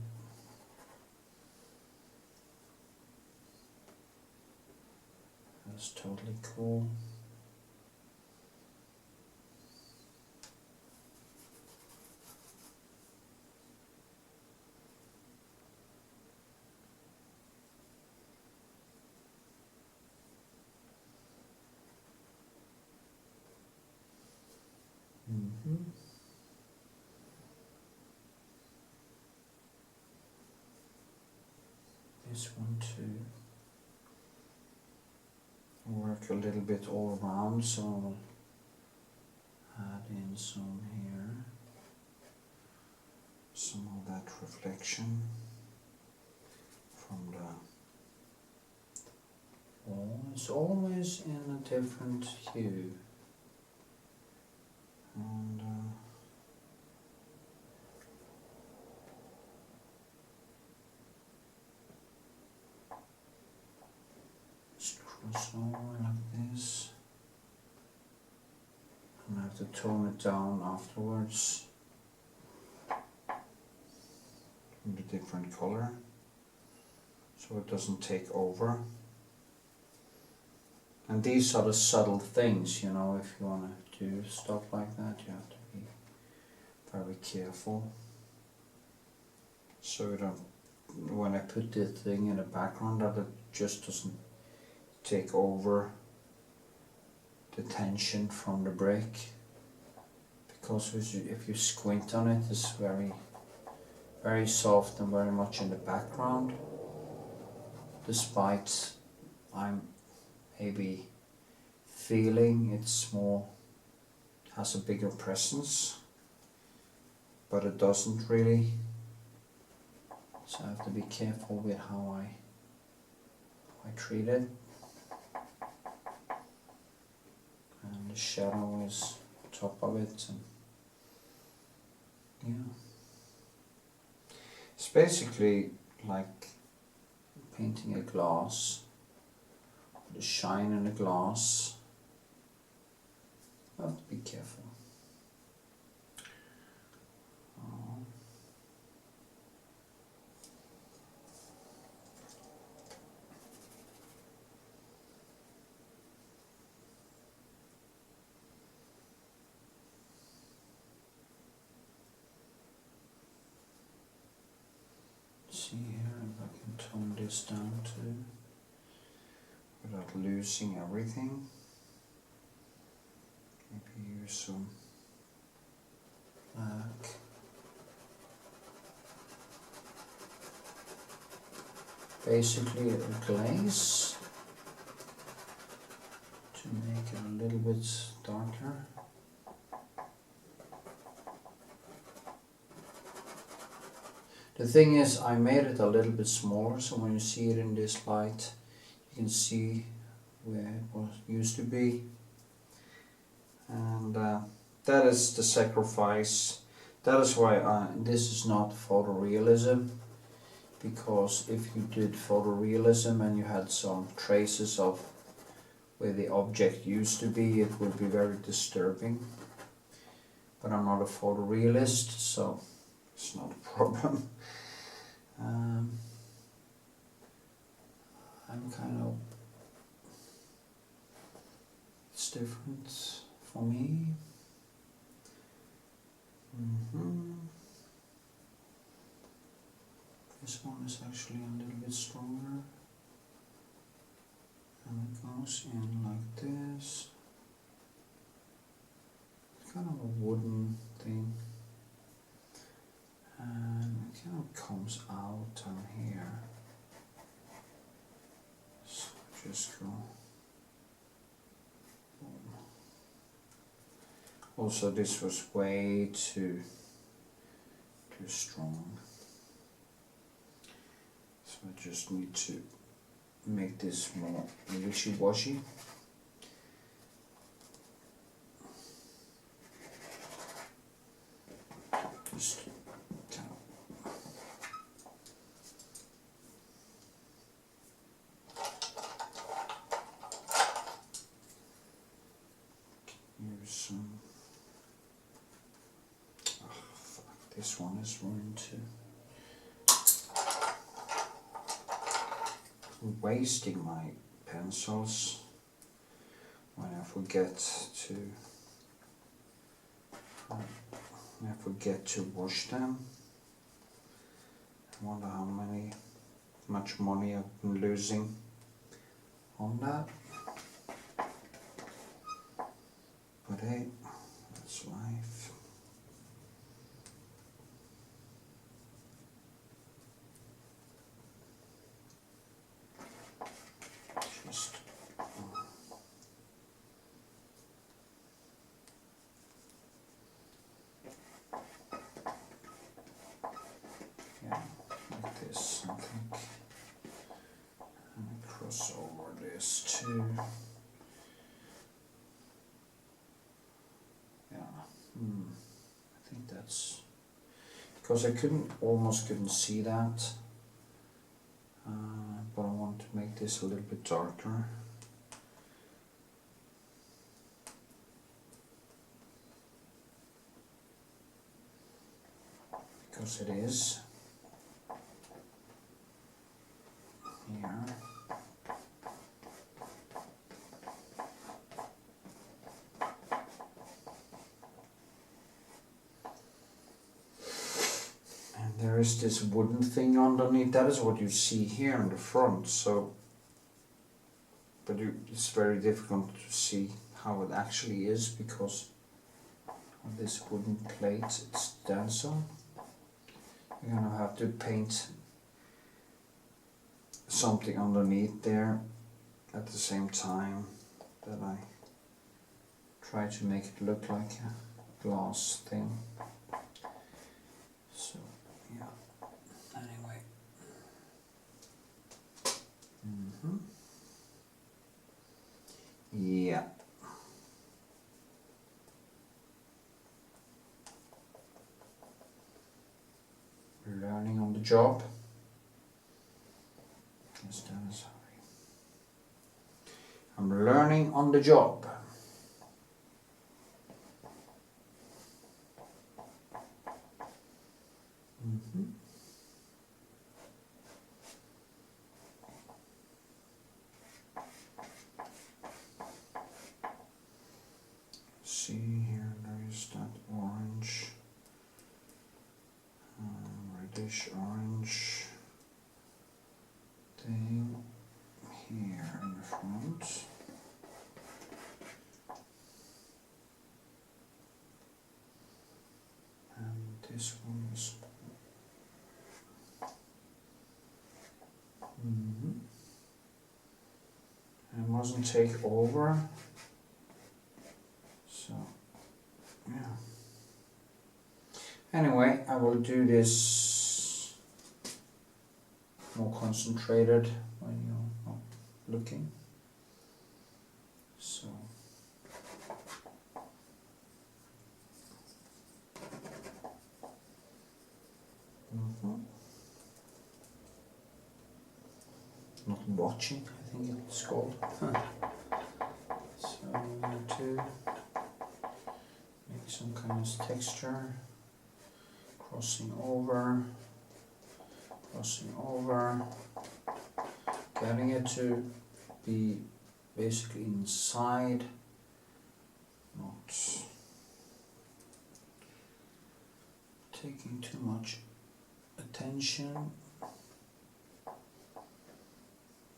That's totally cool. This one too. Work a little bit all around, so I'll add in some here, some of that reflection from the wall. It's always in a different hue, and just cross over like this, and I have to tone it down afterwards with a different color so it doesn't take over. And these are the subtle things, you know, if you want to do stuff like that, you have to be very careful. So you don't, when I put the thing in the background, that it just doesn't take over the tension from the brick. Because if you squint on it, it's very soft and very much in the background. Despite I'm maybe feeling it's more, has a bigger presence, but it doesn't really. So I have to be careful with how I treat it. And the shadow is on top of it, and yeah. It's basically like painting a glass. The shine in the glass. I have to be careful. See here if I can tone this down too, without losing everything. Maybe use some black. Basically a glaze to make it a little bit darker. The thing is, I made it a little bit smaller, so when you see it in this light, you can see where it was used to be. And that is the sacrifice. That is why this is not photorealism, because if you did photorealism and you had some traces of where the object used to be, it would be very disturbing. But I'm not a photorealist, so it's not a problem. I'm kind of, it's different for me. This one is actually a little bit stronger, and it goes in like this. It's kind of a wooden thing, and it kind of comes out on here. So just go. Also, this was way too strong. So I just need to make this more wishy-washy. Just kind of use some. Oh fuck! This one is ruined too. Wasting my pencils when I forget to wash them. I wonder how much money I've been losing on that. But hey, that's life. Because I almost couldn't see that, but I want to make this a little bit darker. because it is here. And there is this wooden thing underneath. That is what you see here in the front. So, but it's very difficult to see how it actually is because of this wooden plate it stands on. You're gonna have to paint something underneath there at the same time that I try to make it look like a glass thing. So yeah, anyway. Yeah. Learning on the job. Yes, that is sorry. I'm learning on the job. See here, there is that orange. Reddish orange thing here in the front. And this one is it mustn't take over, so yeah. Anyway, I will do this more concentrated when you're not looking. So not watching, I think it's called. So I'm going to make some kind of texture. Crossing over, getting it to be basically inside, not taking too much attention.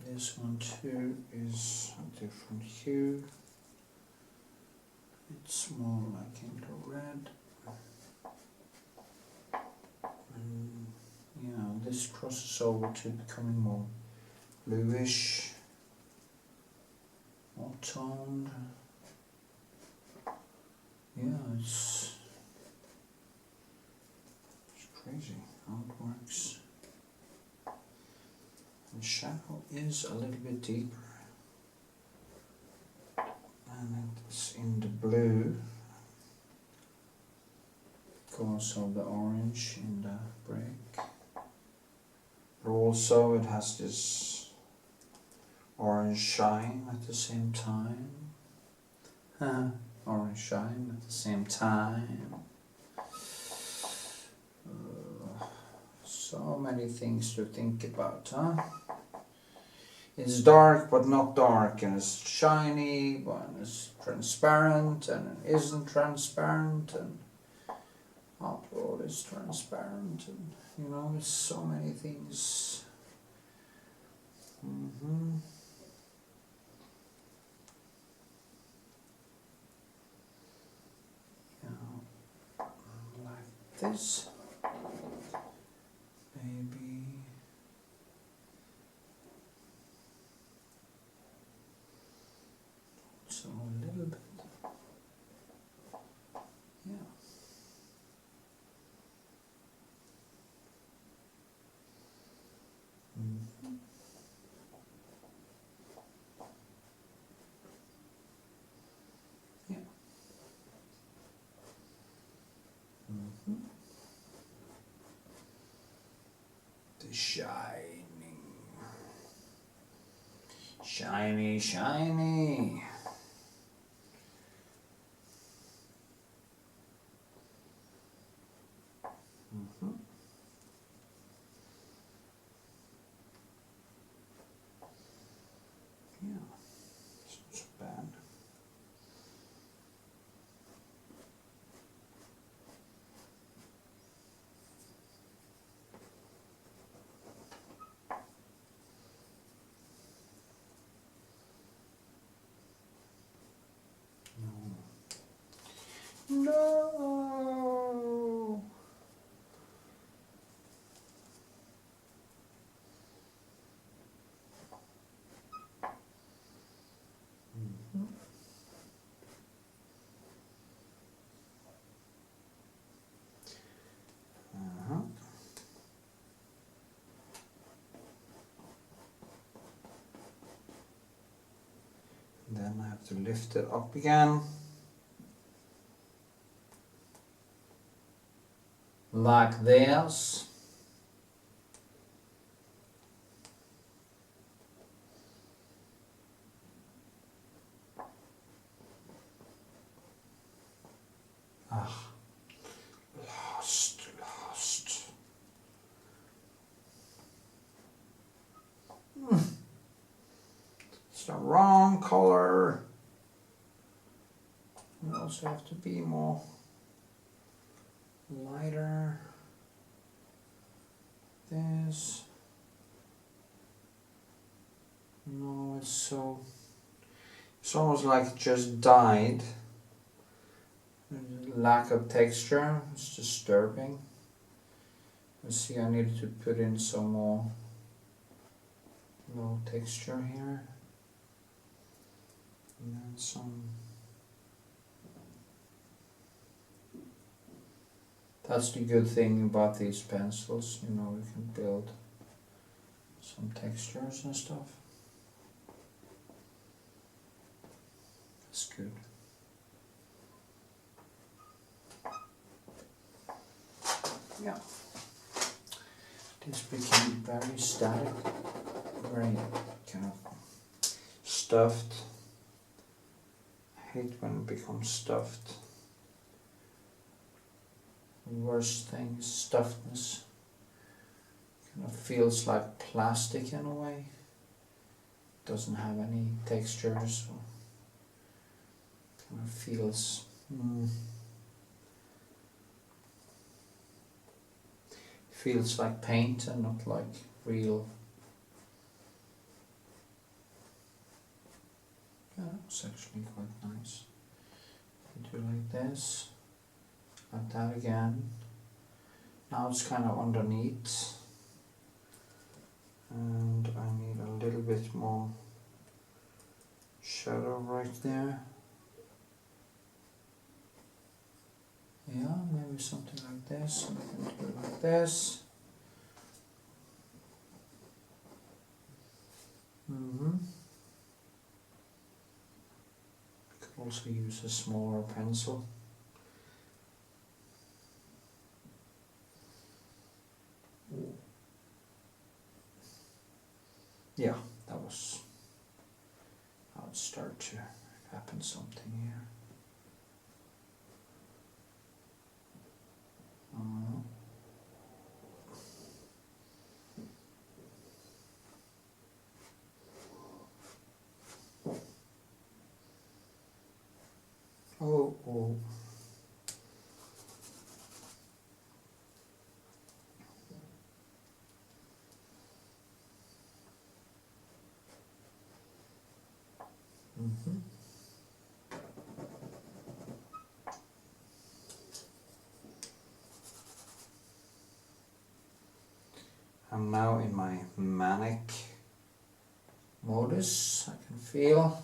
This one too is a different hue. It's more like in the red. Yeah, this crosses over to becoming more bluish, more toned. Yeah, it's crazy how it works. The shadow is a little bit deeper, and it's in the blue because of the orange in the brick. But also it has this orange shine at the same time. Orange shine at the same time. So many things to think about, huh? It's dark but not dark, and it's shiny, but it's transparent, and it isn't transparent, and upload is transparent, and you know, it's so many things. Yeah, like this, maybe. So a little bit. Yeah. Yeah. The shining. Shiny, shiny. No. Then I have to lift it up again. Like this. Ah, lost. It's the wrong color. You also have to be more lighter. This. No, it's almost like it just died. Lack of texture, it's disturbing. Let's see, I need to put in some more low texture here. And then some. That's the good thing about these pencils, you know, we can build some textures and stuff. That's good. Yeah. This became very static, very kind of stuffed. I hate when it becomes stuffed. The worst thing is stuffedness. Kind of feels like plastic in a way. Doesn't have any textures. Or kind of feels. Feels like paint and not like real. Yeah, it's actually quite nice. Do like this. Like that again. Now it's kind of underneath, and I need a little bit more shadow right there. Yeah, maybe something like this. I can do it like this. Could also use a smaller pencil. Yeah, that was how it started to happen something here. Oh. I'm now in my manic modus. I can feel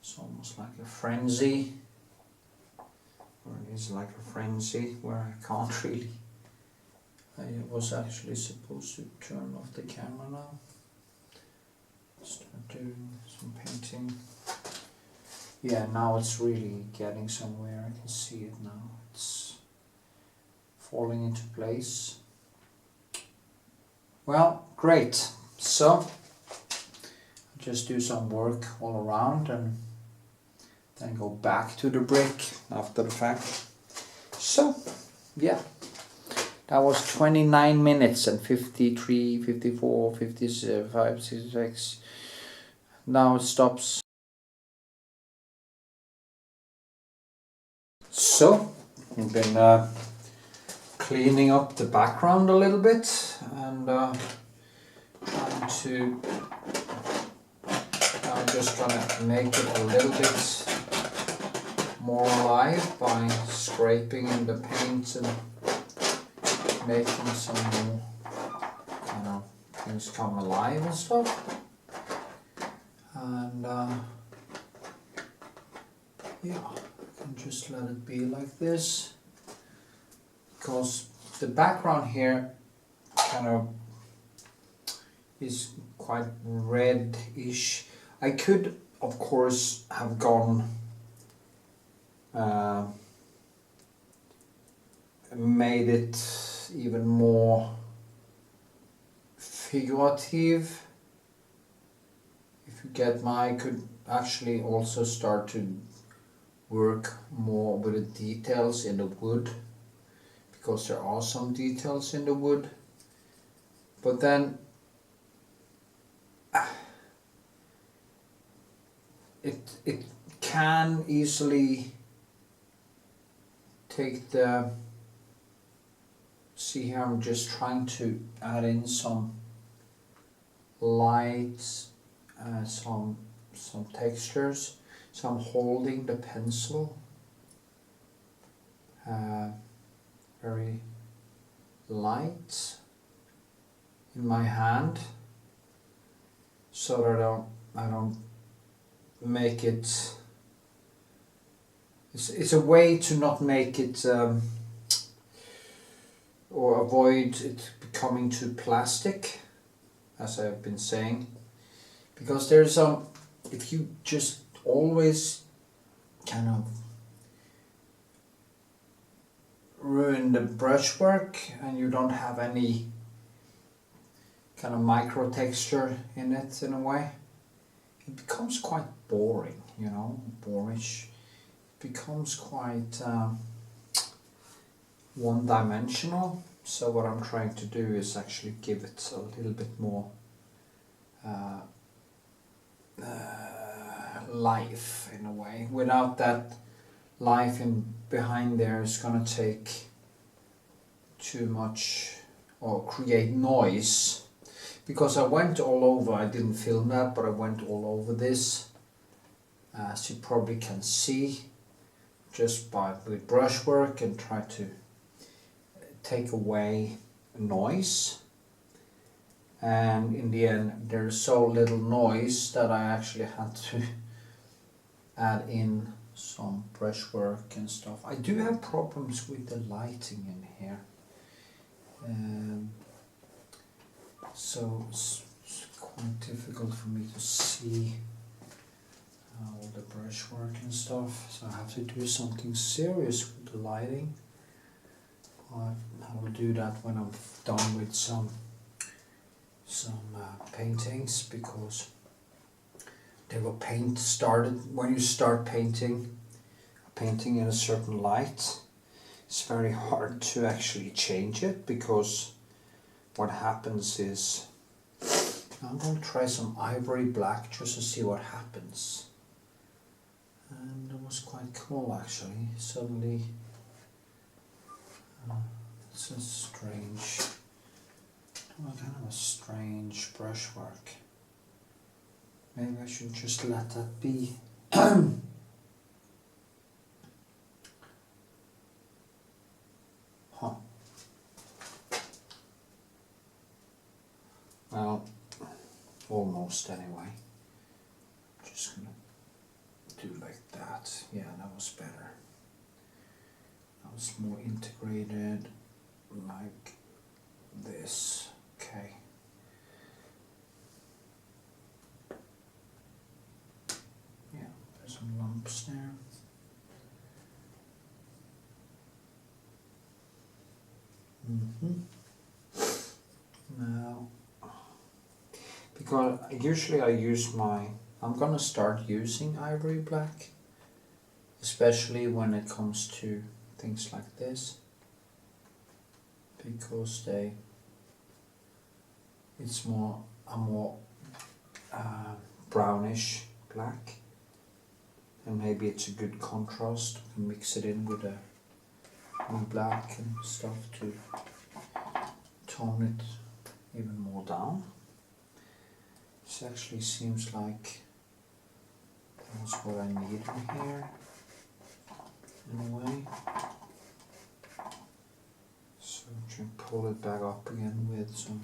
it's almost like a frenzy, or it is like a frenzy where I can't really. I was actually supposed to turn off the camera now. Start doing some painting. Yeah, now it's really getting somewhere. I can see it now. It's falling into place. Well, great. So, just do some work all around and then go back to the brick after the fact. So, yeah. That was 29 minutes and 53, 54, 55, 56. Now it stops. So, we've been cleaning up the background a little bit and trying to. I'm just gonna make it a little bit more alive by scraping in the paint and making some more things come alive and stuff. And yeah, I can just let it be like this, because the background here kind of is quite reddish. I could of course have gone made it even more figurative. If you get my, I could actually also start to work more with the details in the wood, because there are some details in the wood, but then it can easily take the, see here I'm just trying to add in some lights, some textures, so I'm holding the pencil very light in my hand, so that I don't make it, it's a way to not make it or avoid it becoming too plastic, as I've been saying, because there's if you just always kind of ruin the brushwork and you don't have any kind of micro texture in it, in a way, it becomes quite boring, you know, boorish. It becomes quite one-dimensional. So what I'm trying to do is actually give it a little bit more life, in a way. Without that life in behind there is gonna take too much or create noise. Because I went all over, I didn't film that, but I went all over this, as you probably can see, just with brushwork, and try to take away noise. And in the end there's so little noise that I actually had to add in some brushwork and stuff. I do have problems with the lighting in here, so it's quite difficult for me to see all the brushwork and stuff, so I have to do something serious with the lighting. I will do that when I'm done with some paintings, because they will paint started when you start painting in a certain light. It's very hard to actually change it, because what happens is, I'm going to try some ivory black just to see what happens, and it was quite cool actually. Suddenly it's a strange, kind of a strange brushwork. Maybe I should just let that be. Huh. Well, almost anyway. Just gonna do like that. Yeah, that was better. That was more integrated, like this. Okay. Yeah, there's some lumps there. Now, because usually I use I'm gonna start using ivory black, especially when it comes to things like this, because it's a more brownish black, and maybe it's a good contrast. We can mix it in with a blue black and stuff to tone it even more down. This actually seems like that's what I need in here. in a way. So you can pull it back up again with some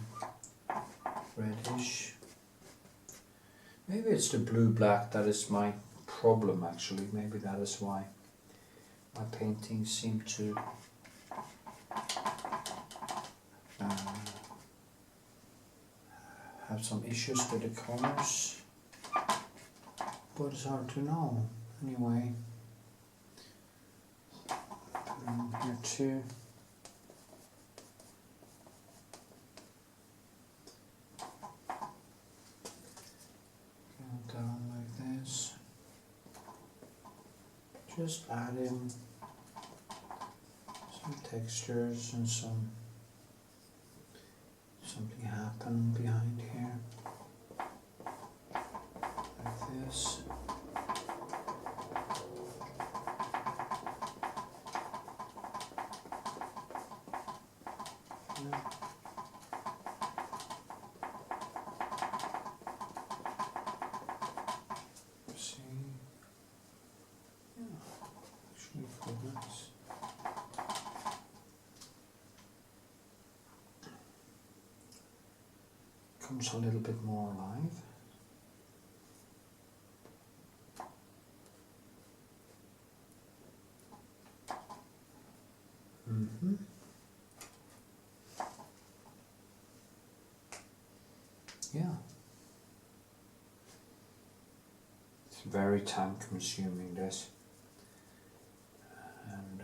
reddish. Maybe it's the blue-black that is my problem actually. Maybe that is why my paintings seem to have some issues with the colors. But it's hard to know. Anyway, put them here too. Go down like this. Just add in some textures and something happen behind here. Like this. Comes a little bit more alive. Yeah. It's very time consuming, this. And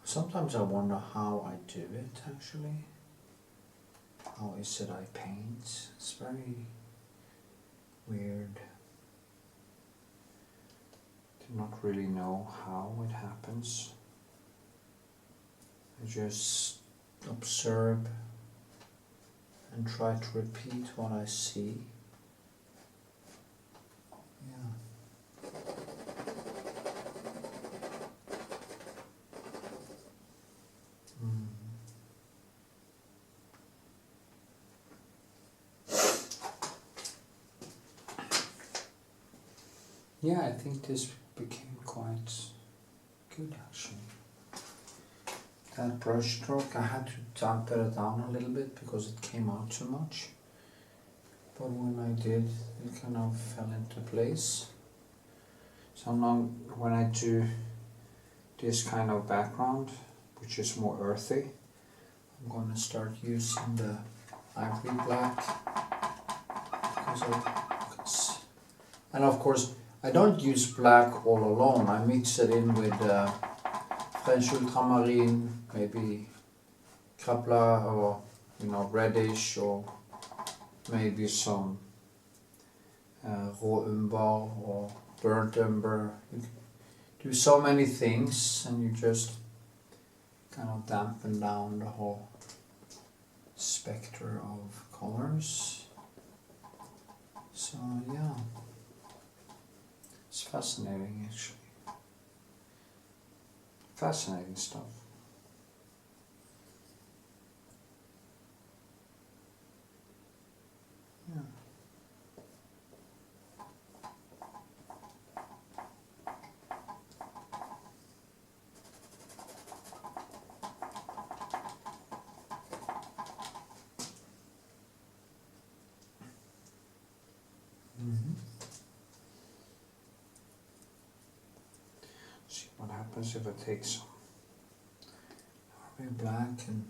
sometimes I wonder how I do it actually. How is it I paint? It's very weird. Do not really know how it happens. I just observe and try to repeat what I see. Yeah. Yeah, I think this became quite good actually. That brush stroke, I had to dampen it down a little bit because it came out too much. But when I did, it kind of fell into place. So now when I do this kind of background, which is more earthy, I'm going to start using the ivory black. And of course, I don't use black all alone. I mix it in with French ultramarine, maybe Krapla, or reddish, or maybe some raw umber or burnt umber. You can do so many things, and you just kind of dampen down the whole spectre of colors. So yeah. It's fascinating actually. Fascinating stuff. Yeah. See what happens if I take some ivory black and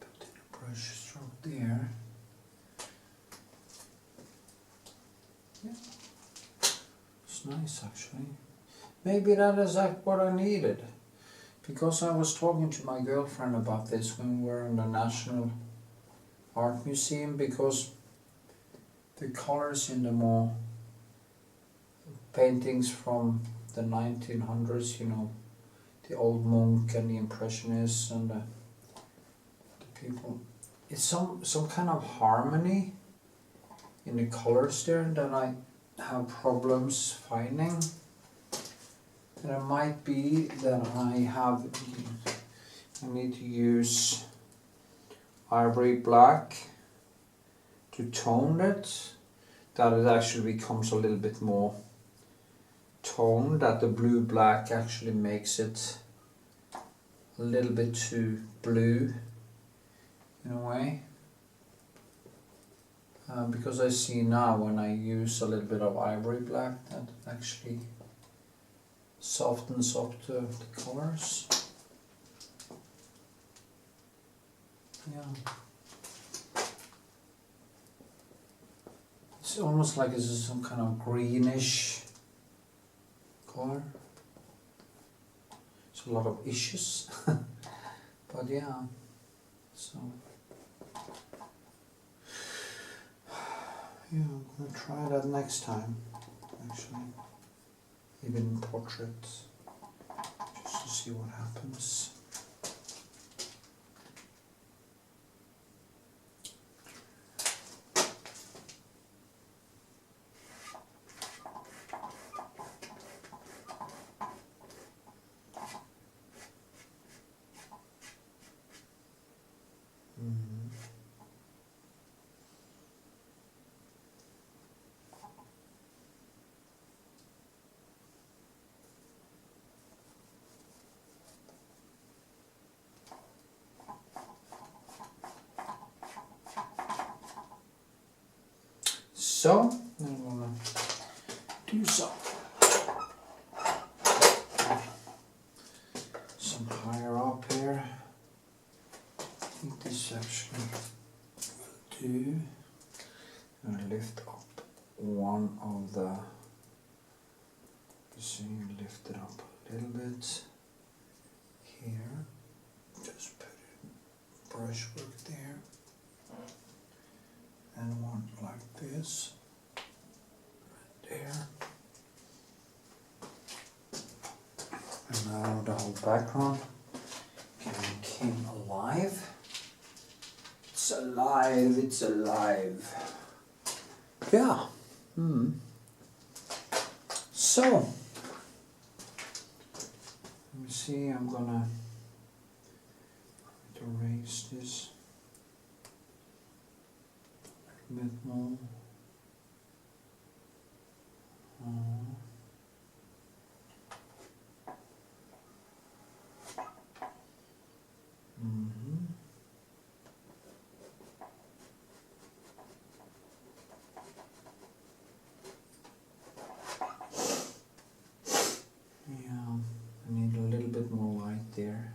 put in a brush stroke there. Yeah, it's nice actually. Maybe that is what I needed, because I was talking to my girlfriend about this when we were in the National Art Museum, because the colors in the more paintings from the 1900s, the old Monk and the Impressionists and the people, it's some kind of harmony in the colors there that I have problems finding. And it might be that I need to use ivory black to tone it, that it actually becomes a little bit more tone that the blue-black actually makes it a little bit too blue in a way. Because I see now when I use a little bit of ivory black that actually softens up the colors. Yeah. It's almost like this is some kind of greenish color. It's a lot of issues. But yeah, so yeah, I'm gonna try that next time, actually, even in portraits, just to see what happens. So, I'm gonna do some higher up here. I think this actually will do. I'm gonna lift up one of the, see, lift it up a little bit here. Just put it, brushwork there. And one like this, right there. And now the whole background came alive. It's alive, it's alive. Yeah. So, let me see, I'm gonna erase this a bit more. Yeah, I need a little bit more light there.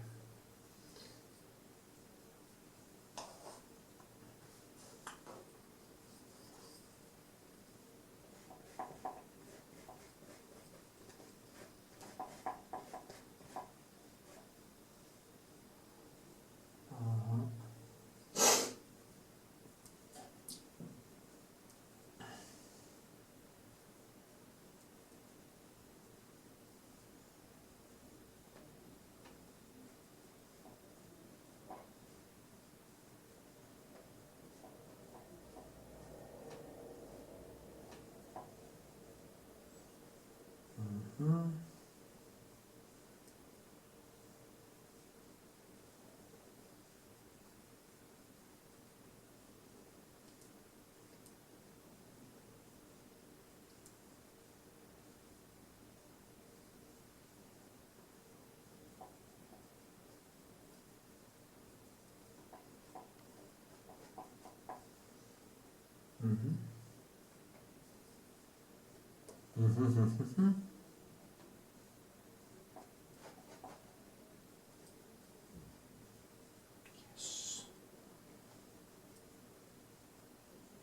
Yes.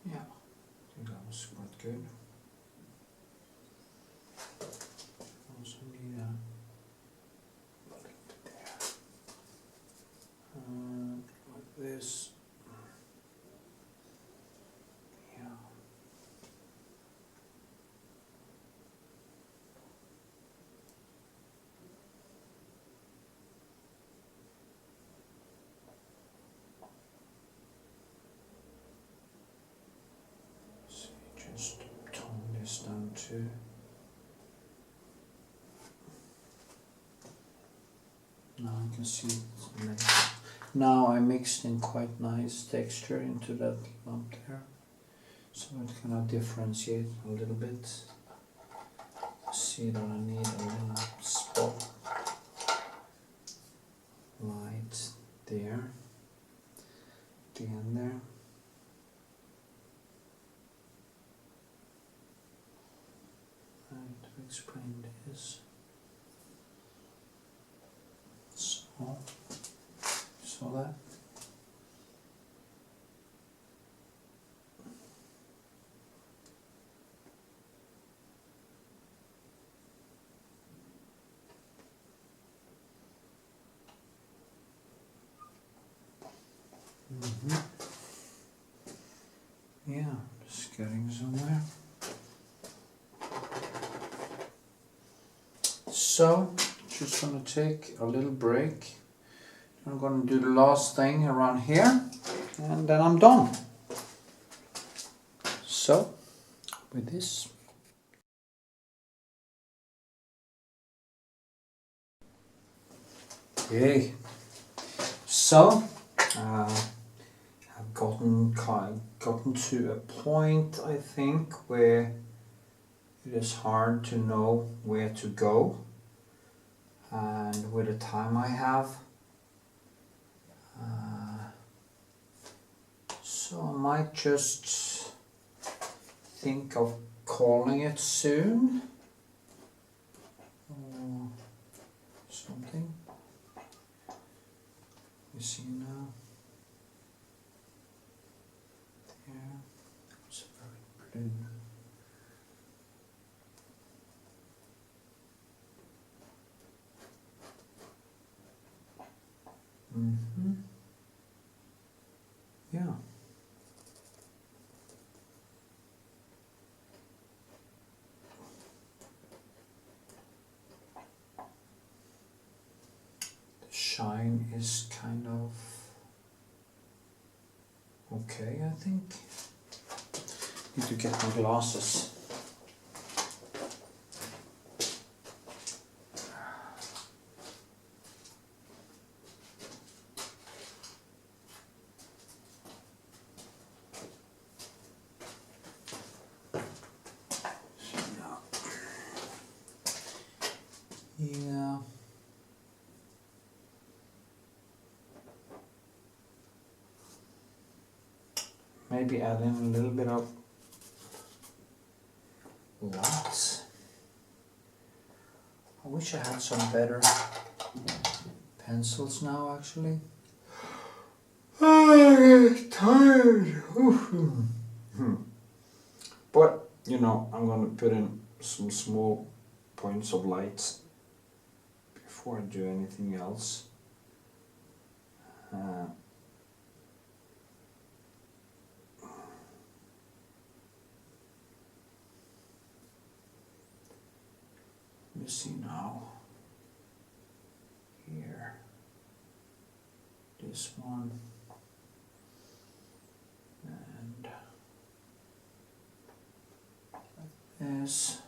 Yeah, I think that was quite good. Also need a little bit there. Like this. Yeah. So just tone this down too. Now I can see it's nice. Now I mixed in quite nice texture into that lump there, so it kind of differentiates a little bit. see that I need a little spot light there, the end there. And to explain this, so that. Yeah, just getting somewhere. So, just gonna take a little break. I'm gonna do the last thing around here, and then I'm done. So, with this. Okay. So, I've gotten to a point, I think, where it is hard to know where to go, and with the time I have, so I might just think of calling it soon or something. You see now. There, it's very blue. Yeah. The shine is kind of okay, I think. Need to get my glasses. Yeah. Maybe add in a little bit of light. I wish I had some better pencils now, actually. I'm tired. But, you know, I'm gonna put in some small points of light before I do anything else. Let me see now. Here. This one. And like this.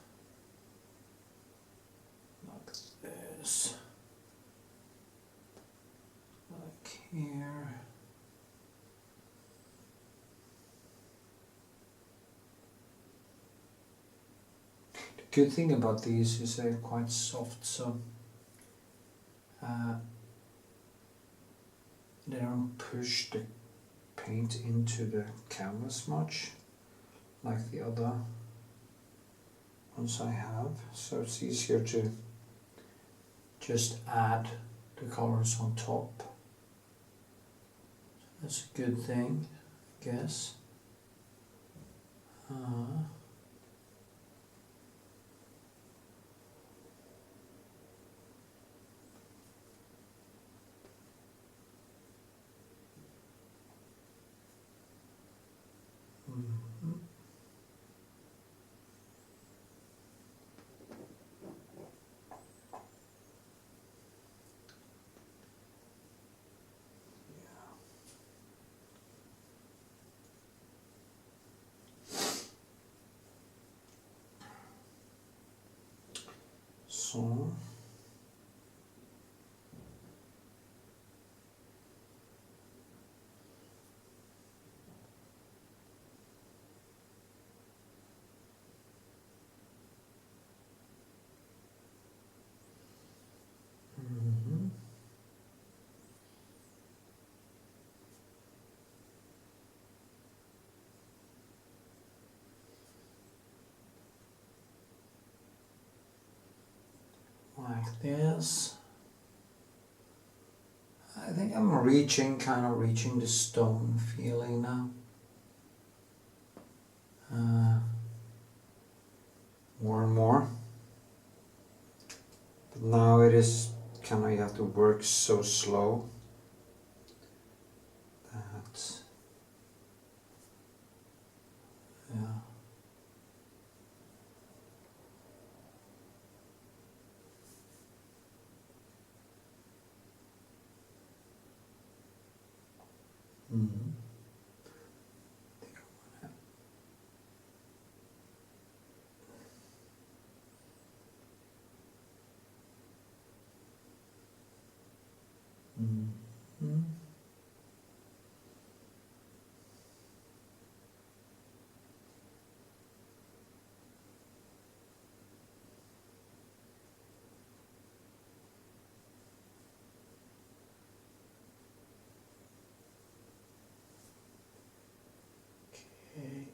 Like this. Like here. The good thing about these is they're quite soft, so they don't push the paint into the canvas much like the other ones I have, so it's easier to just add the colors on top. So that's a good thing, I guess. So this. I think I'm kind of reaching the stone feeling now. More and more. But now it is kind of, you have to work so slow that, yeah. Mm-hmm. Mm-hmm. Okay.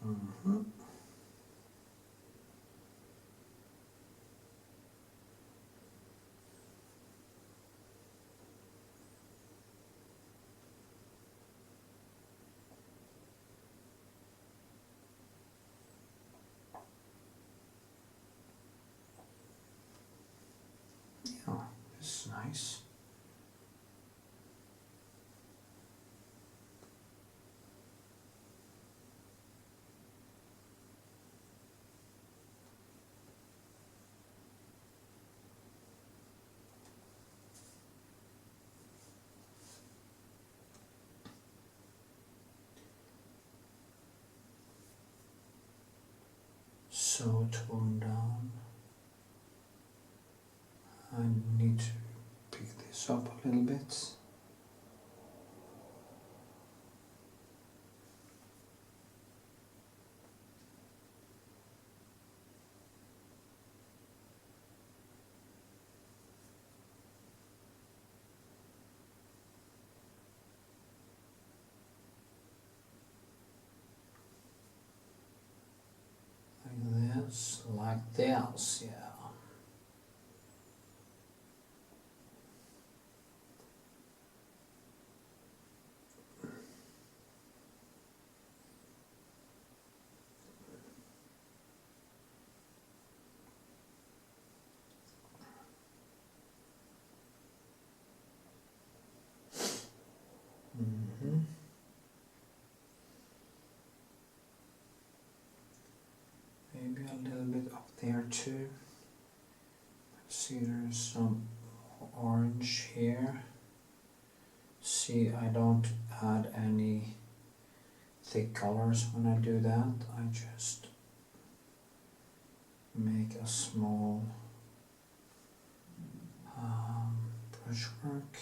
Mm-hmm. Oh, this is nice. So toned down. I need to pick this up a little bit. Like this, yeah. Mm-hmm. Maybe a little bit up there too. See, there's some orange here. See, I don't add any thick colors when I do that. I just make a small brushwork.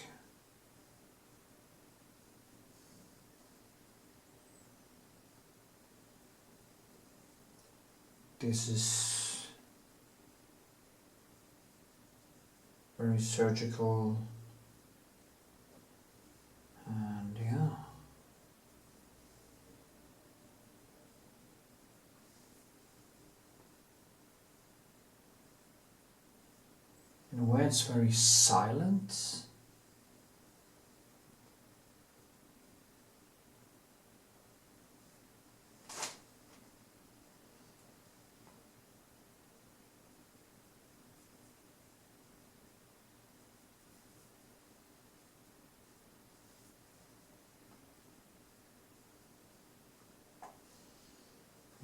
This is very surgical, and yeah. In a way, it's very silent.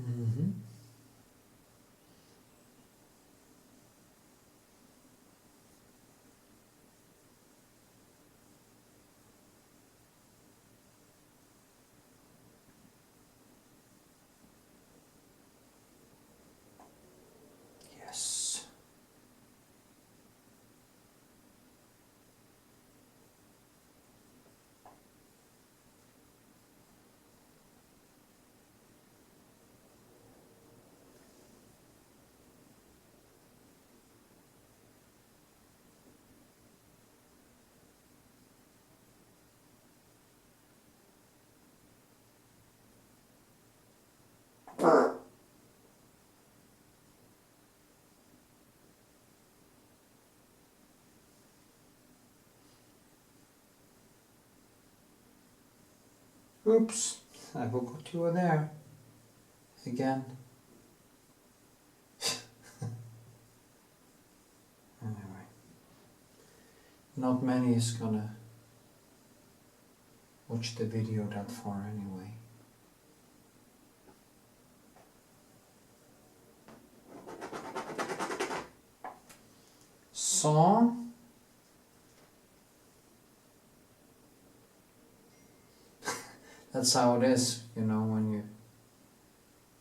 Mm-hmm. Oops, I forgot you were there. Again. Anyway. Not many is gonna watch the video that far anyway. So that's how it is, you know, when you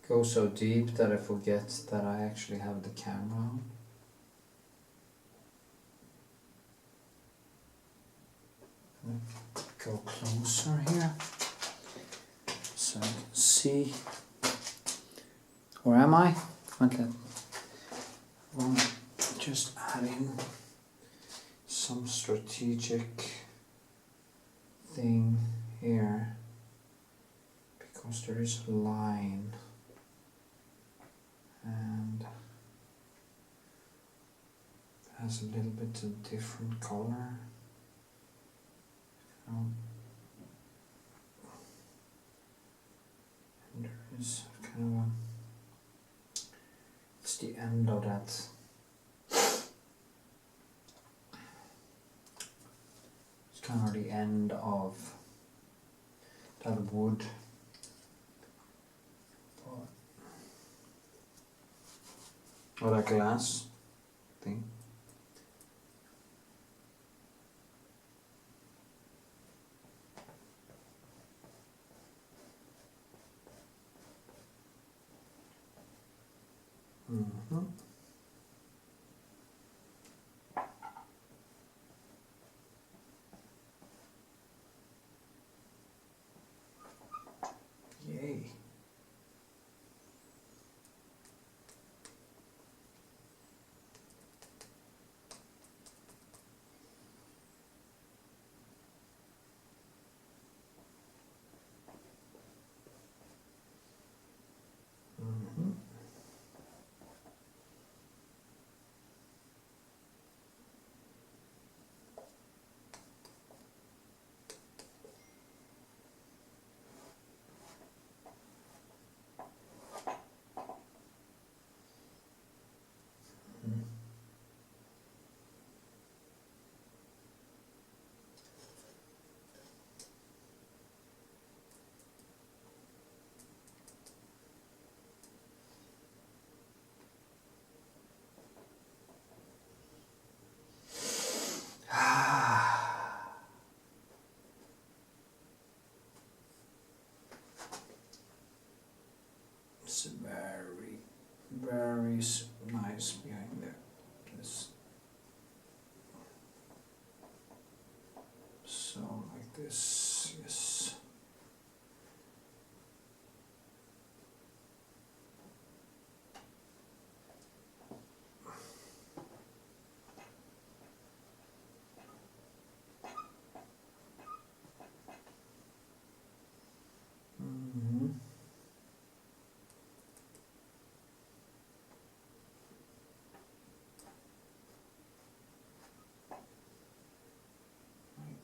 go so deep that I forget that I actually have the camera on. Go closer here so I can see. Where am I? Okay. Well, just add in some strategic thing here because there is a line and it has a little bit of different color. And there is kind of a, it's the end of that. It's kind of the end of that wood. Or that glass thing. Mm-hmm. Yay. Mm-hmm. It's very, very nice behind there. This. So like this, yes. Mm-hmm.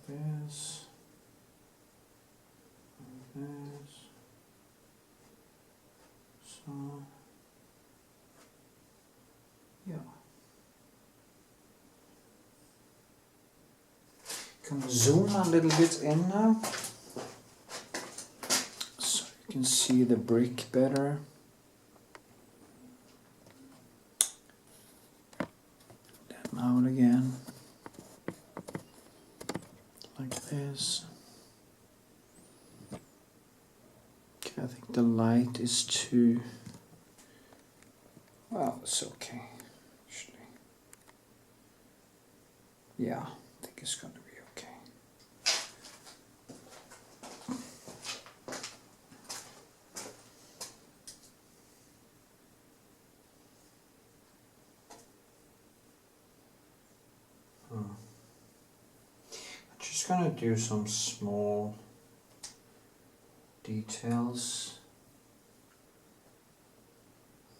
This, like this, so, yeah. Can zoom a little bit in now, so you can see the brick better. Then out again. Like this. Okay, I think the light is too, well, it's okay, actually. Yeah, I think it's gonna be okay. Just gonna do some small details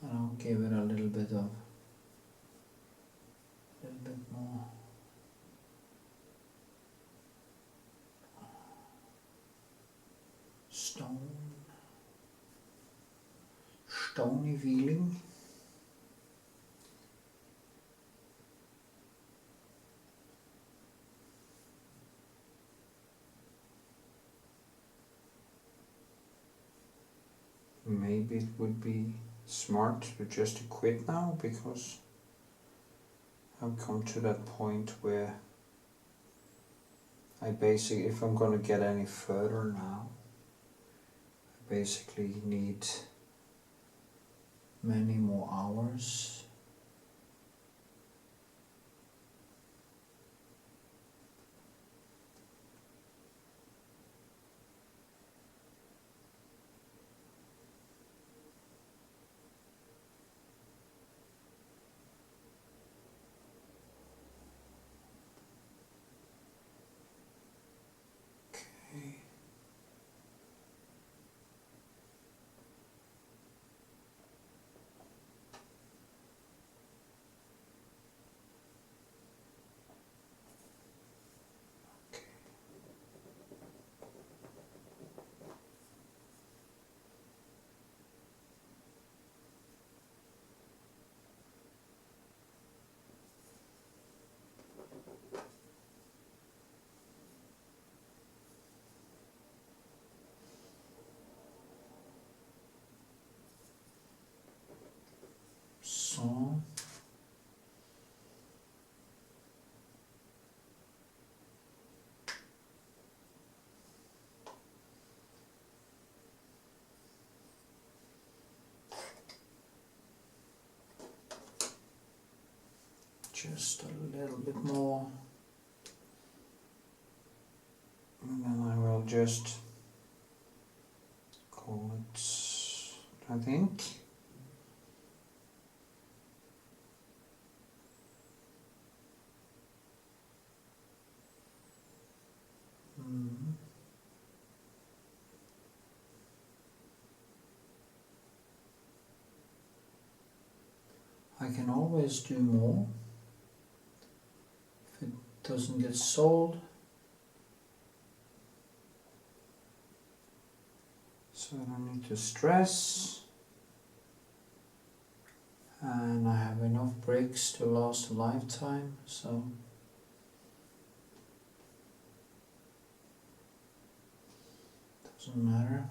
and I'll give it a little bit more stony feeling. Maybe it would be smart to just quit now, because I've come to that point where I basically, if I'm going to get any further now, I basically need many more hours. So just a little bit more, and then I will just call it, I think. I can always do more if it doesn't get sold. So I don't need to stress. And I have enough bricks to last a lifetime, so doesn't matter.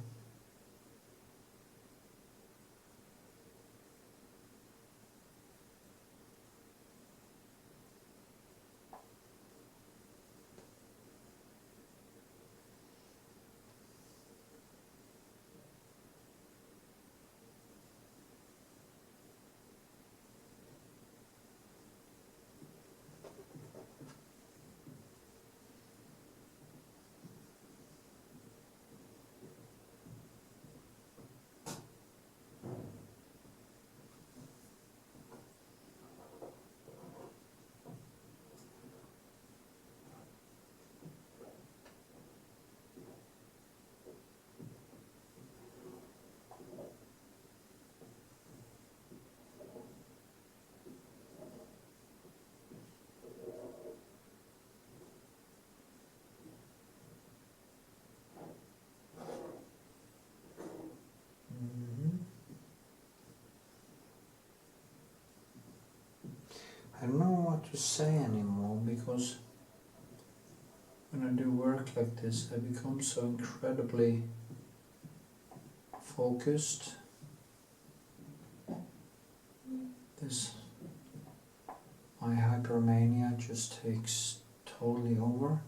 I don't know what to say anymore, because when I do work like this I become so incredibly focused. My hypermania just takes totally over.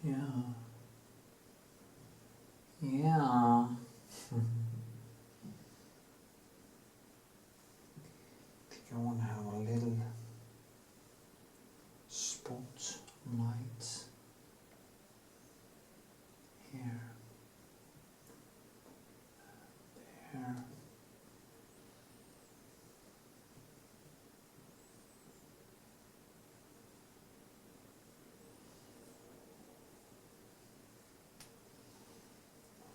Yeah. I want to have a little spot light here, there.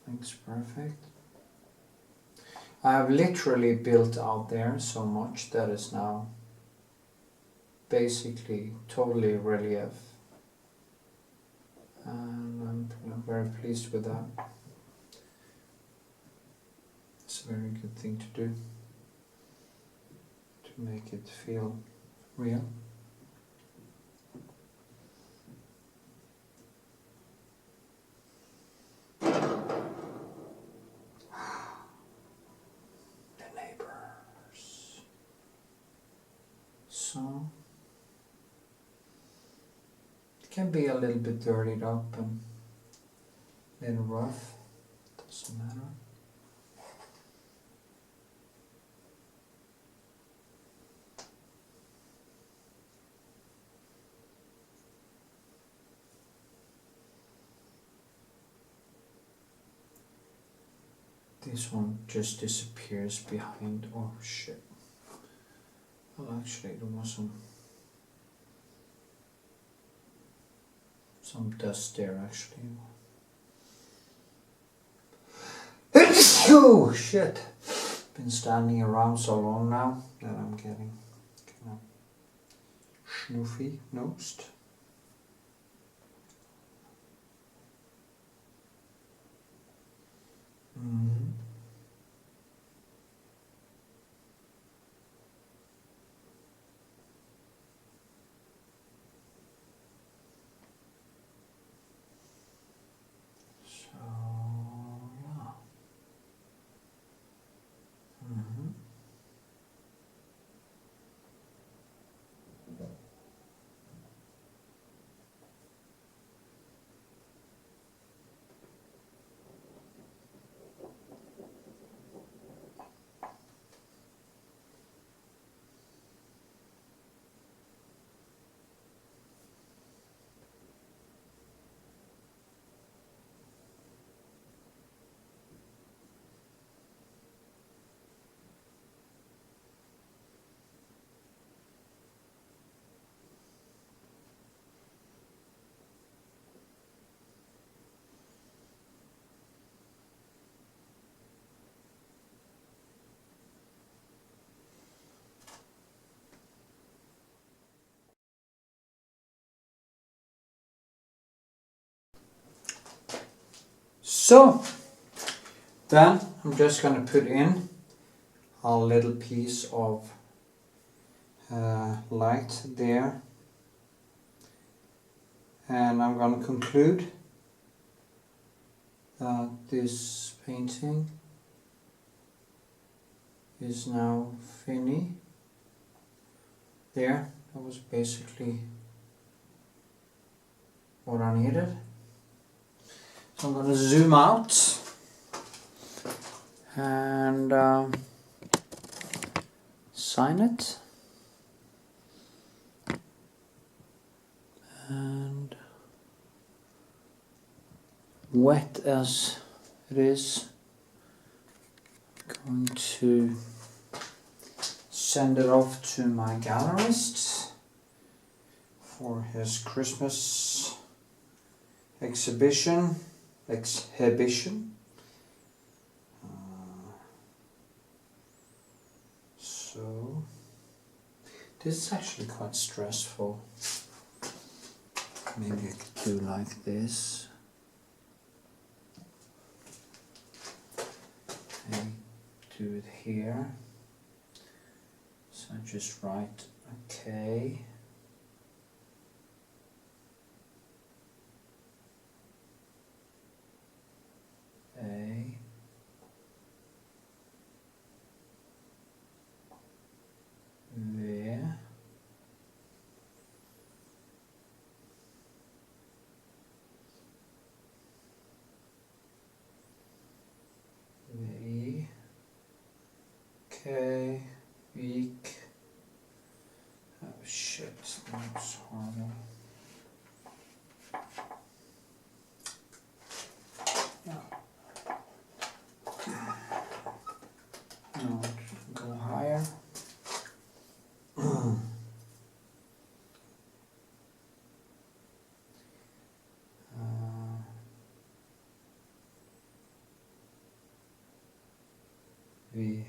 Looks perfect. I have literally built out there so much that is now basically totally relief. and I'm very pleased with that. It's a very good thing to do, to make it feel real. The neighbors. So it can be a little bit dirtied up and a little rough, doesn't matter. This one just disappears behind. Oh shit. Well, actually there was some dust there actually. Oh shit. Been standing around so long now that I'm getting kind of snoofy nosed. So then I'm just going to put in a little piece of light there, and I'm going to conclude that this painting is now finished. There, that was basically what I needed. So I'm going to zoom out and sign it, and wet as it is, I'm going to send it off to my gallerist for his Christmas exhibition. So this is actually quite stressful. Maybe I could do like this. And do it here. So I just write okay. A. V. V. K. Weak. Oh shit, that's horrible. No, go higher. V.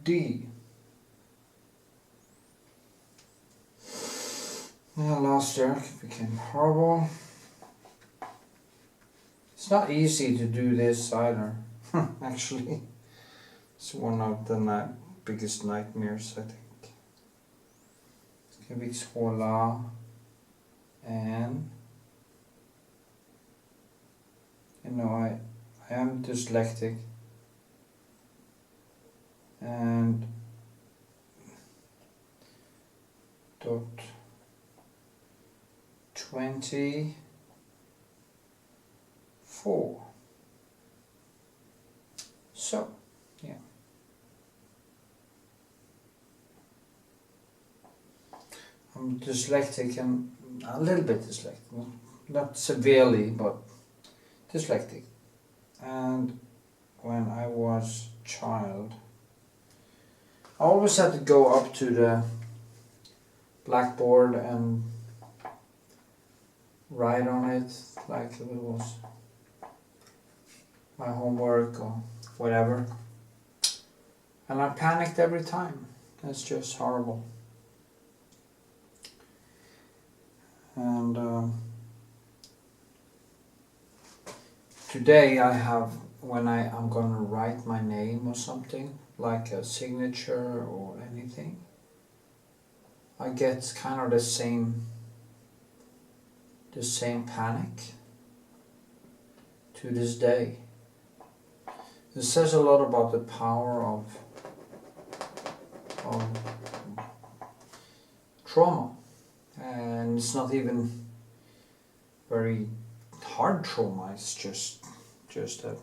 D. Yeah, last year it became horrible. It's not easy to do this either, actually. It's one of the biggest nightmares, I think. Vikshåland and I am dyslexic, and dot 24. So yeah, I'm dyslexic and a little bit dyslexic, not severely, but dyslexic. And when I was a child, I always had to go up to the blackboard and write on it like it was my homework or whatever, and I panicked every time. That's just horrible. And today I have, when I'm gonna write my name or something, like a signature or anything, I get kind of the same panic to this day. It says a lot about the power of trauma, and it's not even very hard trauma. It's just that,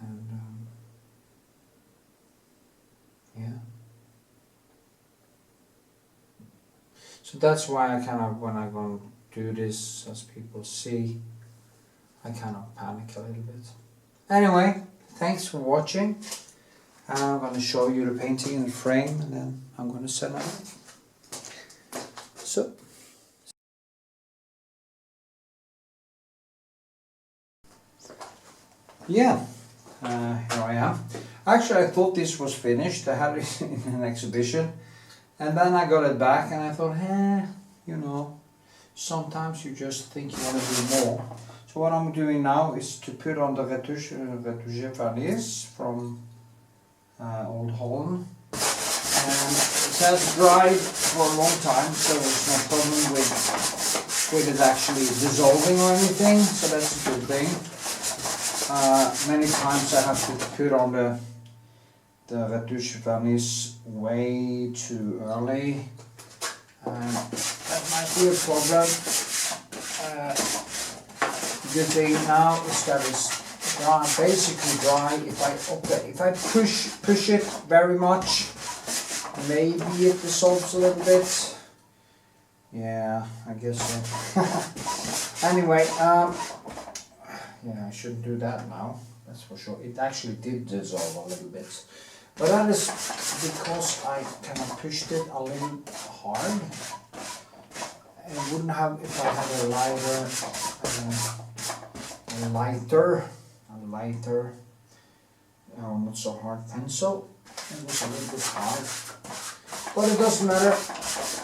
and yeah. So that's why I kind of, when I'm going to do this, as people see, I kind of panic a little bit. Anyway, thanks for watching. I'm going to show you the painting in the frame, and then I'm going to send it out. So. Yeah, here I am. Actually, I thought this was finished. I had it in an exhibition. And then I got it back and I thought, sometimes you just think you want to do more. So what I'm doing now is to put on the Retouching Varnish from old Holland. And it has dried for a long time, so there's no problem with it actually dissolving or anything, so that's a good thing. Many times I have to put on the Retouching Varnish way too early, that might be a problem. The good thing now is that it's dry, basically dry. If I push it very much, maybe it dissolves a little bit. Yeah, I guess so. Anyway, yeah, I shouldn't do that now, that's for sure. It actually did dissolve a little bit. But that is because I kind of pushed it a little hard. It wouldn't have if I had a lighter, not so hard pencil. It was a little bit hard. But it doesn't matter.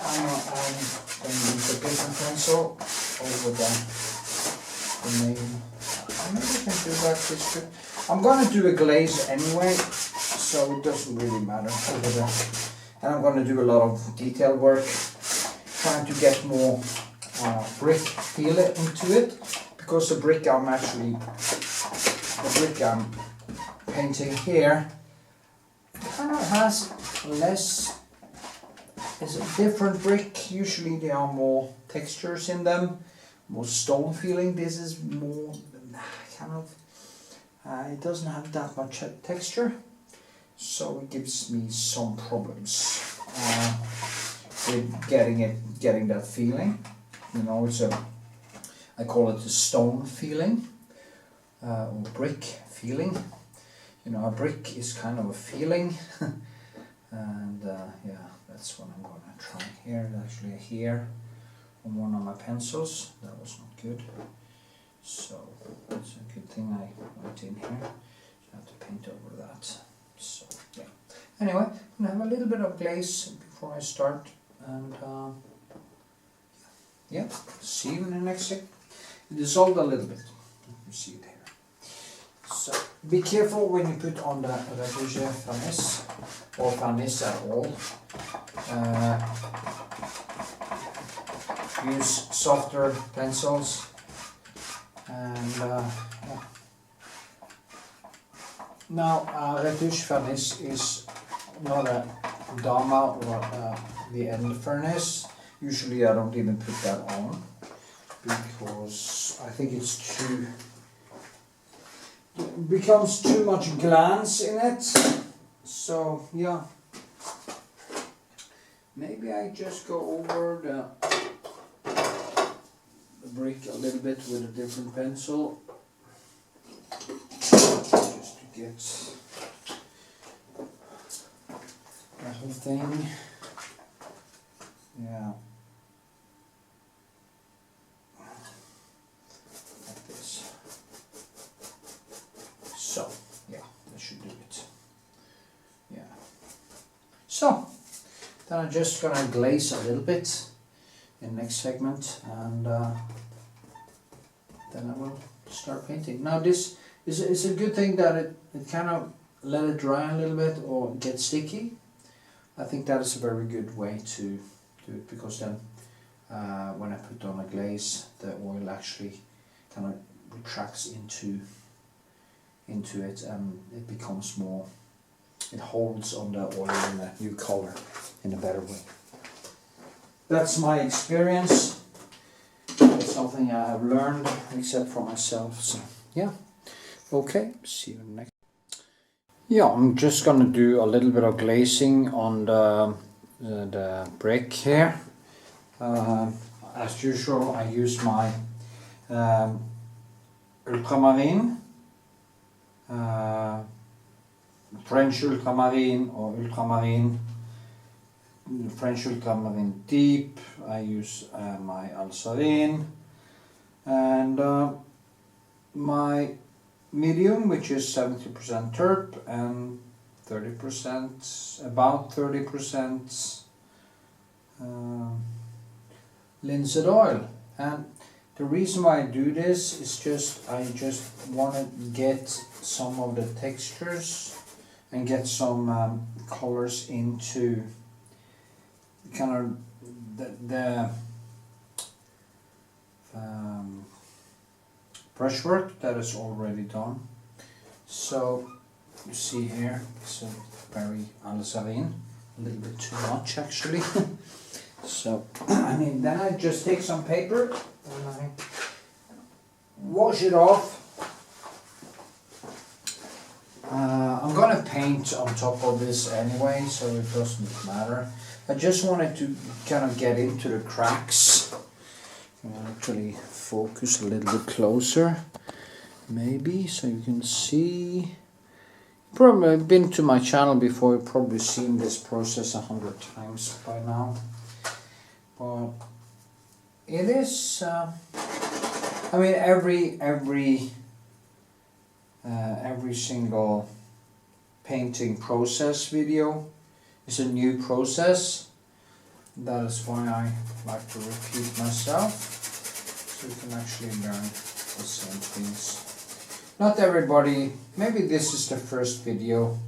I'm going to use a different pencil over the name. Maybe I can do that this trip. I'm going to do a glaze anyway, so it doesn't really matter over there. And I'm going to do a lot of detail work, trying to get more brick feel into it, because the brick I'm painting here kind of has less. It's a different brick. Usually there are more textures in them, more stone feeling. This is more kind of. It doesn't have that much texture, so it gives me some problems with getting that feeling. I call it the stone feeling or brick feeling. A brick is kind of a feeling, and yeah, that's what I'm gonna try here. Actually, here on one of my pencils, that was not good. So it's a good thing I went in here. So I have to paint over that. So. Anyway, I'm gonna have a little bit of glaze before I start, and yeah, see you in the next second. It dissolved a little bit. You see it here. So be careful when you put on the Retouching Varnish or Varnish at all. Use softer pencils, and yeah. Now Retouching Varnish is not a Dama or the end furnace. Usually I don't even put that on because I think it's too, it becomes too much glance in it. So yeah, maybe I just go over the brick a little bit with a different pencil just to get that whole thing. Yeah. Like this. So, yeah, that should do it. Yeah. So, then I'm just gonna glaze a little bit in the next segment, and then I will start painting. Now this is a good thing that it kind of let it dry a little bit or get sticky. I think that is a very good way to do it, because then when I put on a glaze, the oil actually kind of retracts into it, and it becomes more, it holds on the oil in a new color in a better way. That's my experience. It's something I have learned, except for myself. So yeah, okay, see you next. Yeah, I'm just gonna do a little bit of glazing on the brick here. As usual, I use my ultramarine, French ultramarine or ultramarine, French ultramarine deep. I use my Alsarine, and my medium, which is 70% terp and 30%, about 30% linseed oil. And the reason why I do this is I just want to get some of the textures and get some colors into kind of the brushwork that is already done. So you see here, it's a very Alsarine, a little bit too much actually. So I mean, then I just take some paper and I wash it off. I'm gonna paint on top of this anyway, so it doesn't matter. I just wanted to kind of get into the cracks. I'll actually focus a little bit closer, maybe, so you can see. Probably been to my channel before, you've probably seen this process 100 times by now. But it is, I mean, every single painting process video is a new process. That is why I like to repeat myself, so you can actually learn the same things. Not everybody, maybe this is the first video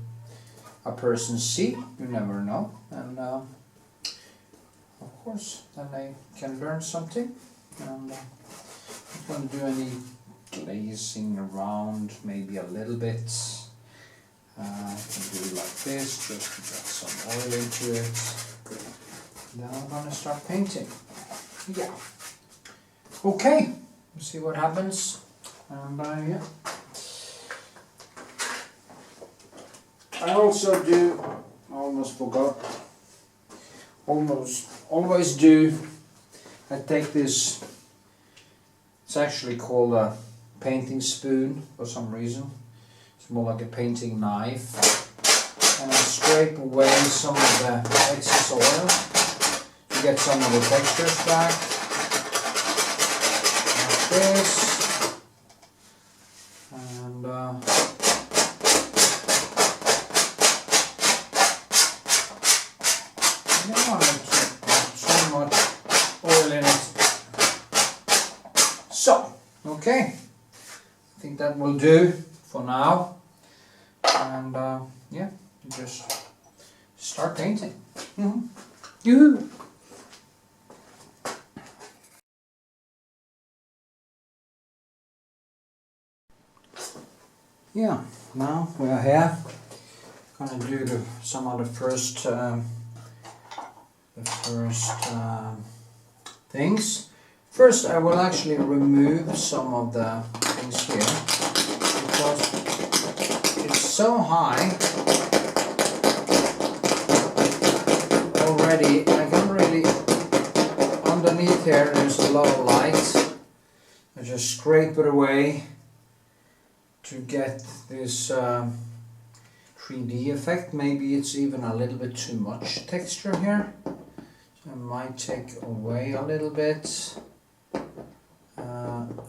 a person see, you never know, and of course then they can learn something. And I'm not going to do any glazing around, maybe a little bit. I can do it like this, just to get some oil into it. Then I'm going to start painting. Yeah. Okay, let's see what happens. And yeah. I also do, I almost forgot, always do, I take this, it's actually called a painting spoon for some reason. It's more like a painting knife. And I scrape away some of the excess oil to get some of the textures back. Like this. And don't want it to have too much oil in it. So, okay, I think that will do for now. And yeah, just start painting. Yoo-hoo! Yeah, now we are here. Gonna do some of the first things. First, I will actually remove some of the things here because it's so high already. I can really, underneath here there's a lot of light. I just scrape it away to get this 3D effect. Maybe it's even a little bit too much texture here. So I might take away a little bit,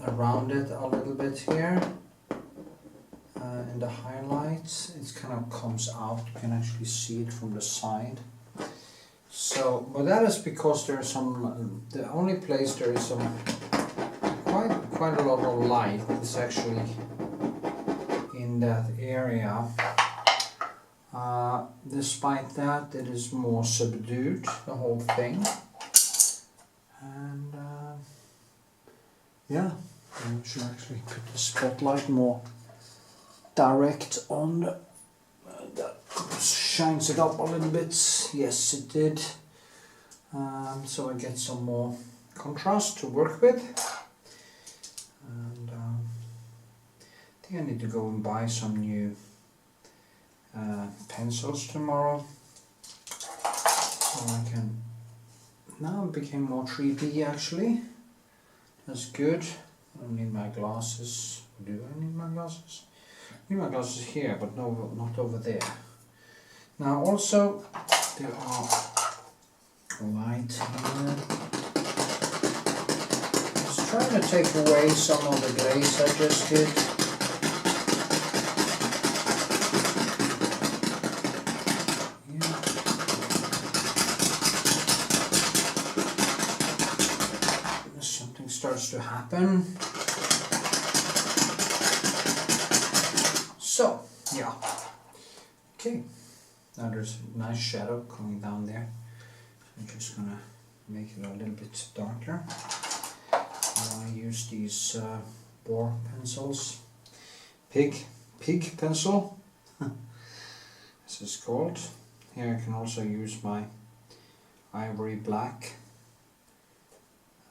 around it a little bit here. In the highlights, it kind of comes out. You can actually see it from the side. So, but that is because there's some, the only place there is some quite a lot of light is actually in that area. Despite that, it is more subdued, the whole thing. And yeah, I should actually put the spotlight more direct on the, that shines it up a little bit. Yes, it did. So I get some more contrast to work with. And I think I need to go and buy some new pencils tomorrow, so I can, now it became more 3D actually. That's good. I don't need my glasses. Do I need my glasses? I need my glasses here, but no, not over there. Now also there are light here. Just trying to take away some of the glaze I just did. Starts to happen. So yeah, okay, now there's a nice shadow coming down there, so I'm just gonna make it a little bit darker. I use these bore pencils, pig pencil this is called. Here I can also use my ivory black.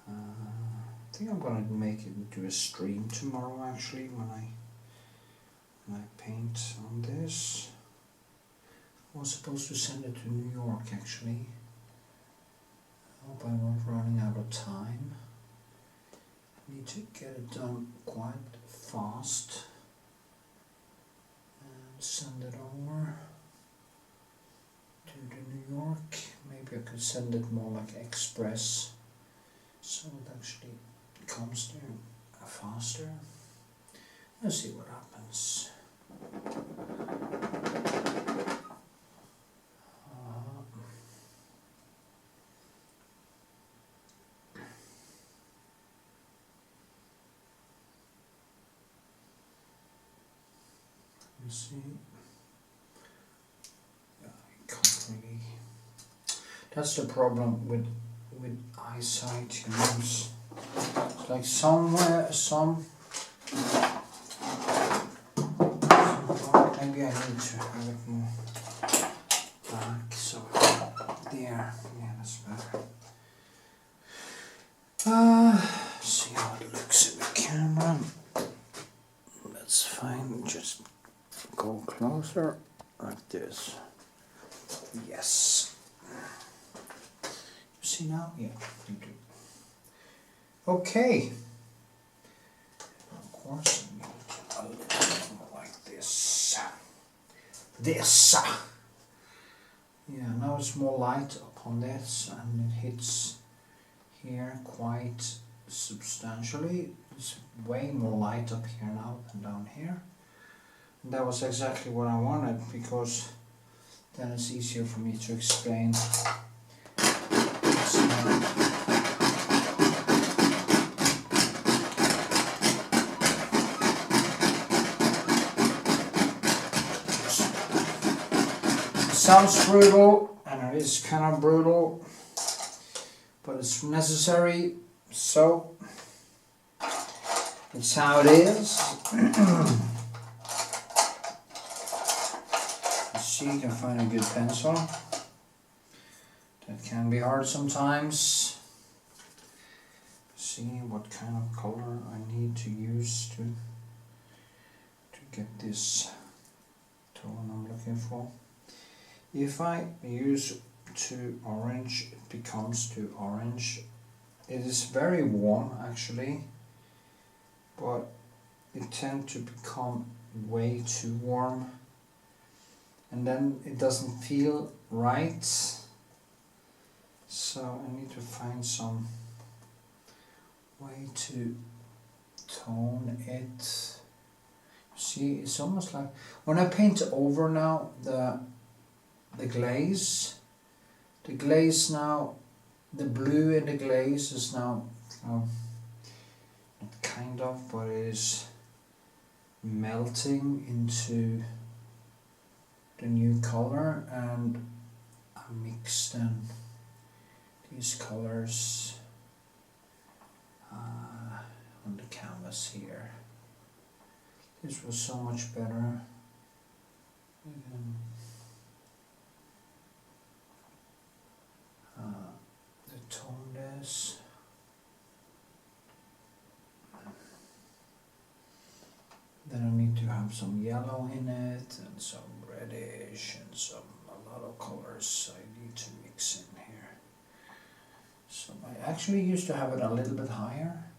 I think I'm gonna make it do a stream tomorrow actually when I paint on this. I was supposed to send it to New York actually. I hope I'm not running out of time. I need to get it done quite fast and send it over to the New York. Maybe I could send it more like express, so it actually comes there faster. Let's see what happens. Let's see. Yeah, I can't really. That's the problem with eyesight, you know. It's like somewhere, maybe I need to have it more back, so there, yeah, that's better. See how it looks in the camera. That's fine, just go closer, like this. Yes. You see now? Yeah, you do. Okay. Of course, I need a little bit more like this. This. Yeah, now it's more light upon this, and it hits here quite substantially. It's way more light up here now than down here. And that was exactly what I wanted, because then it's easier for me to explain Sounds brutal, and it is kind of brutal, but it's necessary, so it's how it is. Let's see, you can find a good pencil. That can be hard sometimes. See what kind of color I need to use to get this tone I'm looking for. If I use too orange, it becomes too orange. It is very warm actually, but it tends to become way too warm, and then it doesn't feel right. So I need to find some way to tone it. See, it's almost like when I paint over now the glaze now, the blue in the glaze is now, not kind of, but it is melting into the new color, and I mix then these colors on the canvas here. This was so much better. The tone this. Then I need to have some yellow in it and some reddish and a lot of colors I need to mix in here. So I actually used to have it a little bit higher,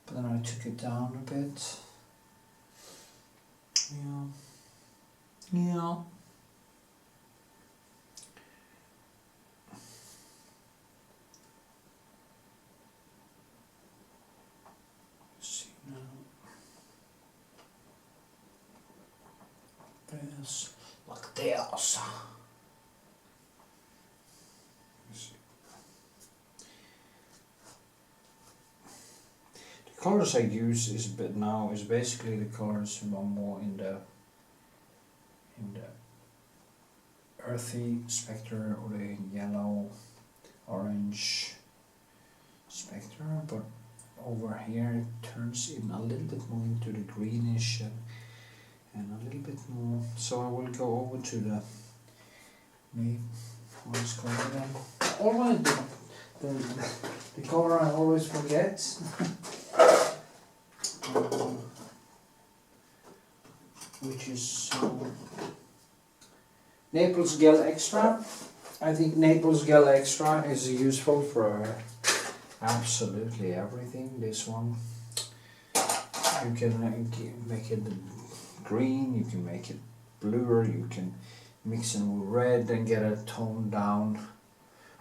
but then I took it down a bit. Yeah. See now. This like this. The colors I use is basically the colors more in the earthy spectre, or the yellow orange spectre, but over here it turns in a little bit more into the greenish and a little bit more. So I will go over to the what's called again? Always the color I always forget. Which is Naples Gel Extra. I think Naples Gel Extra is useful for absolutely everything. This one, you can make it green, you can make it bluer, you can mix it with red and get a toned down,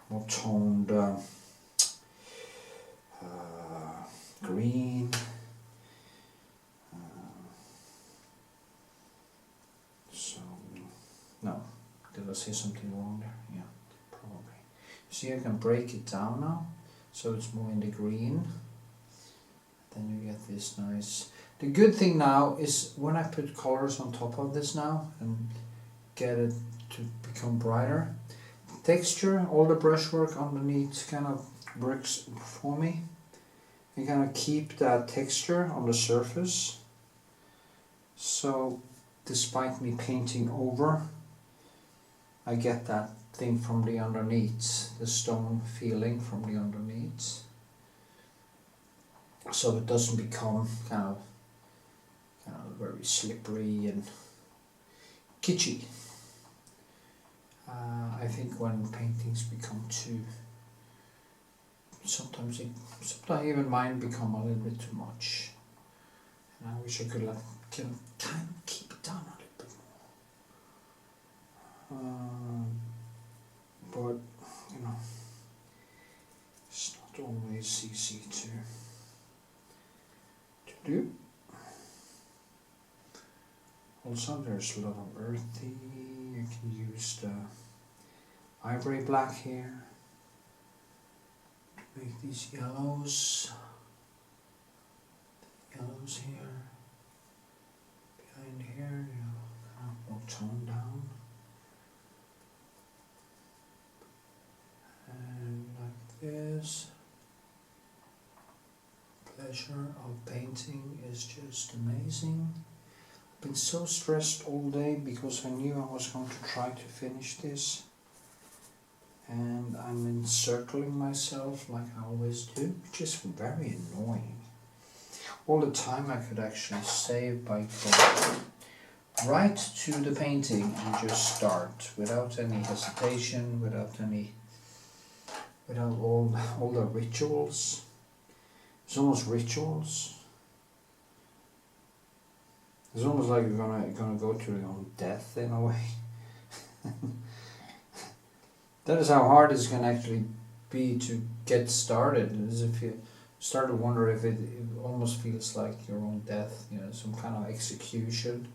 more toned green. No, did I say something wrong there? Yeah, probably. See, I can break it down now, so it's more in the green. Then you get this nice. The good thing now is when I put colors on top of this now and get it to become brighter, texture, all the brushwork underneath kind of works for me. You kind of keep that texture on the surface. So despite me painting over, I get that thing from the underneath, the stone feeling from the underneath. So it doesn't become kind of very slippery and kitschy. I think when paintings become too, sometimes even mine become a little bit too kind I wish I could kind of keep it down a little bit more. But you know, it's not always easy to do. Also, there's a lot of earthy. You can use the ivory black here. Make these yellows here, behind here, you know, kind of more toned down. And like this. Pleasure of painting is just amazing. I've been so stressed all day because I knew I was going to try to finish this. And I'm encircling myself like I always do, which is very annoying. All the time I could actually save by going right to the painting and just start without any hesitation, without all the rituals. It's almost rituals. It's almost like you're gonna go to your own death in a way. That is how hard it's gonna actually be to get started. As if you start to wonder if it almost feels like your own death, you know, some kind of execution.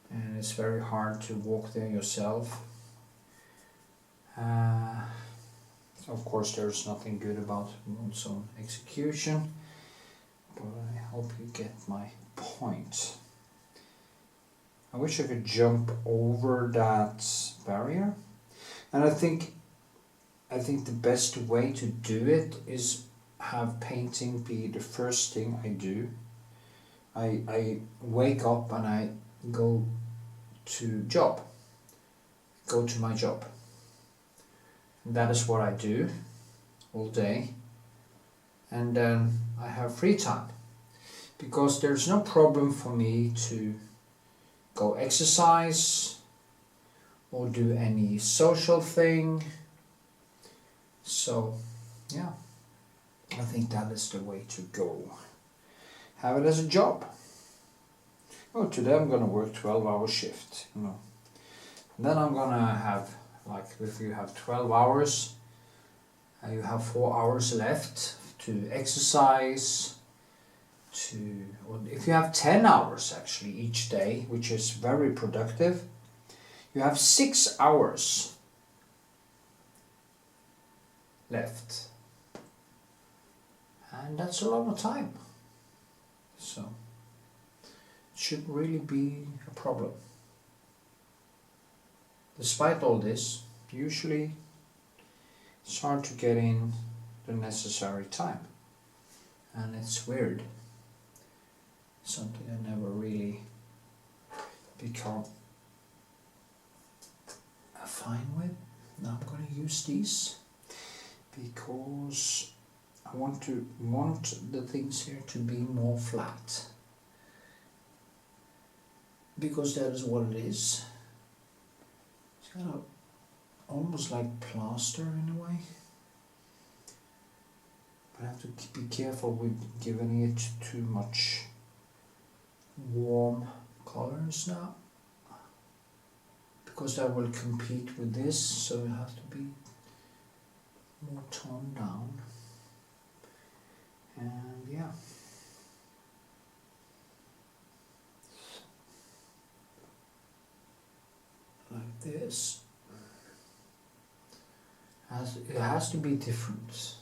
And it's very hard to walk there yourself. Of course, there's nothing good about some execution, but I hope you get my point. I wish I could jump over that barrier, and I think the best way to do it is have painting be the first thing I do. I wake up and I go to my job. That is what I do all day, and then I have free time because there's no problem for me to go exercise or do any social thing. So yeah, I think that is the way to go. Have it as a job. Oh, today I'm gonna work 12-hour shift, you know. And then I'm gonna have, like, if you have 12 hours, you have 4 hours left to exercise, or if you have 10 hours actually each day, which is very productive, you have 6 hours left. And that's a lot of time. So, it shouldn't really be a problem. Despite all this, usually it's hard to get in the necessary time, and it's weird. Something I never really become fine with. Now I'm going to use these because I want the things here to be more flat, because that is what it is. It's kind of almost like plaster in a way, but I have to be careful with giving it too much warm colors now, because that will compete with this, so it has to be more toned down. And yeah, like this. It has to be different.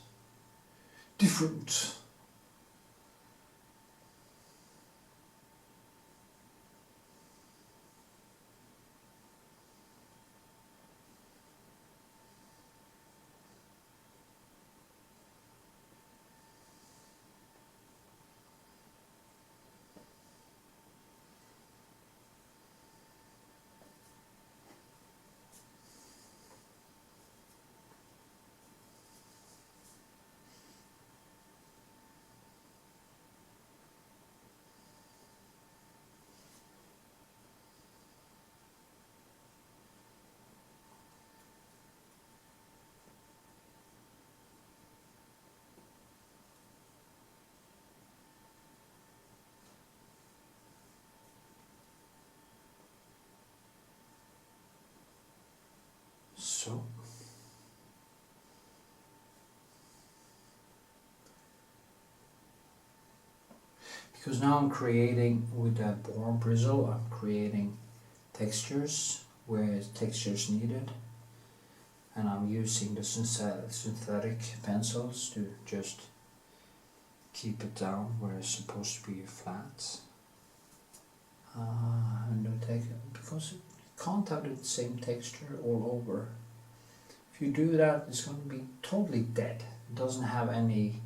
So because now I'm creating with that bore bristle, I'm creating textures where textures needed, and I'm using the synthetic pencils to just keep it down where it's supposed to be flat. And because it can't have the same texture all over. If you do that, it's going to be totally dead. It doesn't have any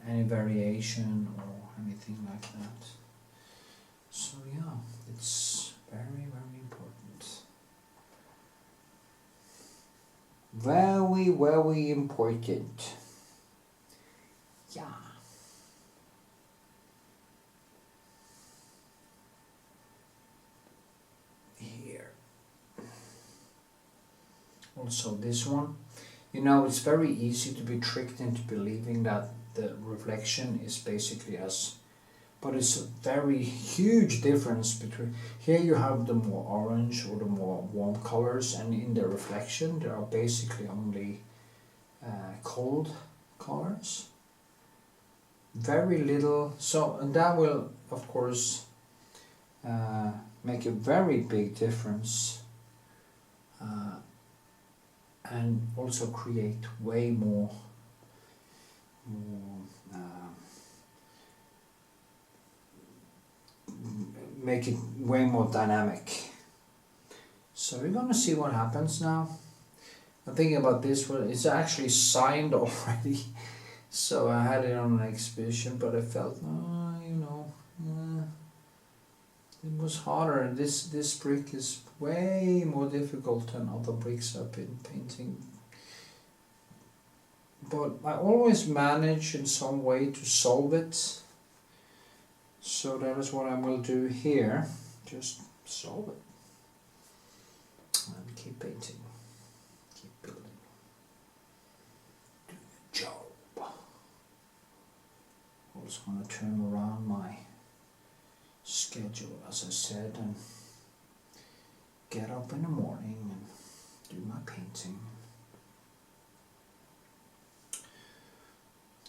variation or anything like that. So yeah, it's very, very important. Very, very important. Yeah. Here. Also this one, you know, it's very easy to be tricked into believing that the reflection is basically as, but it's a very huge difference between, here you have the more orange or the more warm colors, and in the reflection there are basically only cold colors. Very little, so, and that will of course make a very big difference and also create way more make it way more dynamic. So we're gonna see what happens now. I'm thinking about this one, it's actually signed already, so I had it on an exhibition, but I felt, you know, it was harder. This brick is way more difficult than other bricks I've been painting. But I always manage in some way to solve it. So that is what I will do here. Just solve it. And keep painting. Keep building. Do the job. Also want to turn around my schedule, as I said, and get up in the morning and do my painting.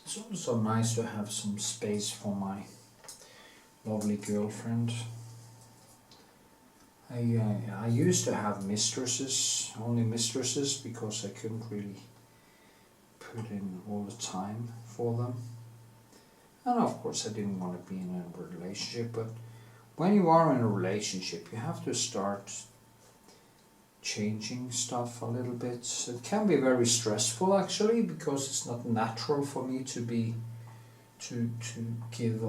It's also nice to have some space for my lovely girlfriend. I used to have mistresses, only mistresses, because I couldn't really put in all the time for them. And of course I didn't want to be in a relationship, but when you are in a relationship you have to start changing stuff a little bit. So it can be very stressful actually, because it's not natural for me to be to give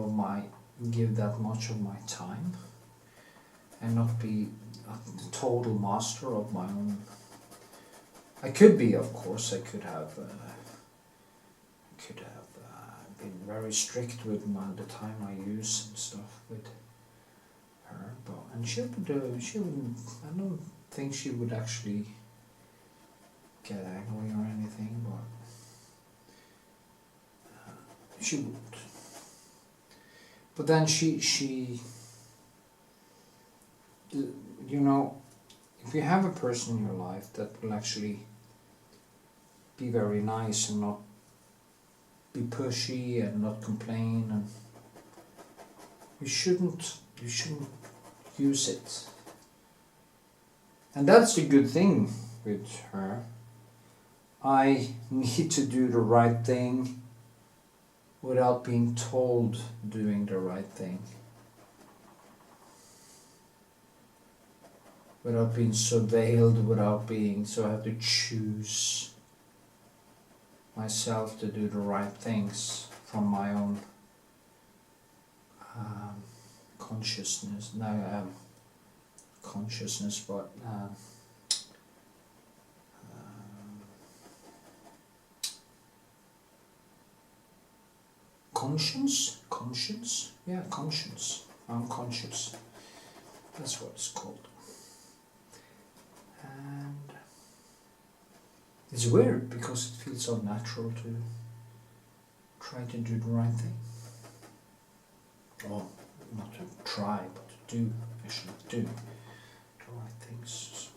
that much of my time and not be a total master of my own. I could be, of course. I could have been very strict with the time I use and stuff with her, but she wouldn't. I don't think she would actually get angry or anything, but she would. But then she, you know, if you have a person in your life that will actually be very nice and not be pushy and not complain, and you shouldn't use it. And that's the good thing with her. I need to do the right thing without being told doing the right thing. Without being surveilled, without being, so I have to choose myself to do the right things from my own consciousness. Consciousness, but conscience, yeah, conscience. I'm conscious. That's what it's called. And it's weird because it feels so natural to try to do the right thing. Or not to try, but to do, actually do the right things.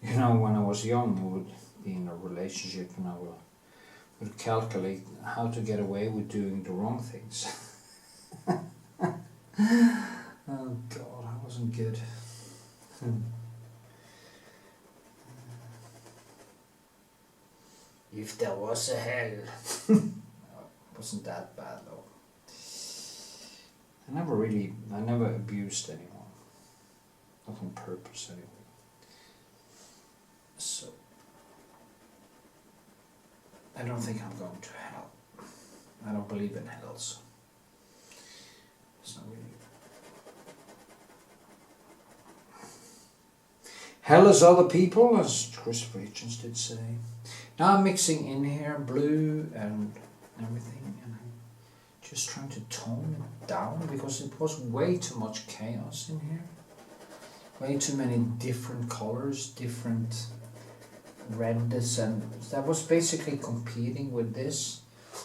You know, when I was young, I would be in a relationship and I would calculate how to get away with doing the wrong things. Oh god, that wasn't good. If there was a hell. No, it wasn't that bad though. I never abused anyone. Not on purpose anyway. So, I don't think I'm going to hell. I don't believe in hells. It's not really. Hell is other people, as Christopher Hitchens did say. Now I'm mixing in here blue and everything, and I'm just trying to tone it down because it was way too much chaos in here. Way too many different colors, different reds, and that was basically competing with this.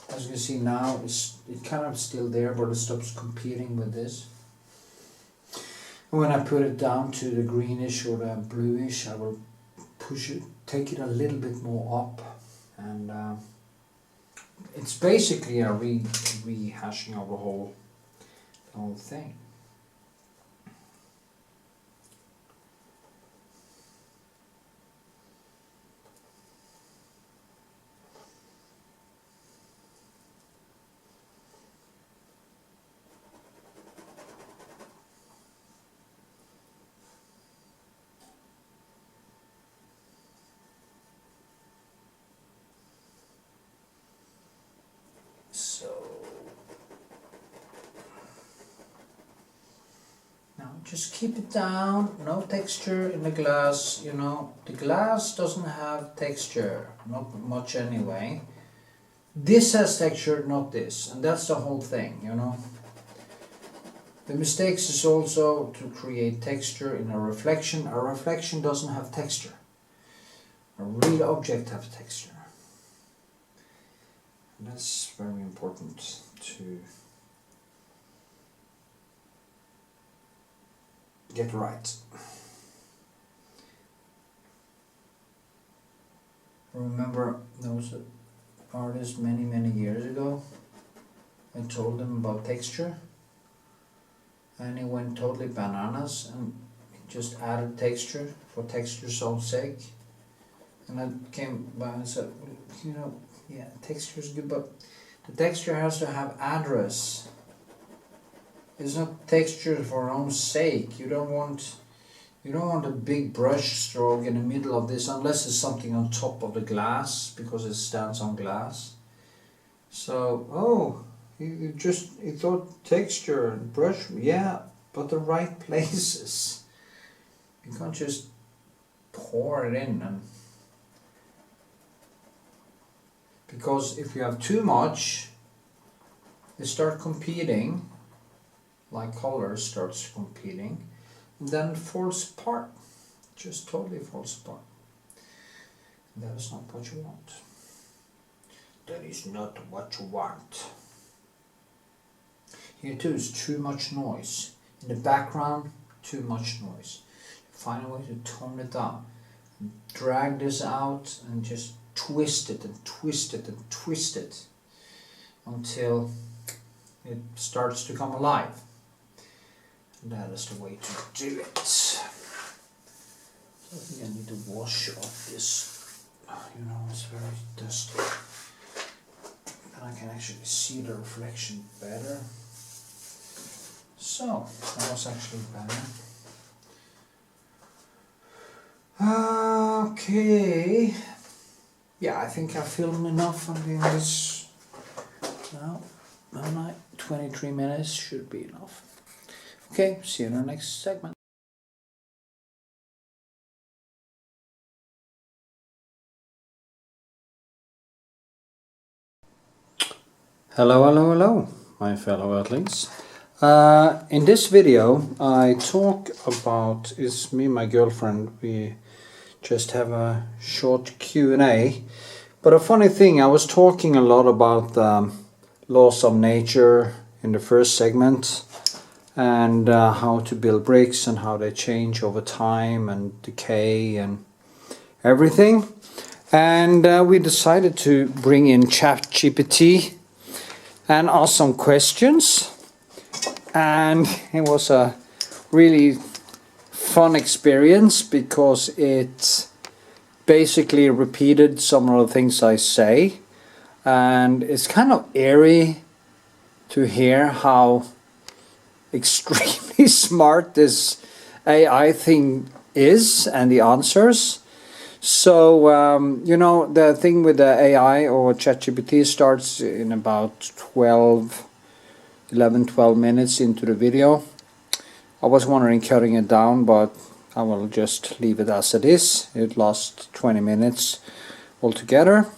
As you can see now, it's kind of still there, but it stops competing with this. And when I put it down to the greenish or the bluish, I will push it, take it a little bit more up, and it's basically a rehashing of the whole thing. Just keep it down, no texture in the glass, you know, the glass doesn't have texture, not much anyway. This has texture, not this, and that's the whole thing, you know. The mistakes is also to create texture in a reflection. A reflection doesn't have texture. A real object has texture. And that's very important to get right. Remember those artists many years ago? I told them about texture, and he went totally bananas and just added texture for texture's own sake. And I came by and said, you know, yeah, texture's good, but the texture has to have address. It's not texture for own sake. You don't want a big brush stroke in the middle of this unless it's something on top of the glass because it stands on glass. So, oh, you thought texture and brush, yeah, but the right places. You can't just pour it in, and because if you have too much, they start competing. Like colors starts competing, and then it falls apart, just totally falls apart. And that is not what you want. That is not what you want. Here too is too much noise. In the background, too much noise. Find a way to tone it down. Drag this out and just twist it and twist it and twist it until it starts to come alive. That is the way to do it. So I think I need to wash off this. You know, it's very dusty. Then I can actually see the reflection better. So, that was actually better. Okay. Yeah, I think I filmed enough on doing this now. 23 minutes should be enough. Okay, see you in the next segment. Hello, my fellow Earthlings. In this video, I talk about, it's me and my girlfriend, we just have a short Q&A. But a funny thing, I was talking a lot about laws of nature in the first segment, and how to build bricks and how they change over time and decay and everything. And we decided to bring in ChatGPT and ask some questions. and it was a really fun experience because it basically repeated some of the things I say, and it's kind of eerie to hear how extremely smart this AI thing is and the answers. So you know, the thing with the AI or ChatGPT starts in about 11-12 minutes into the video. I was wondering cutting it down, but I will just leave it as it is. It lasts 20 minutes altogether.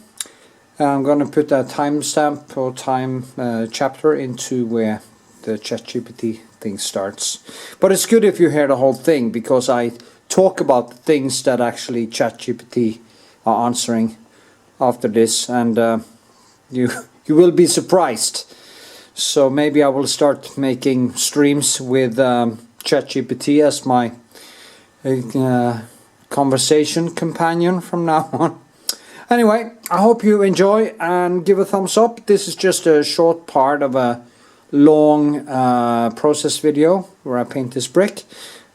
I'm going to put a timestamp or time chapter into where the ChatGPT thing starts. But it's good if you hear the whole thing, because I talk about the things that actually ChatGPT are answering after this, and you will be surprised. So maybe I will start making streams with ChatGPT as my conversation companion from now on. Anyway, I hope you enjoy and give a thumbs up. This is just a short part of a long process video where I paint this brick,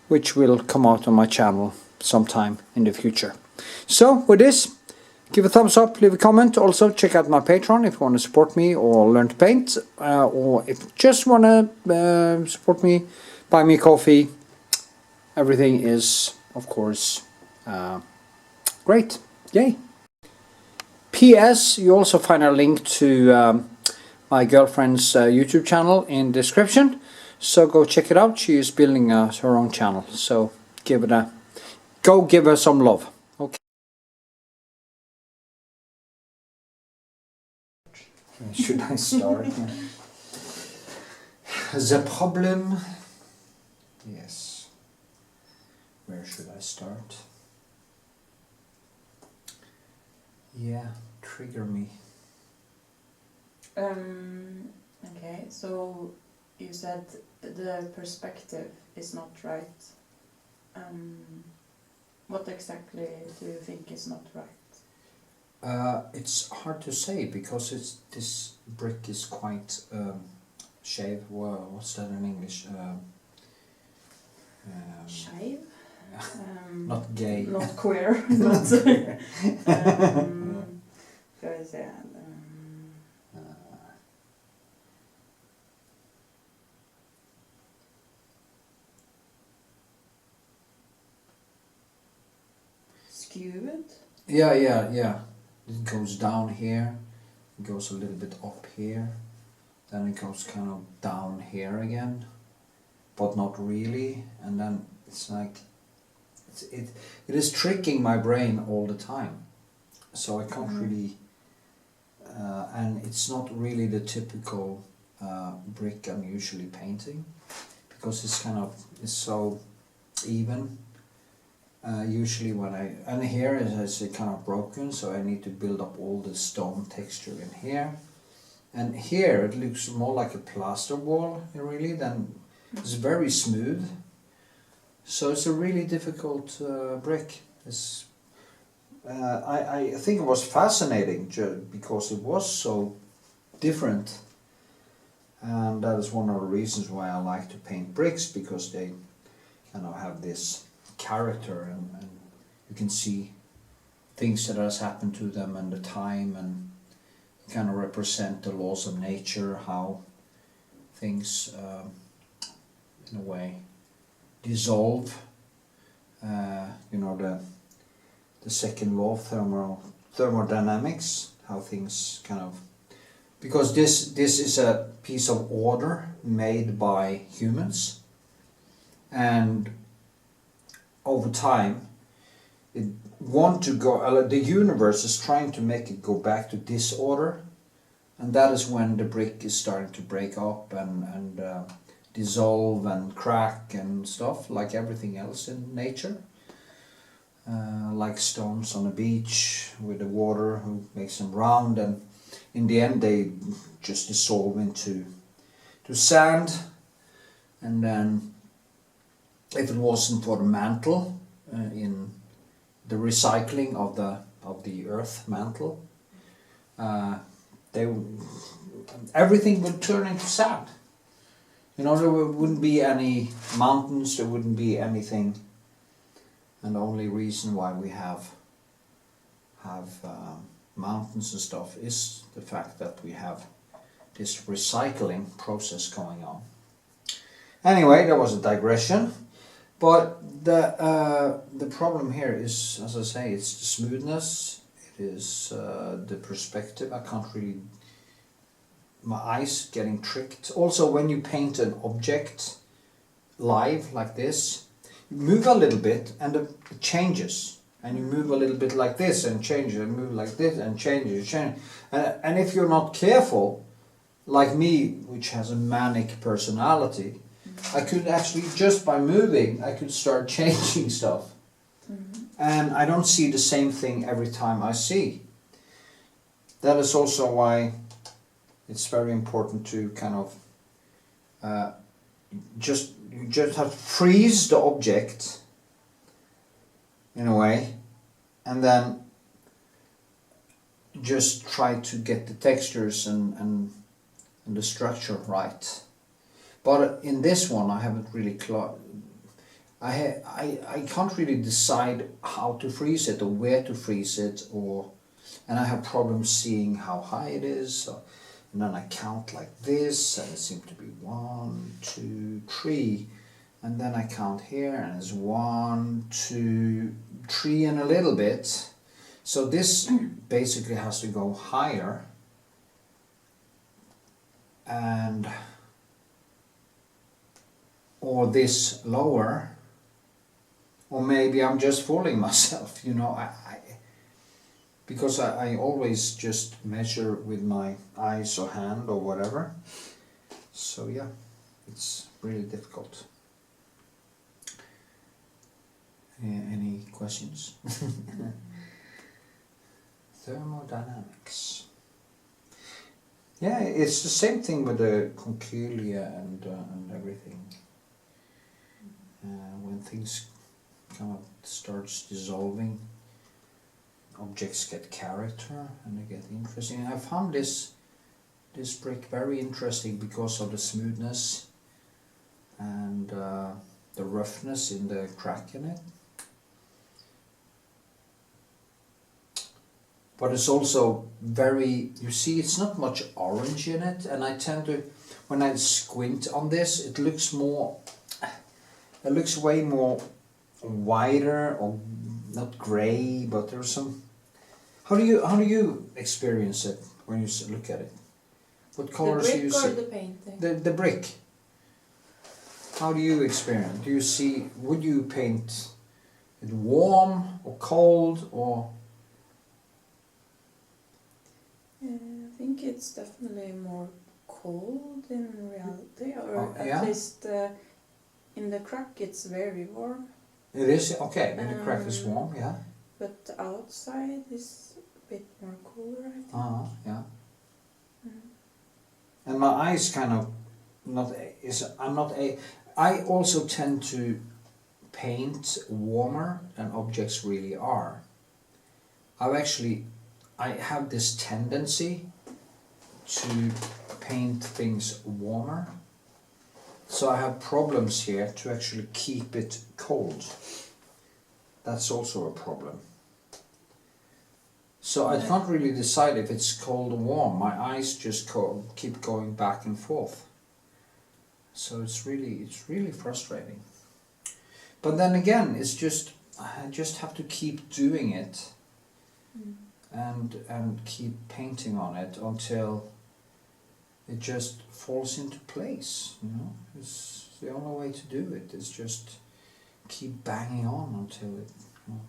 which will come out on my channel sometime in the future. So with this, give a thumbs up, leave a comment. Also check out my Patreon if you want to support me or learn to paint, or if you just want to support me, buy me coffee. Everything is, of course, great. Yay! P.S. You also find a link to my girlfriend's YouTube channel in the description. So go check it out. She is building her own channel. So give her some love. Okay. Should I start? The problem. Yes. Where should I start? Yeah, trigger me. Okay, so you said the perspective is not right. What exactly do you think is not right? It's hard to say because this brick is quite shaved. Well, what's that in English? Shave? Not gay. Not queer, but ska vi se. Skewed? Yeah. It goes down here, it goes a little bit up here, then it goes kind of down here again, but not really, and then it's like it is tricking my brain all the time, so I can't really and it's not really the typical brick I'm usually painting, because it's so even. Usually when and here it's kind of broken, so I need to build up all the stone texture in here, and here it looks more like a plaster wall really than it's very smooth, so it's a really difficult brick. It's I think it was fascinating because it was so different, and that is one of the reasons why I like to paint bricks, because they kind of have this character, and you can see things that has happened to them and the time, and kind of represent the laws of nature, how things in a way dissolve, you know, the second law of thermodynamics, how things kind of, because this is a piece of order made by humans, and over time the universe is trying to make it go back to disorder, and that is when the brick is starting to break up and dissolve and crack and stuff, like everything else in nature, like stones on a beach with the water who makes them round, and in the end they just dissolve into sand, and then if it wasn't for the mantle in the recycling of the earth mantle, everything would turn into sand. You know, there wouldn't be any mountains, there wouldn't be anything. And the only reason why we have mountains and stuff is the fact that we have this recycling process going on. Anyway, that was a digression. But the problem here is, as I say, it's the smoothness. It is the perspective. I can't really. My eyes getting tricked. Also, when you paint an object live like this, you move a little bit and it changes. And you move a little bit like this and changes, and move like this and changes, and if you're not careful, like me, which has a manic personality, I could actually, just by moving, I could start changing stuff. And I don't see the same thing every time I see. That is also why it's very important to kind of you just have to freeze the object in a way, and then just try to get the textures and the structure right. But in this one I haven't really I can't really decide how to freeze it or where to freeze it, and I have problems seeing how high it is. And then I count like this, and it seems to be 1, 2, 3, and then I count here, and it's 1, 2, 3 and a little bit. So this basically has to go higher, or this lower, or maybe I'm just fooling myself, you know. Because I always just measure with my eyes or hand or whatever. So yeah, it's really difficult. Any questions? Thermodynamics. Yeah, it's the same thing with the conchiglia and everything. When things kind of starts dissolving, objects get character and they get interesting. And I found this brick very interesting because of the smoothness and the roughness in the crack in it. But it's also very, you see, it's not much orange in it, and I tend to, when I squint on this, it looks way more whiter, or not grey, but there's some. How do you experience it when you look at it? What colors do you see? The brick or the painting? The brick. How do you experience? Do you see? Would you paint it warm or cold or? I think it's definitely more cold in reality, or at least in the crack it's very warm. It is? Okay, then the crack is warm, yeah. But the outside is a bit more cooler, I think. Yeah. And my eyes kind of I also tend to paint warmer than objects really are. I have this tendency to paint things warmer. So I have problems here to actually keep it cold. That's also a problem. So I can't really decide if it's cold or warm. My eyes just keep going back and forth. So it's really frustrating. But then again, I just have to keep doing it and keep painting on it until it just falls into place, you know. It's the only way to do it. Is just keep banging on until it, you know.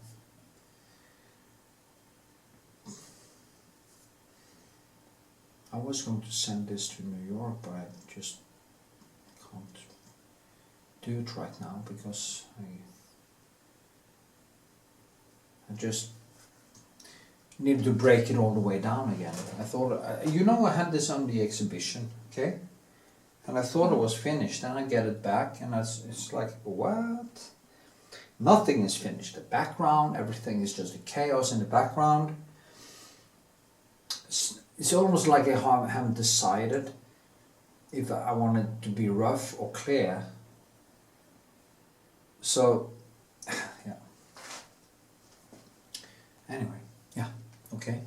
I was going to send this to New York, but I just can't do it right now because I just needed to break it all the way down again. I thought, you know, I had this on the exhibition, okay? And I thought it was finished, and I get it back, and it's like, what? Nothing is finished. The background, everything is just a chaos in the background. It's almost like I haven't decided if I want it to be rough or clear. So, yeah. Anyway, yeah, okay.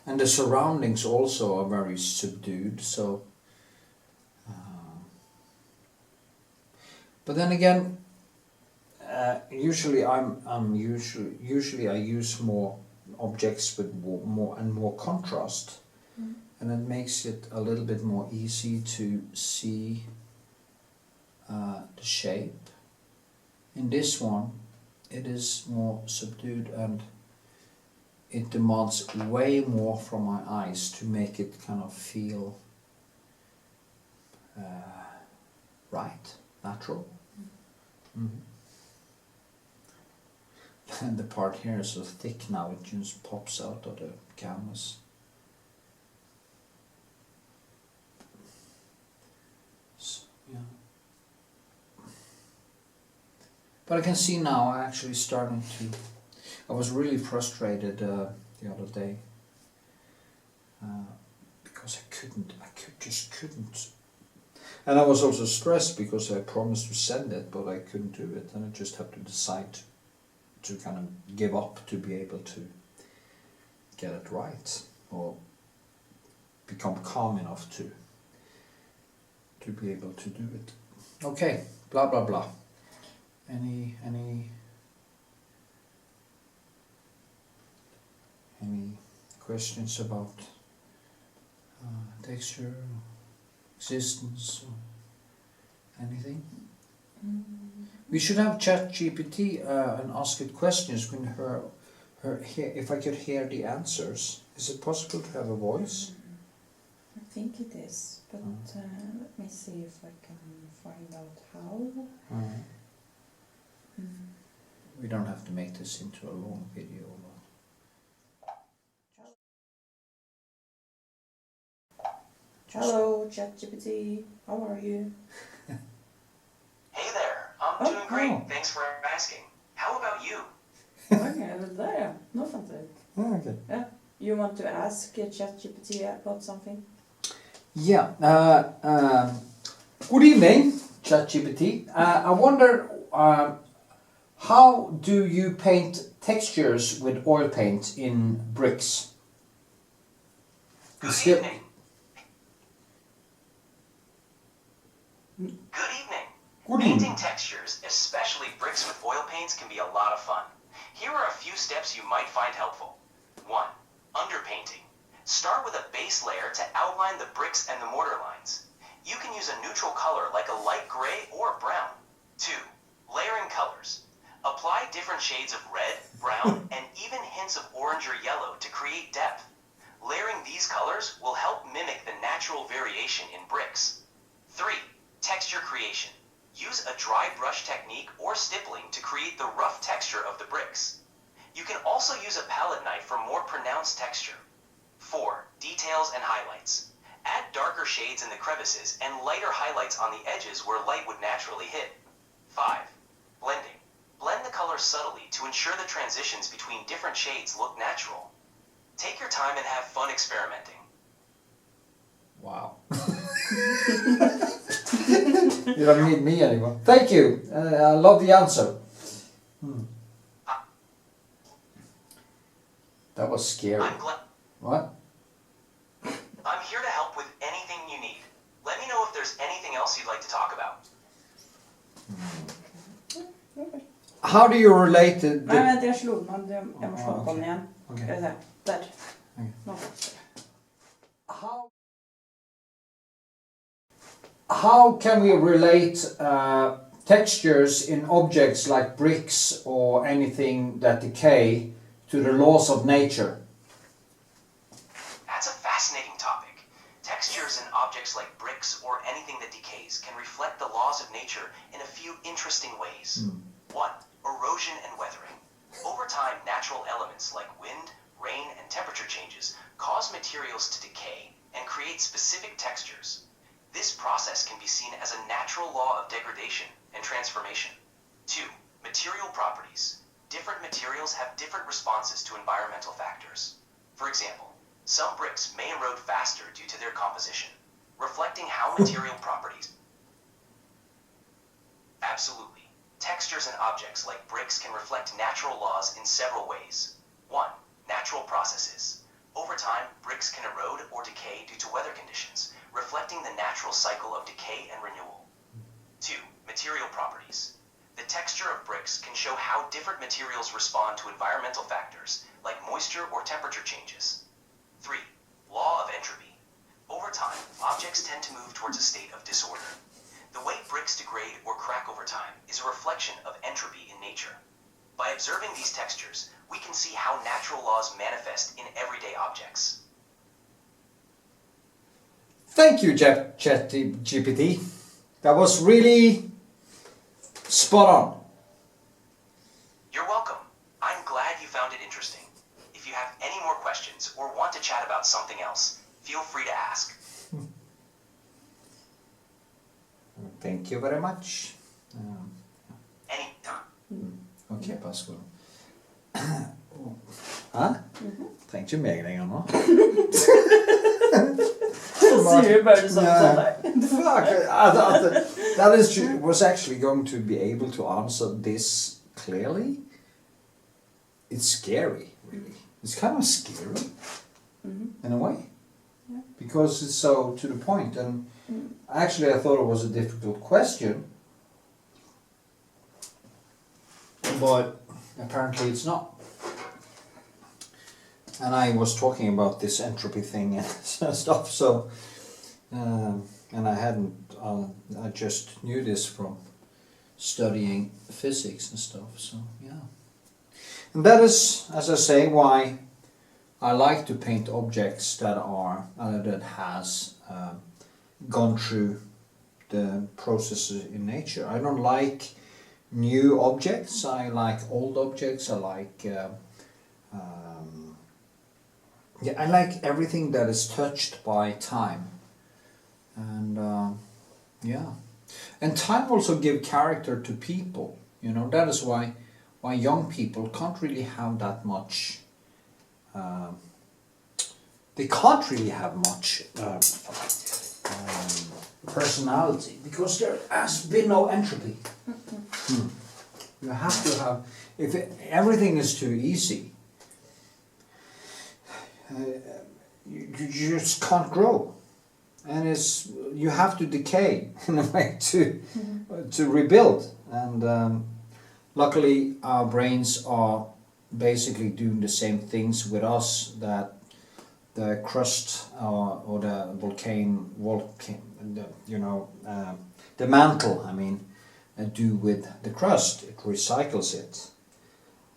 And the surroundings also are very subdued, so. But then again, usually usually I use more objects with more contrast, and it makes it a little bit more easy to see the shape. In this one, it is more subdued and it demands way more from my eyes to make it kind of feel right, natural. And the part here is so thick now, it just pops out of the canvas. So, yeah. But I can see now I'm actually starting to. I was really frustrated the other day because I just couldn't. And I was also stressed because I promised to send it, but I couldn't do it, and I just had to decide to kind of give up to be able to get it right or become calm enough to be able to do it. Okay, blah blah blah. Any questions about texture, existence, or anything? We should have ChatGPT and ask it questions when if I could hear the answers. Is it possible to have a voice? I think it is, but let me see if I can find out how. We don't have to make this into a long video. Hello, ChatGPT. How are you? Hey there, I'm doing great. Thanks for asking. How about you? Okay, there. Nothing. Okay. Yeah. You want to ask ChatGPT about something? Yeah. Good evening, ChatGPT. I wonder, how do you paint textures with oil paint in bricks? Good evening. Good evening. Painting textures, especially bricks with oil paints, can be a lot of fun. Here are a few steps you might find helpful. 1. Underpainting. Start with a base layer to outline the bricks and the mortar lines. You can use a neutral color like a light gray or brown. 2. Layering colors. Apply different shades of red, brown, and even hints of orange or yellow to create depth. Layering these colors will help mimic the natural variation in bricks. 3. Texture creation. Use a dry brush technique or stippling to create the rough texture of the bricks. You can also use a palette knife for more pronounced texture. 4. Details and highlights. Add darker shades in the crevices and lighter highlights on the edges where light would naturally hit. 5. Blending. Blend the colors subtly to ensure the transitions between different shades look natural. Take your time and have fun experimenting. Wow. You don't need me anymore. Thank you. I love the answer. That was scary. I'm glad. What? I'm here to help with anything you need. Let me know if there's anything else you'd like to talk about. How do you relate the... Nej, vänta, jag slog någon. Jag måste slå på den igen. Okay. Ska jag säga? Där. Okay. Något. How can we relate textures in objects like bricks or anything that decay to the laws of nature? That's a fascinating topic. Textures in objects like bricks or anything that decays can reflect the laws of nature in a few interesting ways. 1. Erosion and weathering. Over time, natural elements like wind, rain, and temperature changes cause materials to decay and create specific textures. This process can be seen as a natural law of degradation and transformation. 2. Material properties. Different materials have different responses to environmental factors. For example, some bricks may erode faster due to their composition, reflecting how material properties. Absolutely. Textures and objects like bricks can reflect natural laws in several ways. 1. Natural processes. Over time, bricks can erode or decay due to weather conditions, reflecting the natural cycle of decay and renewal. 2. Material properties. The texture of bricks can show how different materials respond to environmental factors, like moisture or temperature changes. 3. Law of entropy. Over time, objects tend to move towards a state of disorder. The way bricks degrade or crack over time is a reflection of entropy in nature. By observing these textures, we can see how natural laws manifest in everyday objects. Thank you, ChatGPT. That was really spot on. You're welcome. I'm glad you found it interesting. If you have any more questions or want to chat about something else, feel free to ask. Thank you very much. Anytime. Ok, Pascal. Hæ? Trenger ikke meg lenger nå. Sier bare det samme som deg. That is true. Was actually going to be able to answer this clearly. It's scary, really. It's kind of scary, in a way, because it's so to the point. And actually, I thought it was a difficult question, but apparently it's not. And I was talking about this entropy thing and stuff, so and I hadn't. I just knew this from studying physics and stuff. So yeah, and that is, as I say, why I like to paint objects that are that has gone through the processes in nature. I don't like new objects. I like old objects. I like I like everything that is touched by time, and yeah, and time also give character to people. You know, that is why young people can't really have that much. They can't really have much personality because there has been no entropy. You have to have. If everything is too easy, you just can't grow, and you have to decay in a way to rebuild. And luckily, our brains are basically doing the same things with us that the crust or the the mantle. I mean, do with the crust. It recycles it.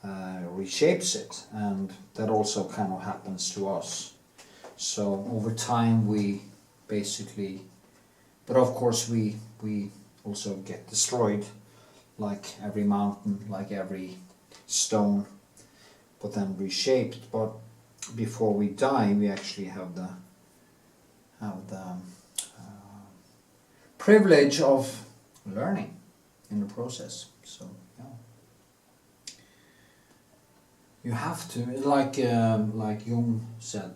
Reshapes it, and that also kind of happens to us. So over time we basically, but of course we also get destroyed, like every mountain, like every stone, but then reshaped. But before we die, we actually have the privilege of learning in the process. So yeah. You have to, like Jung said,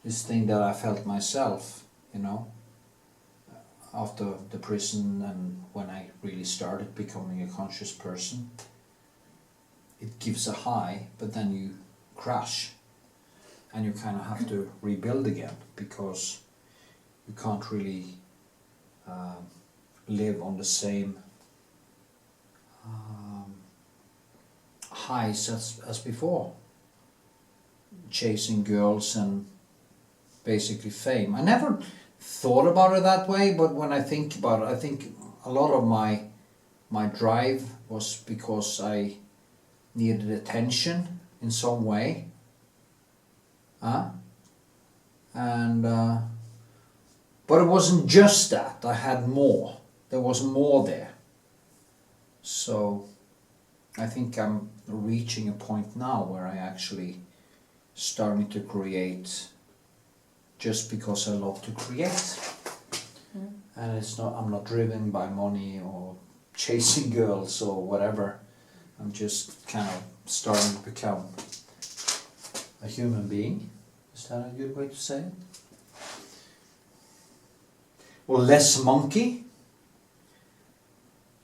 this thing that I felt myself, you know, after the prison and when I really started becoming a conscious person. It gives a high, but then you crash, and you kind of have to rebuild again, because you can't really live on the same highs as before, chasing girls and basically fame. I never thought about it that way, but when I think about it, I think a lot of my drive was because I needed attention in some way, and but it wasn't just that. I had more. There was more there. So I think I'm reaching a point now where I actually starting to create just because I love to create. And I'm not driven by money or chasing girls or whatever. I'm just kind of starting to become a human being. Is that a good way to say it? Or less monkey.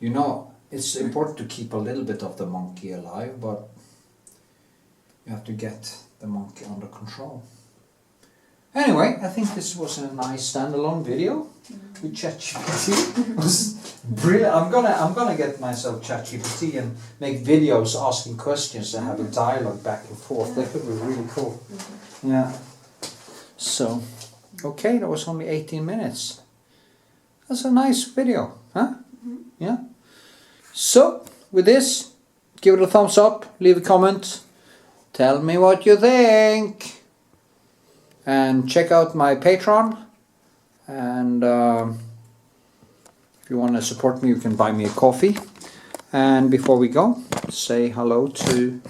You know, it's important to keep a little bit of the monkey alive, but you have to get the monkey under control. Anyway, I think this was a nice standalone video with ChatGPT. It was brilliant. I'm gonna get myself ChatGPT and make videos asking questions and have a dialogue back and forth. That could be really cool. Yeah. So, okay, that was only 18 minutes. That's a nice video, huh? Yeah. So, with this, give it a thumbs up, leave a comment, tell me what you think. And check out my Patreon, and if you want to support me, you can buy me a coffee. And before we go, say hello to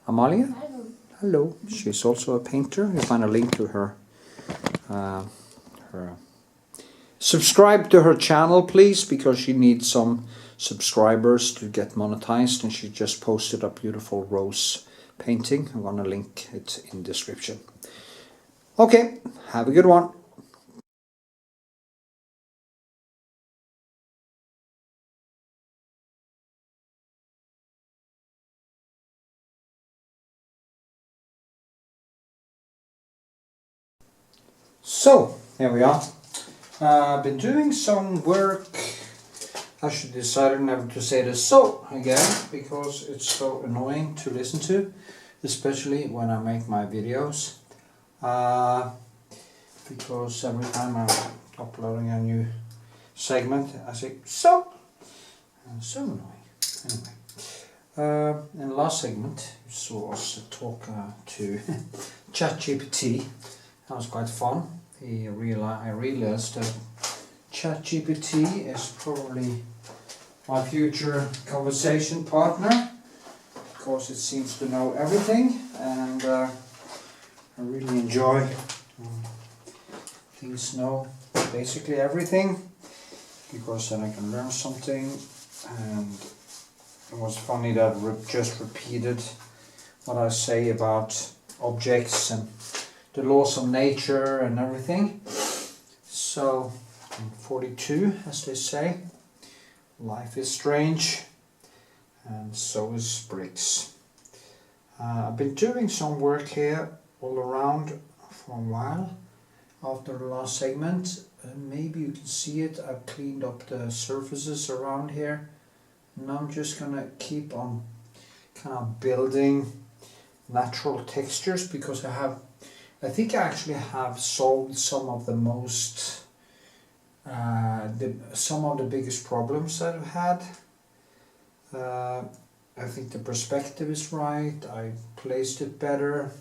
Amalia. Hello. Hello. She's also a painter. You'll find a link to her. Subscribe to her channel, please, because she needs some subscribers to get monetized, and she just posted a beautiful rose painting. I'm gonna link it in the description. Okay, have a good one. So, here we are. I've been doing some work. I should decide never to say this so again, because it's so annoying to listen to, especially when I make my videos. Because every time I'm uploading a new segment, I say so. So annoying. Anyway, in the last segment, you saw us talk to ChatGPT. That was quite fun. I realized that ChatGPT is probably my future conversation partner, because it seems to know everything, and I really enjoy things know basically everything, because then I can learn something. And it was funny that just repeated what I say about objects and the laws of nature and everything. So, I'm 42, as they say. Life is strange, and so is bricks. I've been doing some work here all around for a while after the last segment. Maybe you can see it. I've cleaned up the surfaces around here. Now I'm just gonna keep on kind of building natural textures, because I think I actually have solved some of the most some of the biggest problems that I've had. I think the perspective is right. I placed it better.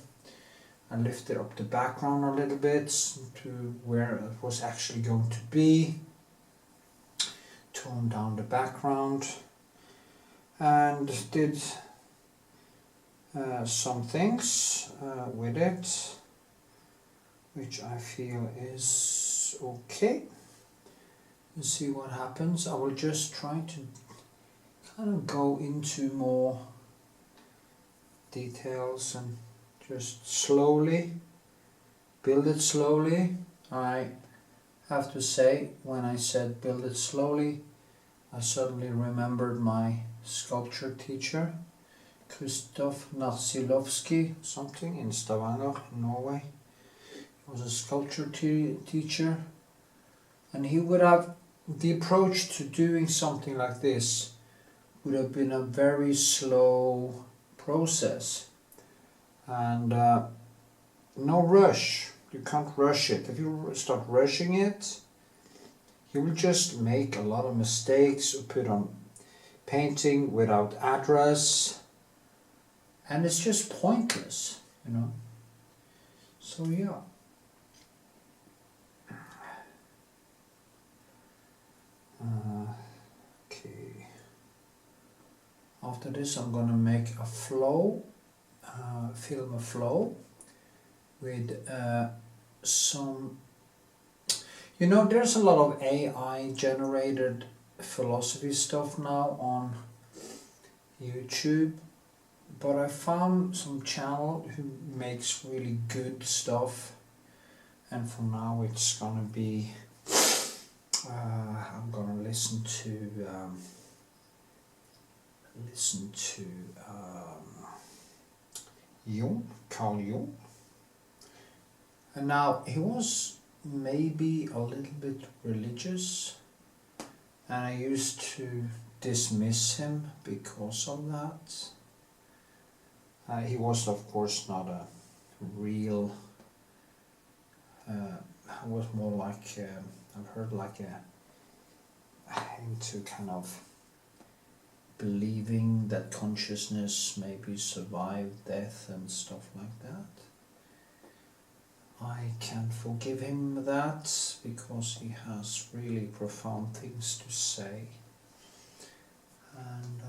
I lifted up the background a little bit to where it was actually going to be. Toned down the background, and did some things with it, which I feel is okay. Let's see what happens. I will just try to kind of go into more details and just slowly build it slowly. I have to say, when I said build it slowly, I suddenly remembered my sculpture teacher, Krzysztof Narsilovsky, something, in Stavanger, Norway. He was a sculpture teacher, and he would have, the approach to doing something like this would have been a very slow process, and no rush. You can't rush it. If you start rushing it, you will just make a lot of mistakes, or put on painting without address, and it's just pointless, you know. So yeah. Okay. After this, I'm gonna make a flow, film a flow with some. You know, there's a lot of AI generated philosophy stuff now on YouTube, but I found some channel who makes really good stuff, and for now it's gonna be I'm gonna listen to Carl Jung, and now he was maybe a little bit religious, and I used to dismiss him because of that. He was of course not a real, was more like, I've heard like into kind of believing that consciousness maybe survived death and stuff like that. I can forgive him that because he has really profound things to say. And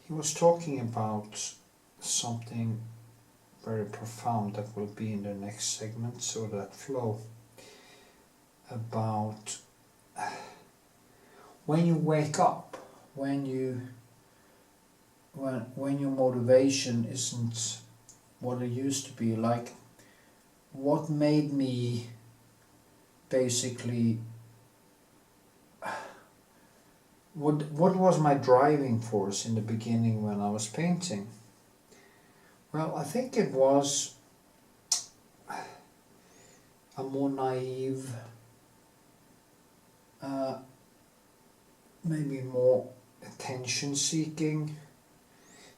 he was talking about something very profound that will be in the next segment, so that flow, about when you wake up, when your motivation isn't what it used to be, like what made me basically, what was my driving force in the beginning when I was painting? Well, I think it was a more naive, maybe more attention seeking,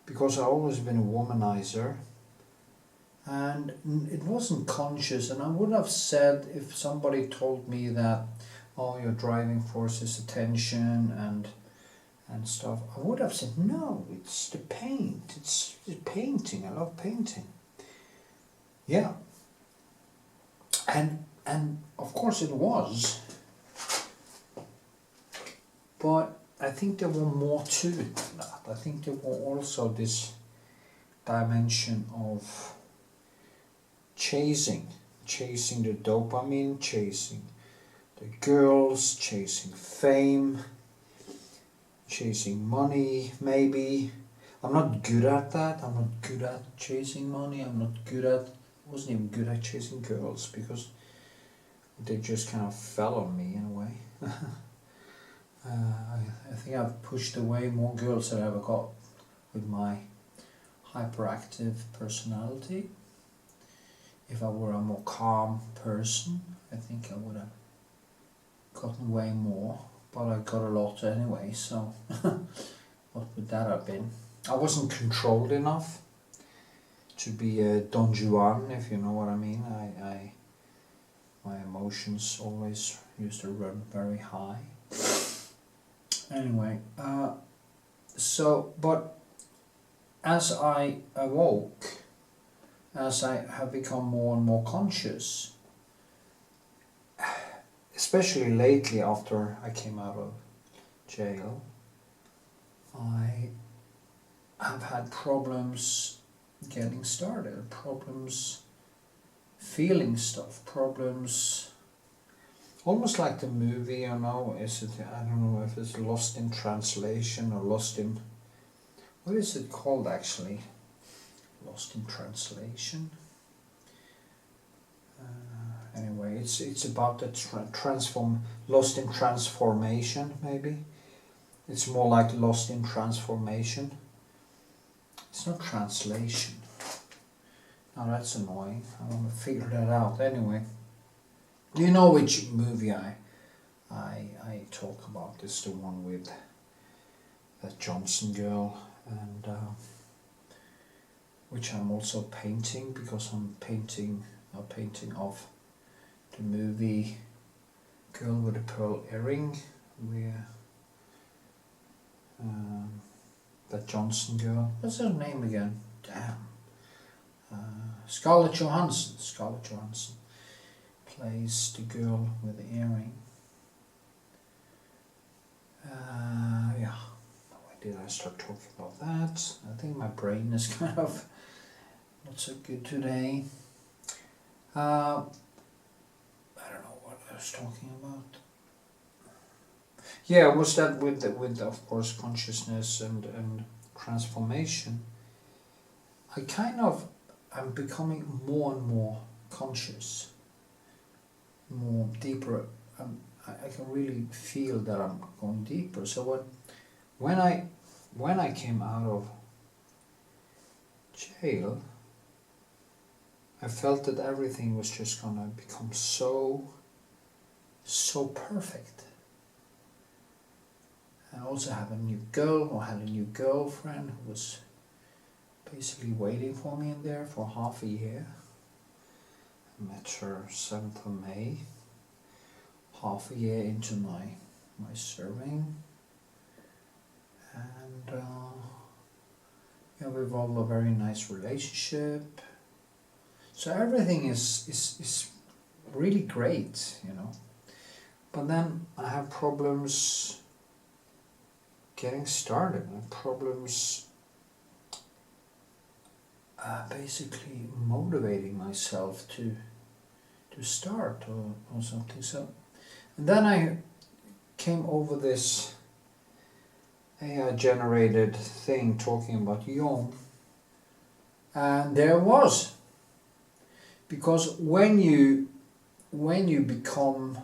because I've always been a womanizer, and it wasn't conscious. And I would have said, if somebody told me that, oh, your driving force is attention and stuff, I would have said, no, it's the paint, it's painting, I love painting. Yeah. And of course it was, but I think there were more to it than that. I think there were also this dimension of chasing the dopamine, chasing the girls, chasing fame, chasing money, maybe. I'm not good at that. I'm not good at chasing money. I wasn't even good at chasing girls, because they just kind of fell on me in a way. I think I've pushed away more girls than I ever got with my hyperactive personality. If I were a more calm person, I think I would have gotten way more, but I got a lot anyway, so what would that have been? I wasn't controlled enough to be a Don Juan, if you know what I mean. My emotions always used to run very high. Anyway, but as I awoke, as I have become more and more conscious, especially lately after I came out of jail, I have had problems getting started, problems feeling stuff, problems almost like the movie, you know, I don't know if it's lost in translation or lost in, what is it called actually? Lost in translation? Anyway, it's about the lost in transformation, maybe. It's more like lost in transformation. It's not translation. Now that's annoying. I want to figure that out. Anyway, you know which movie I talk about. It's the one with that Johnson girl, and which I'm also painting, because I'm painting a painting of the movie Girl with a Pearl Earring, where that Johnson girl, what's her name again? Damn. Scarlett Johansson plays the girl with the earring. Yeah, why did I start talking about that? I think my brain is kind of not so good today. I don't know what I was talking about. Yeah, was that with of course consciousness and transformation. I kind of am becoming more and more conscious, more deeper. I can really feel that I'm going deeper. So when I came out of jail, I felt that everything was just gonna become so perfect. I also had a new girlfriend who was basically waiting for me in there for half a year. I met her 7th of May, half a year into my serving, and yeah, we evolved a very nice relationship. So everything is really great, you know. But then I have problems getting started, and problems basically motivating myself to start or something. So, and then I came over this AI generated thing talking about Jung, and there was, because when you become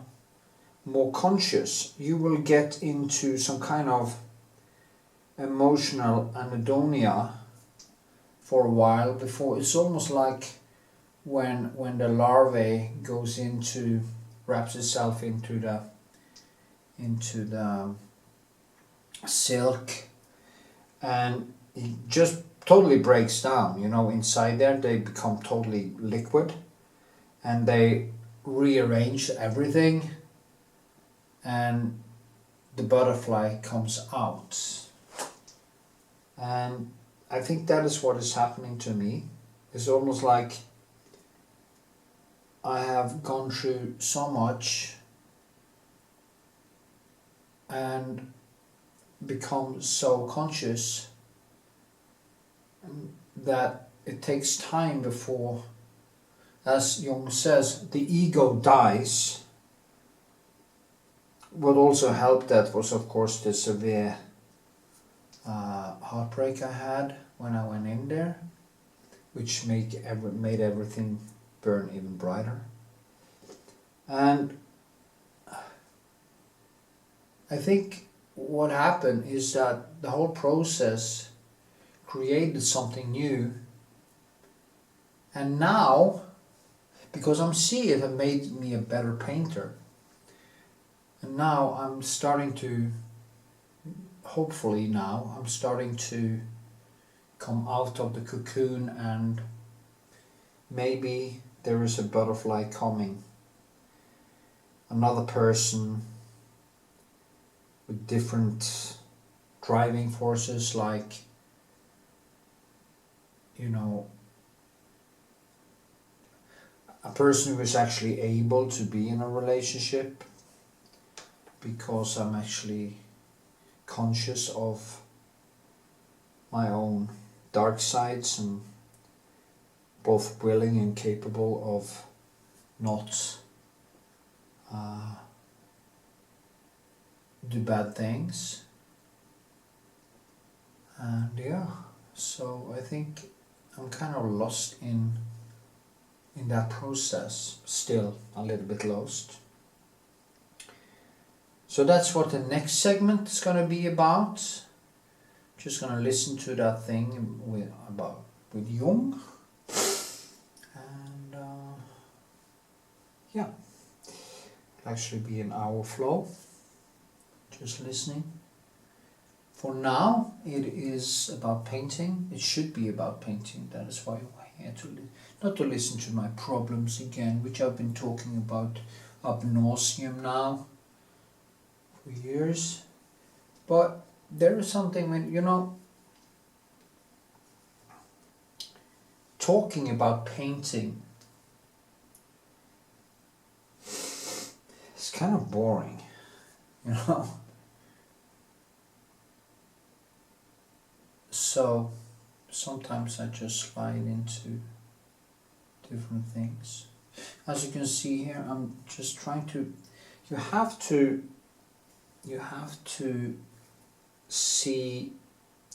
more conscious, you will get into some kind of emotional anhedonia for a while before. It's almost like when the larvae goes wraps itself into the silk, and it just totally breaks down, you know. Inside there they become totally liquid, and they rearrange everything, and the butterfly comes out. And I think that is what is happening to me. It's almost like I have gone through so much and become so conscious that it takes time before, as Jung says, the ego dies. What also helped that was, of course, the severe heartbreak I had when I went in there, which made everything burn even brighter. And I think what happened is that the whole process created something new, and now, because I'm seeing it have made me a better painter, and now I'm starting to, hopefully now, I'm starting to come out of the cocoon, and maybe there is a butterfly coming, another person with different driving forces, like, you know, a person who is actually able to be in a relationship because I'm actually conscious of my own dark sides and both willing and capable of not do bad things. And yeah, so I think I'm kind of lost in that process, still a little bit lost. So that's what the next segment is going to be about. Just going to listen to that thing with Jung, and yeah, it'll actually be an hour flow, just listening. For now, it is about painting. It should be about painting. That is why we're here not to listen to my problems again, which I've been talking about ab nauseam now for years. But there is something when, you know, talking about painting, it's kind of boring, you know. So sometimes I just slide into different things. As you can see here, I'm just trying to, you have to you have to see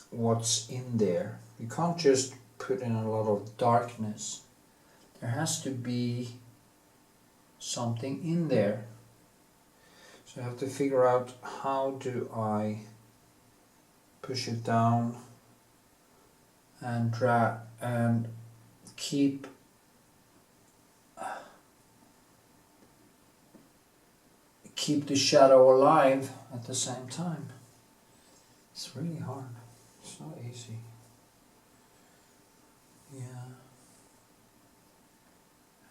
what's in there. You can't just put in a lot of darkness. There has to be something in there. So I have to figure out how do I push it down and drag and keep the shadow alive at the same time. It's really hard. It's not easy. Yeah.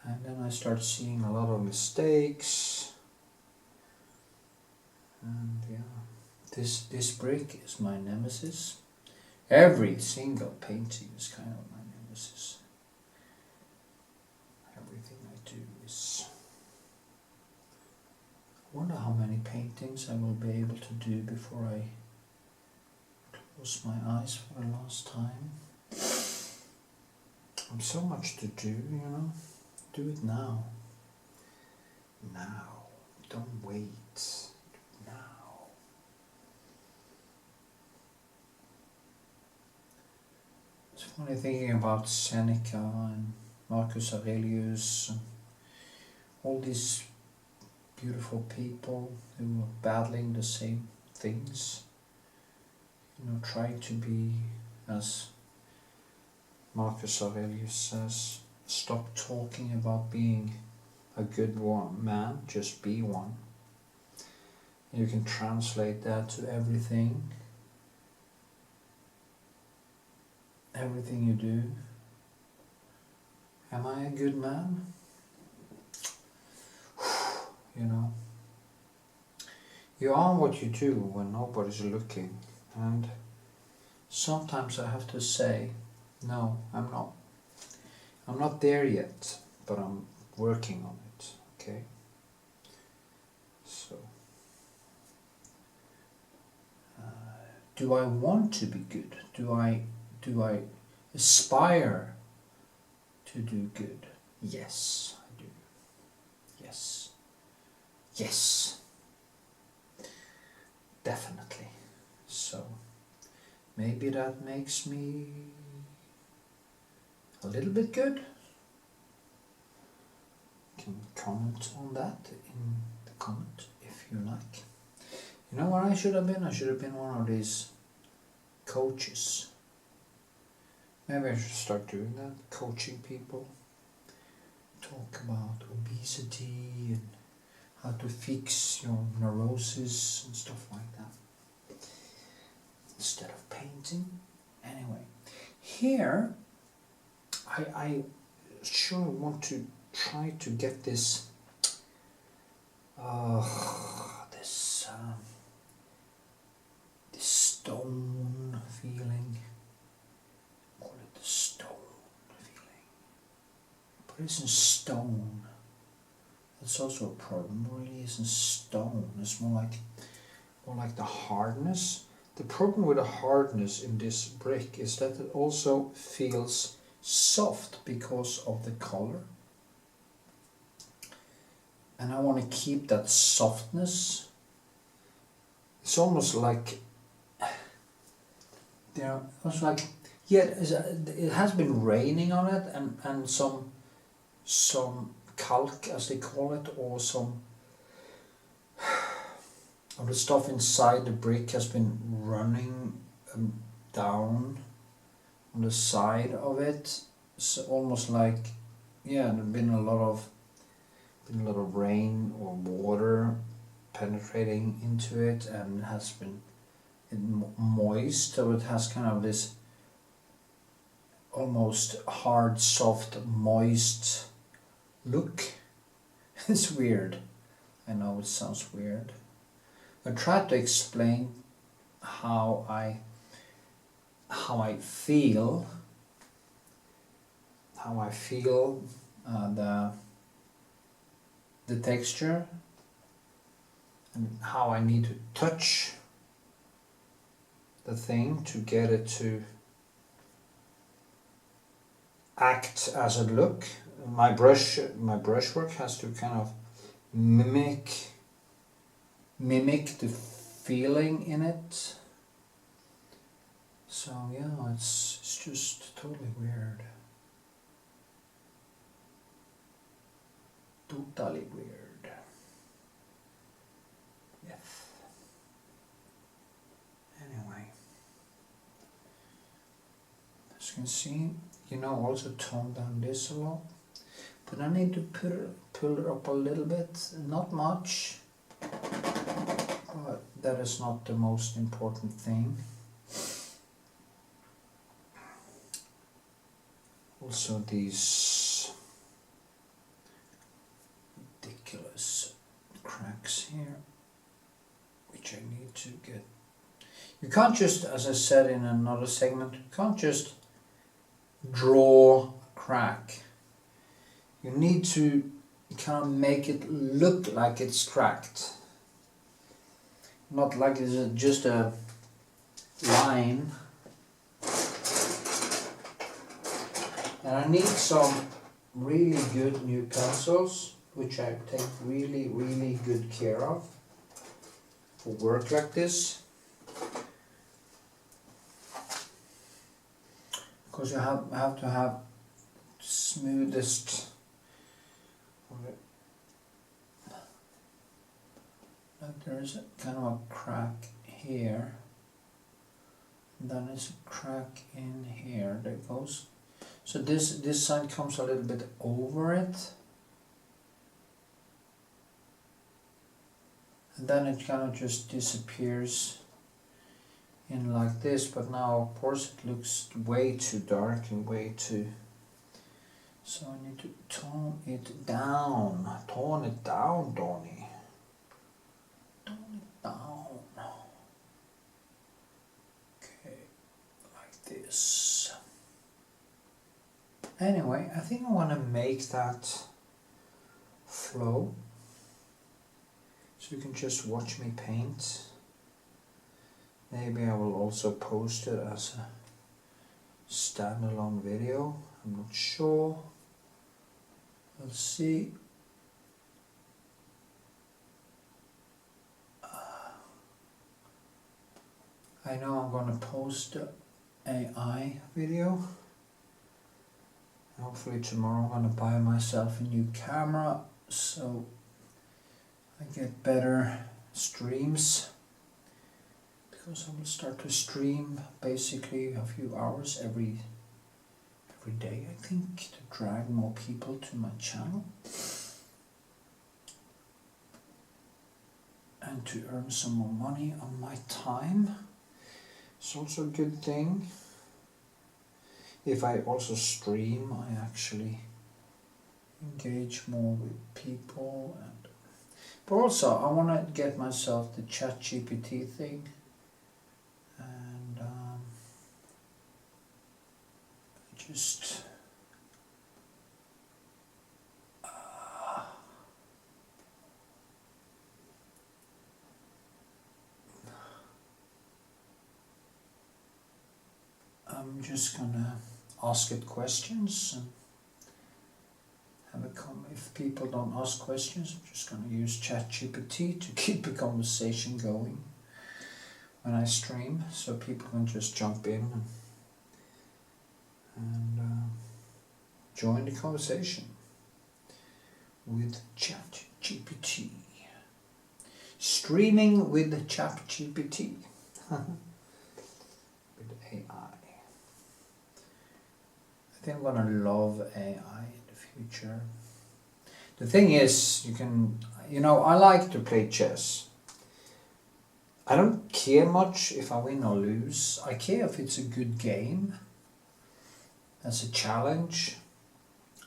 And then I start seeing a lot of mistakes. And yeah, this brick is my nemesis. Every single painting is kind of my nemesis. Everything I do is... I wonder how many paintings I will be able to do before I close my eyes for the last time. I've so much to do, you know. Do it now. Now. Don't wait. Do it now. It's funny thinking about Seneca and Marcus Aurelius and all these beautiful people who were battling the same things. You know, trying to be, as Marcus Aurelius says, stop talking about being a good man, just be one. You can translate that to everything. Everything you do. Am I a good man? You know. You are what you do when nobody's looking. And sometimes I have to say, no, I'm not. I'm not there yet, but I'm working on it, okay? So, do I want to be good? Do I aspire to do good? Yes, I do. Yes. Yes. Definitely. So, maybe that makes me a little bit good. You can comment on that in the comment if you like. You know what I should have been? I should have been one of these coaches. Maybe I should start doing that, coaching people. Talk about obesity and how to fix your neurosis and stuff like that. Instead of painting. Anyway, here I sure want to try to get this this stone feeling. Call it the stone feeling. But it isn't stone. That's also a problem. It really isn't stone. It's more like the hardness. The problem with the hardness in this brick is that it also feels soft because of the color. And I want to keep that softness. It's almost like, you know, it's like, yeah, it has been raining on it, and some calc, as they call it, or some of the stuff inside the brick has been running down on the side of it. It's almost like, yeah, there's been a lot of rain or water penetrating into it, and has been moist, so it has kind of this almost hard, soft, moist look. It's weird. I know it sounds weird. I tried to explain how I feel the texture, and how I need to touch the thing to get it to act as a look. My brushwork has to kind of mimic the feeling in it. So yeah, it's just totally weird. Totally weird. Yes. Anyway, as you can see, also tone down this a lot. But I need to pull it up a little bit, not much, but that is not the most important thing. Also these ridiculous cracks here, which I need to get. You can't just, as I said in another segment, you can't just draw a crack. You need to kind of make it look like it's cracked. Not like it's just a line. And I need some really good new pencils, which I take really, really good care of for work like this. Because you have to have smoothest. Like there's kind of a crack here, and then there's a crack in here that goes. So this side comes a little bit over it, and then it kind of just disappears in like this. But now of course it looks way too dark and way too. So I need to tone it down. Tone it down, Donnie. Tone it down. Okay, like this. Anyway, I think I want to make that flow. So you can just watch me paint. Maybe I will also post it as a standalone video. I'm not sure. Let's see. I know I'm gonna post the AI video. Hopefully tomorrow I'm gonna buy myself a new camera so I get better streams. Because I will start to stream basically a few hours every day, I think, to drag more people to my channel and to earn some more money on my time. It's also a good thing. If I also stream, I actually engage more with people. But also I want to get myself the ChatGPT thing, and just I'm just gonna ask it questions and have a if people don't ask questions, I'm just gonna use ChatGPT to keep the conversation going when I stream, so people can just jump in and join the conversation with ChatGPT. Streaming with ChatGPT. With AI. I think I'm gonna love AI in the future. The thing is, you can, I like to play chess. I don't care much if I win or lose. I care if it's a good game. As a challenge.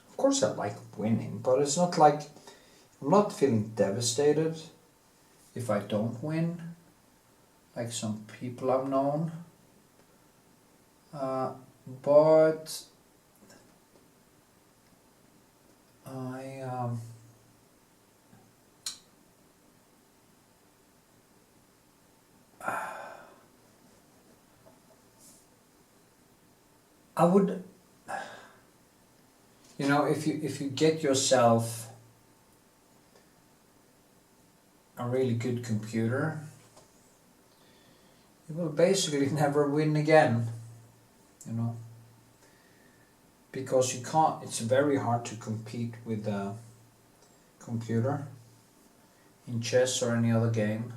Of course I like winning, but it's not like, I'm not feeling devastated if I don't win, like some people I've known. But I would, if you get yourself a really good computer, you will basically never win again, you know, because you can't, it's very hard to compete with a computer in chess or any other game.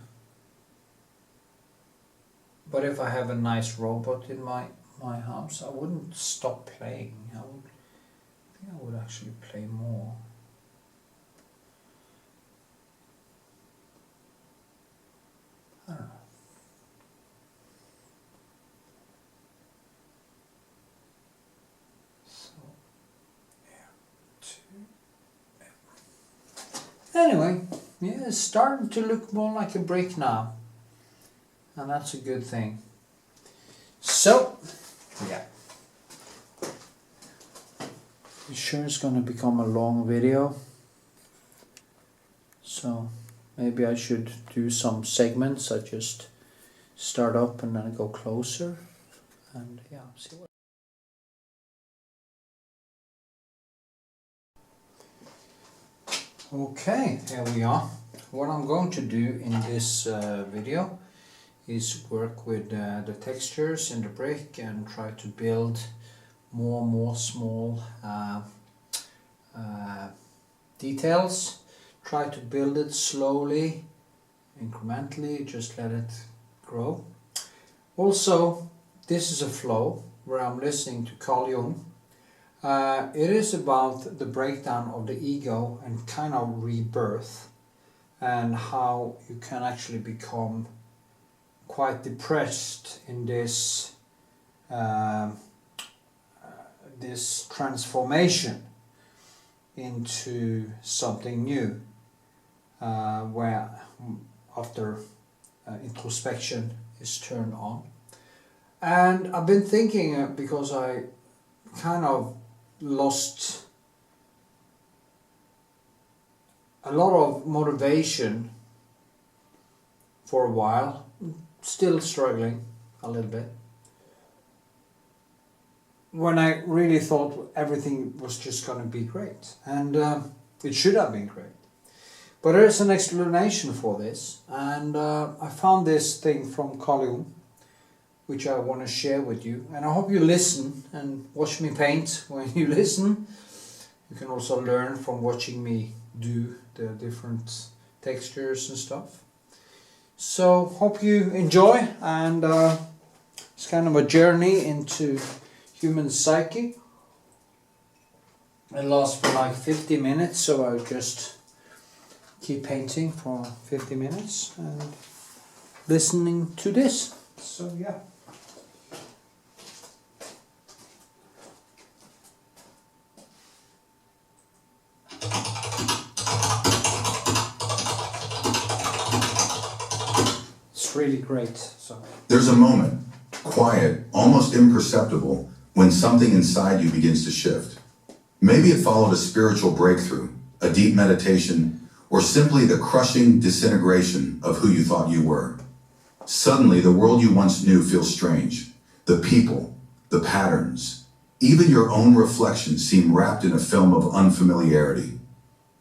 But if I have a nice robot in my house, I wouldn't stop playing. I think I would actually play more. I don't know. So, yeah, anyway, yeah, it's starting to look more like a brick now, and that's a good thing. So, yeah, I'm sure it's going to become a long video, so maybe I should do some segments. I just start up and then go closer, and yeah, see what. Okay, here we are. What I'm going to do in this video is work with the textures in the brick and try to build more small details. Try to build it slowly, incrementally, just let it grow. Also, this is a flow where I'm listening to Carl Jung. It is about the breakdown of the ego and kind of rebirth, and how you can actually become quite depressed in this this transformation into something new, where after introspection is turned on. And I've been thinking, because I kind of lost a lot of motivation for a while, still struggling a little bit, when I really thought everything was just going to be great, and it should have been great. But there is an explanation for this, and I found this thing from Carl Jung, which I want to share with you, and I hope you listen and watch me paint when you listen. You can also learn from watching me do the different textures and stuff. So hope you enjoy, and it's kind of a journey into human psyche. It lasts for like 50 minutes, so I'll just keep painting for 50 minutes and listening to this. So yeah. It's really great. So there's a moment, quiet, almost imperceptible, when something inside you begins to shift. Maybe it followed a spiritual breakthrough, a deep meditation, or simply the crushing disintegration of who you thought you were. Suddenly, the world you once knew feels strange. The people, the patterns, even your own reflection seem wrapped in a film of unfamiliarity.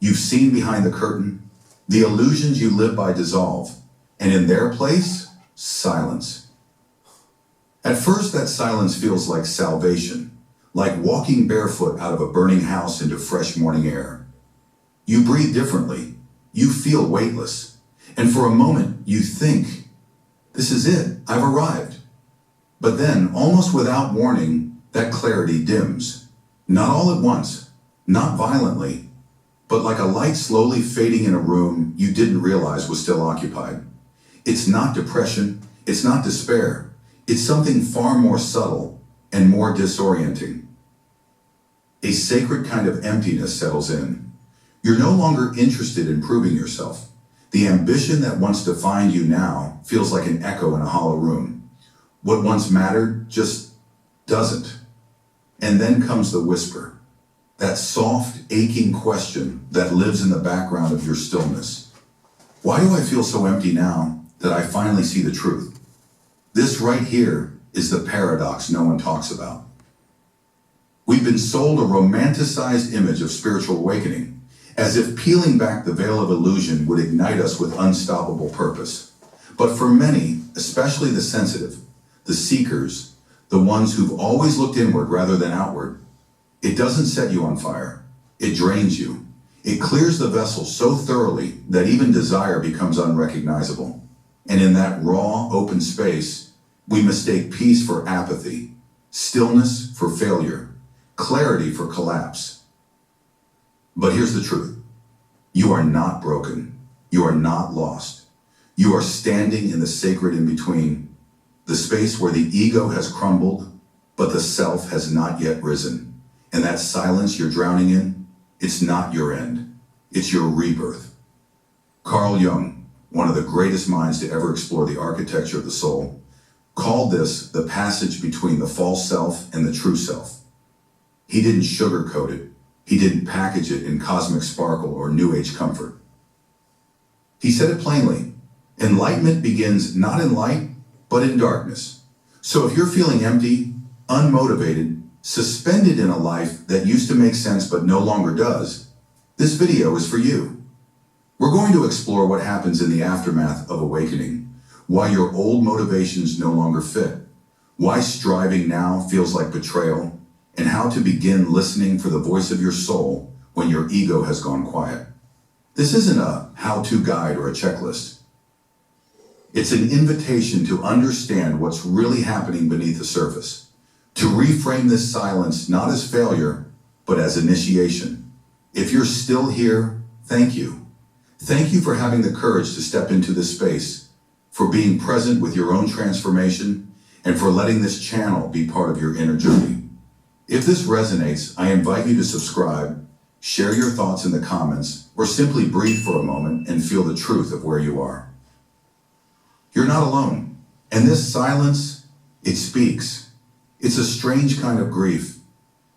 You've seen behind the curtain, the illusions you live by dissolve, and in their place, silence. At first, that silence feels like salvation, like walking barefoot out of a burning house into fresh morning air. You breathe differently, you feel weightless, and for a moment you think, this is it, I've arrived. But then, almost without warning, that clarity dims. Not all at once, not violently, but like a light slowly fading in a room you didn't realize was still occupied. It's not depression, it's not despair, it's something far more subtle and more disorienting. A sacred kind of emptiness settles in. You're no longer interested in proving yourself. The ambition that once defined you now feels like an echo in a hollow room. What once mattered just doesn't. And then comes the whisper, that soft, aching question that lives in the background of your stillness. Why do I feel so empty now that I finally see the truth? This right here is the paradox no one talks about. We've been sold a romanticized image of spiritual awakening, as if peeling back the veil of illusion would ignite us with unstoppable purpose. But for many, especially the sensitive, the seekers, the ones who've always looked inward rather than outward, it doesn't set you on fire. It drains you. It clears the vessel so thoroughly that even desire becomes unrecognizable. And in that raw, open space, we mistake peace for apathy, stillness for failure, clarity for collapse. But here's the truth. You are not broken. You are not lost. You are standing in the sacred in-between, the space where the ego has crumbled, but the self has not yet risen. And that silence you're drowning in, it's not your end. It's your rebirth. Carl Jung, one of the greatest minds to ever explore the architecture of the soul, called this the passage between the false self and the true self. He didn't sugarcoat it. He didn't package it in cosmic sparkle or new age comfort. He said it plainly. Enlightenment begins not in light, but in darkness. So if you're feeling empty, unmotivated, suspended in a life that used to make sense but no longer does, this video is for you. We're going to explore what happens in the aftermath of awakening, why your old motivations no longer fit, why striving now feels like betrayal, and how to begin listening for the voice of your soul when your ego has gone quiet. This isn't a how-to guide or a checklist. It's an invitation to understand what's really happening beneath the surface, to reframe this silence not as failure, but as initiation. If you're still here, thank you. Thank you for having the courage to step into this space, for being present with your own transformation, and for letting this channel be part of your inner journey. If this resonates, I invite you to subscribe, share your thoughts in the comments, or simply breathe for a moment and feel the truth of where you are. You're not alone, and this silence, it speaks. It's a strange kind of grief,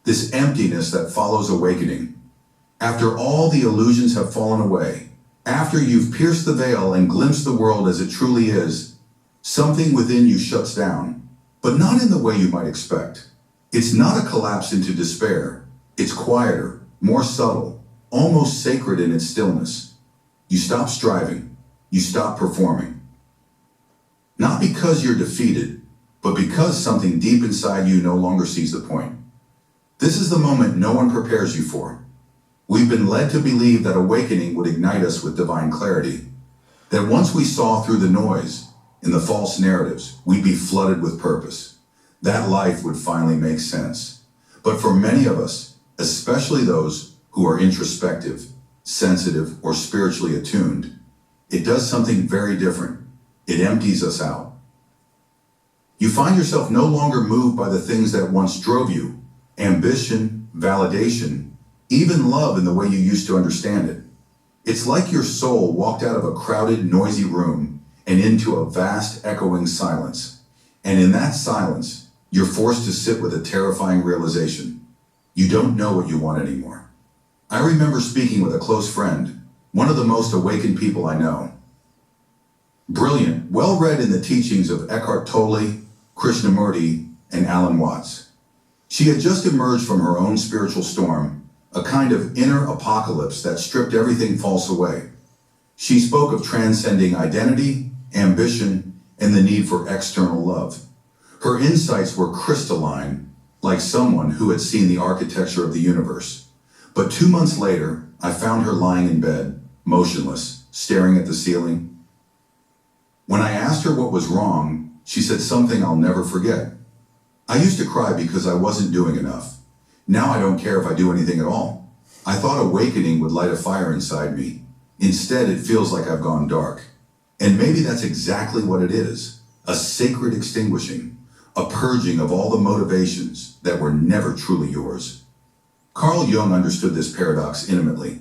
this emptiness that follows awakening. After all the illusions have fallen away, after you've pierced the veil and glimpsed the world as it truly is, something within you shuts down, but not in the way you might expect. It's not a collapse into despair. It's quieter, more subtle, almost sacred in its stillness. You stop striving. You stop performing. Not because you're defeated, but because something deep inside you no longer sees the point. This is the moment no one prepares you for. We've been led to believe that awakening would ignite us with divine clarity, that once we saw through the noise and the false narratives, we'd be flooded with purpose. That life would finally make sense. But for many of us, especially those who are introspective, sensitive, or spiritually attuned, it does something very different. It empties us out. You find yourself no longer moved by the things that once drove you, ambition, validation, even love in the way you used to understand it. It's like your soul walked out of a crowded, noisy room and into a vast, echoing silence. And in that silence, you're forced to sit with a terrifying realization. You don't know what you want anymore. I remember speaking with a close friend, one of the most awakened people I know. Brilliant, well-read in the teachings of Eckhart Tolle, Krishnamurti, and Alan Watts. She had just emerged from her own spiritual storm, a kind of inner apocalypse that stripped everything false away. She spoke of transcending identity, ambition, and the need for external love. Her insights were crystalline, like someone who had seen the architecture of the universe. But 2 months later, I found her lying in bed, motionless, staring at the ceiling. When I asked her what was wrong, she said something I'll never forget. I used to cry because I wasn't doing enough. Now I don't care if I do anything at all. I thought awakening would light a fire inside me. Instead, it feels like I've gone dark. And maybe that's exactly what it is. A sacred extinguishing, a purging of all the motivations that were never truly yours. Carl Jung understood this paradox intimately.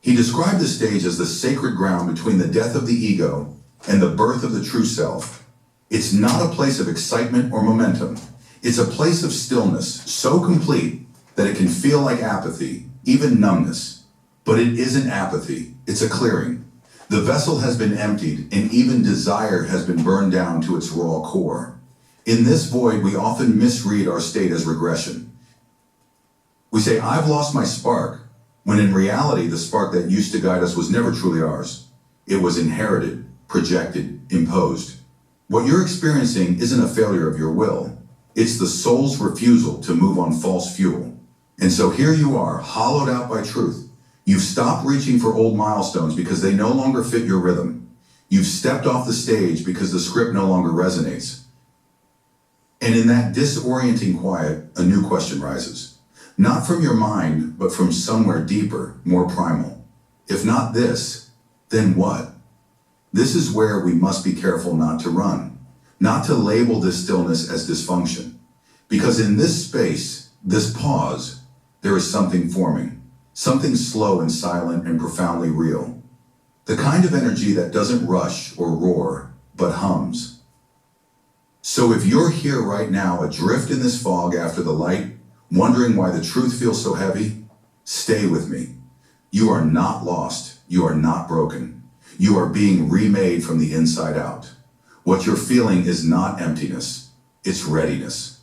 He described the stage as the sacred ground between the death of the ego and the birth of the true self. It's not a place of excitement or momentum. It's a place of stillness, so complete that it can feel like apathy, even numbness. But it isn't apathy, it's a clearing. The vessel has been emptied, and even desire has been burned down to its raw core. In this void, we often misread our state as regression. We say, I've lost my spark, when in reality, the spark that used to guide us was never truly ours. It was inherited, projected, imposed. What you're experiencing isn't a failure of your will. It's the soul's refusal to move on false fuel. And so here you are, hollowed out by truth. You've stopped reaching for old milestones because they no longer fit your rhythm. You've stepped off the stage because the script no longer resonates. And in that disorienting quiet, a new question rises. Not from your mind, but from somewhere deeper, more primal. If not this, then what? This is where we must be careful not to run, not to label this stillness as dysfunction. Because in this space, this pause, there is something forming, something slow and silent and profoundly real. The kind of energy that doesn't rush or roar, but hums. So if you're here right now, adrift in this fog after the light, wondering why the truth feels so heavy, stay with me. You are not lost. You are not broken. You are being remade from the inside out. What you're feeling is not emptiness. It's readiness.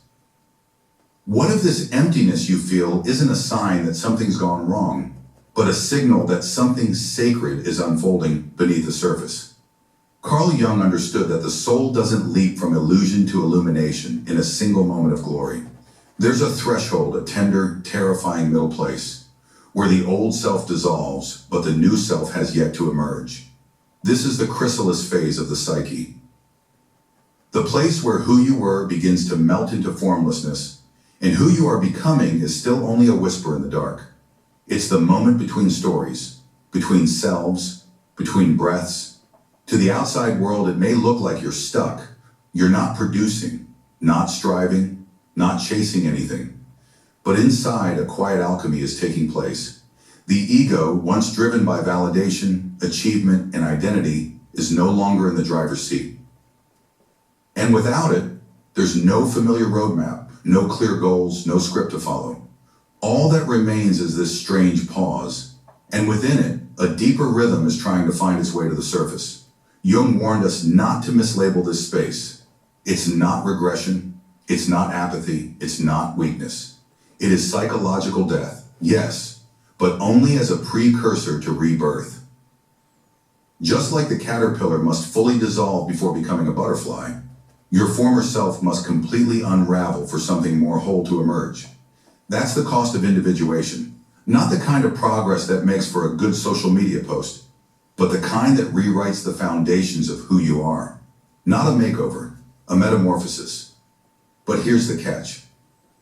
What if this emptiness you feel isn't a sign that something's gone wrong, but a signal that something sacred is unfolding beneath the surface? Carl Jung understood that the soul doesn't leap from illusion to illumination in a single moment of glory. There's a threshold, a tender, terrifying middle place, where the old self dissolves, but the new self has yet to emerge. This is the chrysalis phase of the psyche. The place where who you were begins to melt into formlessness, and who you are becoming is still only a whisper in the dark. It's the moment between stories, between selves, between breaths. To the outside world, it may look like you're stuck. You're not producing, not striving, not chasing anything. But inside, a quiet alchemy is taking place. The ego, once driven by validation, achievement, and identity, is no longer in the driver's seat. And without it, there's no familiar roadmap, no clear goals, no script to follow. All that remains is this strange pause, and within it, a deeper rhythm is trying to find its way to the surface. Jung warned us not to mislabel this space. It's not regression, it's not apathy, it's not weakness. It is psychological death, yes, but only as a precursor to rebirth. Just like the caterpillar must fully dissolve before becoming a butterfly, your former self must completely unravel for something more whole to emerge. That's the cost of individuation, not the kind of progress that makes for a good social media post, but the kind that rewrites the foundations of who you are. Not a makeover, a metamorphosis. But here's the catch.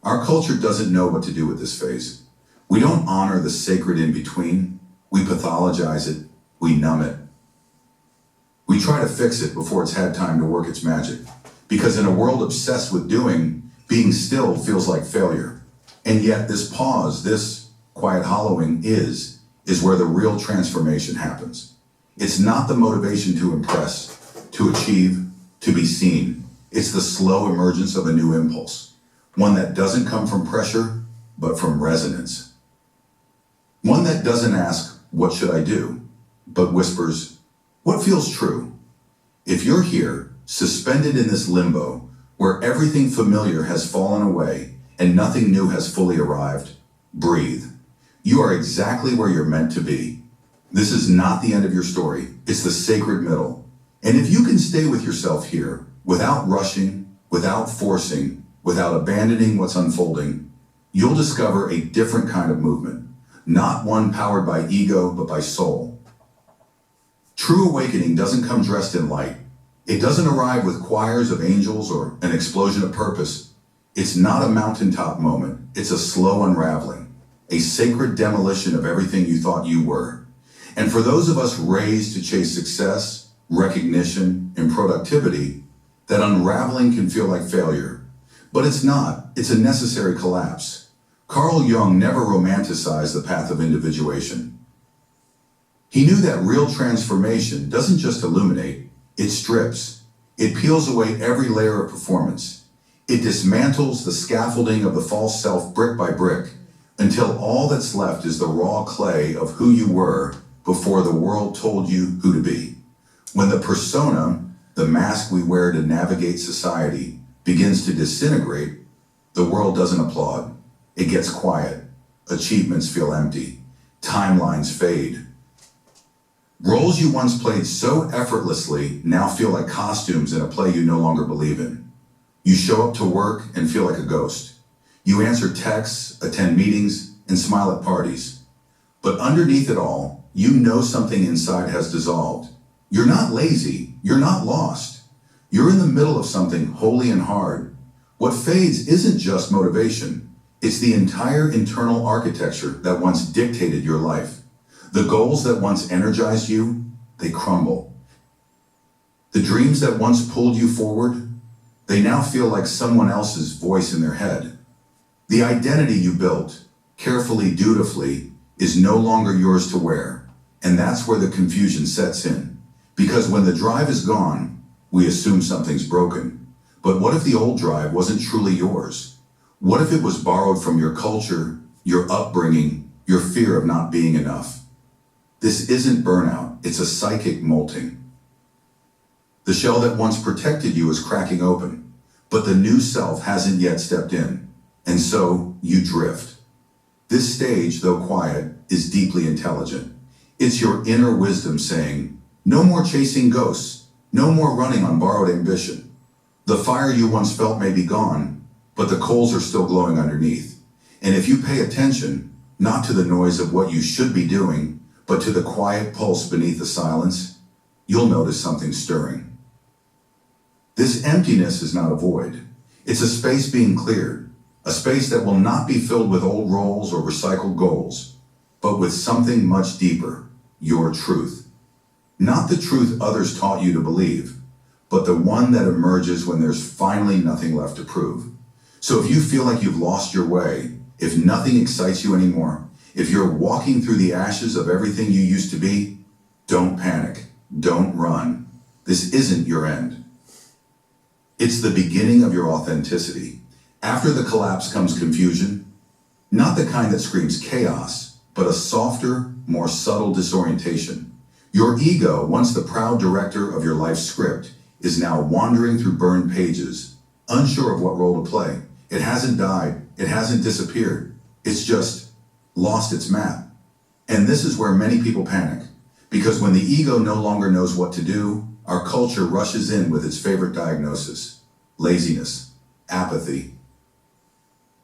Our culture doesn't know what to do with this phase. We don't honor the sacred in between. We pathologize it. We numb it. We try to fix it before it's had time to work its magic. Because in a world obsessed with doing, being still feels like failure. And yet this pause, this quiet hollowing is where the real transformation happens. It's not the motivation to impress, to achieve, to be seen. It's the slow emergence of a new impulse. One that doesn't come from pressure, but from resonance. One that doesn't ask, what should I do? But whispers, what feels true? If you're here, suspended in this limbo, where everything familiar has fallen away and nothing new has fully arrived, breathe. You are exactly where you're meant to be. This is not the end of your story. It's the sacred middle. And if you can stay with yourself here, without rushing, without forcing, without abandoning what's unfolding, you'll discover a different kind of movement. Not one powered by ego, but by soul. True awakening doesn't come dressed in light. It doesn't arrive with choirs of angels or an explosion of purpose. It's not a mountaintop moment. It's a slow unraveling, a sacred demolition of everything you thought you were. And for those of us raised to chase success, recognition, and productivity, that unraveling can feel like failure. But it's not. It's a necessary collapse. Carl Jung never romanticized the path of individuation. He knew that real transformation doesn't just illuminate, it strips. It peels away every layer of performance. It dismantles the scaffolding of the false self brick by brick until all that's left is the raw clay of who you were before the world told you who to be. When the persona, the mask we wear to navigate society, begins to disintegrate, the world doesn't applaud. It gets quiet. Achievements feel empty. Timelines fade. Roles you once played so effortlessly now feel like costumes in a play you no longer believe in. You show up to work and feel like a ghost. You answer texts, attend meetings, and smile at parties. But underneath it all, you know something inside has dissolved. You're not lazy, you're not lost. You're in the middle of something holy and hard. What fades isn't just motivation, it's the entire internal architecture that once dictated your life. The goals that once energized you, they crumble. The dreams that once pulled you forward, they now feel like someone else's voice in their head. The identity you built, carefully, dutifully, is no longer yours to wear. And that's where the confusion sets in. Because when the drive is gone, we assume something's broken. But what if the old drive wasn't truly yours? What if it was borrowed from your culture, your upbringing, your fear of not being enough? This isn't burnout, it's a psychic molting. The shell that once protected you is cracking open, but the new self hasn't yet stepped in, and so you drift. This stage, though quiet, is deeply intelligent. It's your inner wisdom saying, no more chasing ghosts, no more running on borrowed ambition. The fire you once felt may be gone, but the coals are still glowing underneath. And if you pay attention, not to the noise of what you should be doing, but to the quiet pulse beneath the silence, you'll notice something stirring. This emptiness is not a void. It's a space being cleared, a space that will not be filled with old roles or recycled goals, but with something much deeper, your truth. Not the truth others taught you to believe, but the one that emerges when there's finally nothing left to prove. So if you feel like you've lost your way, if nothing excites you anymore, if you're walking through the ashes of everything you used to be, don't panic, don't run. This isn't your end. It's the beginning of your authenticity. After the collapse comes confusion, not the kind that screams chaos, but a softer, more subtle disorientation. Your ego, once the proud director of your life's script, is now wandering through burned pages, unsure of what role to play. It hasn't died, it hasn't disappeared, it's just lost its map. And this is where many people panic, because when the ego no longer knows what to do, our culture rushes in with its favorite diagnosis: laziness, apathy,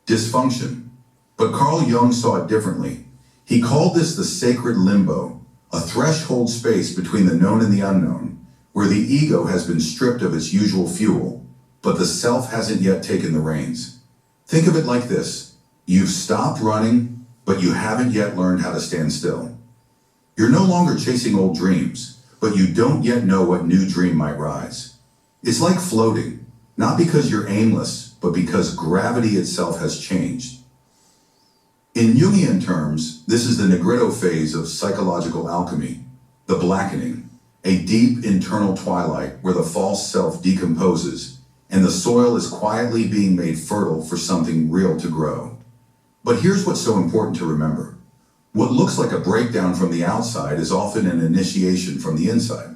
dysfunction. But Carl Jung saw it differently. He called this the sacred limbo, a threshold space between the known and the unknown, where the ego has been stripped of its usual fuel, but the self hasn't yet taken the reins. Think of it like this: you've stopped running, but you haven't yet learned how to stand still. You're no longer chasing old dreams, but you don't yet know what new dream might rise. It's like floating, not because you're aimless, but because gravity itself has changed. In Jungian terms, this is the Negrito phase of psychological alchemy, the blackening, a deep internal twilight where the false self decomposes and the soil is quietly being made fertile for something real to grow. But here's what's so important to remember. What looks like a breakdown from the outside is often an initiation from the inside.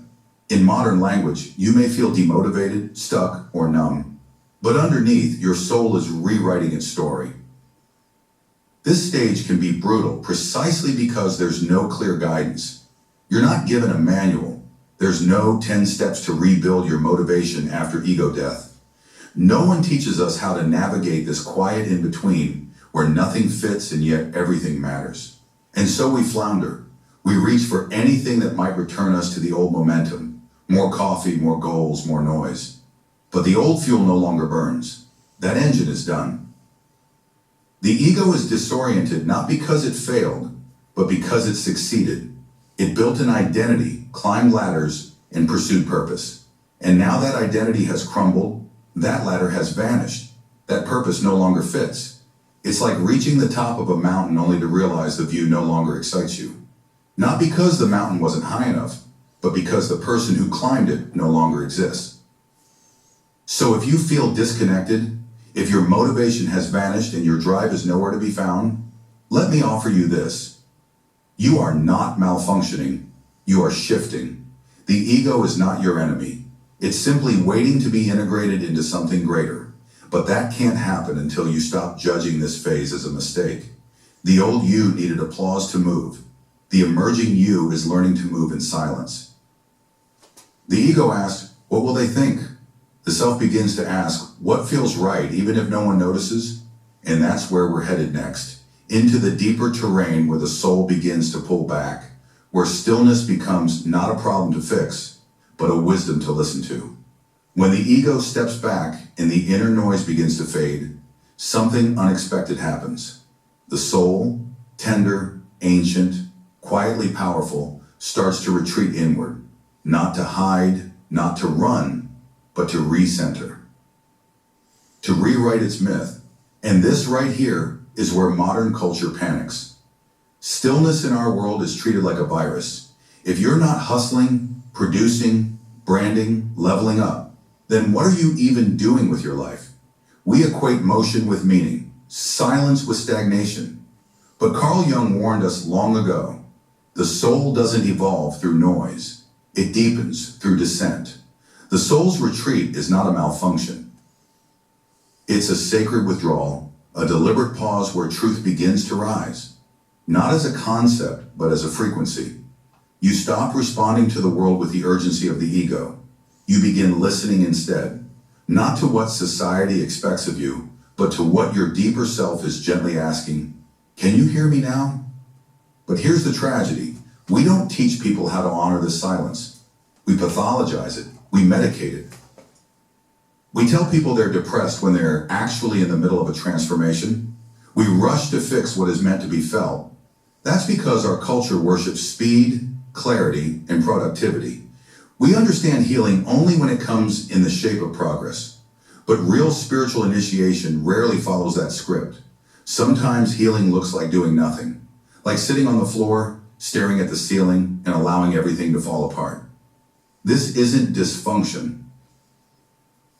In modern language, you may feel demotivated, stuck, or numb. But underneath, your soul is rewriting its story. This stage can be brutal precisely because there's no clear guidance. You're not given a manual. There's no 10 steps to rebuild your motivation after ego death. No one teaches us how to navigate this quiet in-between where nothing fits and yet everything matters. And so we flounder. We reach for anything that might return us to the old momentum. More coffee, more goals, more noise. But the old fuel no longer burns. That engine is done. The ego is disoriented not because it failed, but because it succeeded. It built an identity, climbed ladders, and pursued purpose. And now that identity has crumbled, that ladder has vanished. That purpose no longer fits. It's like reaching the top of a mountain only to realize the view no longer excites you. Not because the mountain wasn't high enough, but because the person who climbed it no longer exists. So if you feel disconnected, if your motivation has vanished and your drive is nowhere to be found, let me offer you this. You are not malfunctioning, you are shifting. The ego is not your enemy. It's simply waiting to be integrated into something greater. But that can't happen until you stop judging this phase as a mistake. The old you needed applause to move. The emerging you is learning to move in silence. The ego asks, what will they think? The self begins to ask, what feels right, even if no one notices? And that's where we're headed next, into the deeper terrain where the soul begins to pull back, where stillness becomes not a problem to fix, but a wisdom to listen to. When the ego steps back and the inner noise begins to fade, something unexpected happens. The soul, tender, ancient, quietly powerful, starts to retreat inward, not to hide, not to run, but to recenter, to rewrite its myth. And this right here is where modern culture panics. Stillness in our world is treated like a virus. If you're not hustling, producing, branding, leveling up, then what are you even doing with your life? We equate motion with meaning, silence with stagnation. But Carl Jung warned us long ago, the soul doesn't evolve through noise. It deepens through descent. The soul's retreat is not a malfunction. It's a sacred withdrawal, a deliberate pause where truth begins to rise, not as a concept, but as a frequency. You stop responding to the world with the urgency of the ego. You begin listening instead, not to what society expects of you, but to what your deeper self is gently asking, can you hear me now? But here's the tragedy. We don't teach people how to honor this silence. We pathologize it. We medicate it. We tell people they're depressed when they're actually in the middle of a transformation. We rush to fix what is meant to be felt. That's because our culture worships speed, clarity, and productivity. We understand healing only when it comes in the shape of progress. But real spiritual initiation rarely follows that script. Sometimes healing looks like doing nothing, like sitting on the floor, staring at the ceiling, and allowing everything to fall apart. This isn't dysfunction.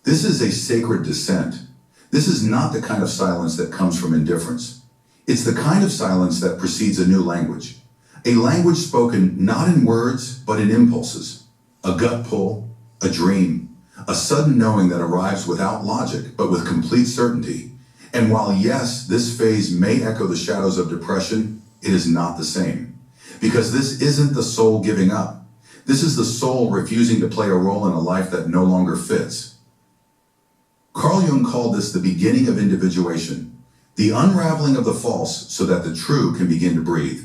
This is a sacred descent. This is not the kind of silence that comes from indifference. It's the kind of silence that precedes a new language. A language spoken not in words, but in impulses. A gut pull, a dream, a sudden knowing that arrives without logic, but with complete certainty. And while yes, this phase may echo the shadows of depression, it is not the same. Because this isn't the soul giving up. This is the soul refusing to play a role in a life that no longer fits. Carl Jung called this the beginning of individuation, the unraveling of the false so that the true can begin to breathe.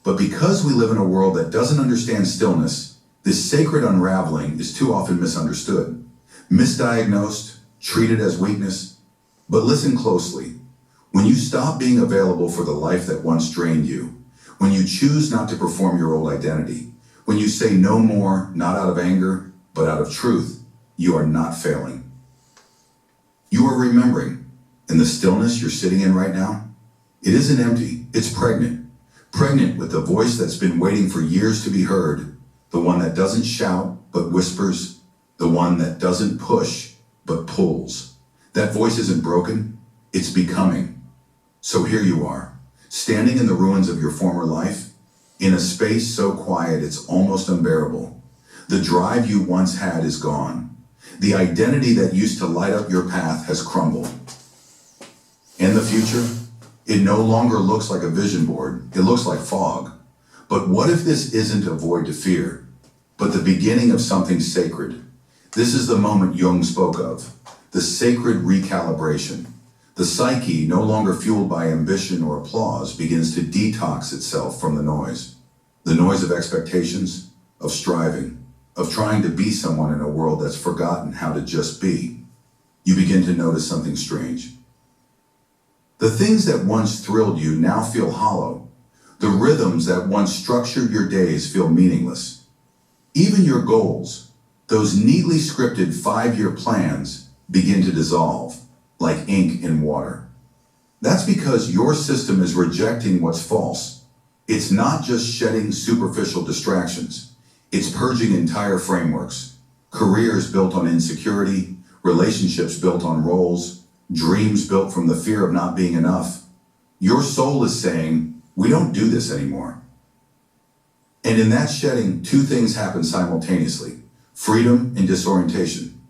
But because we live in a world that doesn't understand stillness, this sacred unraveling is too often misunderstood, misdiagnosed, treated as weakness. But listen closely. When you stop being available for the life that once drained you, when you choose not to perform your old identity, when you say no more, not out of anger, but out of truth, you are not failing. You are remembering, and the stillness you're sitting in right now, it isn't empty, it's pregnant. Pregnant with the voice that's been waiting for years to be heard, the one that doesn't shout, but whispers, the one that doesn't push, but pulls. That voice isn't broken, it's becoming. So here you are, standing in the ruins of your former life, in a space so quiet it's almost unbearable. The drive you once had is gone. The identity that used to light up your path has crumbled. In the future, it no longer looks like a vision board, it looks like fog. But what if this isn't a void to fear, but the beginning of something sacred? This is the moment Jung spoke of, the sacred recalibration. The psyche, no longer fueled by ambition or applause, begins to detox itself from the noise of expectations, of striving, of trying to be someone in a world that's forgotten how to just be. You begin to notice something strange. The things that once thrilled you now feel hollow. The rhythms that once structured your days feel meaningless. Even your goals, those neatly scripted 5-year plans, begin to dissolve like ink in water. That's because your system is rejecting what's false. It's not just shedding superficial distractions. It's purging entire frameworks. Careers built on insecurity, relationships built on roles, dreams built from the fear of not being enough. Your soul is saying, we don't do this anymore. And in that shedding, two things happen simultaneously: freedom and disorientation.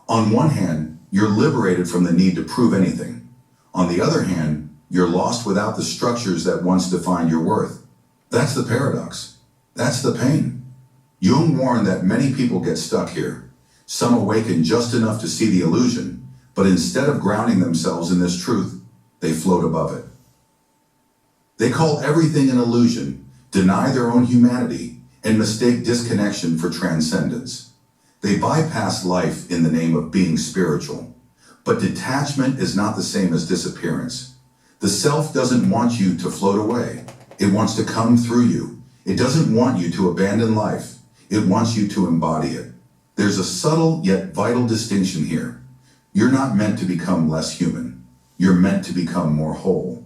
On one hand, you're liberated from the need to prove anything. On the other hand, you're lost without the structures that once defined your worth. That's the paradox. That's the pain. Jung warned that many people get stuck here. Some awaken just enough to see the illusion, but instead of grounding themselves in this truth, they float above it. They call everything an illusion, deny their own humanity, and mistake disconnection for transcendence. They bypass life in the name of being spiritual. But detachment is not the same as disappearance. The self doesn't want you to float away. It wants to come through you. It doesn't want you to abandon life. It wants you to embody it. There's a subtle yet vital distinction here. You're not meant to become less human. You're meant to become more whole.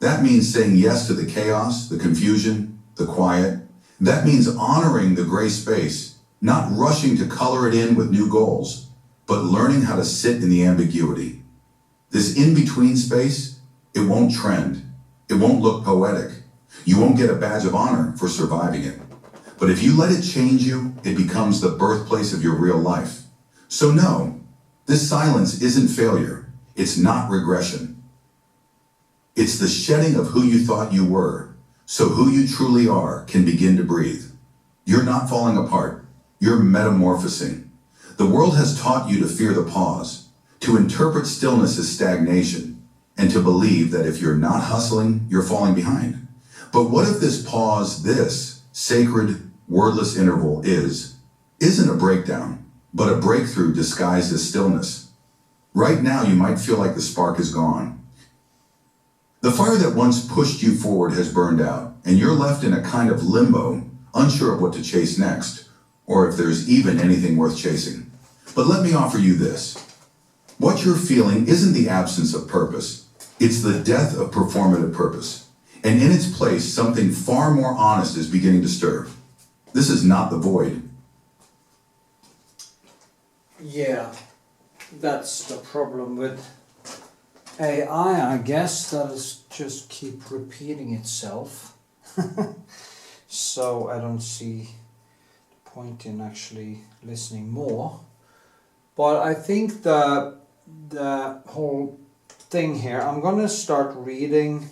That means saying yes to the chaos, the confusion, the quiet. That means honoring the gray space, not rushing to color it in with new goals, but learning how to sit in the ambiguity. This in-between space, it won't trend. It won't look poetic. You won't get a badge of honor for surviving it. But if you let it change you, it becomes the birthplace of your real life. So no, this silence isn't failure. It's not regression. It's the shedding of who you thought you were, so who you truly are can begin to breathe. You're not falling apart. You're metamorphosing. The world has taught you to fear the pause, to interpret stillness as stagnation, and to believe that if you're not hustling, you're falling behind. But what if this pause, this sacred, wordless interval isn't a breakdown, but a breakthrough disguised as stillness? Right now, you might feel like the spark is gone. The fire that once pushed you forward has burned out, and you're left in a kind of limbo, unsure of what to chase next, or if there's even anything worth chasing. But let me offer you this. What you're feeling isn't the absence of purpose, it's the death of performative purpose. And in its place, something far more honest is beginning to stir. This is not the void. Yeah, that's the problem with AI, I guess, that is just keep repeating itself. So I don't see the point in actually listening more. But I think the whole thing here, I'm gonna start reading.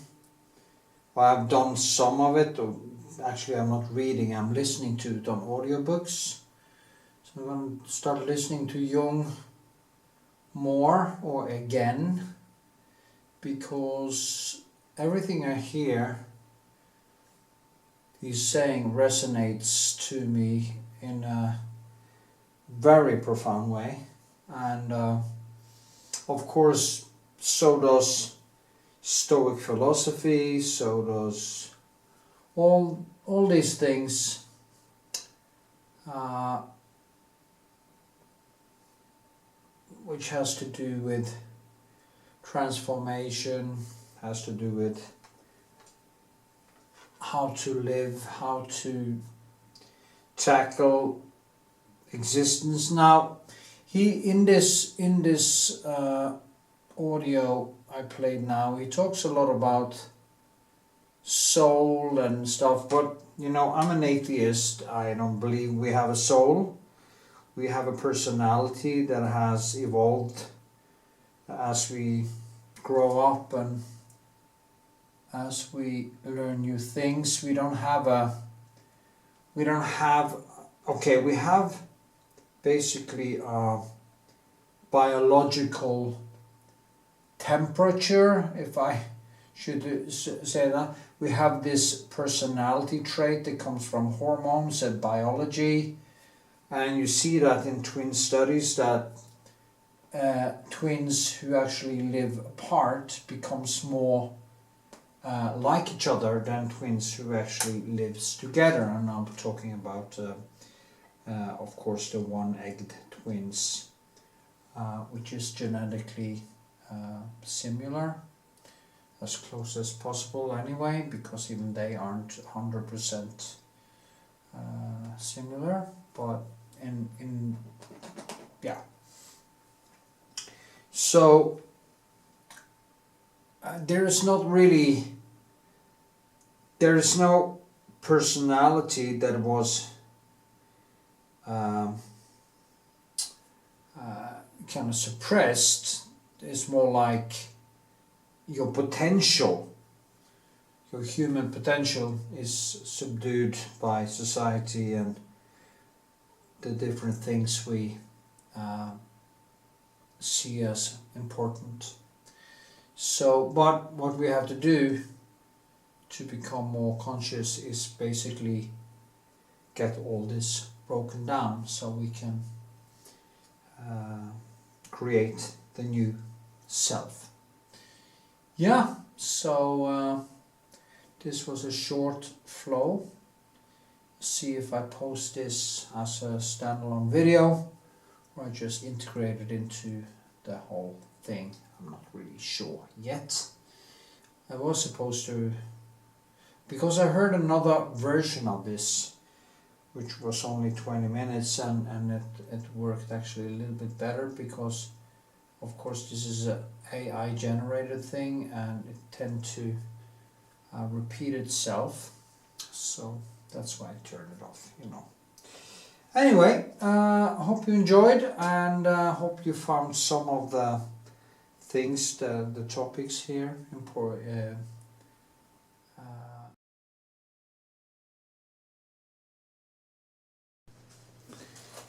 Well, I've done some of it, or actually I'm not reading, I'm listening to it on audiobooks. So I'm going to start listening to Jung more or again, because everything I hear he's saying resonates to me in a very profound way. And of course, so does Stoic philosophy, so does all these things. Which has to do with transformation, has to do with how to live, how to tackle existence. Now, he in this audio I played now, he talks a lot about soul and stuff, but you know, I'm an atheist. I don't believe we have a soul. We have a personality that has evolved as we grow up and as we learn new things. We have basically a biological temperature, if I should say that. We have this personality trait that comes from hormones and biology, and you see that in twin studies that twins who actually live apart becomes more like each other than twins who actually lives together. And I'm talking about of course the one-egged twins, which is genetically similar, as close as possible anyway, because even they aren't 100% similar, but in yeah. So there is no personality that was kind of suppressed. It's more like your potential. your human potential is subdued by society and the different things we see as important. So, but what we have to do to become more conscious is basically get all this broken down so we can create the new self. Yeah, so this was a short flow. See if I post this as a standalone video or I just integrate it into the whole thing. I'm not really sure yet. I was supposed to, because I heard another version of this which was only 20 minutes and it worked actually a little bit better, because of course this is a AI generated thing and it tends to repeat itself, so that's why I turned it off, you know. Anyway, I hope you enjoyed and hope you found some of the things, the topics here important.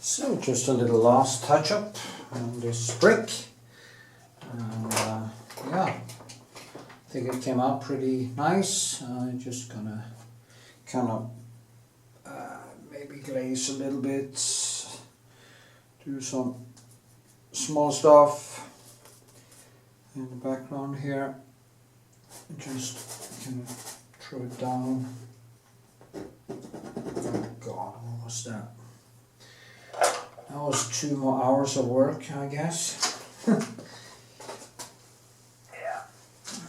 So just a little last touch up on this brick, and yeah, I think it came out pretty nice. I'm just gonna kind of maybe glaze a little bit, do some small stuff in the background here, just kind of throw it down. Oh God, what was that? That was 2 more hours of work, I guess. Yeah,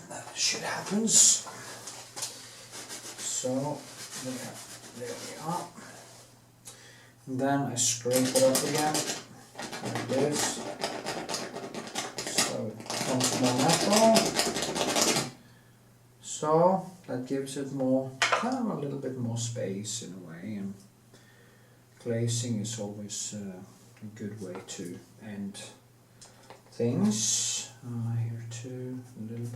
that shit happens. So, there we are. And then I scrape it up again, like this. So it becomes more natural. So that gives it more, kind of a little bit more space in a way. And glazing is always a good way to end things. Here too, a little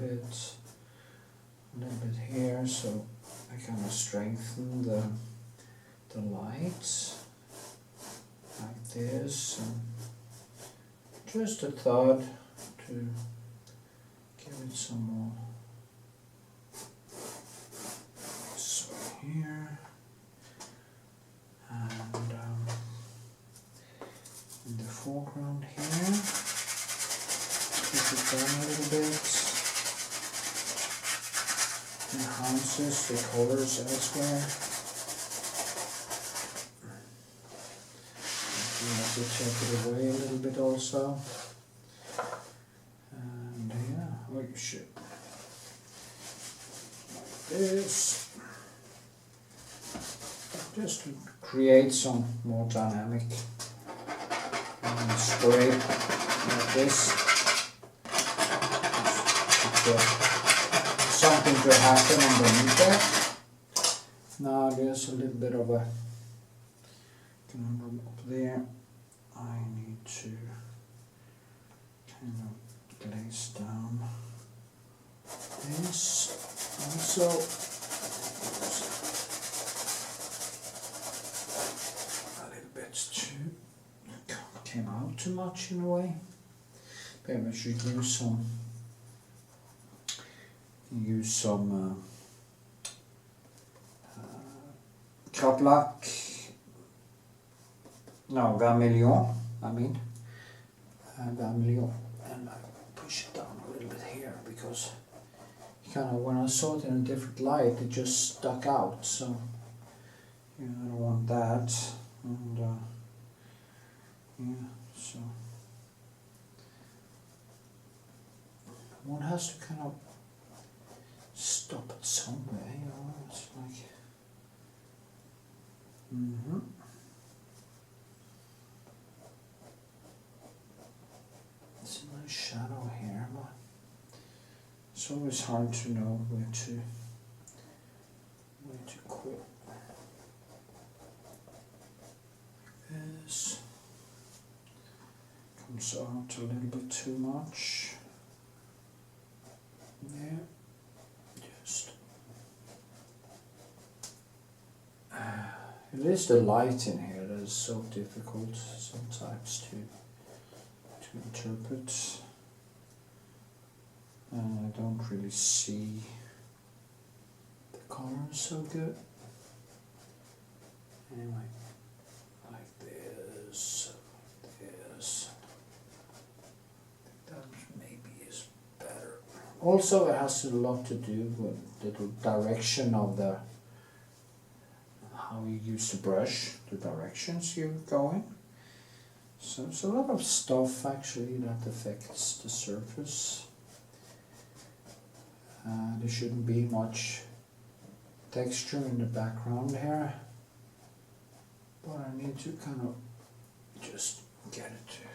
bit here, so I kind of strengthen the light like this, and just a thought to give it some more. So here. And in the foreground here, push it down a little bit, enhances the colors elsewhere. You have to take it away a little bit also. And yeah, oh shit. Like this. Just to create some more dynamic scrape like this. Something to happen underneath there. Now there's a little bit of a conundrum up there. I need to kind of glaze down this also. Came out too much in a way. Maybe I should use some vermilion. Vermilion, and I push it down a little bit here because kind of when I saw it in a different light, it just stuck out. So yeah, I don't want that. And yeah, so one has to kind of stop it somewhere, you know. It's like it's a nice shadow here, but it's always hard to know where to quit. This comes out a little bit too much. There, just It is the light in here that is so difficult sometimes to interpret. And I don't really see the color so good. Anyway, like this, this. That maybe is better. Also, it has a lot to do with the direction of the how you use the brush, the directions you go in. So it's a lot of stuff actually that affects the surface. There shouldn't be much texture in the background here, but I need to kind of just get it to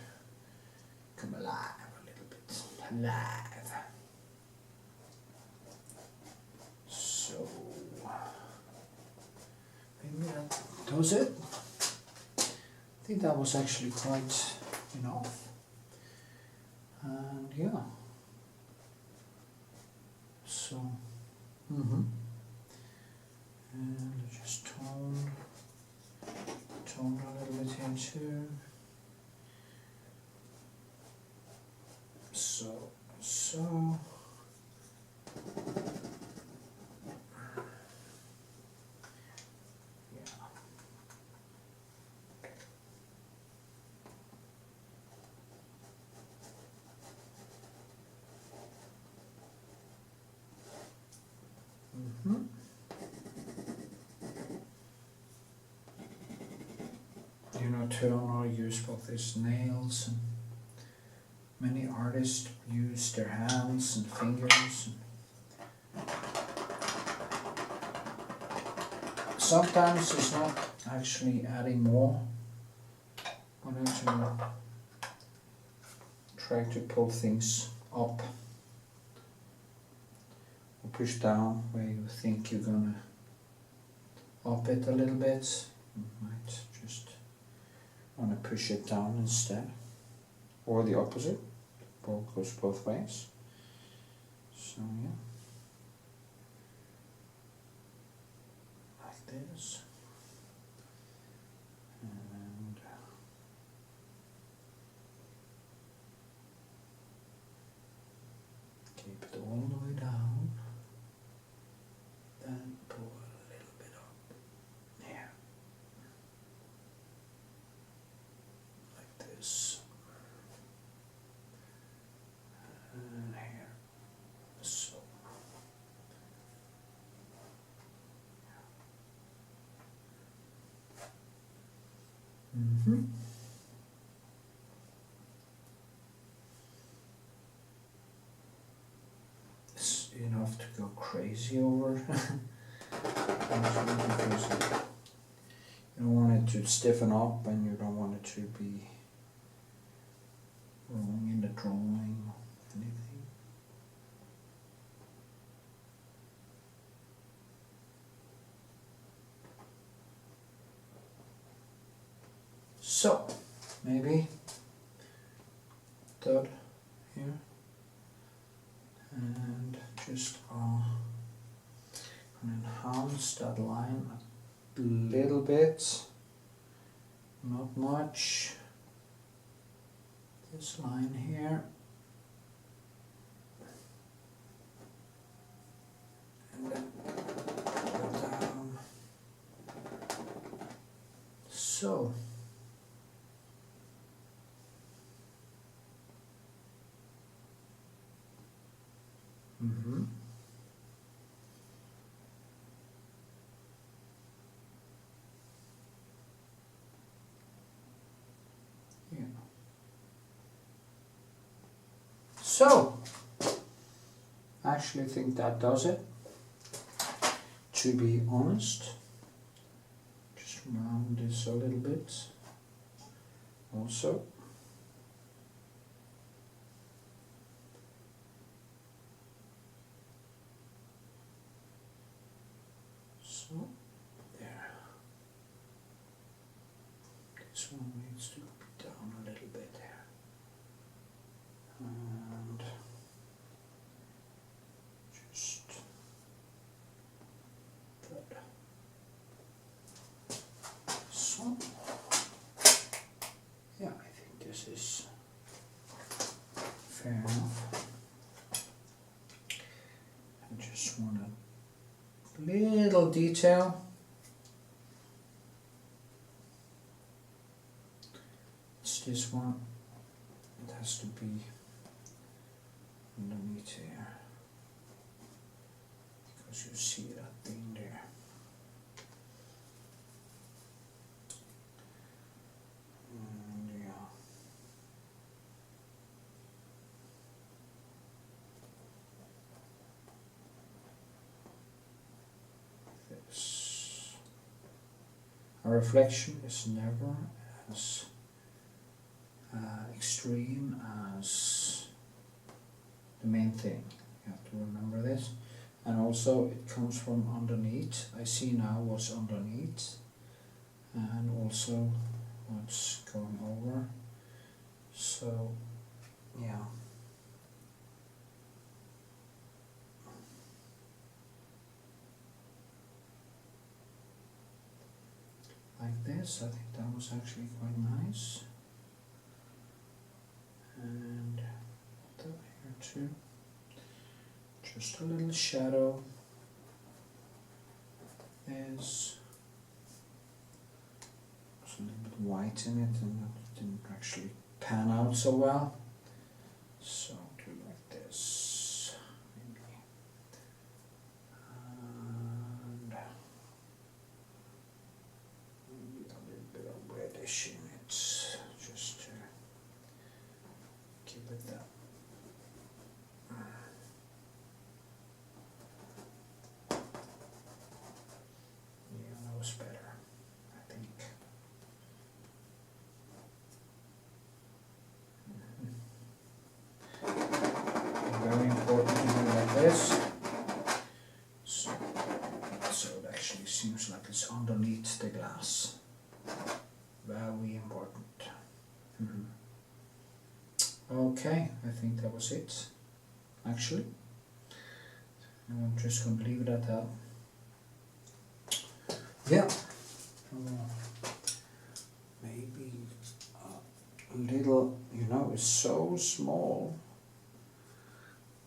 come alive a little bit. Alive. So maybe that does it. I think that was actually quite enough. And yeah. So, and just tone a little bit here too. So. You know, Turner used both his nails, and many artists use their hands and fingers. And sometimes it's not actually adding more. I need to try to pull things up or push down where you think you're gonna up it a little bit. You might just want to push it down instead, or the opposite. Both goes both ways. So yeah, like this, and keep it all the way down. Then pull a little bit up here. This and here, so it's enough to go crazy over. Because you don't want it to stiffen up, and you don't want it to be wrong in the drawing or anything. So, maybe third here, and just enhance that line a little bit, not much. This line here, and then go down. So yeah. So, I actually think that does it. To be honest, just round this a little bit. Also, so there. This one needs to be down a little bit there. And just good. Just want a little detail. It's this one. It has to be underneath here, because you see that thing there. And yeah. This. A reflection is never as extreme as the main thing. You have to remember this. And also it comes from underneath. I see now what's underneath and also what's going over. So yeah. Like this, I think that was actually quite nice. And that here too. Just a little shadow. There's a little bit white in it, and that didn't actually pan out so well. So do like this, maybe. And maybe a little bit of reddish in it, just to give it that. Yeah, that was better, I think. Very important to do like this. So it actually seems like it's underneath the glass. Very important. Okay, I think that was it, actually. I'm just going to leave it at that. Yeah. Maybe a little, you know, it's so small,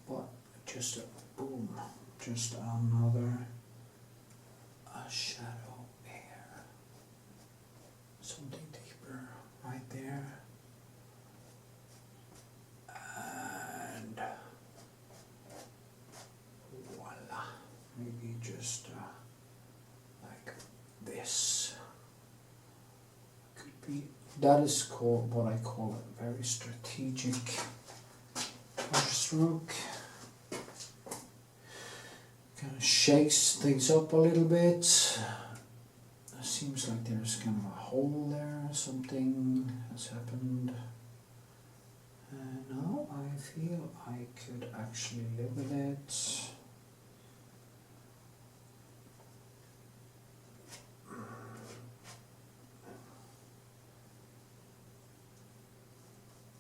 but just a boom, just another shadow here. Something deeper right there. And voila, maybe just like this. Could be, that is called what I call a very strategic brushstroke. Kind of shakes things up a little bit. It seems like there's kind of a hole there, something has happened. Now I feel I could actually live with it.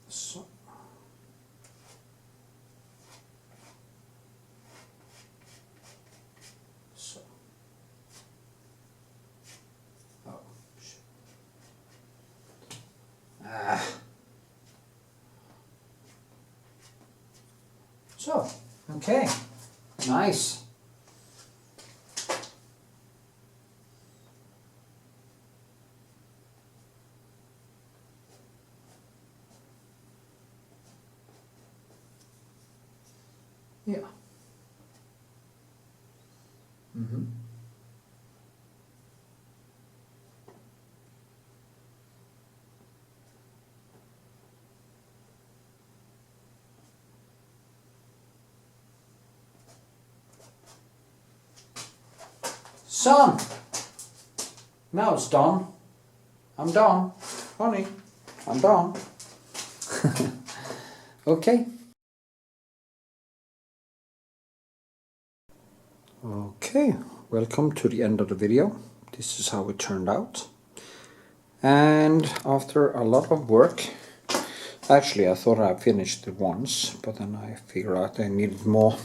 So. Oh, shit. So, okay, nice. Yeah. Son, now it's done. I'm done, honey. I'm done. Okay. Okay, welcome to the end of the video. This is how it turned out. And after a lot of work, actually I thought I finished it once, but then I figured out I needed more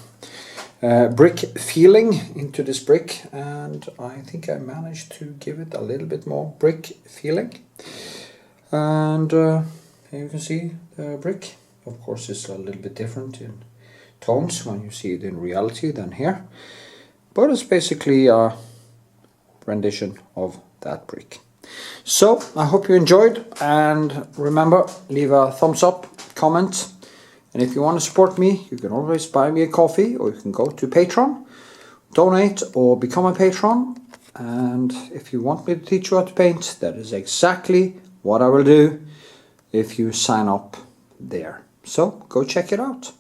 brick feeling into this brick, and I think I managed to give it a little bit more brick feeling. And here you can see the brick. Of course it's a little bit different in tones when you see it in reality than here. But it's basically a rendition of that brick. So I hope you enjoyed, and remember, leave a thumbs up, comment, and if you want to support me, you can always buy me a coffee, or you can go to Patreon, donate or become a patron. And if you want me to teach you how to paint, that is exactly what I will do if you sign up there. So go check it out.